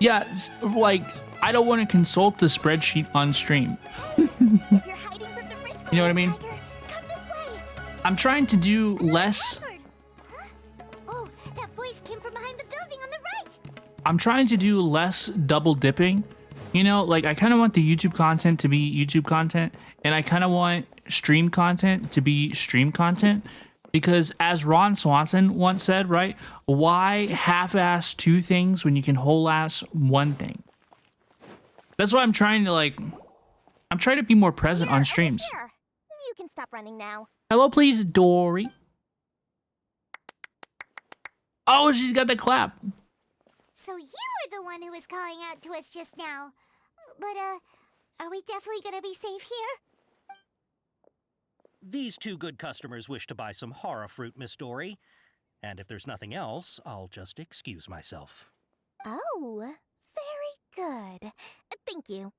Speaker 1: Yeah, it's like I don't want to consult the spreadsheet on stream. You know what I mean? I'm trying to do less.
Speaker 5: Oh, that voice came from behind the building on the right.
Speaker 1: I'm trying to do less double dipping. You know, like I kind of want the YouTube content to be YouTube content, and I kind of want stream content to be stream content. Because as Ron Swanson once said, right? Why half-ass two things when you can whole-ass one thing? That's why I'm trying to be more present on streams.
Speaker 5: Here. You can stop running now.
Speaker 1: Hello, please, Dory. Oh, she's got the clap.
Speaker 5: So you were the one who was calling out to us just now. But, are we definitely gonna be safe here?
Speaker 13: These two good customers wish to buy some hara fruit, Miss Dory. And if there's nothing else, I'll just excuse myself.
Speaker 5: Oh, very good. Thank you.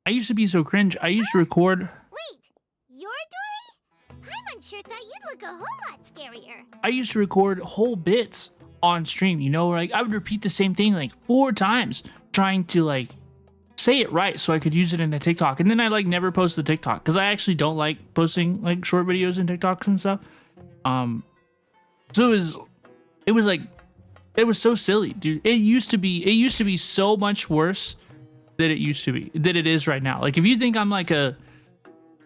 Speaker 1: I used to be so cringe. I used to record.
Speaker 5: Wait, you're Dory? I'm unsure thought you'd look a whole lot scarier.
Speaker 1: I used to record whole bits on stream. You know, like I would repeat the same thing like 4 times, trying to like say it right so I could use it in a TikTok. And then I like never post the TikTok because I actually don't like posting like short videos and TikToks and stuff. So it was so silly, dude. It used to be so much worse than it used to be, than it is right now. Like if you think I'm like a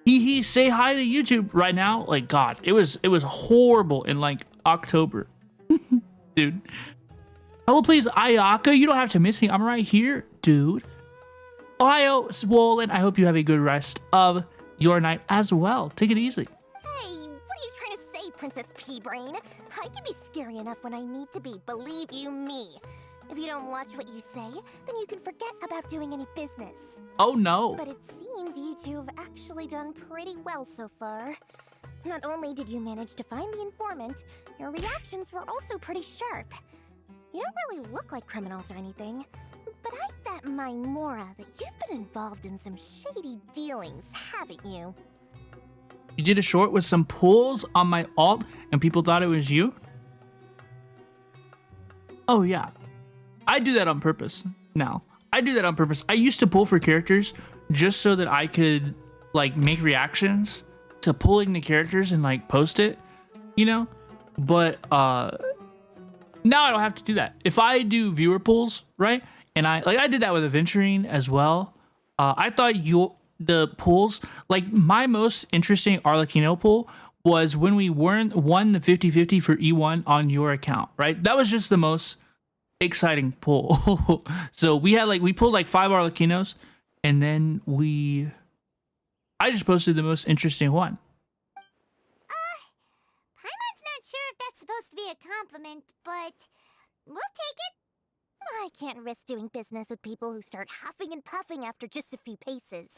Speaker 1: Hee say hi to YouTube right now. Like, God, it was horrible in like October. Dude. Hello, please, Ayaka. You don't have to miss me. I'm right here, dude. Ohio, Swollen. I hope you have a good rest of your night as well. Take it easy.
Speaker 5: Hey, what are you trying to say, Princess Pea-Brain? I can be scary enough when I need to be, believe you me. If you don't watch what you say, then you can forget about doing any business.
Speaker 1: Oh, no.
Speaker 5: But it seems you two have actually done pretty well so far. Not only did you manage to find the informant, your reactions were also pretty sharp. You don't really look like criminals or anything, but I bet my Mora that you've been involved in some shady dealings, haven't you?
Speaker 1: You did a short with some pulls on my alt and people thought it was you? Oh, yeah. I do that on purpose now. I do that on purpose. I used to pull for characters just so that I could like make reactions to pulling the characters and like post it, you know? But now I don't have to do that. If I do viewer pulls, right? And I did that with Aventurine as well. I thought the pulls, like my most interesting Arlecchino pull was when we won the 50-50 for E1 on your account, right? That was just the most exciting pull. So we pulled like 5 Arlecchinos, and then I just posted the most interesting one.
Speaker 5: Paimon's not sure if that's supposed to be a compliment, but we'll take it. I can't risk doing business with people who start huffing and puffing after just a few paces,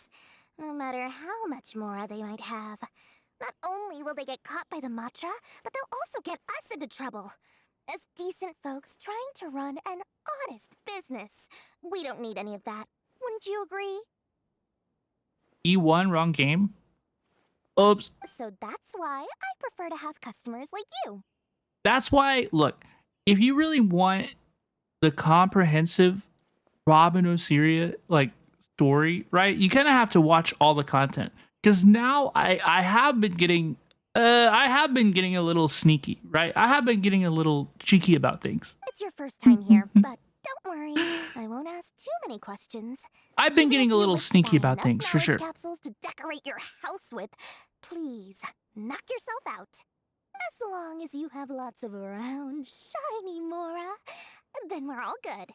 Speaker 5: no matter how much more they might have. Not only will they get caught by the Matra, but they'll also get us into trouble. As decent folks trying to run an honest business, we don't need any of that. Wouldn't you agree?
Speaker 1: E1, wrong game. Oops.
Speaker 5: So that's why I prefer to have customers like you.
Speaker 1: That's why, look, if you really want the comprehensive Robin Osiria like story, right? You kind of have to watch all the content. Because now I have been getting a little sneaky, right? I have been getting a little cheeky about things.
Speaker 5: It's your first time here, but don't worry, I won't ask too many questions.
Speaker 1: I've been getting a little sneaky about things, for sure.
Speaker 5: Capsules to decorate your house with, please knock yourself out. As long as you have lots of round, shiny Mora, then we're all good.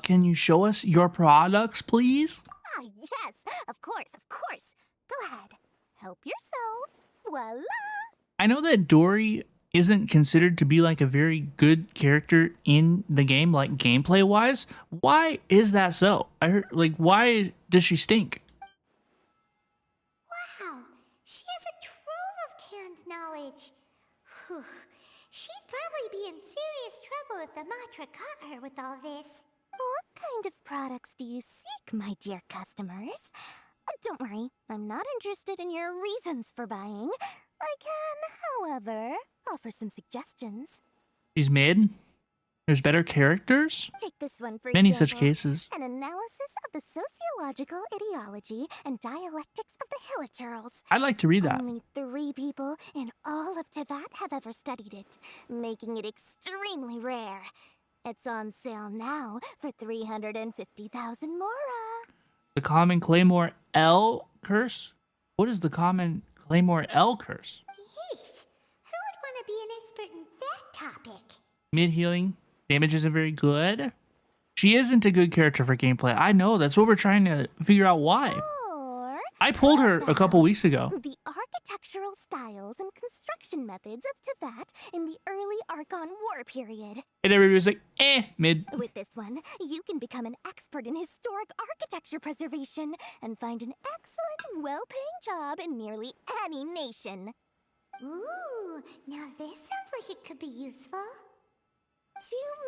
Speaker 1: Can you show us your products, please?
Speaker 5: Ah, yes, of course, of course. Go ahead, help yourselves. Voila!
Speaker 1: I know that Dory isn't considered to be like a very good character in the game, like gameplay wise. Why is that so? I heard, like, why does she stink?
Speaker 5: Wow, she has a trove of canned knowledge. Whew. She'd probably be in serious trouble if the Matra caught her with all this. What kind of products do you seek, my dear customers? Don't worry, I'm not interested in your reasons for buying. I can, however, offer some suggestions.
Speaker 1: She's mid. There's better characters.
Speaker 5: Take this one for
Speaker 1: many
Speaker 5: example,
Speaker 1: such cases.
Speaker 5: An analysis of the sociological ideology and dialectics of the Hilichurls.
Speaker 1: I'd like to read that.
Speaker 5: Only 3 people in all of Tevat have ever studied it, making it extremely rare. It's on sale now for 350,000 Mora.
Speaker 1: The common Claymore L curse? What is the common Claymore L curse?
Speaker 5: Yeesh, who would want to be an expert in that topic?
Speaker 1: Mid healing. Damage isn't very good. She isn't a good character for gameplay. I know. That's what we're trying to figure out why.
Speaker 5: Or
Speaker 1: I pulled her a couple weeks ago.
Speaker 5: The architectural styles and construction methods of Tevat in the early Archon War period.
Speaker 1: And everybody was like, mid.
Speaker 5: With this one, you can become an expert in historic architecture preservation and find an excellent, well-paying job in nearly any nation. Ooh, now this sounds like it could be useful.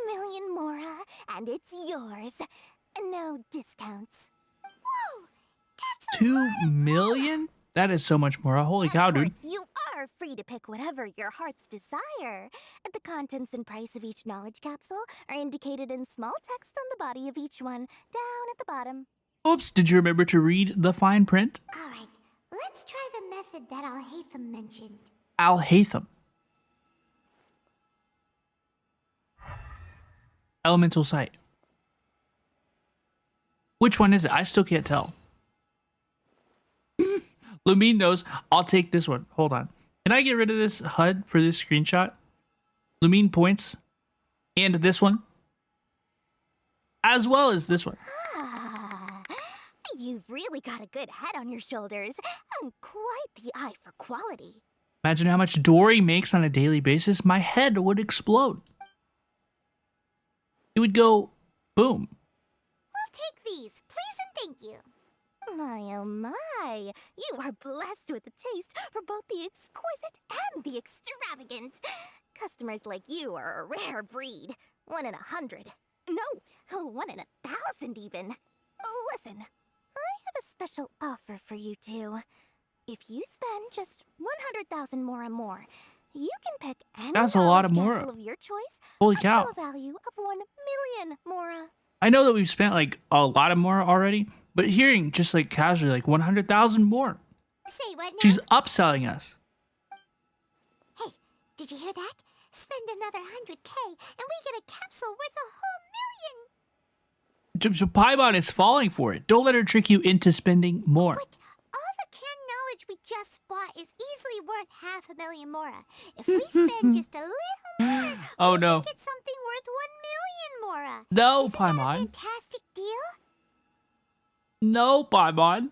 Speaker 5: 2 million Mora, and it's yours. No discounts. Whoa! That's
Speaker 1: 2 million? That is so much more. Holy cow, dude.
Speaker 5: Of course, you are free to pick whatever your heart's desire. The contents and price of each knowledge capsule are indicated in small text on the body of each one, down at the bottom.
Speaker 1: Oops, did you remember to read the fine print?
Speaker 5: Alright, let's try the method that Alhaitham mentioned.
Speaker 1: Alhaitham. Elemental sight. Which one is it? I still can't tell. Lumine knows. I'll take this one. Hold on. Can I get rid of this HUD for this screenshot? Lumine points. And this one. As well as this one.
Speaker 5: You've really got a good head on your shoulders and quite the eye for quality.
Speaker 1: Imagine how much Dory makes on a daily basis. My head would explode. It would go boom.
Speaker 5: We'll take these, please and thank you. My oh my, you are blessed with a taste for both the exquisite and the extravagant. Customers like you are a rare breed. 1 in 100. No, 1 in 1,000 even. Listen, I have a special offer for you two. If you spend just 100,000 more, you can pick any
Speaker 1: That's a lot of
Speaker 5: knowledge
Speaker 1: Mora.
Speaker 5: capsule of your choice.
Speaker 1: Holy
Speaker 5: up
Speaker 1: cow.
Speaker 5: to a value of 1 million Mora.
Speaker 1: I know that we've spent like a lot of more already, but hearing just like casually like 100,000 more.
Speaker 5: Say what now?
Speaker 1: She's upselling us.
Speaker 5: Hey, did you hear that? Spend another 100K and we get a capsule worth a whole million.
Speaker 1: So Paimon is falling for it. Don't let her trick you into spending more.
Speaker 5: All the canned knowledge we just bought is easily worth 500,000 Mora. If we spend just a little more,
Speaker 1: Oh no.
Speaker 5: get something worth 1 million Mora.
Speaker 1: No,
Speaker 5: Isn't that a
Speaker 1: Paimon.
Speaker 5: fantastic deal?
Speaker 1: No, Paimon.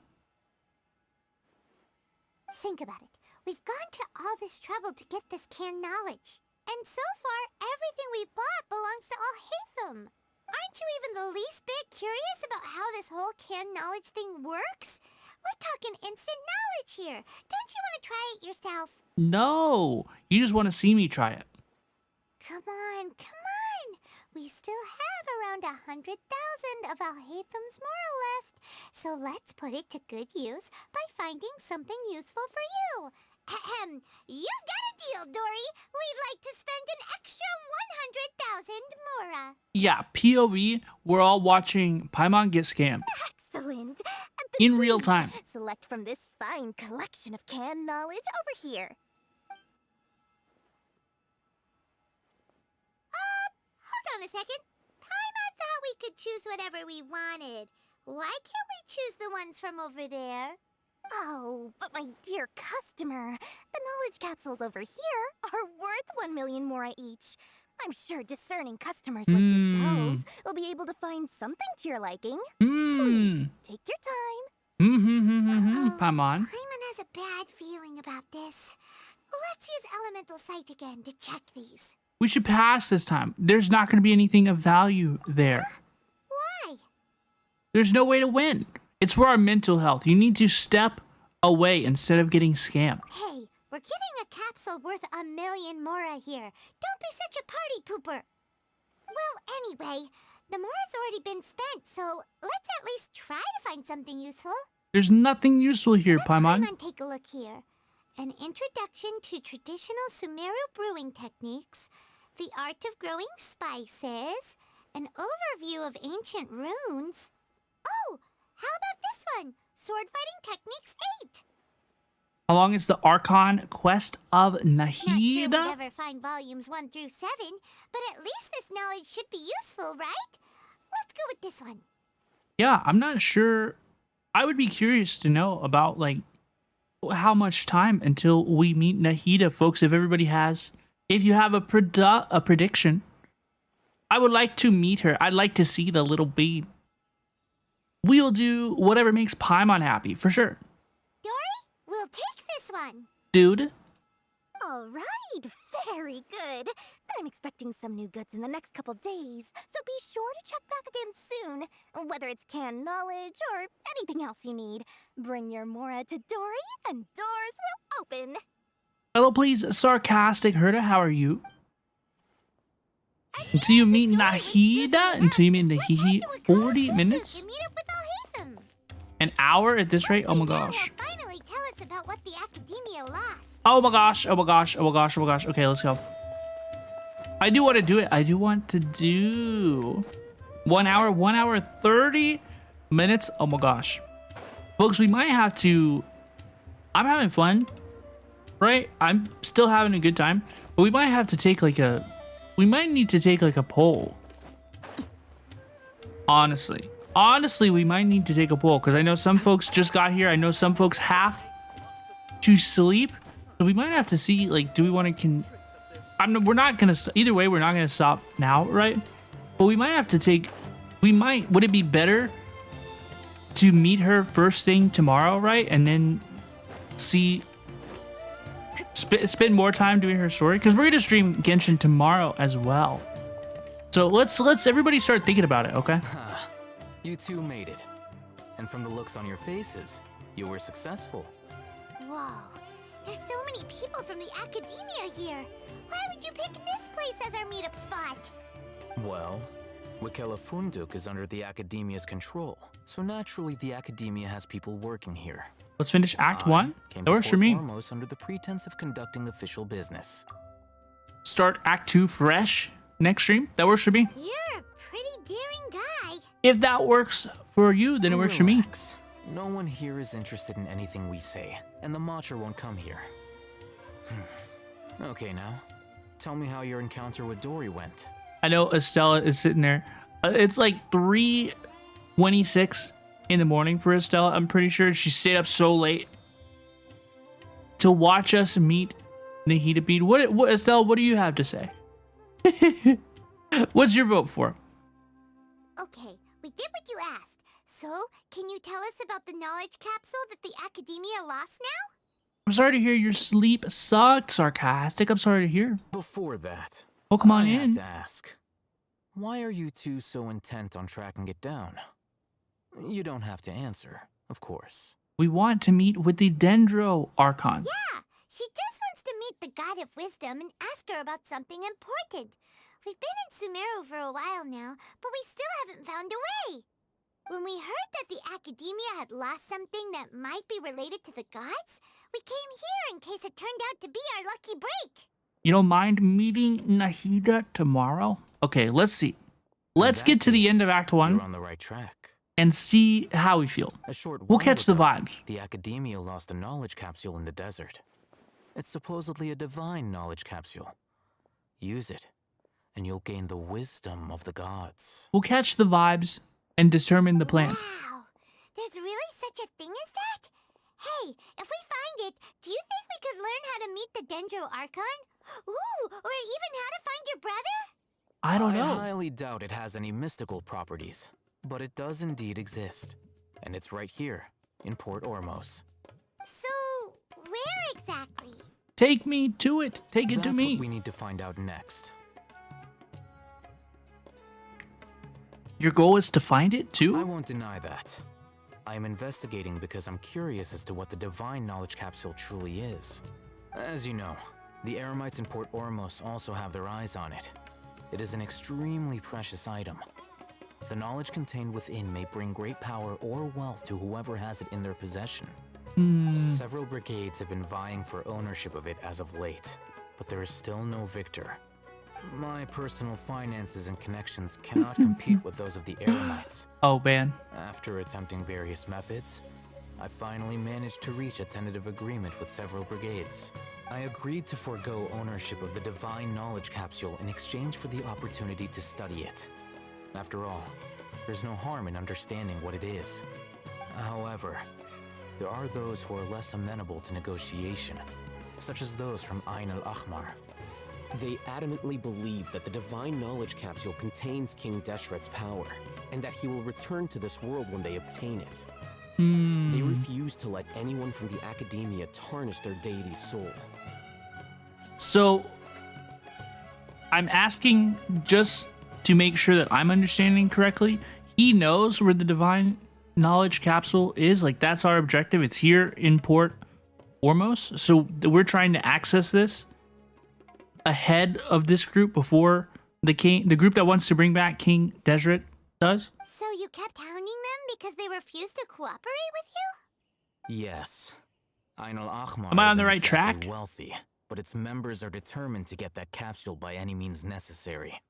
Speaker 5: Think about it. We've gone to all this trouble to get this canned knowledge. And so far, everything we bought belongs to Alhaitham. Aren't you even the least bit curious about how this whole canned knowledge thing works? We're talking instant knowledge here. Don't you want to try it yourself?
Speaker 1: No. You just want to see me try it.
Speaker 5: Come on, come on. We still have around 100,000 of Alhaitham's moral left. So let's put it to good use by finding something useful for you. Ahem. You've got a deal, Dory. We'd like to spend an extra 100,000 Mora.
Speaker 1: Yeah, POV, we're all watching Paimon get scammed.
Speaker 5: Excellent.
Speaker 1: In real time.
Speaker 5: Select from this fine collection of canned knowledge over here. Hold on a second. Paimon thought we could choose whatever we wanted. Why can't we choose the ones from over there? Oh, but my dear customer, the knowledge capsules over here are worth 1 million Mora each. I'm sure discerning customers like yourselves will be able to find something to your liking. Please, take your time.
Speaker 1: Paimon.
Speaker 5: Paimon has a bad feeling about this. Let's use Elemental Sight again to check these.
Speaker 1: We should pass this time. There's not going to be anything of value there.
Speaker 5: Why?
Speaker 1: There's no way to win. It's for our mental health. You need to step away instead of getting scammed.
Speaker 5: Hey, we're getting a capsule worth 1 million Mora here. Don't be such a party pooper. Well, anyway, the Mora's already been spent, so let's at least try to find something useful.
Speaker 1: There's nothing useful here, Paimon.
Speaker 5: Paimon, take a look here. An introduction to traditional Sumeru brewing techniques, the art of growing spices, an overview of ancient runes. Oh, how about this one? Sword fighting techniques 8.
Speaker 1: How long is the Archon quest of
Speaker 5: Not sure
Speaker 1: Nahida?
Speaker 5: we'll ever find volumes 1 through 7, but at least this knowledge should be useful, right? Let's go with this one.
Speaker 1: Yeah, I'm not sure. I would be curious to know about like how much time until we meet Nahida, folks. If everybody has, if you have a prediction, I would like to meet her. I'd like to see the little babe. We'll do whatever makes Paimon happy, for sure.
Speaker 5: Dory, we'll take this one.
Speaker 1: Dude.
Speaker 5: All right, very good. I'm expecting some new goods in the next couple days, so be sure to check back again soon. Whether it's canned knowledge or anything else you need, bring your Mora to Dory and doors will open.
Speaker 1: Hello, please, sarcastic Herda. How are you? Until you meet Nahida, 40 minutes?
Speaker 5: Meet up with Alhaitham.
Speaker 1: An hour at this rate? Oh my gosh.
Speaker 5: Finally tell us about what the Academia lost.
Speaker 1: Oh my gosh, oh my gosh, oh my gosh, oh my gosh. Okay, let's go. I do want to do it. I do want to do 1 hour, 30 minutes. Oh my gosh. Folks, we might have to... I'm having fun, right? I'm still having a good time, but we might have to take like a... We might need to take like a poll. Honestly, we might need to take a poll because I know some folks just got here. I know some folks half to sleep. So we might have to see, like, do we want to we're not gonna, either way, we're not gonna stop now, right? But we might have to take, would it be better to meet her first thing tomorrow, right? And then spend more time doing her story? Because we're gonna stream Genshin tomorrow as well. So let's everybody start thinking about it, okay?
Speaker 7: You two made it. And from the looks on your faces, you were successful.
Speaker 5: Whoa, there's so many people from the academia here. Why would you pick this place as our meetup spot?
Speaker 7: Well, Wakela Funduk is under the Academia's control, so naturally the Academia has people working here.
Speaker 1: Let's finish Act 1. That works for me.
Speaker 7: Almost under the pretense of conducting official business.
Speaker 1: Start Act 2 fresh next stream. That works for me.
Speaker 5: You're a pretty daring guy.
Speaker 1: If that works for you, then it works for me.
Speaker 7: No one here is interested in anything we say, and the Matcher won't come here. Okay, now, tell me how your encounter with Dory went.
Speaker 1: I know Estella is sitting there. It's like 3:26 in the morning for Estella. I'm pretty sure she stayed up so late to watch us meet Nahida Bead. What, Estella, what do you have to say? What's your vote for?
Speaker 5: Okay, we did what you asked. So, can you tell us about the knowledge capsule that the Academia lost now?
Speaker 1: I'm sorry to hear your sleep sucked, Sarcastic. I'm sorry to hear.
Speaker 7: Before that,
Speaker 1: Pokemon
Speaker 7: I
Speaker 1: in.
Speaker 7: have to ask, why are you two so intent on tracking it down? You don't have to answer, of course.
Speaker 1: We want to meet with the Dendro Archon.
Speaker 5: Yeah, she just wants to meet the God of Wisdom and ask her about something important. We've been in Sumeru for a while now, but we still haven't found a way. When we heard that the Academia had lost something that might be related to the gods, we came here in case it turned out to be our lucky break.
Speaker 1: You don't mind meeting Nahida tomorrow? Okay, let's see. Let's get to the end of Act 1.
Speaker 7: You're on the right track.
Speaker 1: And see how we feel. We'll catch the vibes.
Speaker 7: The Academia lost a knowledge capsule in the desert. It's supposedly a divine knowledge capsule. Use it, and you'll gain the wisdom of the gods.
Speaker 1: We'll catch the vibes and determine the plan.
Speaker 5: Wow, there's really such a thing as that? Hey, if we find it, do you think we could learn how to meet the Dendro Archon? Ooh, or even how to find your brother?
Speaker 1: I don't know.
Speaker 7: I highly doubt it has any mystical properties, but it does indeed exist. And it's right here, in Port Ormos.
Speaker 5: So, where exactly?
Speaker 1: Take me to it. Take it to me.
Speaker 7: That's what we need to find out next.
Speaker 1: Your goal is to find it, too?
Speaker 7: I won't deny that. I am investigating because I'm curious as to what the divine knowledge capsule truly is. As you know, the Eremites in Port Ormos also have their eyes on it. It is an extremely precious item. The knowledge contained within may bring great power or wealth to whoever has it in their possession. Several brigades have been vying for ownership of it as of late, but there is still no victor. My personal finances and connections cannot compete with those of the Eremites.
Speaker 1: Oh, man.
Speaker 7: After attempting various methods, I finally managed to reach a tentative agreement with several brigades. I agreed to forego ownership of the divine knowledge capsule in exchange for the opportunity to study it. After all, there's no harm in understanding what it is. However, there are those who are less amenable to negotiation, such as those from Ain al-Ahmar.
Speaker 6: They adamantly believe that the divine knowledge capsule contains King Deshret's power, and that he will return to this world when they obtain it. They refuse to let anyone from the Academia tarnish their deity's soul.
Speaker 1: So, I'm asking just to make sure that I'm understanding correctly. He knows where the divine knowledge capsule is. Like, that's our objective. It's here in Port Ormos. So we're trying to access this ahead of this group before the group that wants to bring back King Deshret does.
Speaker 5: So you kept hounding them because they refused to cooperate with you?
Speaker 7: Yes. Ain al-Ahmar
Speaker 1: Am I on the
Speaker 7: isn't
Speaker 1: right
Speaker 7: exactly
Speaker 1: track?
Speaker 7: Wealthy, but its members are determined to get that capsule by any means necessary.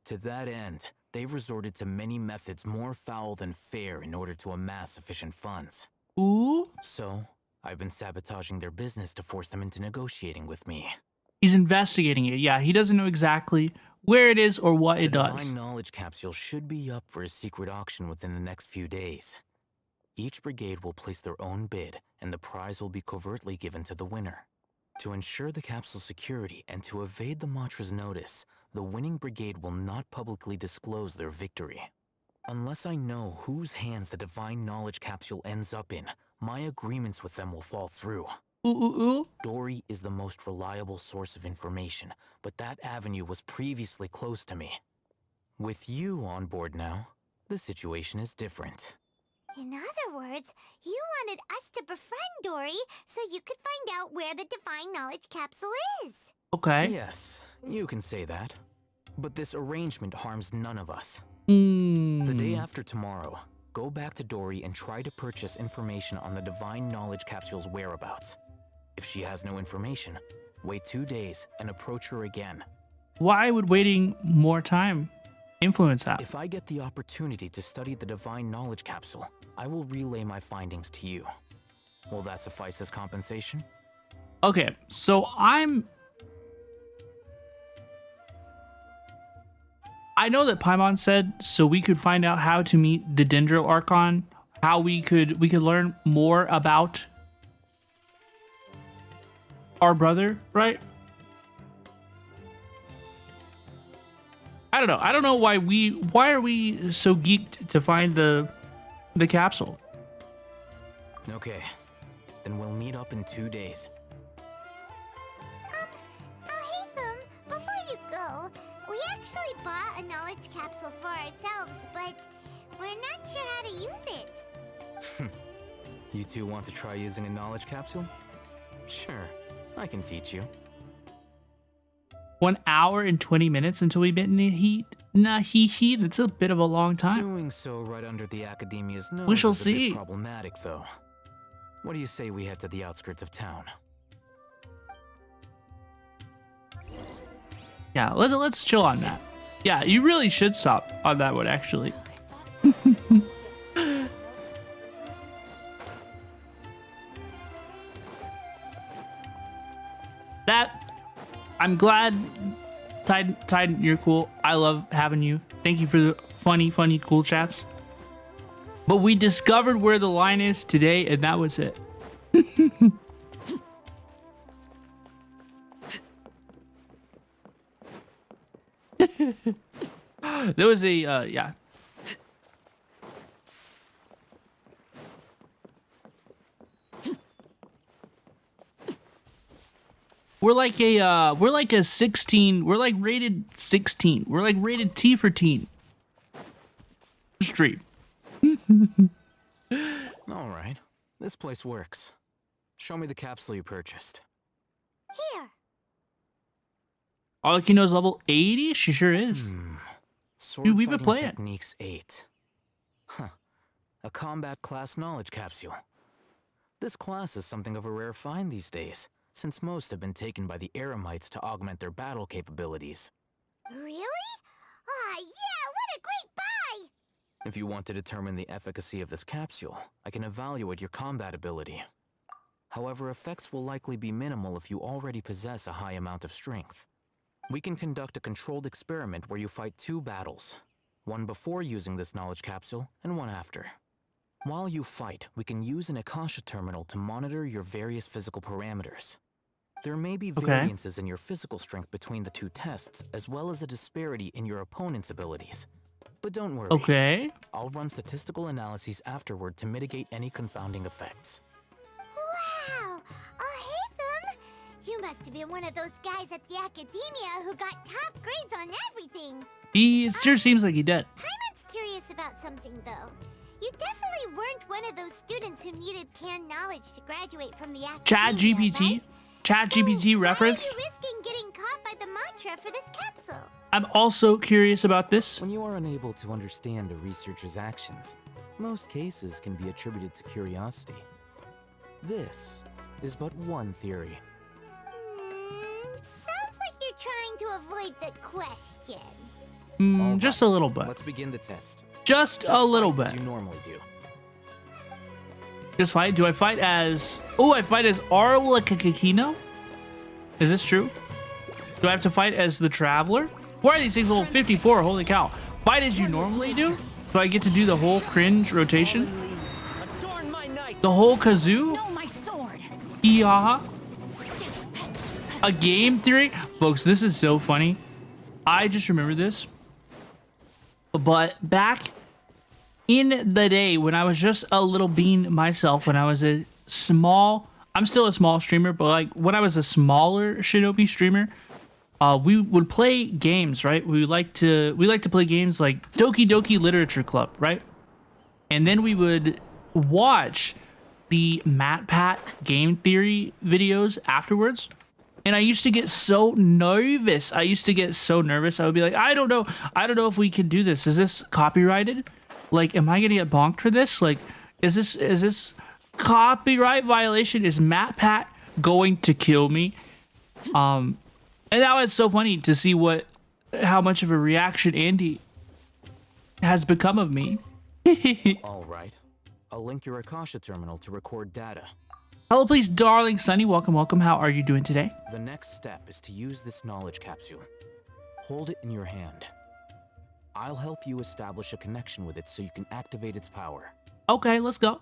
Speaker 7: To that end, they've resorted to many methods more foul than fair in order to amass sufficient funds.
Speaker 1: Ooh.
Speaker 7: So, I've been sabotaging their business to force them into negotiating with me.
Speaker 1: He's investigating it. Yeah, he doesn't know exactly where it is or what it does.
Speaker 7: The divine knowledge capsule should be up for a secret auction within the next few days. Each brigade will place their own bid,
Speaker 6: and the prize will be covertly given to the winner. To ensure the capsule's security and to evade the Matra's notice, the winning brigade will not publicly disclose their victory. Unless I know whose hands the divine knowledge capsule ends up in, my agreements with them will fall through. Dory is the most reliable source of information, but that avenue was previously closed to me. With you on board now, the situation is different.
Speaker 5: In other words, you wanted us to befriend Dory so you could find out where the divine knowledge capsule is.
Speaker 1: Okay.
Speaker 6: Yes, you can say that. But this arrangement harms none of us.
Speaker 1: Mm.
Speaker 6: The day after tomorrow, go back to Dory and try to purchase information on the divine knowledge capsule's whereabouts. If she has no information, wait 2 days and approach her again.
Speaker 1: Why would waiting more time influence that?
Speaker 6: If I get the opportunity to study the divine knowledge capsule, I will relay my findings to you. Will that suffice as compensation?
Speaker 1: Okay, so I know that Paimon said so we could find out how to meet the Dendro Archon, how we could learn more about our brother, right? I don't know. I don't know why are we so geeked to find the capsule?
Speaker 6: Okay, then we'll meet up in 2 days.
Speaker 5: Alhaitham, before you go, we actually bought a knowledge capsule for ourselves, but we're not sure how to use it.
Speaker 6: You two want to try using a knowledge capsule? Sure, I can teach you.
Speaker 1: 1 hour and 20 minutes until we bit in the heat. Nah, heat. It's a bit of a long time.
Speaker 6: Doing so right under the Academia's nose
Speaker 1: We shall
Speaker 6: is a
Speaker 1: see.
Speaker 6: bit problematic, though. What do you say we head to the outskirts of town?
Speaker 1: Yeah, let's chill on that. Yeah, you really should stop on that one, actually. I'm glad, Tide, you're cool. I love having you. Thank you for the funny, cool chats. But we discovered where the line is today, and that was it. There was a, yeah. We're like a 16. We're like rated 16. We're like rated T for teen. Stream.
Speaker 6: All right, this place works. Show me the capsule you purchased.
Speaker 5: Here.
Speaker 1: Alakino's level 80? She sure is. Dude, we've been playing.
Speaker 6: Techniques 8. Huh. A combat class knowledge capsule. This class is something of a rare find these days, since most have been taken by the Eremites to augment their battle capabilities.
Speaker 5: Really? Ah, yeah, what a great buy!
Speaker 6: If you want to determine the efficacy of this capsule, I can evaluate your combat ability. However, effects will likely be minimal if you already possess a high amount of strength. We can conduct a controlled experiment where you fight 2 battles, one before using this knowledge capsule and one after. While you fight, we can use an Akasha terminal to monitor your various physical parameters. There may be variances in your physical strength between the 2 tests, as well as a disparity in your opponent's abilities. But don't worry.
Speaker 1: Okay.
Speaker 6: I'll run statistical analyses afterward to mitigate any confounding effects.
Speaker 5: Wow! Alhaitham! You must have been one of those guys at the Academia who got top grades on everything.
Speaker 1: He sure seems like he did.
Speaker 5: Paimon's curious about something, though. You definitely weren't one of those students who needed canned knowledge to graduate from the Academia,
Speaker 1: Chat GPT?
Speaker 5: right?
Speaker 1: Chat GPT reference?
Speaker 5: Why are you risking getting caught by the mantra for this capsule?
Speaker 1: I'm also curious about this.
Speaker 6: When you are unable to understand a researcher's actions, most cases can be attributed to curiosity. This is but one theory.
Speaker 5: Sounds like you're trying to avoid the question.
Speaker 1: Just a little bit.
Speaker 6: Let's begin the test.
Speaker 1: Just a little
Speaker 6: fight
Speaker 1: bit.
Speaker 6: as you normally do.
Speaker 1: Just fight? Do I fight as... Oh, I fight as Archon? Is this true? Do I have to fight as the Traveler? Why are these things level 54? Holy cow. Fight as you normally do? Do I get to do the whole cringe rotation? The whole kazoo? Yeah. A game theory? Folks, this is so funny. I just remember this. But back in the day when I was just a little bean myself, when I was a small, I'm still a small streamer, but like when I was a smaller Shinobi streamer, we would play games, right? We like to play games like Doki Doki Literature Club, right? And then we would watch the MatPat game theory videos afterwards. And I used to get so nervous. I would be like, I don't know if we can do this. Is this copyrighted? Like, am I gonna get bonked for this? Like, is this copyright violation? Is MatPat going to kill me? And that was so funny to see how much of a reaction Andy has become of me.
Speaker 6: All right. I'll link your Akasha terminal to record data.
Speaker 1: Hello, please, darling Sunny. Welcome, welcome. How are you doing today?
Speaker 6: The next step is to use this knowledge capsule. Hold it in your hand. I'll help you establish a connection with it so you can activate its power.
Speaker 1: Okay, let's go.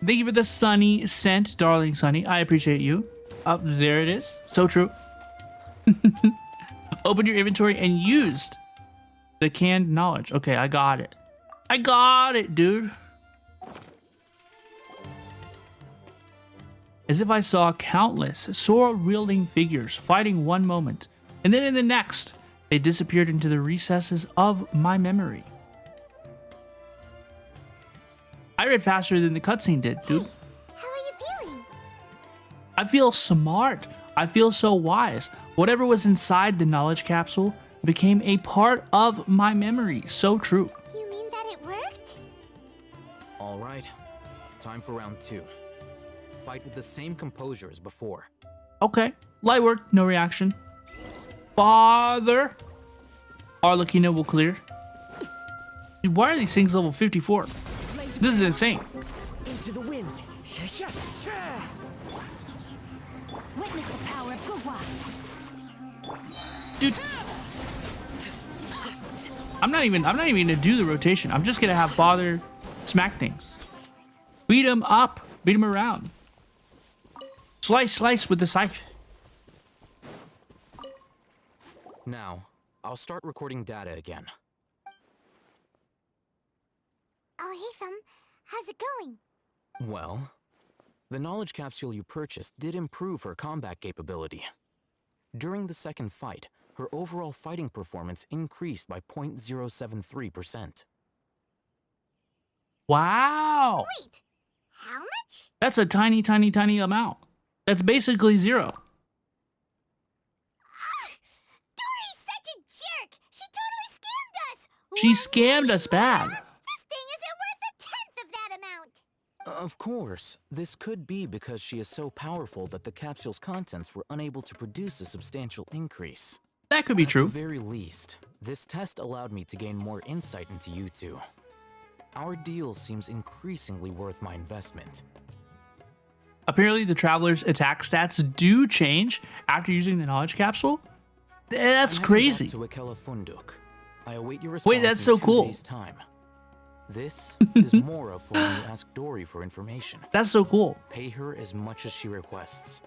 Speaker 1: Thank you for the Sunny scent, darling Sunny. I appreciate you. There it is. So true. Open your inventory and used the canned knowledge. Okay, I got it. I got it, dude. As if I saw countless sword-wielding figures fighting one moment, and then in the next, they disappeared into the recesses of my memory. I read faster than the cutscene did, dude.
Speaker 5: How are you feeling?
Speaker 1: I feel smart. I feel so wise. Whatever was inside the knowledge capsule became a part of my memory. So true.
Speaker 5: You mean that it worked?
Speaker 6: All right. Time for round 2. Fight with the same composure as before.
Speaker 1: Okay. Light work. No reaction. Father. Arlecchino will clear. Dude, why are these things level 54? This is insane.
Speaker 17: Into the wind.
Speaker 5: Witness the power of Gugwa.
Speaker 1: Dude. I'm not even gonna do the rotation. I'm just gonna have Father smack things. Beat him up. Beat him around. Slice, slice with the scythe.
Speaker 6: Now, I'll start recording data again.
Speaker 5: Alhaitham, how's it going?
Speaker 6: Well, the knowledge capsule you purchased did improve her combat capability. During the second fight, her overall fighting performance increased by 0.073%.
Speaker 1: Wow.
Speaker 5: Wait, how much?
Speaker 1: That's a tiny, tiny, tiny amount. That's basically 0.
Speaker 5: Dory's such a jerk! She totally scammed us!
Speaker 1: She scammed us bad.
Speaker 5: This thing isn't worth a tenth of that amount!
Speaker 6: Of course, this could be because she is so powerful that the capsule's contents were unable to produce a substantial increase.
Speaker 1: That could be true.
Speaker 6: At the very least, this test allowed me to gain more insight into you two. Our deal seems increasingly worth my investment.
Speaker 1: Apparently, the Traveler's attack stats do change after using the knowledge capsule. That's crazy.
Speaker 6: Back to Akela Funduk. I await your response.
Speaker 1: Wait, that's
Speaker 6: in
Speaker 1: so
Speaker 6: 2
Speaker 1: cool.
Speaker 6: days' time. This is more of when you ask Dory for information.
Speaker 1: That's so cool.
Speaker 6: Pay her as much as she requests.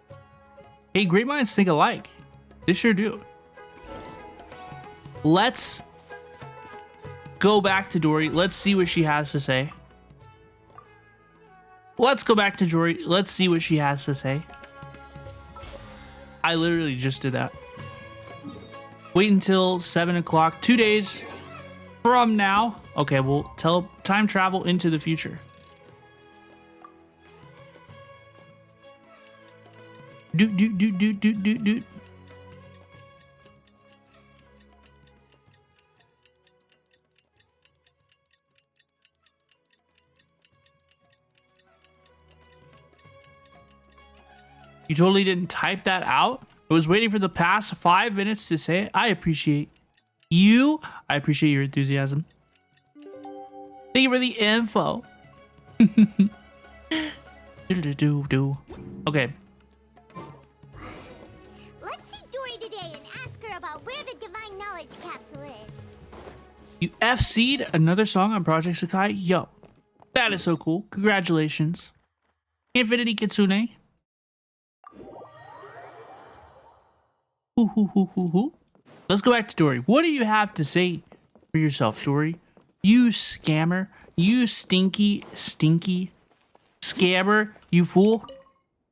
Speaker 1: Hey, great minds think alike. They sure do. Let's go back to Dory. Let's see what she has to say. Let's go back to Dory. Let's see what she has to say. I literally just did that. Wait until 7 o'clock. 2 days from now. Okay, we'll time travel into the future. Doot. You totally didn't type that out? I was waiting for the past 5 minutes to say it. I appreciate you. I appreciate your enthusiasm. Thank you for the info. Okay.
Speaker 5: Let's see Dory today and ask her about where the divine knowledge capsule is.
Speaker 1: You FC'd another song on Project Sakai? Yo, that is so cool. Congratulations. Infinity Kitsune. Let's go back to Dory. What do you have to say for yourself, Dory? You scammer. You stinky scammer. You fool.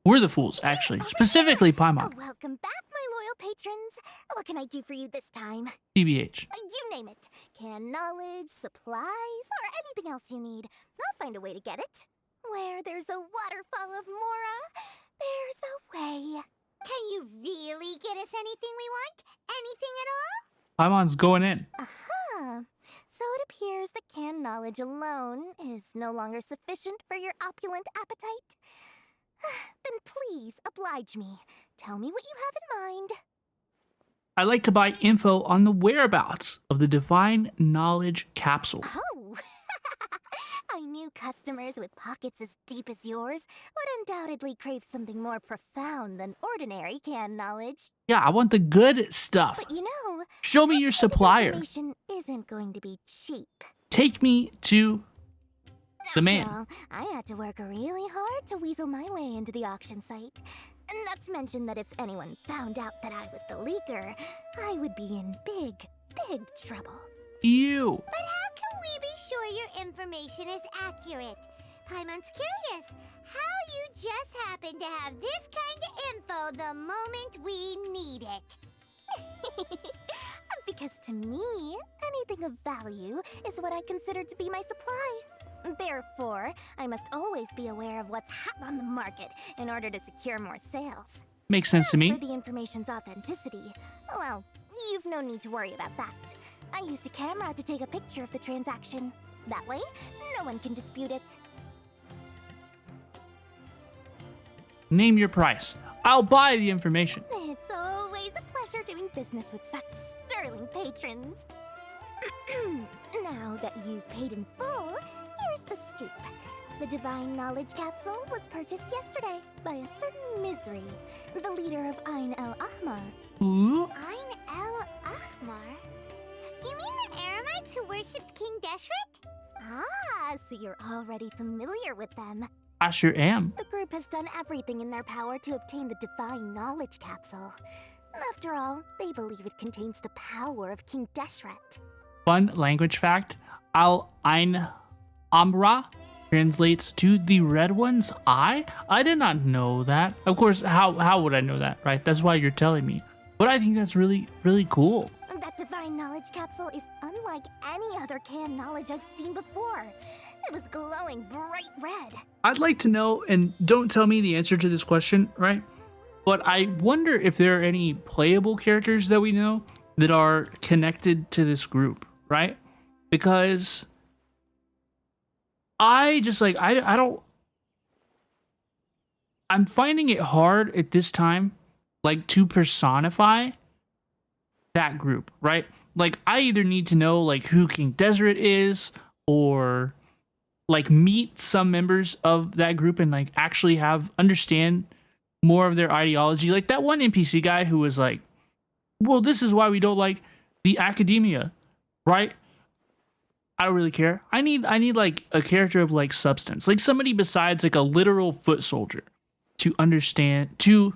Speaker 1: We're the fools, actually. Specifically, Paimon.
Speaker 5: Welcome back, my loyal patrons. What can I do for you this time?
Speaker 1: TBH.
Speaker 5: You name it. Canned knowledge, supplies, or anything else you need. I'll find a way to get it. Where there's a waterfall of Mora, there's a way. Can you really get us anything we want? Anything at all?
Speaker 1: Paimon's going in.
Speaker 5: Aha. So it appears that canned knowledge alone is no longer sufficient for your opulent appetite. Then please oblige me. Tell me what you have in mind.
Speaker 1: I'd like to buy info on the whereabouts of the Divine Knowledge Capsule.
Speaker 5: Oh, I knew customers with pockets as deep as yours would undoubtedly crave something more profound than ordinary canned knowledge.
Speaker 1: Yeah, I want the good stuff.
Speaker 5: But you know,
Speaker 1: show me your supplier.
Speaker 5: Information isn't going to be cheap.
Speaker 1: Take me to the man.
Speaker 5: After all, I had to work really hard to weasel my way into the auction site. Not to mention that if anyone found out that I was the leaker, I would be in big trouble.
Speaker 1: Ew.
Speaker 5: But how can we be sure your information is accurate? Paimon's curious how you just happen to have this kind of info the moment we need it. Because to me, anything of value is what I consider to be my supply. Therefore, I must always be aware of what's hot on the market in order to secure more sales.
Speaker 1: Makes sense to me.
Speaker 5: For the information's authenticity, well, you've no need to worry about that. I used a camera to take a picture of the transaction. That way, no one can dispute it.
Speaker 1: Name your price. I'll buy the information.
Speaker 5: It's always a pleasure doing business with such sterling patrons. Now that you've paid in full, here's the scoop. The Divine Knowledge Capsule was purchased yesterday by a certain Misery, the leader of Ain El Ahmar.
Speaker 1: Who?
Speaker 5: Ain El Ahmar? You mean the Eremites who worshipped King Deshret? Ah, so you're already familiar with them.
Speaker 1: I sure am.
Speaker 5: The group has done everything in their power to obtain the Divine Knowledge Capsule. After all, they believe it contains the power of King Deshret.
Speaker 1: Fun language fact. Al-Ain Amra translates to the red one's eye. I did not know that. Of course, how would I know that, right? That's why you're telling me. But I think that's really, really cool.
Speaker 5: That Divine Knowledge Capsule is unlike any other canned knowledge I've seen before. It was glowing bright red.
Speaker 1: I'd like to know, and don't tell me the answer to this question, right? But I wonder if there are any playable characters that we know that are connected to this group, right? Because I just like, I don't, I'm finding it hard at this time, like, to personify that group, right? Like, I either need to know, like, who King Deseret is, or like meet some members of that group and like actually understand more of their ideology. Like that one NPC guy who was like, well, this is why we don't like the academia, right? I don't really care. I need like a character of like substance, like somebody besides like a literal foot soldier to understand, to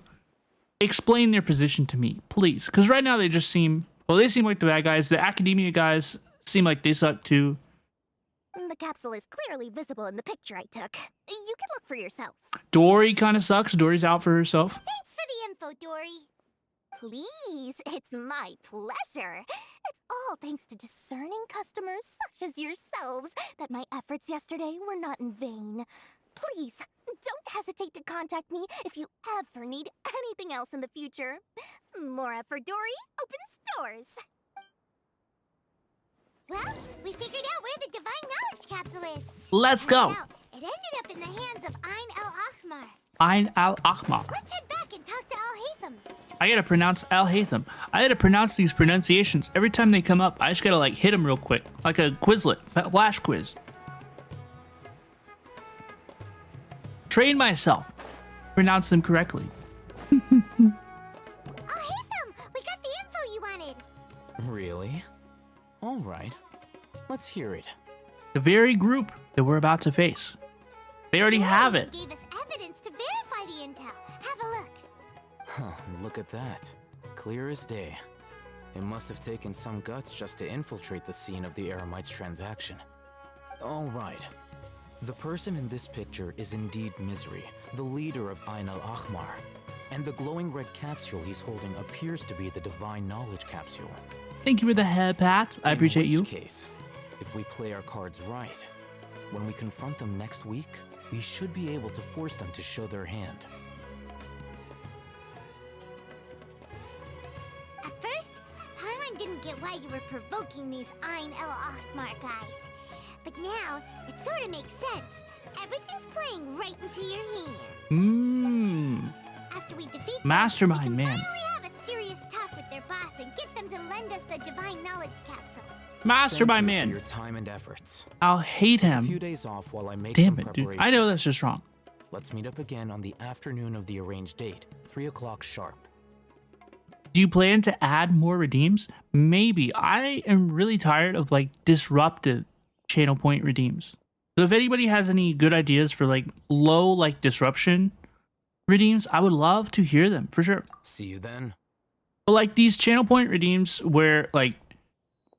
Speaker 1: explain their position to me, please. Because right now they just seem, well, they seem like the bad guys. The academia guys seem like they suck too.
Speaker 5: The capsule is clearly visible in the picture I took. You can look for yourself.
Speaker 1: Dory kind of sucks. Dory's out for herself.
Speaker 5: Thanks for the info, Dory. Please, it's my pleasure. It's all thanks to discerning customers such as yourselves that my efforts yesterday were not in vain. Please, don't hesitate to contact me if you ever need anything else in the future. Mora for Dory opens doors. Well, we figured out where the Divine Knowledge Capsule is.
Speaker 1: Let's go.
Speaker 5: It ended up in the hands of Ain El Ahmar.
Speaker 1: Ain El Ahmar.
Speaker 5: Let's head back and talk to Alhaitham.
Speaker 1: I gotta pronounce Alhaitham. I gotta pronounce these pronunciations. Every time they come up, I just gotta like hit them real quick. Like a Quizlet, flash quiz. Train myself. Pronounce them correctly.
Speaker 5: Alhaitham, we got the info you wanted.
Speaker 7: Really? All right.
Speaker 6: Let's hear it.
Speaker 1: The very group that we're about to face. They already have it.
Speaker 5: Gave us evidence to verify the intel. Have a look.
Speaker 6: Huh, look at that. Clear as day. It must have taken some guts just to infiltrate the scene of the Eremites transaction. All right. The person in this picture is indeed Misery, the leader of Ain al-Ahmar. And the glowing red capsule he's holding appears to be the Divine Knowledge Capsule.
Speaker 1: Thank you for the head pats. I appreciate you.
Speaker 6: In which case, if we play our cards right, when we confront them next week, we should be able to force them to show their hand.
Speaker 5: At first, Paimon didn't get why you were provoking these Ain el-Ahmar guys. But now, it sort of makes sense. Everything's playing right into your hand. After we defeat them,
Speaker 1: Mastermind,
Speaker 5: we can
Speaker 1: man.
Speaker 5: finally have a serious talk with their boss and get them to lend us the Divine Knowledge Capsule.
Speaker 1: Mastermind,
Speaker 6: Thank you
Speaker 1: man.
Speaker 6: for your time and efforts.
Speaker 1: Alhaitham.
Speaker 6: Take a few days off while I make
Speaker 1: Damn
Speaker 6: some
Speaker 1: it, dude.
Speaker 6: preparations.
Speaker 1: I know that's just wrong.
Speaker 6: Let's meet up again on the afternoon of the arranged date, 3 o'clock sharp.
Speaker 1: Do you plan to add more redeems? Maybe. I am really tired of like disruptive channel point redeems. So if anybody has any good ideas for like low like disruption redeems, I would love to hear them for sure.
Speaker 6: See you then.
Speaker 1: But like these channel point redeems where like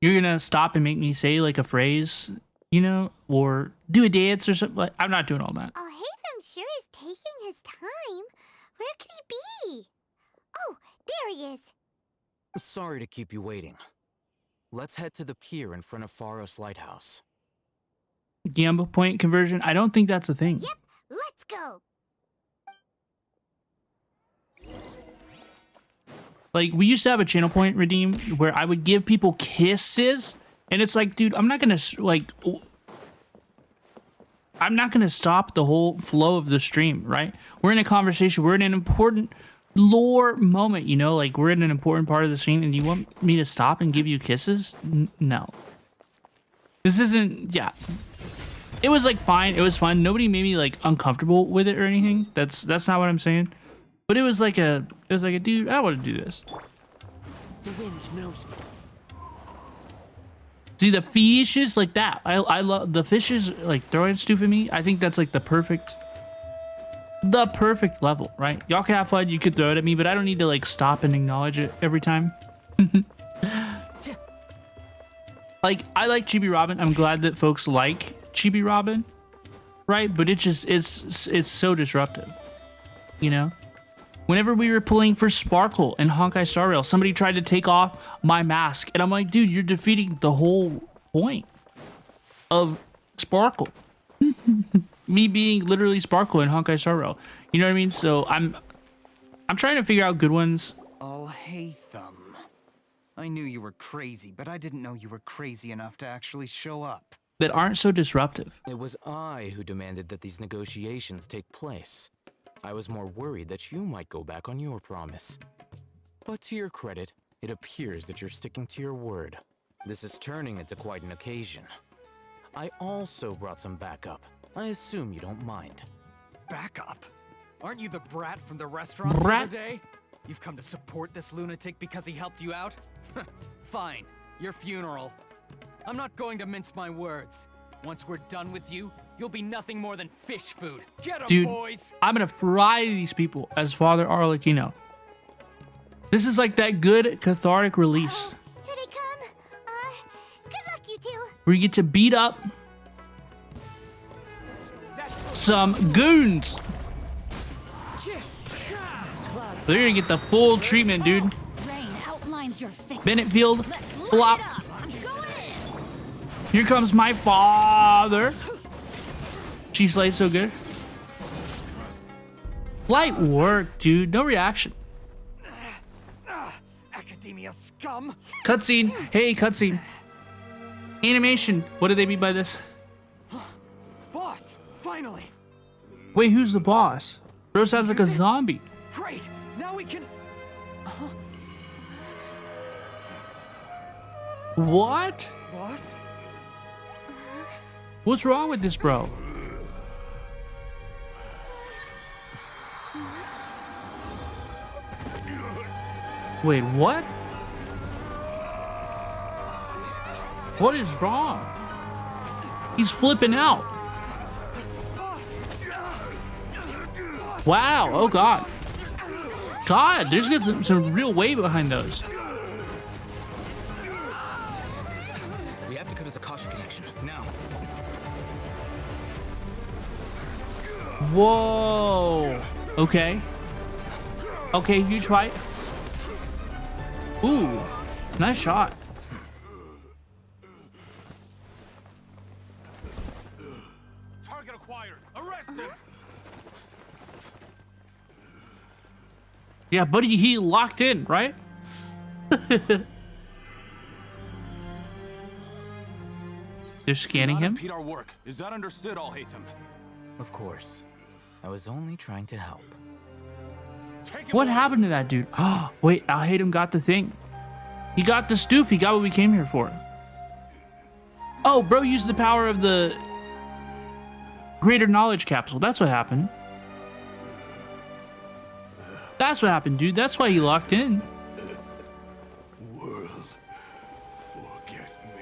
Speaker 1: you're gonna stop and make me say like a phrase, you know, or do a dance or something. Like, I'm not doing all that.
Speaker 5: Alhaitham sure is taking his time. Where could he be? Oh, there he is.
Speaker 6: Sorry to keep you waiting. Let's head to the pier in front of Pharos Lighthouse.
Speaker 1: Gamble point conversion. I don't think that's a thing.
Speaker 5: Yep, let's go.
Speaker 1: Like we used to have a channel point redeem where I would give people kisses, and it's like, dude, I'm not gonna stop the whole flow of the stream, right? We're in a conversation. We're in an important lore moment, you know, like we're in an important part of the scene, and you want me to stop and give you kisses? No. This isn't. Yeah. It was like fine. It was fun. Nobody made me like uncomfortable with it or anything. That's not what I'm saying. But it was like a dude, I don't want to do this.
Speaker 17: The wind knows me.
Speaker 1: See the fishes like that. I love the fishes like throwing stuff at me. I think that's like the perfect level, right? Y'all can have fun, you could throw it at me, but I don't need to like stop and acknowledge it every time. Like I like Chibi Robin. I'm glad that folks like Chibi Robin, right? But it's so disruptive, you know? Whenever we were pulling for Sparkle and Honkai Star Rail, somebody tried to take off my mask, and I'm like, dude, you're defeating the whole point of Sparkle. Me being literally Sparkle in Honkai Star Rail. You know what I mean? So I'm trying to figure out good ones.
Speaker 3: Alhaitham. I knew you were crazy, but I didn't know you were crazy enough to actually show up.
Speaker 1: That aren't so disruptive.
Speaker 6: It was I who demanded that these negotiations take place. I was more worried that you might go back on your promise. But to your credit, it appears that you're sticking to your word. This is turning into quite an occasion. I also brought some backup. I assume you don't mind.
Speaker 3: Backup? Aren't you the brat from the restaurant the other day? You've come to support this lunatic because he helped you out? Fine, your funeral. I'm not going to mince my words. Once we're done with you, you'll be nothing more than fish food. Get 'em,
Speaker 1: Dude,
Speaker 3: boys!
Speaker 1: I'm gonna fry these people as Father Arlecchino. This is like that good cathartic release.
Speaker 5: Here they come. Good luck, you two.
Speaker 1: Where you get to beat up some goons. So you're gonna get the full treatment, dude.
Speaker 4: Rain outlines your face.
Speaker 1: Bennett Field, flop. Here comes my father. She slayed so good. Light work, dude. No reaction.
Speaker 3: Academia scum!
Speaker 1: Cutscene. Hey, cutscene. Animation. What do they mean by this?
Speaker 3: Boss, finally!
Speaker 1: Wait, who's the boss? Bro sounds like a zombie.
Speaker 3: Great! Now we can...
Speaker 1: What?
Speaker 3: Boss?
Speaker 1: What's wrong with this, bro? Wait, what? What is wrong? He's flipping out. Wow. Oh, God. God, there's some real weight behind those.
Speaker 7: We have to cut his Akasha connection, now.
Speaker 1: Whoa. Okay. Okay, huge fight. Ooh. Nice shot.
Speaker 16: Target acquired. Arrest him.
Speaker 1: Yeah, buddy, he locked in, right? They're scanning him.
Speaker 16: Impede our work. Is that understood, Alhaitham?
Speaker 7: Of course. I was only trying to help.
Speaker 1: What happened to that dude? Oh, wait, Alhaitham got the thing. He got the stoof. He got what we came here for. Oh, bro used the power of the greater knowledge capsule. That's what happened. That's what happened, dude. That's why he locked in.
Speaker 16: World, forget me.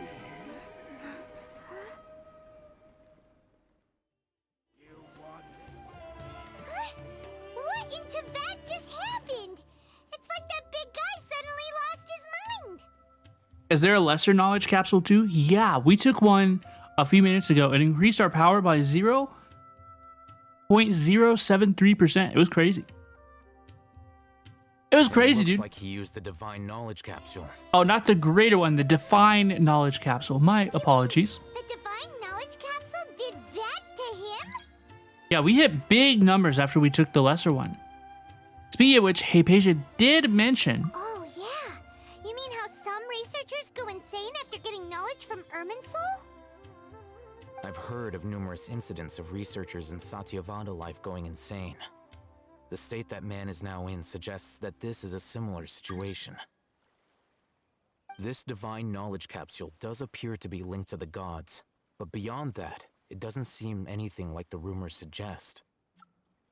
Speaker 5: What in Tibet just happened? It's like that big guy suddenly lost his mind.
Speaker 1: Is there a lesser knowledge capsule too? Yeah, we took one a few minutes ago and increased our power by 0.073%. It was crazy. It was crazy, dude.
Speaker 7: Looks like he used the divine knowledge capsule.
Speaker 1: Oh, not the greater one, the divine knowledge capsule. My apologies.
Speaker 5: The divine knowledge capsule did that to him?
Speaker 1: Yeah, we hit big numbers after we took the lesser one. Speaking of which, Hypatia did mention.
Speaker 5: Oh, yeah. You mean how some researchers go insane after getting knowledge from Irminsul?
Speaker 7: I've heard of numerous incidents of researchers in Satyavada life going insane. The state that man is now in suggests that this is a similar situation. This divine knowledge capsule does appear to be linked to the gods, but beyond that, it doesn't seem anything like the rumors suggest.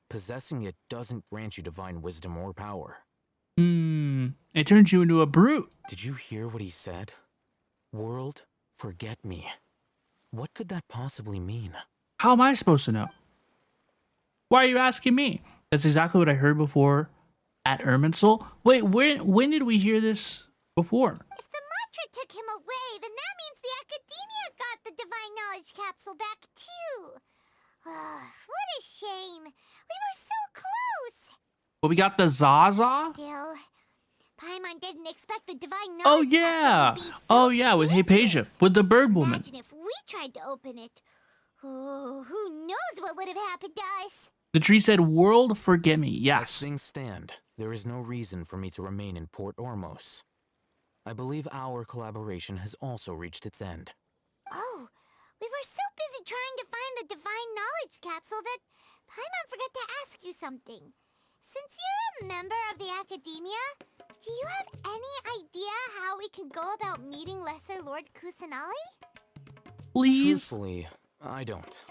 Speaker 7: Possessing it doesn't grant you divine wisdom or power.
Speaker 1: It turns you into a brute.
Speaker 7: Did you hear what he said? World, forget me. What could that possibly mean?
Speaker 1: How am I supposed to know? Why are you asking me? That's exactly what I heard before at Irminsul. Wait, when did we hear this before?
Speaker 5: If the mantra took him away, then that means the Academia got the divine knowledge capsule back too. What a shame. We were so close.
Speaker 1: Well, we got the Zaza.
Speaker 5: Still, Paimon didn't expect the divine knowledge
Speaker 1: Oh yeah.
Speaker 5: capsule to be so
Speaker 1: Oh yeah, with Hypatia, with the bird woman.
Speaker 5: Imagine if we tried to open it. Oh, who knows what would have happened to us?
Speaker 1: The tree said, "World, forget me."
Speaker 7: As
Speaker 1: Yes.
Speaker 7: things stand, there is no reason for me to remain in Port Ormos. I believe our collaboration has also reached its end.
Speaker 5: Oh, we were so busy trying to find the divine knowledge capsule that Paimon forgot to ask you something. Since you're a member of the Academia, do you have any idea how we can go about meeting Lesser Lord Kusanali?
Speaker 1: Please.
Speaker 7: Truthfully, I don't.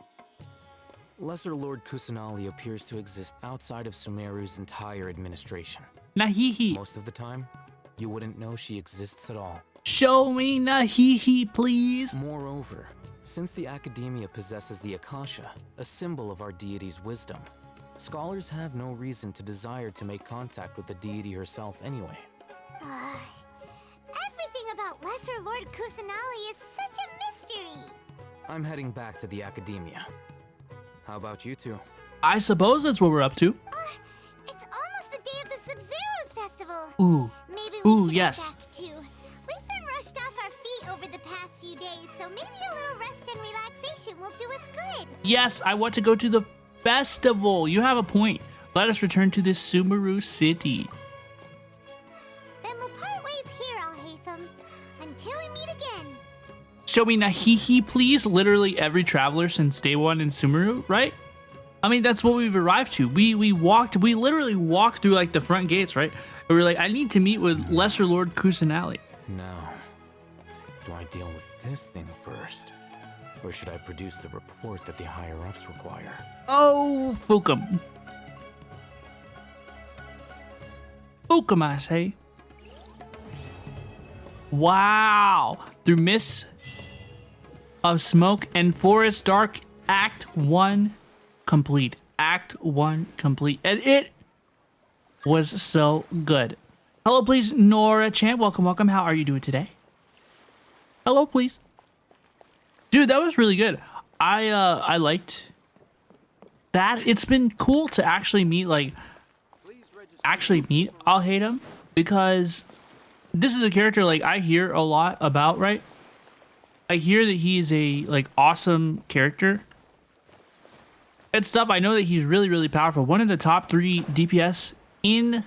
Speaker 7: Lesser Lord Kusanali appears to exist outside of Sumeru's entire administration.
Speaker 1: Nahihi.
Speaker 7: Most of the time, you wouldn't know she exists at all.
Speaker 1: Show me Nahihi, please.
Speaker 7: Moreover, since the Academia possesses the Akasha, a symbol of our deity's wisdom, scholars have no reason to desire to make contact with the deity herself anyway.
Speaker 5: Everything about Lesser Lord Kusanali is such a mystery.
Speaker 7: I'm heading back to the Academia. How about you two?
Speaker 1: I suppose that's what we're up to.
Speaker 5: It's almost the day of the Sub-Zero's festival.
Speaker 1: Ooh.
Speaker 5: Maybe we should
Speaker 1: yes.
Speaker 5: go back too. We've been rushed off our feet over the past few days, so maybe a little rest and relaxation will do us good.
Speaker 1: Yes, I want to go to the festival. You have a point. Let us return to this Sumeru city.
Speaker 5: Then we'll part ways here, Alhaitham, until we meet again.
Speaker 1: Show me Nahihi, please. Literally every traveler since day one in Sumeru, right? I mean, that's what we've arrived to. We literally walked through like the front gates, right? And we're like, I need to meet with Lesser Lord Kusanali.
Speaker 7: Now, do I deal with this thing first? Or should I produce the report that the higher-ups require?
Speaker 1: Oh, Fukum. Fukum, I say. Wow. Through of Smoke and Forest Dark Act 1 complete. Act 1 complete. And it was so good. Hello, please, Nora Chan. Welcome, welcome. How are you doing today? Hello, please. Dude, that was really good. I liked that. It's been cool to actually meet, like, Alhaitham, because this is a character, like, I hear a lot about, right? I hear that he is a, like, awesome character and stuff. I know that he's really, really powerful. One of the top 3 DPS in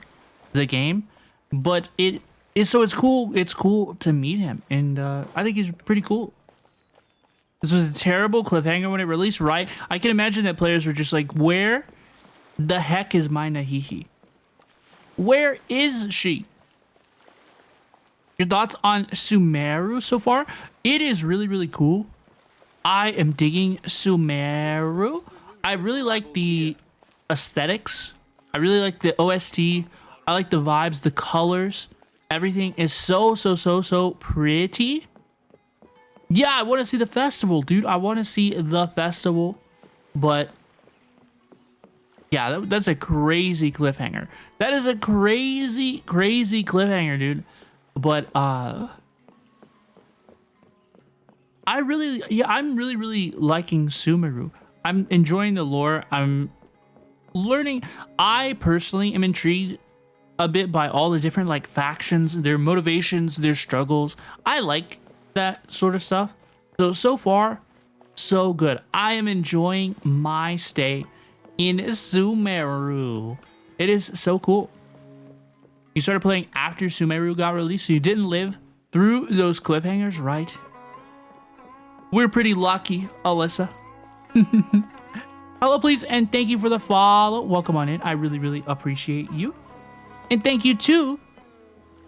Speaker 1: the game, but it's cool. It's cool to meet him, and I think he's pretty cool. This was a terrible cliffhanger when it released, right? I can imagine that players were just like, where the heck is my Nahihi? Where is she? Your thoughts on Sumeru so far? It is really, really cool. I am digging Sumeru. I really like the aesthetics. I really like the OST. I like the vibes, the colors. Everything is so pretty. Yeah, I want to see the festival, dude. I want to see the festival. But yeah, that's a crazy cliffhanger. That is a crazy cliffhanger, dude. But I'm really liking Sumeru. I'm enjoying the lore. I'm learning. I personally am intrigued a bit by all the different, like, factions, their motivations, their struggles. I like that sort of stuff. So far, so good. I am enjoying my stay in Sumeru. It is so cool. You started playing after Sumeru got released, so you didn't live through those cliffhangers, right? We're pretty lucky, Alyssa. Hello, please, and thank you for the follow. Welcome on in. I really appreciate you. And thank you to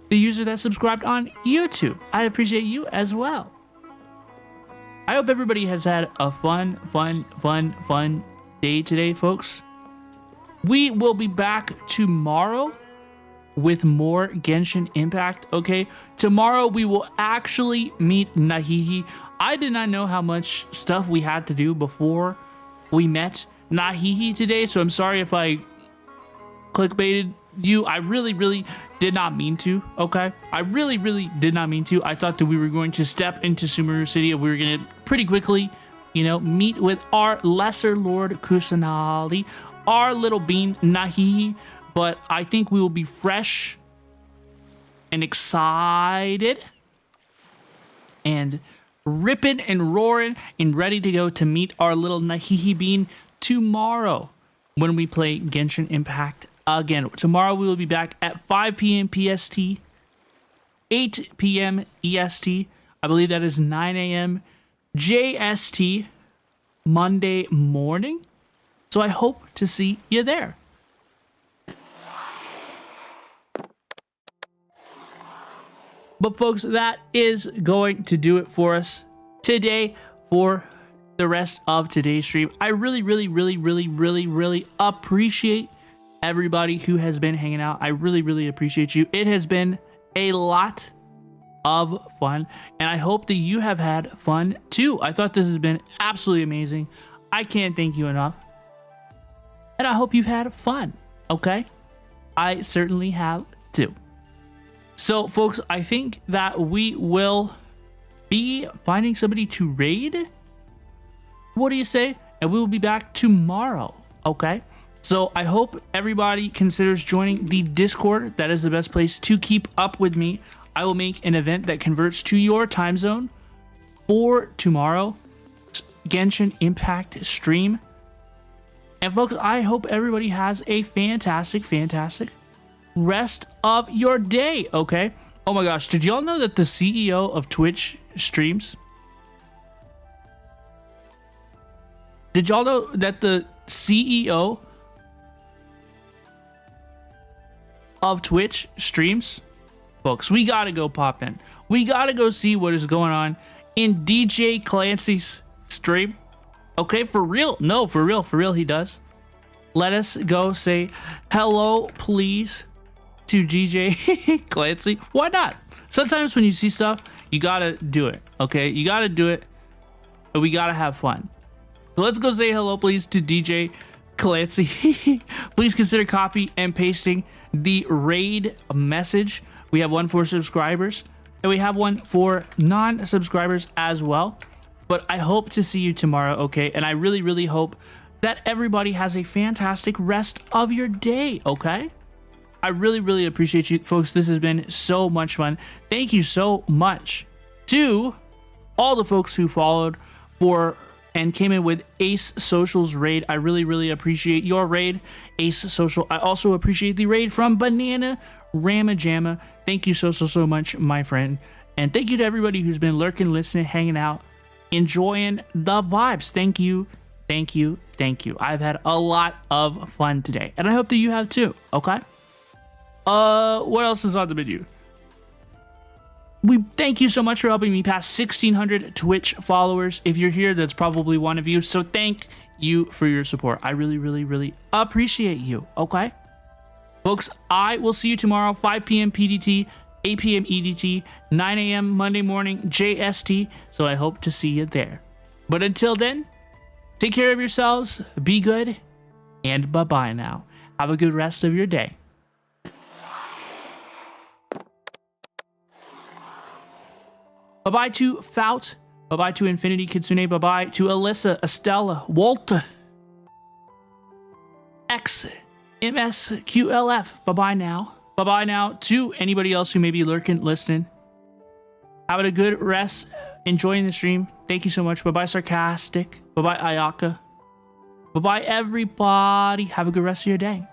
Speaker 1: the user that subscribed on YouTube. I appreciate you as well. I hope everybody has had a fun day today, folks. We will be back tomorrow with more Genshin Impact, okay? Tomorrow we will actually meet Nahihi. I did not know how much stuff we had to do before we met Nahihi today, so I'm sorry if I clickbaited you. I really did not mean to, okay? I really did not mean to. I thought that we were going to step into Sumeru City and we were going to pretty quickly, you know, meet with our lesser lord Kusanali, our little bean Nahihi, but I think we will be fresh and excited and ripping and roaring and ready to go to meet our little Nahihi bean tomorrow when we play Genshin Impact again. Tomorrow we will be back at 5 p.m. PST, 8 p.m. EST. I believe that is 9 a.m. JST Monday morning. So I hope to see you there. But folks, that is going to do it for us today for the rest of today's stream. I really appreciate everybody who has been hanging out. I really appreciate you. It has been a lot of fun, and I hope that you have had fun too. I thought this has been absolutely amazing. I can't thank you enough. And I hope you've had fun, okay? I certainly have too. So, folks, I think that we will be finding somebody to raid. What do you say? And we will be back tomorrow, okay? So, I hope everybody considers joining the Discord. That is the best place to keep up with me. I will make an event that converts to your time zone for tomorrow. Genshin Impact stream. And, folks, I hope everybody has a fantastic rest of your day, okay? Oh my gosh, did y'all know that the CEO of Twitch streams? Did y'all know that the CEO of Twitch streams? Folks, we gotta go pop in. We gotta go see what is going on in DJ Clancy's stream. Okay, for real. No, for real he does. Let us go say hello, please, to DJ Clancy. Why not? Sometimes when you see stuff, you gotta do it, okay? You gotta do it but we gotta have fun. So let's go say hello, please, to DJ Clancy. Please consider copy and pasting the raid message. We have one for subscribers, and we have one for non-subscribers as well. But I hope to see you tomorrow, okay? And I really, really hope that everybody has a fantastic rest of your day, okay? I really, really appreciate you, folks. This has been so much fun. Thank you so much to all the folks who followed for and came in with Ace Social's raid. I really, really appreciate your raid, Ace Social. I also appreciate the raid from Banana Ramajama. Thank you so, so, so much, my friend. And thank you to everybody who's been lurking, listening, hanging out, enjoying the vibes. Thank you, thank you, thank you. I've had a lot of fun today, and I hope that you have too, okay? What else is on the menu? We thank you so much for helping me pass 1,600 Twitch followers. If you're here, that's probably one of you. So thank you for your support. I really, really, really appreciate you. Okay? Folks, I will see you tomorrow, 5 p.m. PDT, 8 p.m. EDT, 9 a.m. Monday morning JST. So I hope to see you there. But until then, take care of yourselves, be good, and bye-bye now. Have a good rest of your day. Bye-bye to Faut. Bye-bye to Infinity Kitsune. Bye-bye to Alyssa, Estella, Walter, X, MSQLF. Bye-bye now. Bye-bye now to anybody else who may be lurking, listening. Having a good rest. Enjoying the stream. Thank you so much. Bye-bye, Sarcastic. Bye-bye, Ayaka. Bye-bye, everybody. Have a good rest of your day.